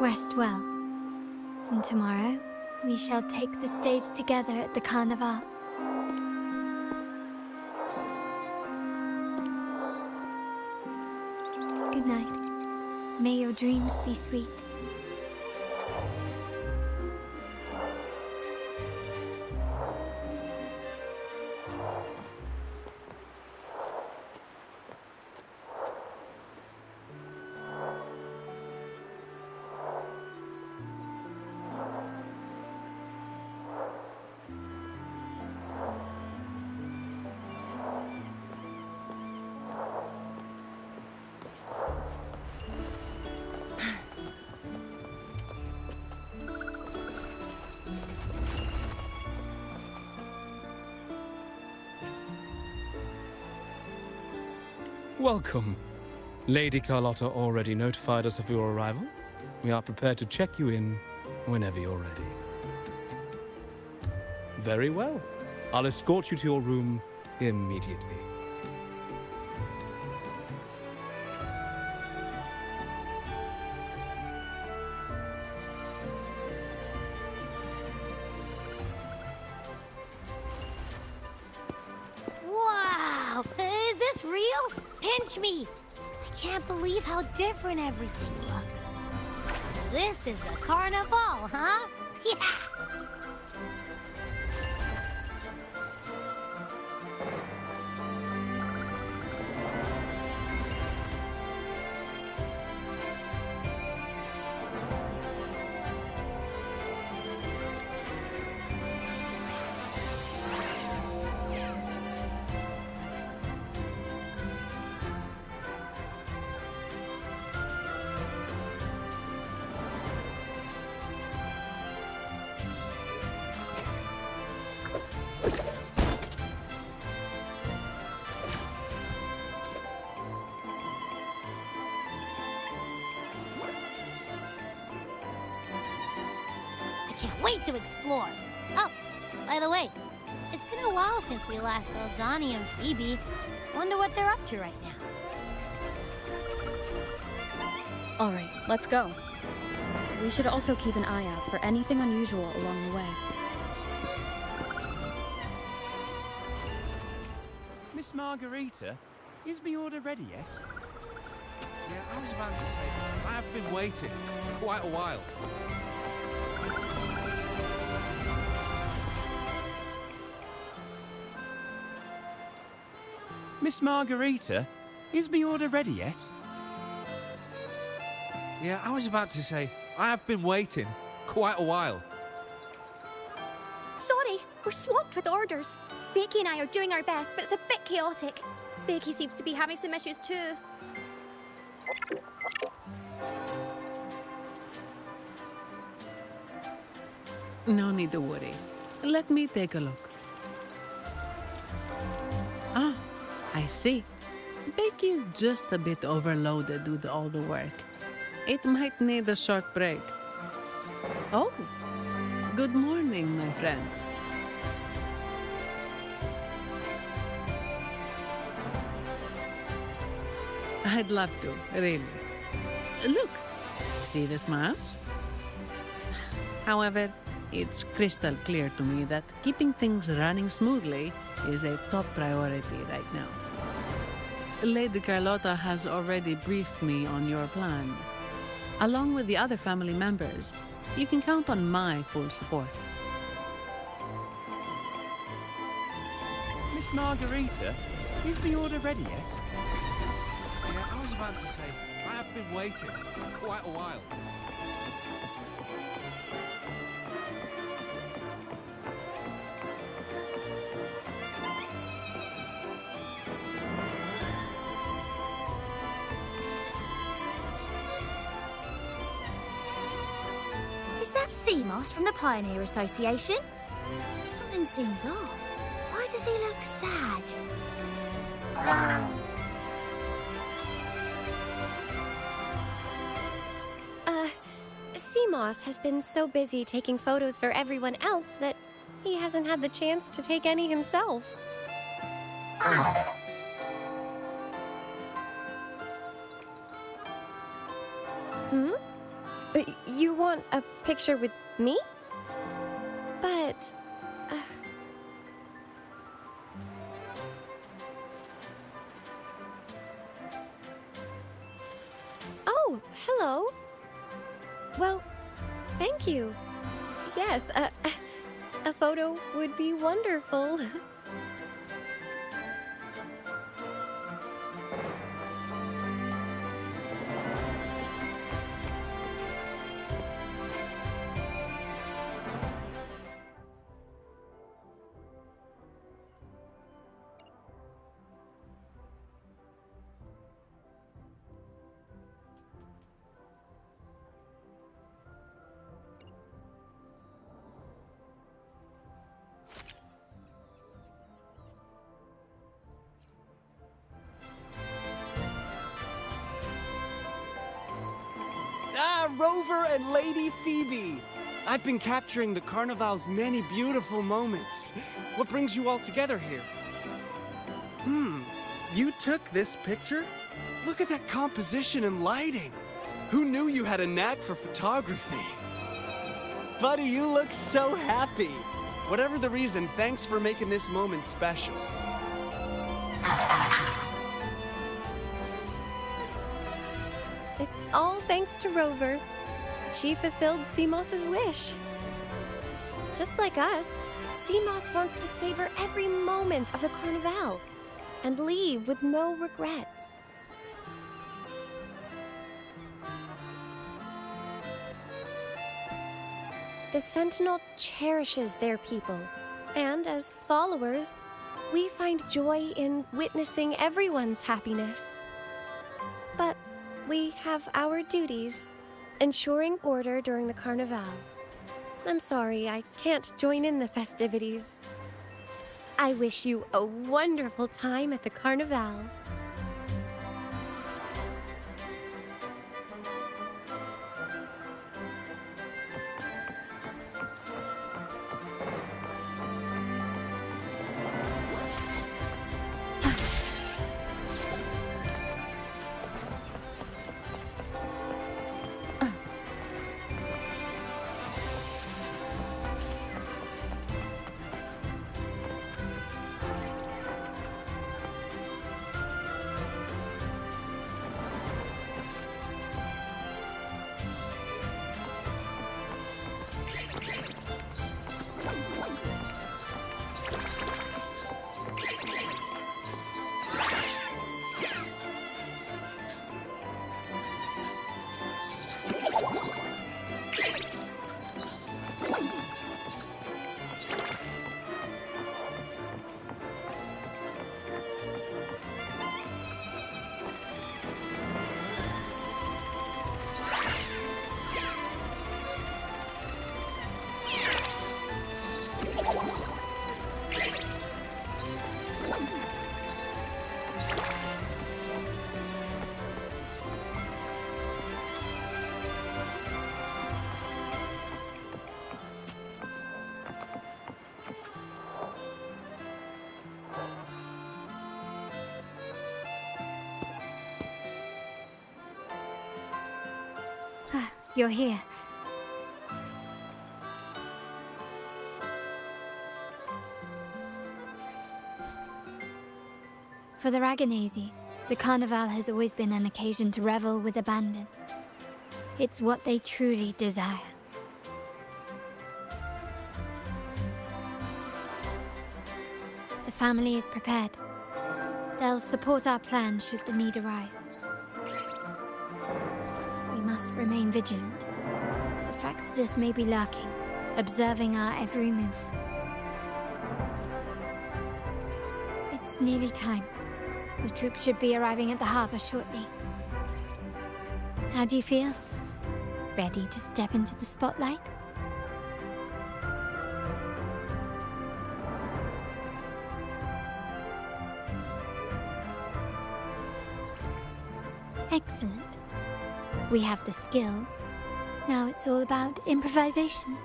H: Rest well, and tomorrow we shall take the stage together at the Carnival. Good night. May your dreams be sweet.
C: Welcome. Lady Carlotta already notified us of your arrival. We are prepared to check you in whenever you're ready. Very well. I'll escort you to your room immediately.
R: Wow! Is this real? Pinch me! I can't believe how different everything looks. So this is the carnival, huh? Yeah! Can't wait to explore. Oh, by the way, it's been a while since we last saw Zani and Phoebe. Wonder what they're up to right now.
T: All right, let's go. We should also keep an eye out for anything unusual along the way.
I: Miss Margarita, is me order ready yet?
K: Yeah, I was about to say, I have been waiting quite a while.
I: Miss Margarita, is me order ready yet?
K: Yeah, I was about to say, I have been waiting quite a while.
O: Sorry, we're swamped with orders. Becky and I are doing our best, but it's a bit chaotic. Becky seems to be having some issues too.
B: No need to worry. Let me take a look. Ah, I see. Becky is just a bit overloaded with all the work. It might need a short break. Oh, good morning, my friend. I'd love to, really. Look, see this mask? However, it's crystal clear to me that keeping things running smoothly is a top priority right now. Lady Carlotta has already briefed me on your plan. Along with the other family members, you can count on my full support.
I: Miss Margarita, is me order ready yet?
K: Yeah, I was about to say, I have been waiting quite a while.
R: Is that Seamoss from the Pioneer Association? Something seems off. Why does he look sad?
Q: Seamoss has been so busy taking photos for everyone else that he hasn't had the chance to take any himself. Hmm? You want a picture with me? But... Oh, hello. Well, thank you. Yes, a photo would be wonderful.
I: Ah, Rover and Lady Phoebe! I've been capturing the Carnival's many beautiful moments. What brings you all together here? You took this picture? Look at that composition and lighting. Who knew you had a knack for photography? Buddy, you look so happy. Whatever the reason, thanks for making this moment special.
Q: It's all thanks to Rover. She fulfilled Seamoss's wish. Just like us, Seamoss wants to savor every moment of the Carnival and leave with no regrets. The Sentinel cherishes their people, and as followers, we find joy in witnessing everyone's happiness. But we have our duties, ensuring order during the Carnival. I'm sorry, I can't join in the festivities. I wish you a wonderful time at the Carnival.
H: You're here. For the Raganese, the Carnival has always been an occasion to revel with abandon. It's what they truly desire. The family is prepared. They'll support our plan should the need arise. We must remain vigilant. The Fraxidus may be lurking, observing our every move. It's nearly time. The troops should be arriving at the harbor shortly. How do you feel? Ready to step into the spotlight? Excellent. We have the skills. Now it's all about improvisation.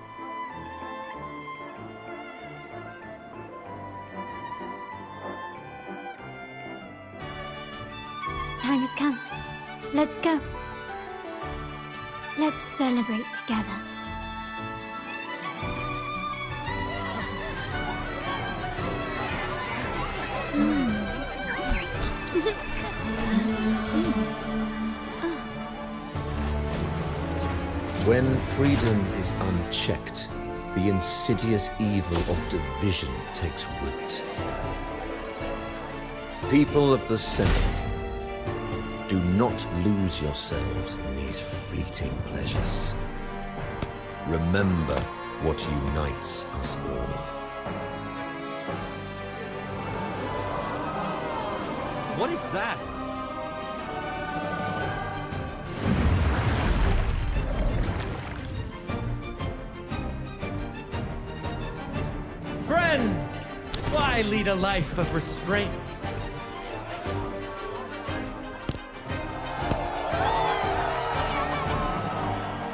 H: The time has come. Let's go. Let's celebrate together.
F: When freedom is unchecked, the insidious evil of division takes root. People of the Sentinel, do not lose yourselves in these fleeting pleasures. Remember what unites us all.
V: What is that? Friends! Why lead a life of restraints?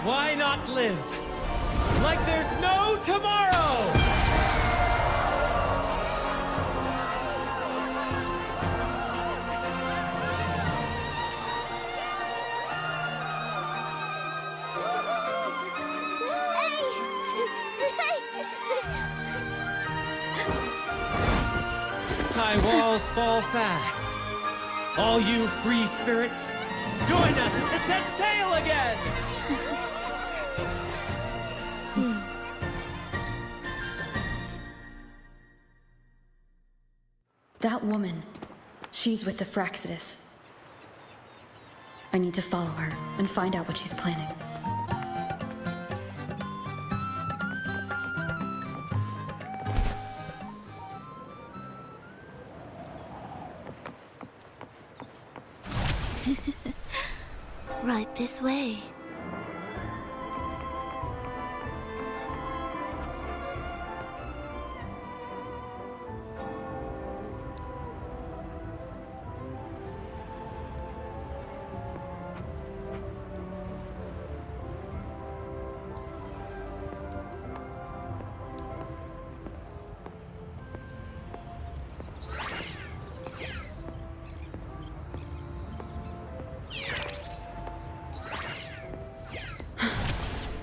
V: Why not live like there's no tomorrow? High walls fall fast. All you free spirits, join us to set sail again!
T: That woman, she's with the Fraxidus. I need to follow her and find out what she's planning.
S: Right this way.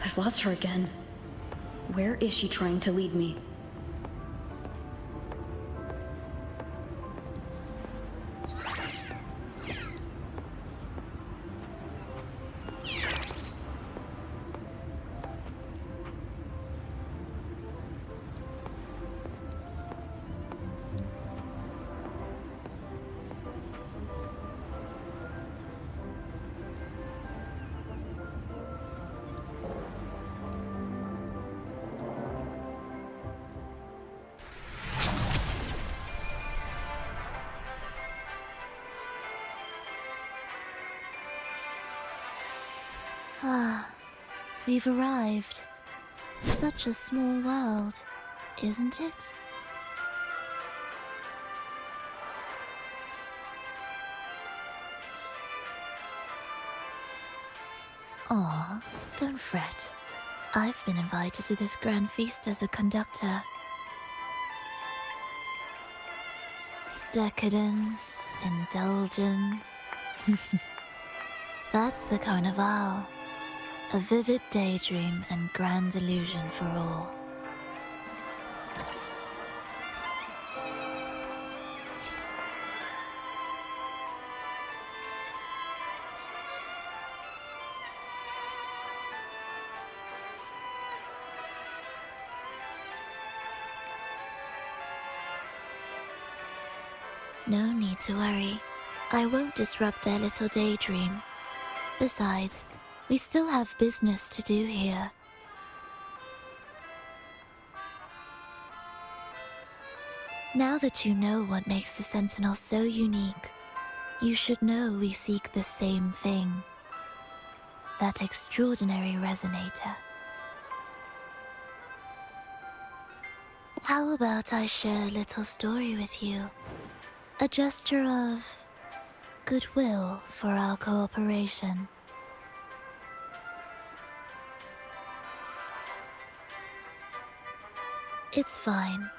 T: I've lost her again. Where is she trying to lead me?
L: We've arrived. Such a small world, isn't it? Aw, don't fret. I've been invited to this grand feast as a conductor. Decadence, indulgence. That's the Carnival. A vivid daydream and grand illusion for all. No need to worry. I won't disrupt their little daydream. Besides, we still have business to do here. Now that you know what makes the Sentinel so unique, you should know we seek the same thing. That extraordinary resonator. How about I share a little story with you? A gesture of goodwill for our cooperation. It's fine.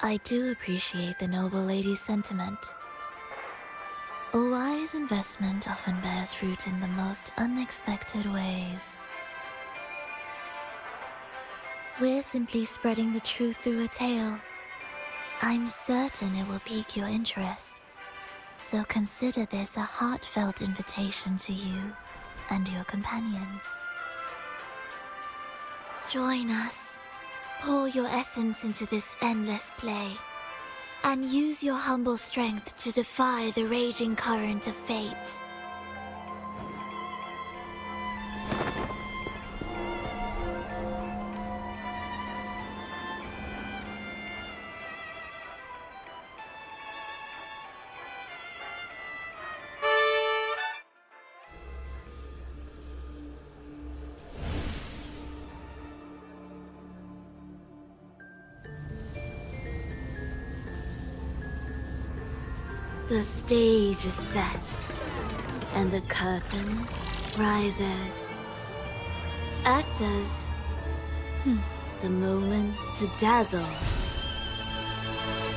L: I do appreciate the noble lady's sentiment. A wise investment often bears fruit in the most unexpected ways. We're simply spreading the truth through a tale. I'm certain it will pique your interest, so consider this a heartfelt invitation to you and your companions. Join us. Pour your essence into this endless play, and use your humble strength to defy the raging current of fate. The stage is set, and the curtain rises. Actors, the moment to dazzle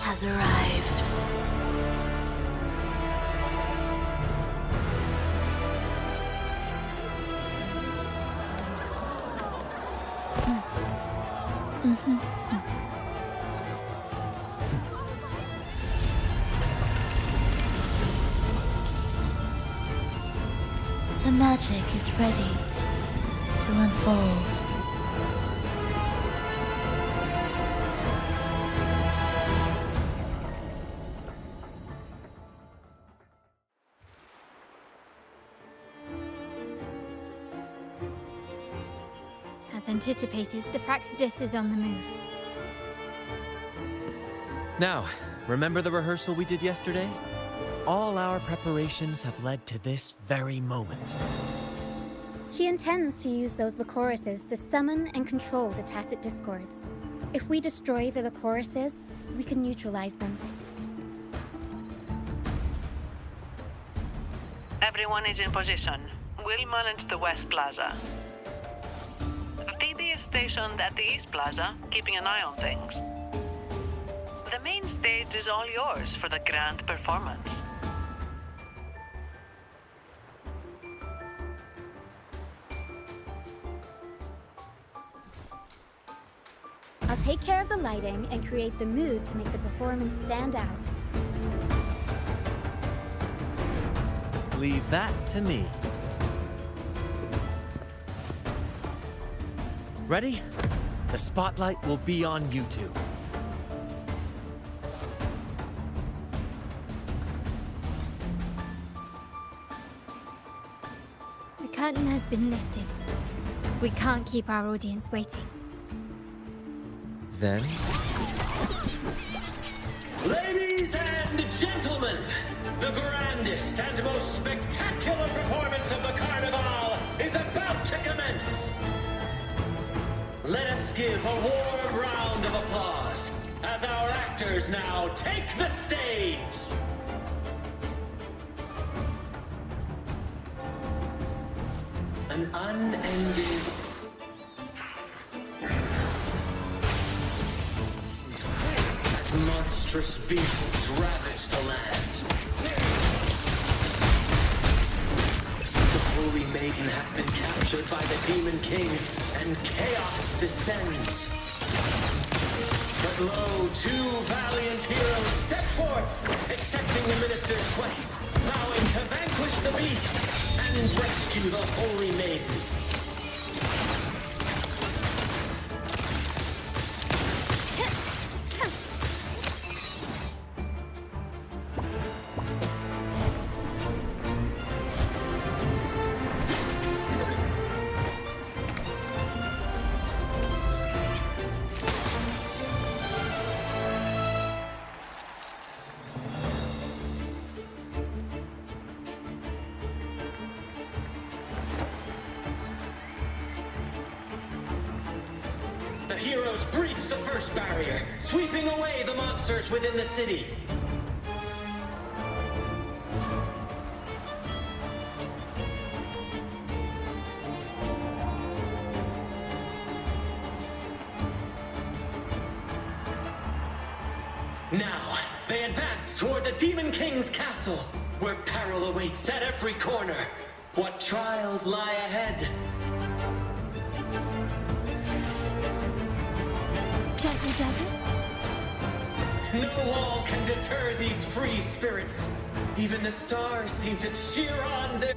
L: has arrived. The magic is ready to unfold.
E: As anticipated, the Praxidus is on the move.
V: Now, remember the rehearsal we did yesterday? All our preparations have led to this very moment.
E: She intends to use those Lycoruses to summon and control the Tacet Discords. If we destroy the Lycoruses, we can neutralize them.
P: Everyone is in position. We'll manage the West Plaza. Phoebe is stationed at the East Plaza, keeping an eye on things. The main stage is all yours for the grand performance.
E: I'll take care of the lighting and create the mood to make the performance stand out.
V: Leave that to me. Ready? The spotlight will be on you two.
E: The curtain has been lifted. We can't keep our audience waiting.
V: Then?
W: Ladies and gentlemen, the grandest and most spectacular performance of the Carnival is about to commence. now take the stage! An unended... as monstrous beasts ravage the land. The Holy Maiden has been captured by the Demon King, and chaos descends. But lo, two valiant heroes step forth, accepting the minister's quest, vowing to vanquish the beasts and rescue the Holy Maiden. The heroes breach the first barrier, sweeping away the monsters within the city. Now, they advance toward the Demon King's castle, where peril awaits at every corner. What trials lie ahead?
E: Gently does it?
W: No wall can deter these free spirits. Even the stars seem to cheer on their...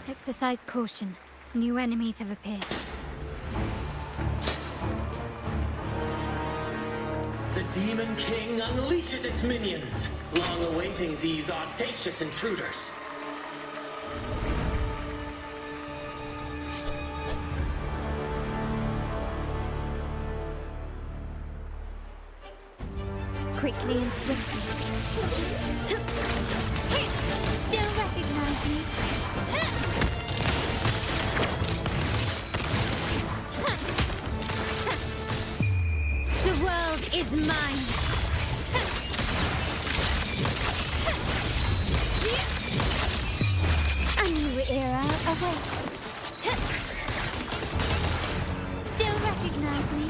H: Exercise caution. New enemies have appeared.
W: The Demon King unleashes its minions, long awaiting these audacious intruders.
H: Quickly and swiftly. Still recognize me? The world is mine! A new era awaits. Still recognize me?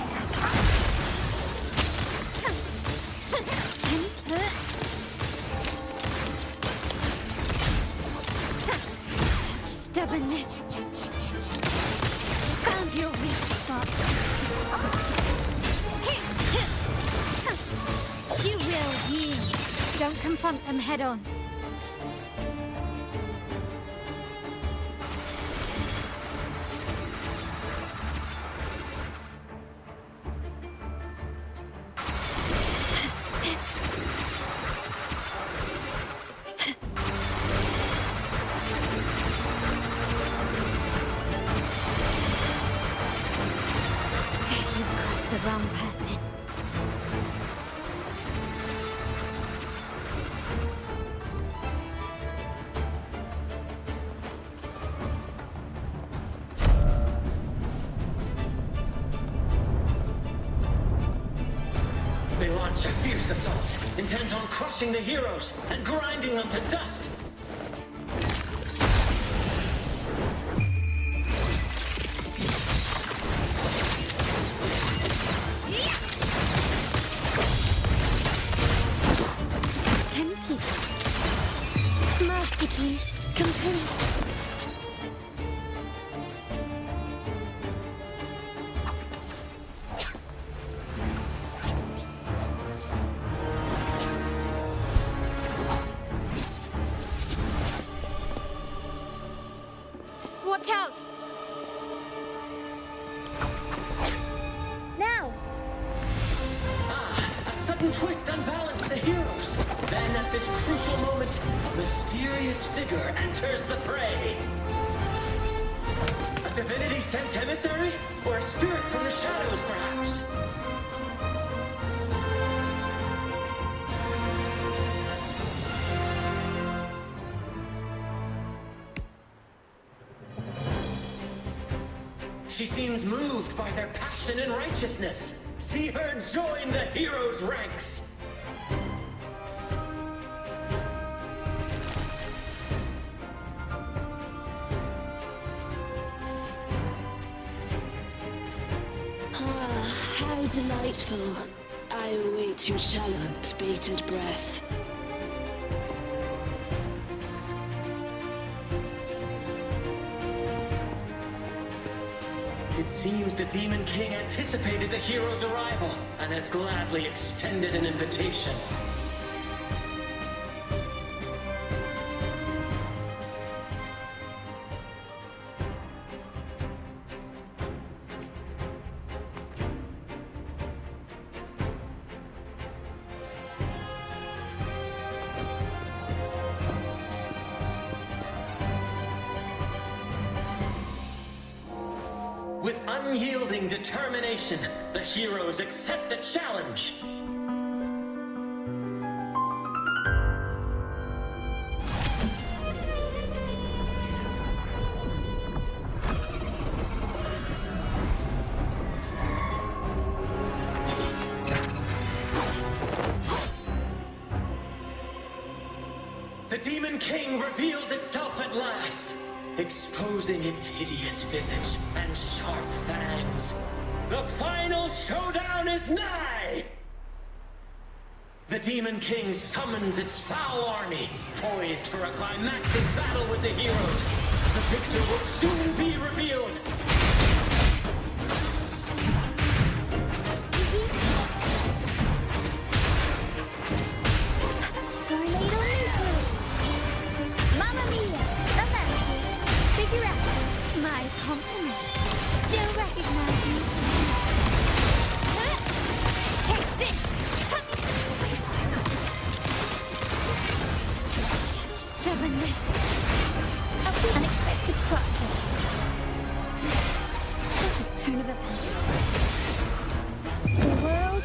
H: Such stubbornness. Found your weak spot. You will yield. Don't confront them head on. You've crossed the wrong person.
W: They launch a fierce assault, intent on crushing the heroes and grinding them to dust.
H: Can you keep it? Masterpiece complete. Watch out! Now!
W: A sudden twist unbalanced the heroes. Then at this crucial moment, a mysterious figure enters the fray. A divinity sent emissary? Or a spirit from the shadows, perhaps? She seems moved by their passion and righteousness. See her join the heroes' ranks.
A: Ah, how delightful. I await your shallow, bated breath.
W: It seems the Demon King anticipated the hero's arrival and has gladly extended an invitation. With unyielding determination, the heroes accept the challenge. The Demon King reveals itself at last, exposing its hideous visage and sharp fangs. The final showdown is nigh! The Demon King summons its foul army, poised for a climactic battle with the heroes. The victor will soon be revealed.
E: Mamma mia! Romantic! Figure out! My compliments! Still recognize me? Take this! Such stubbornness! Unexpected plot twist. The turn of events. The world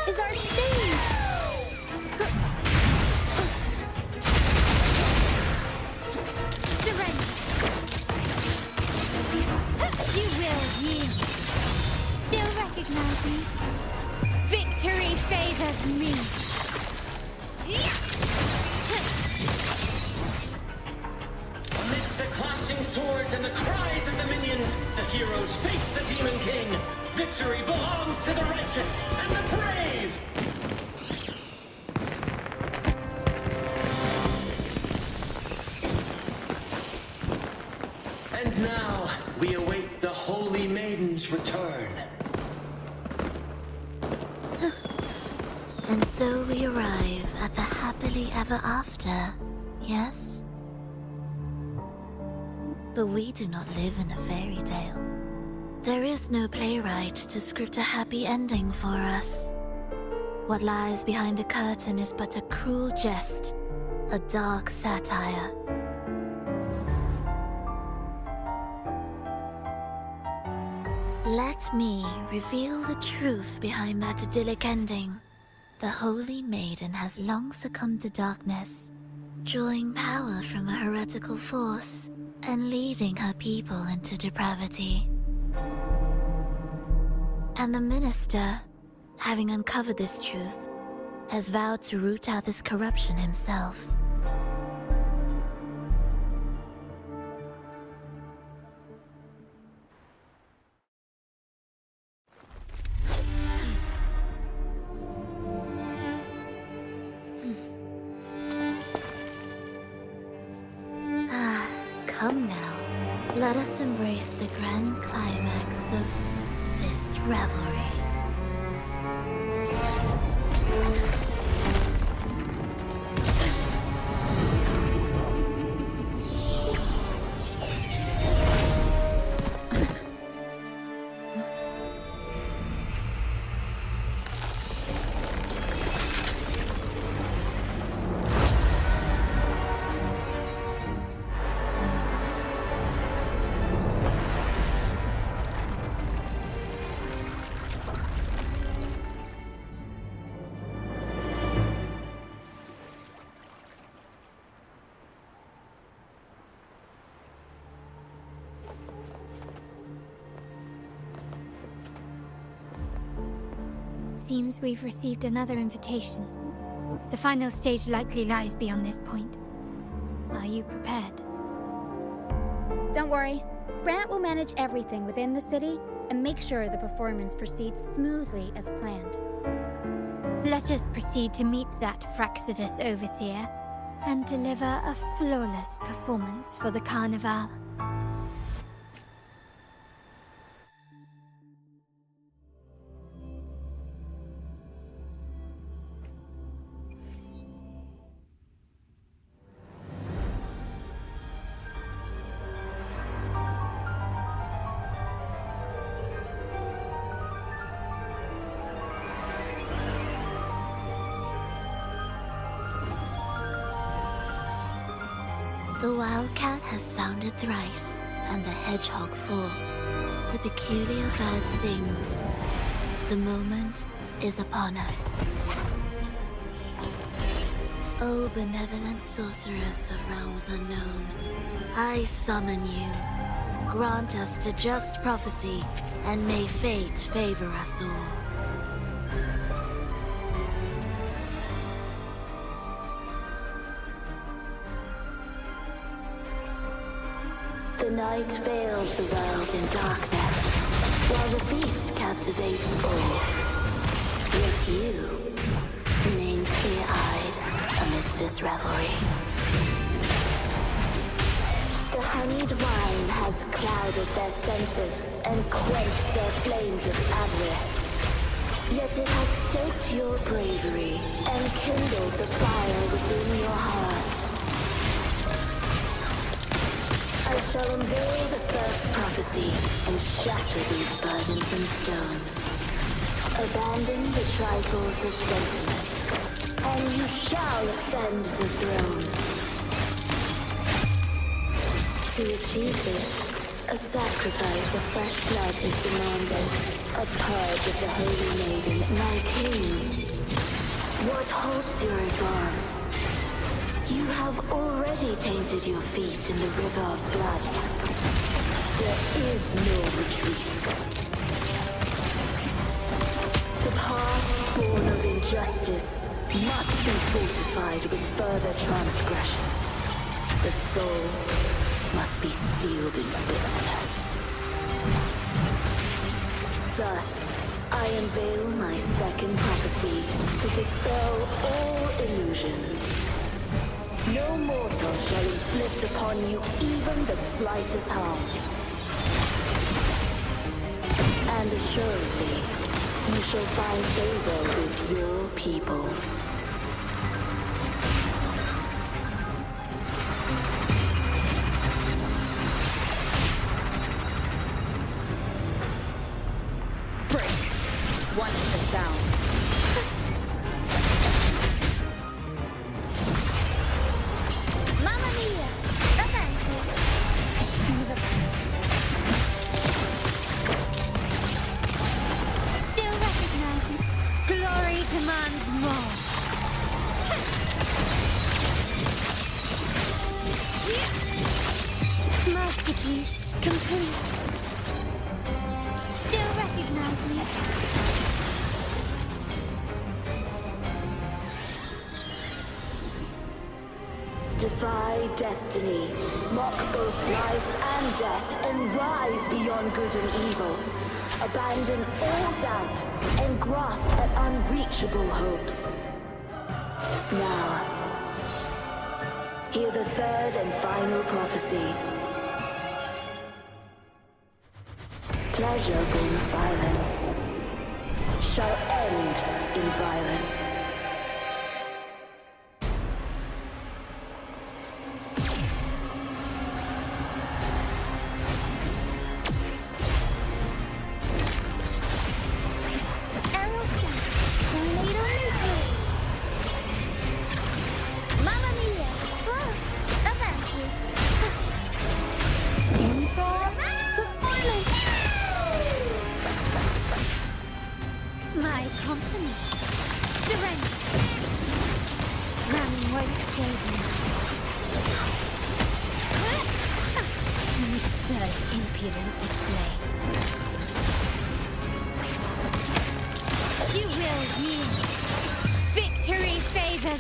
E: is our stage! Surrender! You will yield. Still recognize me? Victory favors me!
W: Amidst the clashing swords and the cries of the minions, the heroes face the Demon King. Victory belongs to the righteous and the brave! And now, we await the Holy Maiden's return.
L: And so we arrive at the happily ever after, yes? But we do not live in a fairy tale. There is no playwright to script a happy ending for us. What lies behind the curtain is but a cruel jest, a dark satire. Let me reveal the truth behind that idyllic ending. The Holy Maiden has long succumbed to darkness, drawing power from a heretical force and leading her people into depravity. And the minister, having uncovered this truth, has vowed to root out this corruption himself. Come now, let us embrace the grand climax of this revelry.
H: seems we've received another invitation. The final stage likely lies beyond this point. Are you prepared?
E: Don't worry. Brant will manage everything within the city and make sure the performance proceeds smoothly as planned.
H: Let us proceed to meet that Fraxidus overseer and deliver a flawless performance for the Carnival.
L: The wildcat has sounded thrice, and the hedgehog four. The peculiar bird sings. The moment is upon us. O benevolent sorceress of realms unknown, I summon you. Grant us to just prophecy, and may fate favor us all. The night veils the world in darkness, while the feast captivates all. Yet you remain clear-eyed amidst this revelry. The honeyed wine has clouded their senses and quenched their flames of avarice. Yet it has stoked your bravery and kindled the fire within your heart. I shall unveil the first prophecy and shatter these burdensome stones. Abandon the trifles of sentiment, and you shall ascend the throne. To achieve this, a sacrifice of fresh blood is demanded, a purge of the holy maiden, my king. What halts your advance? You have already tainted your feet in the river of blood. There is no retreat. The path born of injustice must be fortified with further transgressions. The soul must be steeled in bitterness. Thus, I unveil my second prophecy to dispel all illusions. No mortal shall inflict upon you even the slightest harm. And assuredly, you shall find favor with your people.
T: Break. One to the sound.
H: Demands more. Masterpiece complete. Still recognize me?
L: Defy destiny, mock both life and death, and rise beyond good and evil. Abandon all doubt and grasp at unreachable hopes. Now, hear the third and final prophecy. Pleasure born of violence shall end in violence.
H: My company. Surrender. None won't save me. It's an impudent display. You will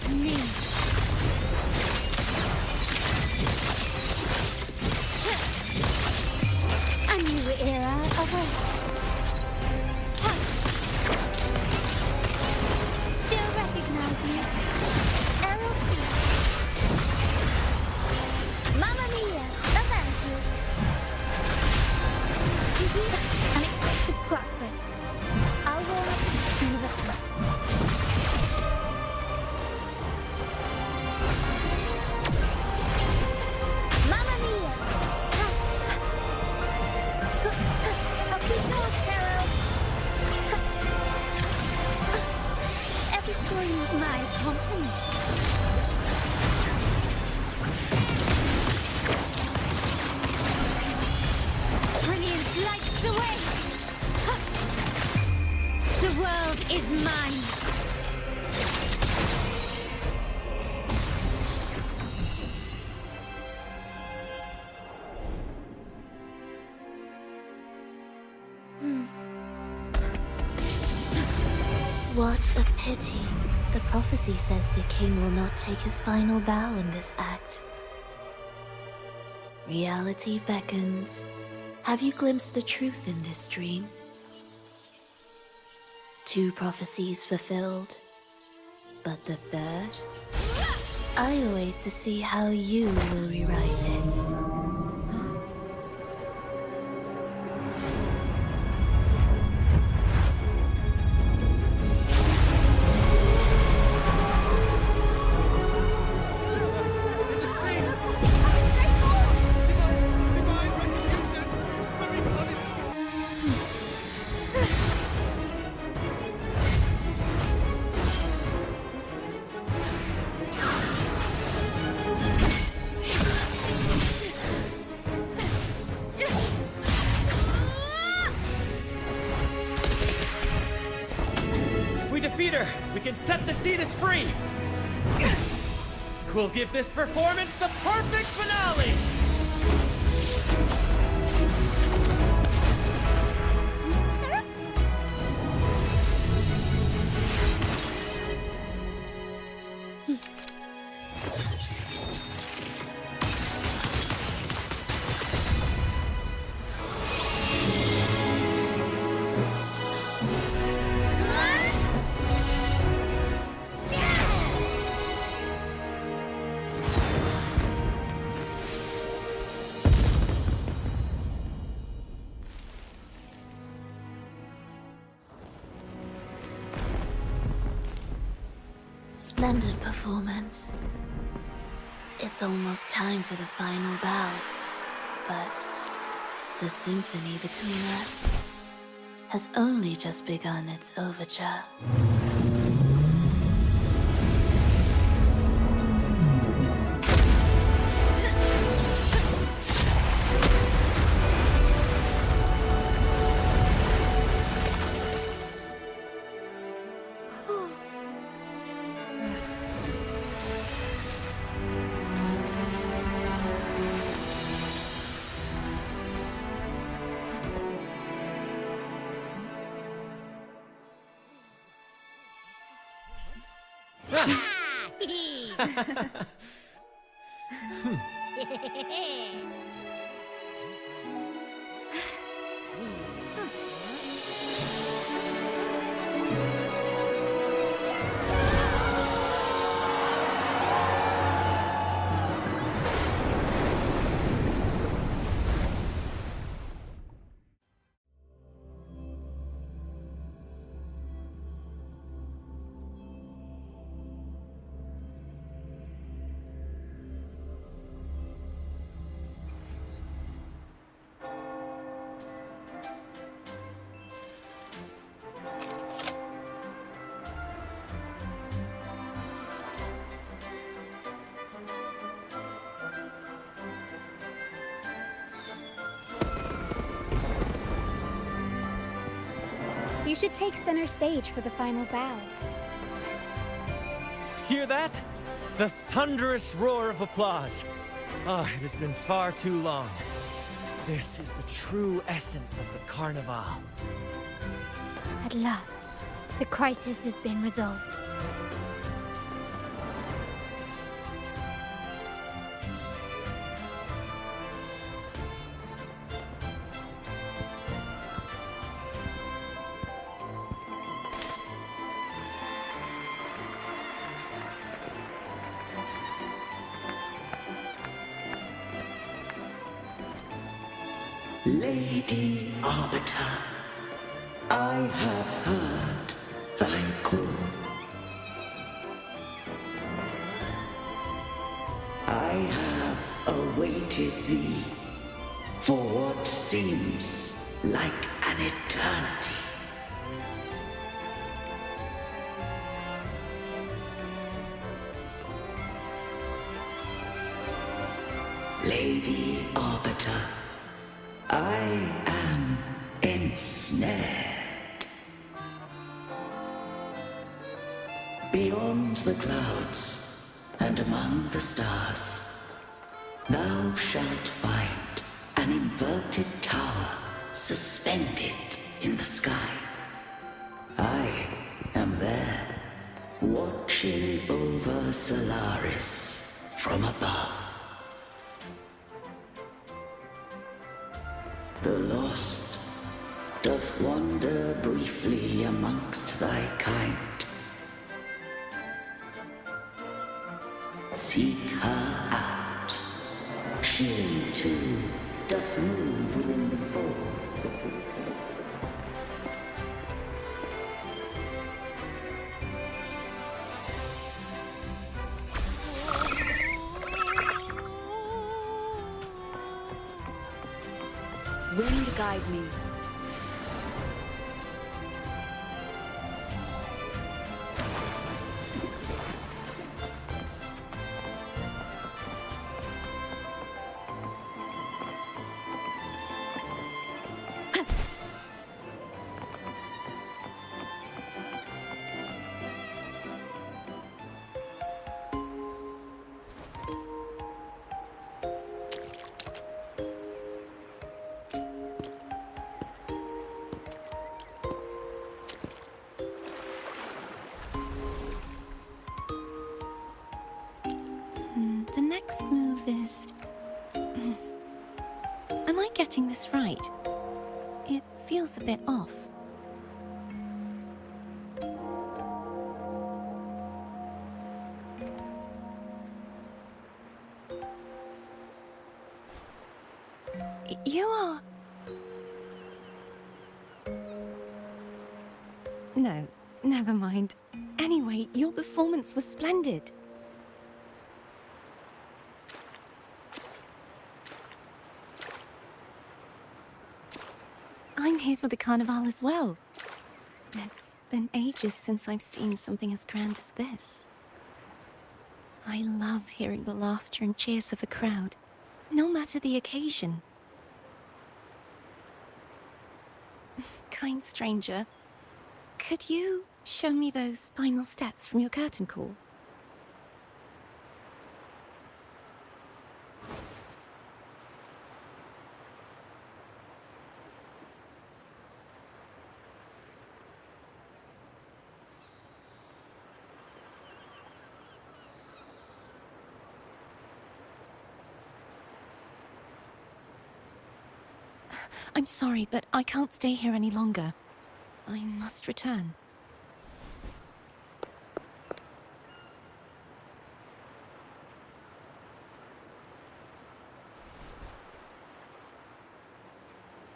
H: is me. A new era awaits. Still recognize me. Arrow feet. Mamma mia! Avanti! Unexpected plot twist. I'll roll up between the us. Mamma mia! I'll keep going, Pharaoh. Every story needs my compliment. Brilliance lights the way. The world is mine.
L: What a pity. The prophecy says the king will not take his final bow in this act. Reality beckons. Have you glimpsed the truth in this dream? 2 prophecies fulfilled, but the third? I await to see how you will rewrite it.
V: We can set the Cetus free! We'll give this performance the perfect finale!
L: Splendid performance. It's almost time for the final bow, but the symphony between us has only just begun its overture.
E: You should take center stage for the final bow.
V: Hear that? The thunderous roar of applause. Ah, it has been far too long. This is the true essence of the Carnival.
H: At last, the crisis has been resolved.
A: Lady Arbiter, I have heard thy call. I have awaited thee for what seems like an eternity. Lady Arbiter, I am ensnared. Beyond the clouds and among the stars, thou shalt find an inverted tower suspended in the sky. I am there, watching over Solaris from above. The lost doth wander briefly amongst thy kind. Seek her out. She too doth move within the fold.
T: Wind guide me.
D: The next move is... Am I getting this right? It feels a bit off. You are... No, never mind. Anyway, your performance was splendid. I'm here for the carnival as well. It's been ages since I've seen something as grand as this. I love hearing the laughter and cheers of a crowd, no matter the occasion. Kind stranger, could you show me those final steps from your curtain call? I'm sorry, but I can't stay here any longer. I must return.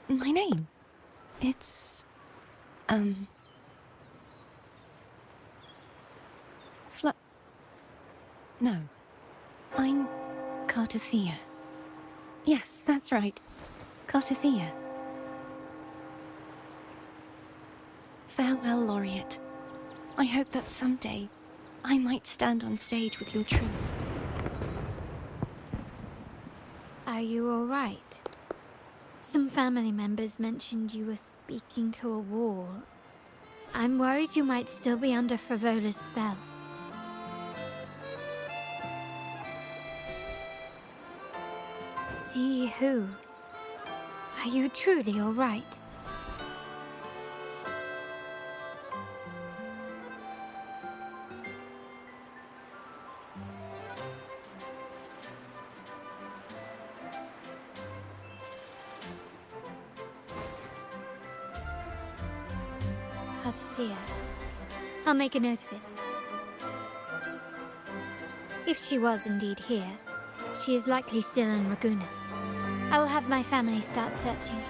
D: My name? It's... No. I'm Cartothea. Yes, that's right. Cartothea. Farewell, Laureate. I hope that someday I might stand on stage with your troupe.
H: Are you all right? Some family members mentioned you were speaking to a wall. I'm worried you might still be under Frivola's spell. See who? Are you truly all right? Cartothea. I'll make a note of it. If she was indeed here, she is likely still in Raguna. I will have my family start searching.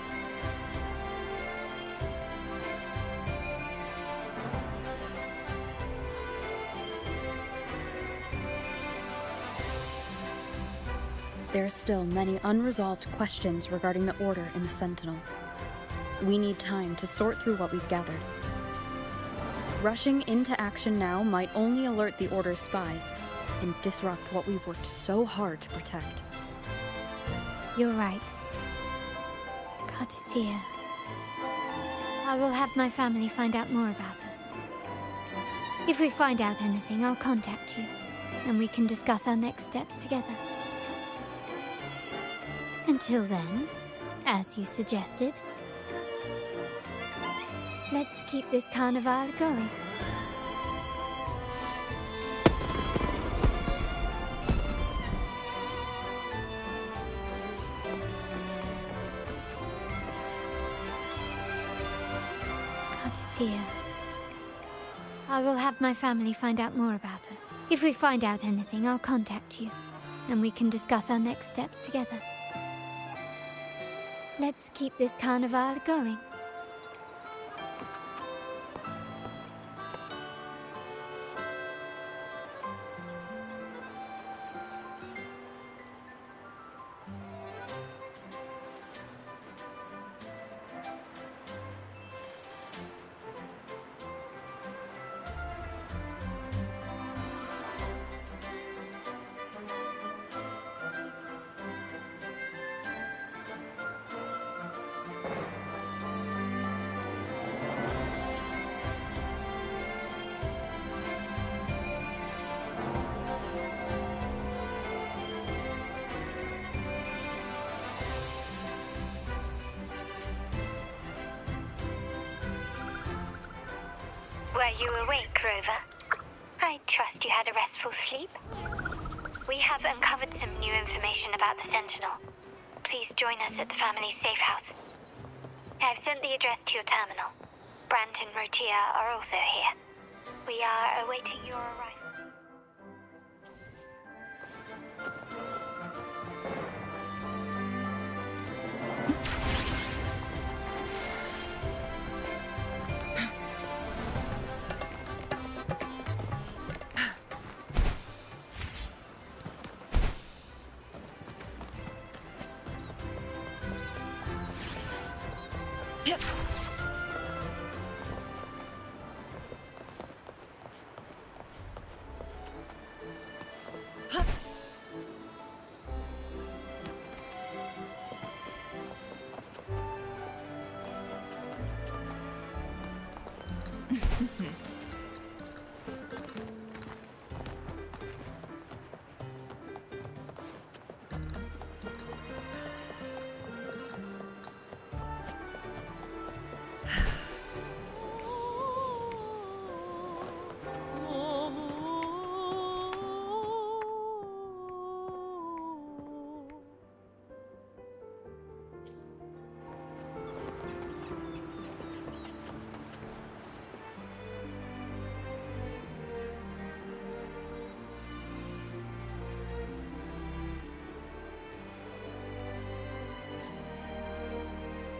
T: There are still many unresolved questions regarding the Order and the Sentinel. We need time to sort through what we've gathered. Rushing into action now might only alert the Order's spies and disrupt what we've worked so hard to protect.
H: You're right. Cartithia. I will have my family find out more about her. If we find out anything, I'll contact you, and we can discuss our next steps together. Until then, as you suggested, let's keep this carnival going. Cartithia. I will have my family find out more about her. If we find out anything, I'll contact you, and we can discuss our next steps together. Let's keep this carnival going.
J: Were you awake, Rover? I trust you had a restful sleep. We have uncovered some new information about the Sentinel. Please join us at the family's safe house. I've sent the address to your terminal. Brant and Rotia are also here. We are awaiting your arrival.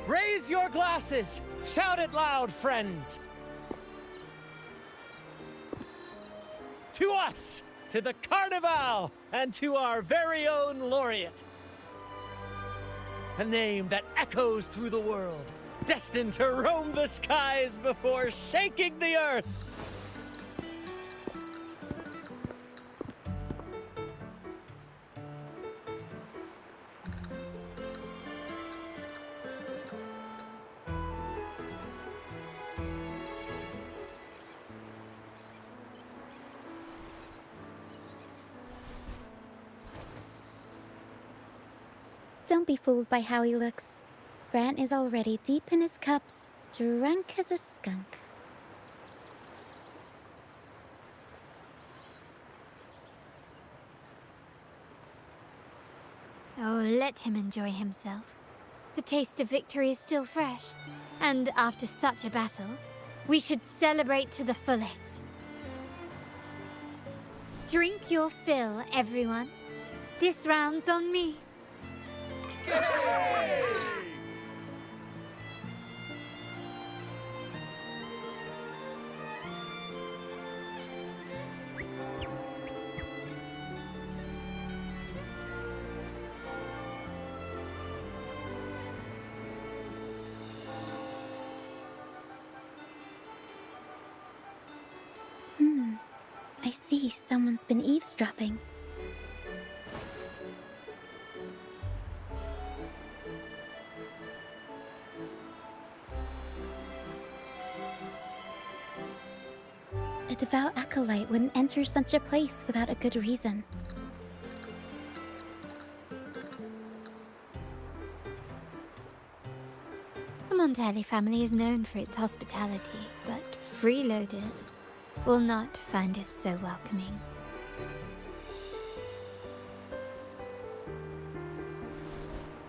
V: Raise your glasses! Shout it loud, friends! To us! To the Carnival! And to our very own laureate! A name that echoes through the world, destined to roam the skies before shaking the earth!
E: Don't be fooled by how he looks. Brant is already deep in his cups, drunk as a skunk.
H: Oh, let him enjoy himself. The taste of victory is still fresh, and after such a battle, we should celebrate to the fullest. Drink your fill, everyone. This round's on me.
E: I see someone's been eavesdropping. A devout acolyte wouldn't enter such a place without a good reason.
H: The Montelli family is known for its hospitality, but freeloaders will not find us so welcoming.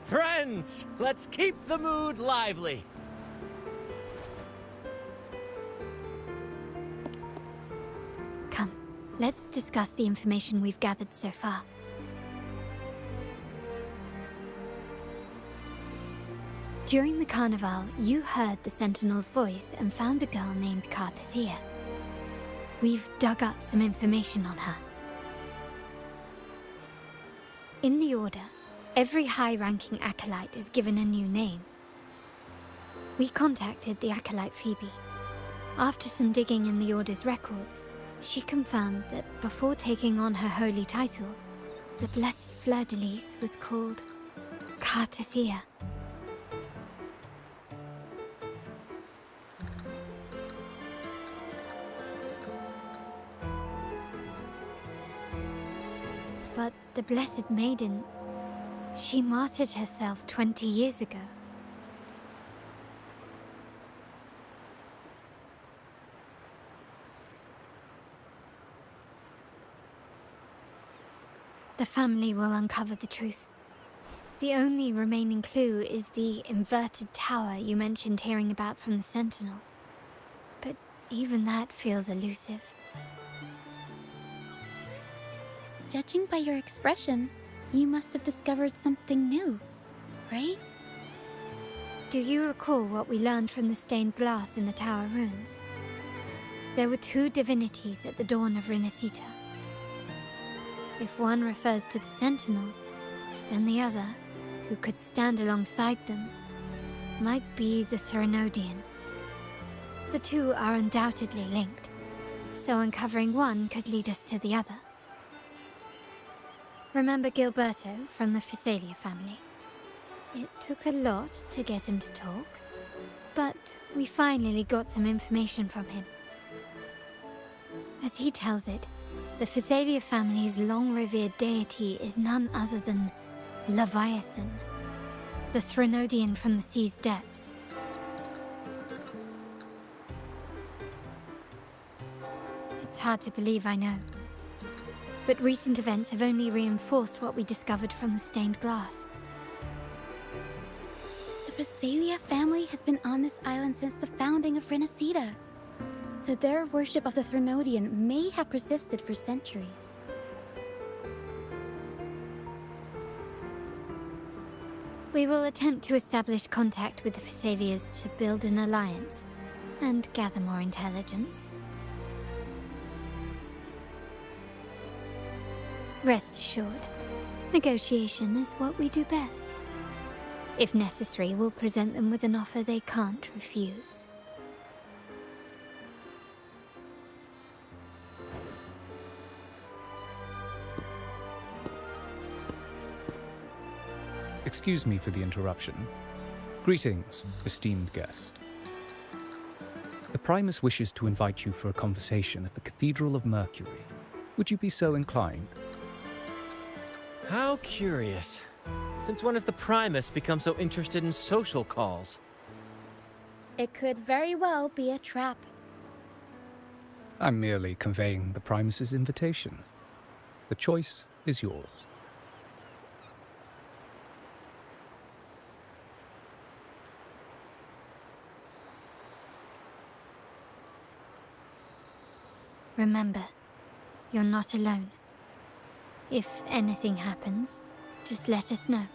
V: Friends, let's keep the mood lively.
H: Come, let's discuss the information we've gathered so far. During the carnival, you heard the Sentinel's voice and found a girl named Cartathea. We've dug up some information on her. In the Order, every high-ranking acolyte is given a new name. We contacted the acolyte Phoebe. After some digging in the Order's records, she confirmed that before taking on her holy title, the Blessed Fleur-de-Lis was called Cartathea. But the Blessed Maiden, she martyred herself 20 years ago. The family will uncover the truth. The only remaining clue is the inverted tower you mentioned hearing about from the Sentinel. But even that feels elusive.
E: Judging by your expression, you must have discovered something new, right?
H: Do you recall what we learned from the stained glass in the tower ruins? There were two divinities at the dawn of Renascita. If one refers to the Sentinel, then the other, who could stand alongside them, might be the Threnodian. The two are undoubtedly linked, so uncovering one could lead us to the other. Remember Gilberto from the Physalia family? It took a lot to get him to talk, but we finally got some information from him. As he tells it, the Physalia family's long-revered deity is none other than Leviathan, the Threnodian from the sea's depths. It's hard to believe, I know. But recent events have only reinforced what we discovered from the stained glass.
E: The Physalia family has been on this island since the founding of Renascita. So their worship of the Threnodian may have persisted for centuries.
H: We will attempt to establish contact with the Physalias to build an alliance and gather more intelligence. Rest assured, negotiation is what we do best. If necessary, we'll present them with an offer they can't refuse.
C: Excuse me for the interruption. Greetings, esteemed guest. The Primus wishes to invite you for a conversation at the Cathedral of Mercury. Would you be so inclined?
V: How curious. Since when has the Primus become so interested in social calls?
E: It could very well be a trap.
C: I'm merely conveying the Primus's invitation. The choice is yours.
H: Remember, you're not alone. If anything happens, just let us know.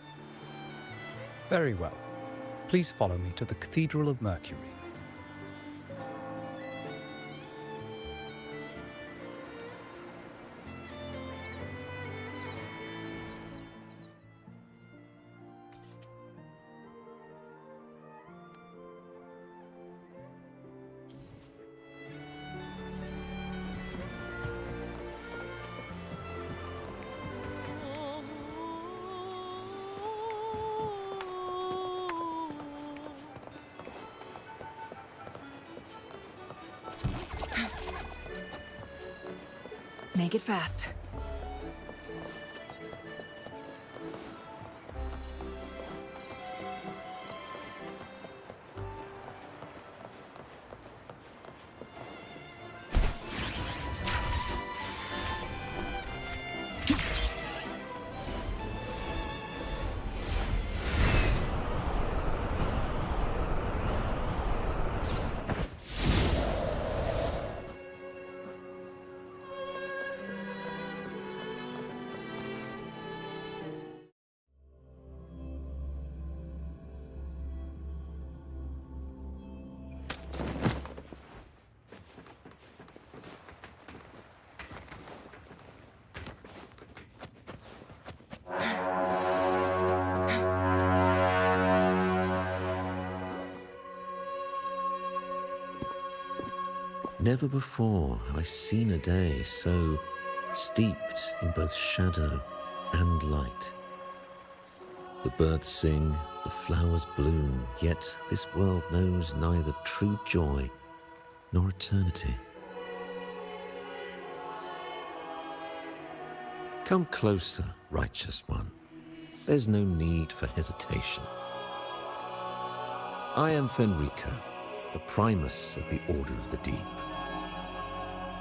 C: Very well. Please follow me to the Cathedral of Mercury.
M: Make it fast.
F: Never before have I seen a day so steeped in both shadow and light. The birds sing, the flowers bloom, yet this world knows neither true joy nor eternity. Come closer, righteous one. There's no need for hesitation. I am Fenrico, the Primus of the Order of the Deep.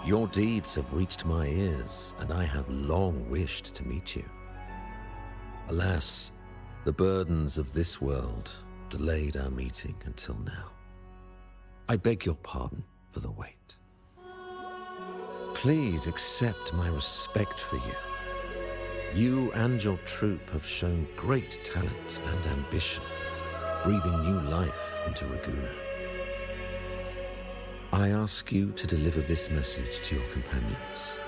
F: Your deeds have reached my ears, and I have long wished to meet you. Alas, the burdens of this world delayed our meeting until now. I beg your pardon for the wait. Please accept my respect for you. You and your troop have shown great talent and ambition, breathing new life into Raguna. I ask you to deliver this message to your companions.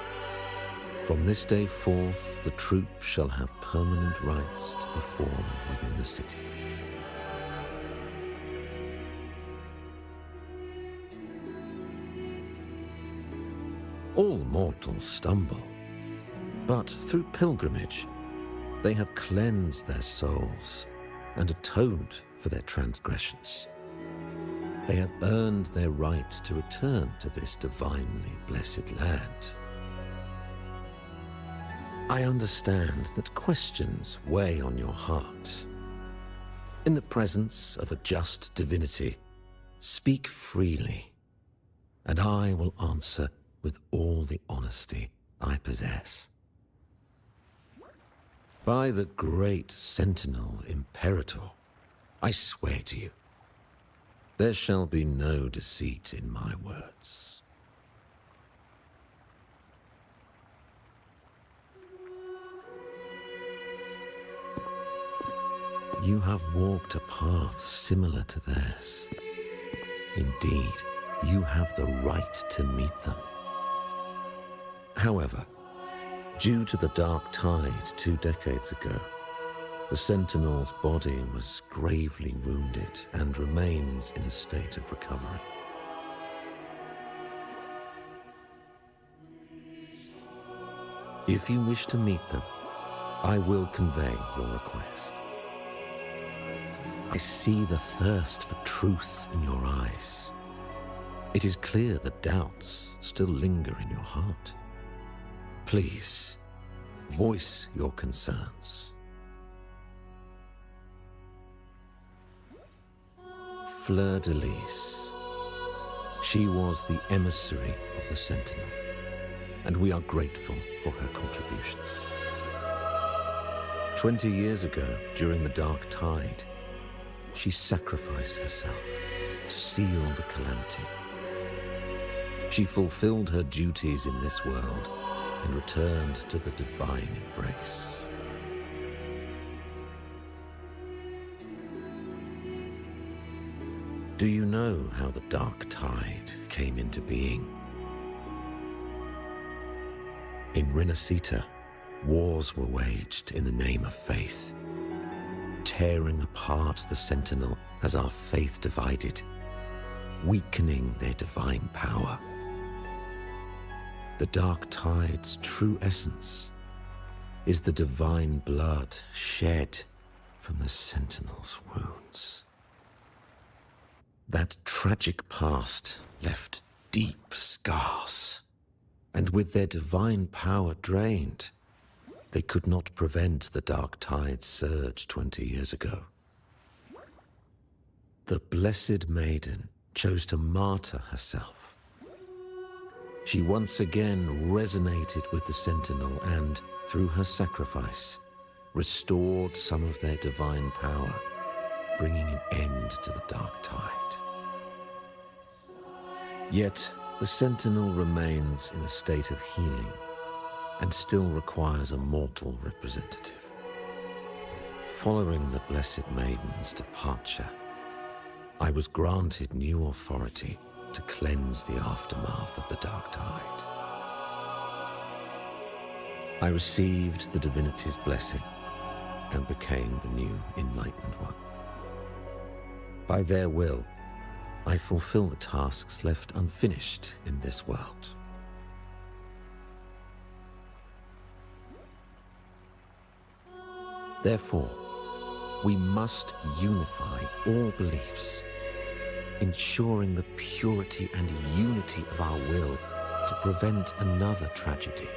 F: From this day forth, the troop shall have permanent rights to perform within the city. All mortals stumble, but through pilgrimage, they have cleansed their souls and atoned for their transgressions. They have earned their right to return to this divinely blessed land. I understand that questions weigh on your heart. In the presence of a just divinity, speak freely, and I will answer with all the honesty I possess. By the great Sentinel Imperator, I swear to you, there shall be no deceit in my words. You have walked a path similar to theirs. Indeed, you have the right to meet them. However, due to the Dark Tide 2 decades ago, the Sentinel's body was gravely wounded and remains in a state of recovery. If you wish to meet them, I will convey your request. I see the thirst for truth in your eyes. It is clear that doubts still linger in your heart. Please, voice your concerns. Fleur de Lis. She was the emissary of the Sentinel, and we are grateful for her contributions. 20 years ago, during the Dark Tide, she sacrificed herself to seal the calamity. She fulfilled her duties in this world and returned to the divine embrace. Do you know how the Dark Tide came into being? In Renascita, wars were waged in the name of faith, tearing apart the Sentinel as our faith divided, weakening their divine power. The Dark Tide's true essence is the divine blood shed from the Sentinel's wounds. That tragic past left deep scars, and with their divine power drained, they could not prevent the Dark Tide's surge 20 years ago. The Blessed Maiden chose to martyr herself. She once again resonated with the Sentinel and, through her sacrifice, restored some of their divine power, bringing an end to the Dark Tide. Yet, the Sentinel remains in a state of healing and still requires a mortal representative. Following the Blessed Maiden's departure, I was granted new authority to cleanse the aftermath of the Dark Tide. I received the divinity's blessing and became the new Enlightened One. By their will, I fulfill the tasks left unfinished in this world. Therefore, we must unify all beliefs, ensuring the purity and unity of our will to prevent another tragedy.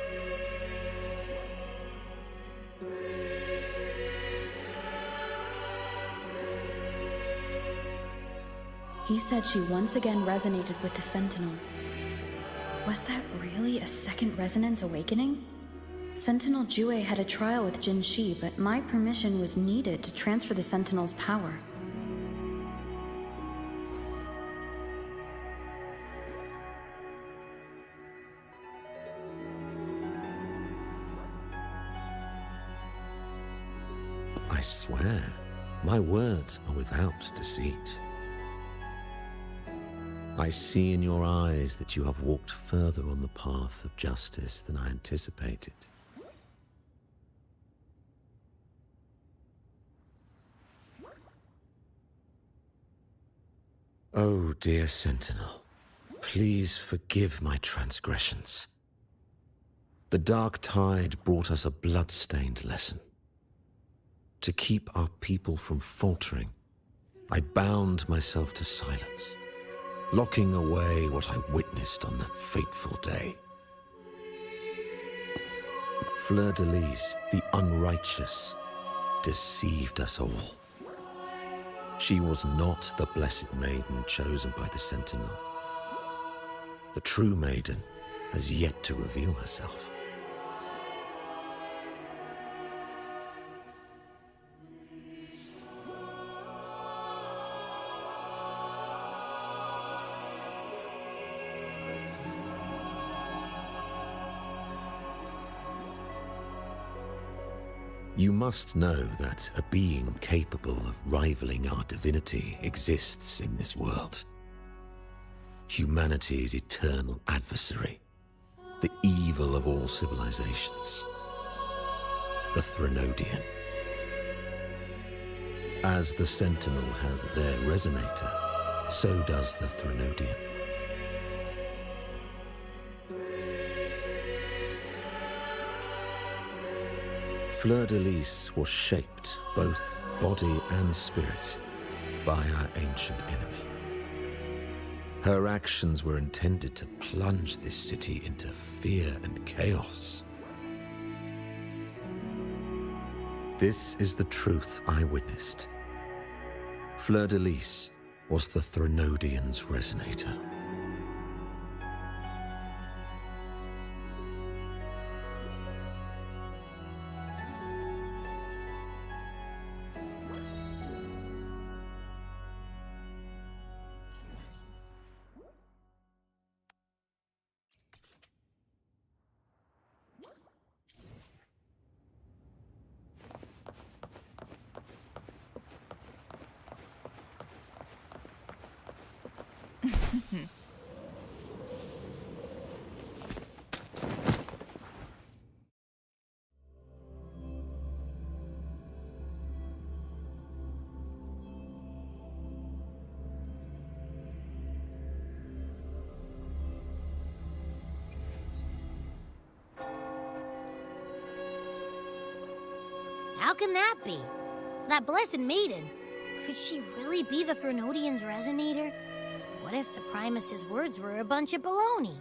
T: He said she once again resonated with the Sentinel. Was that really a second resonance awakening? Sentinel Jue had a trial with Jin Shi, but my permission was needed to transfer the Sentinel's power.
F: I swear, my words are without deceit. I see in your eyes that you have walked further on the path of justice than I anticipated. Oh, dear Sentinel, please forgive my transgressions. The Dark Tide brought us a blood-stained lesson. To keep our people from faltering, I bound myself to silence, locking away what I witnessed on that fateful day. Fleur-de-Lis, the unrighteous, deceived us all. She was not the Blessed Maiden chosen by the Sentinel. The true Maiden has yet to reveal herself. You must know that a being capable of rivaling our divinity exists in this world. Humanity's eternal adversary, the evil of all civilizations, the Threnodian. As the Sentinel has their resonator, so does the Threnodian. Fleur-de-Lis was shaped, both body and spirit, by our ancient enemy. Her actions were intended to plunge this city into fear and chaos. This is the truth I witnessed. Fleur-de-Lis was the Threnodian's resonator.
R: How can that be? That blessed maiden. Could she really be the Threnodian's resonator? What if the Primus's words were a bunch of baloney?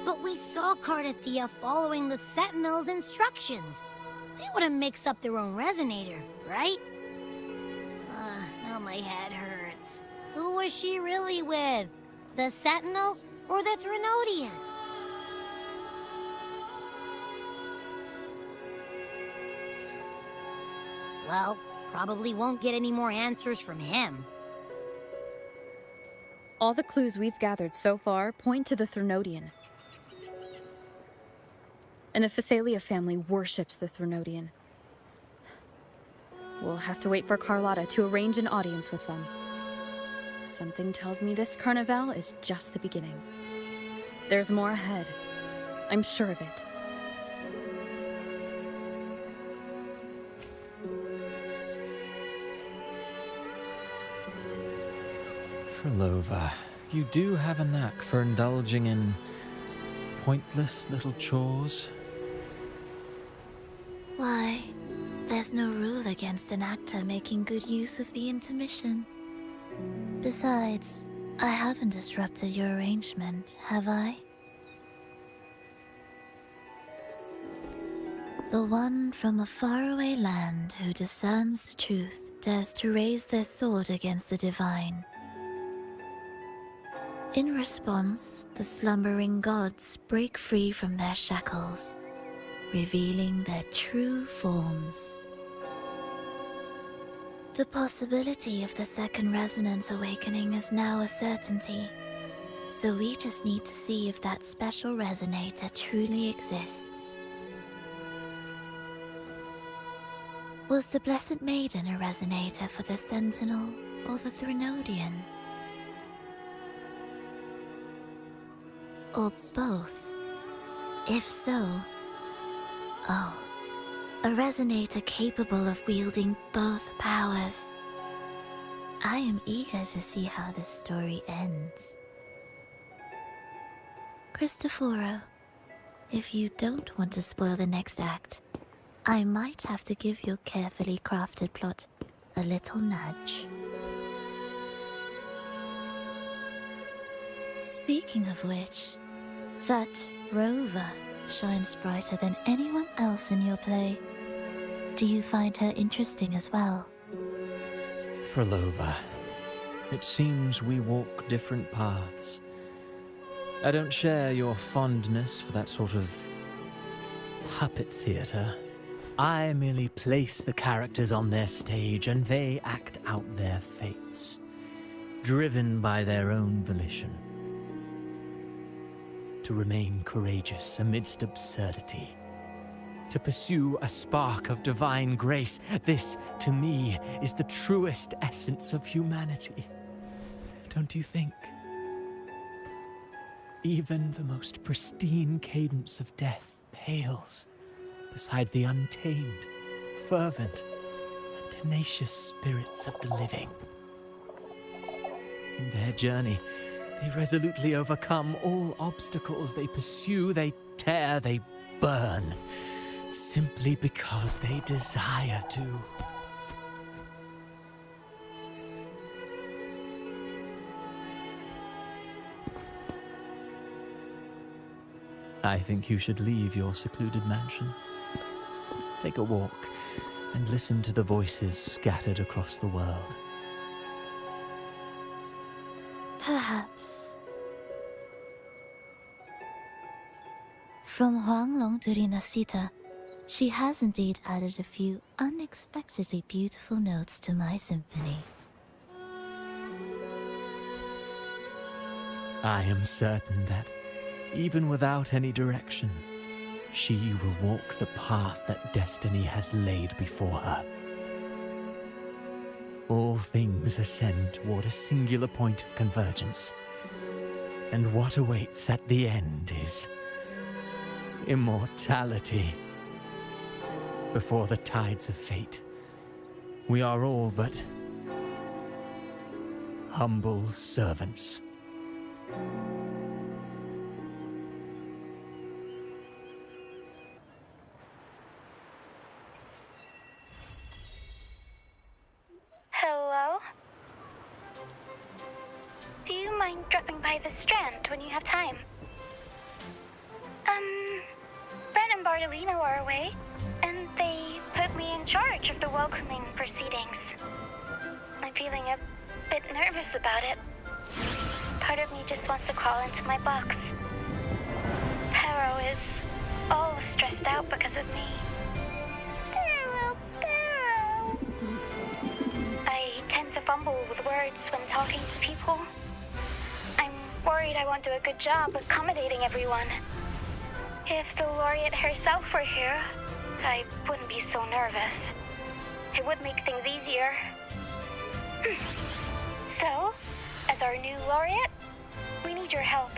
R: But we saw Cardathea following the Sentinel's instructions. They wouldn't mix up their own resonator, right? Now my head hurts. Who was she really with? The Sentinel or the Threnodian? Well, probably won't get any more answers from him.
T: All the clues we've gathered so far point to the Threnodian. And the Phasalia family worships the Threnodian. We'll have to wait for Carlotta to arrange an audience with them. Something tells me this carnival is just the beginning. There's more ahead. I'm sure of it.
V: Frolova, you do have a knack for indulging in pointless little chores.
L: Why, there's no rule against an actor making good use of the intermission. Besides, I haven't disrupted your arrangement, have I? The one from a faraway land who discerns the truth dares to raise their sword against the divine. In response, the slumbering gods break free from their shackles, revealing their true forms. The possibility of the second resonance awakening is now a certainty, so we just need to see if that special resonator truly exists. Was the Blessed Maiden a resonator for the Sentinel or the Threnodian? Or both? If so, oh, a resonator capable of wielding both powers. I am eager to see how this story ends. Cristoforo, if you don't want to spoil the next act, I might have to give your carefully crafted plot a little nudge. Speaking of which, that rover shines brighter than anyone else in your play. Do you find her interesting as well?
V: Frolova, it seems we walk different paths. I don't share your fondness for that sort of puppet theater. I merely place the characters on their stage and they act out their fates, driven by their own volition. To remain courageous amidst absurdity. To pursue a spark of divine grace. This, to me, is the truest essence of humanity. Don't you think? Even the most pristine cadence of death pales beside the untamed, fervent, and tenacious spirits of the living. In their journey, they resolutely overcome all obstacles. They pursue, they tear, they burn, simply because they desire to. I think you should leave your secluded mansion. Take a walk and listen to the voices scattered across the world.
L: Perhaps. From Huanglong to Renascita, she has indeed added a few unexpectedly beautiful notes to my symphony.
V: I am certain that, even without any direction, she will walk the path that destiny has laid before her. All things ascend toward a singular point of convergence. And what awaits at the end is immortality. Before the tides of fate, we are all but humble servants.
J: Hello? Do you mind dropping by the Strand when you have time? Brent and Bartolino are away, and they put me in charge of the welcoming proceedings. I'm feeling a bit nervous about it. Part of me just wants to crawl into my box. Pero is all stressed out because of me. Pero. I tend to fumble with words when talking to people. I'm worried I won't do a good job accommodating everyone. If the laureate herself were here, I wouldn't be so nervous. It would make things easier. So, as our new laureate, we need your help.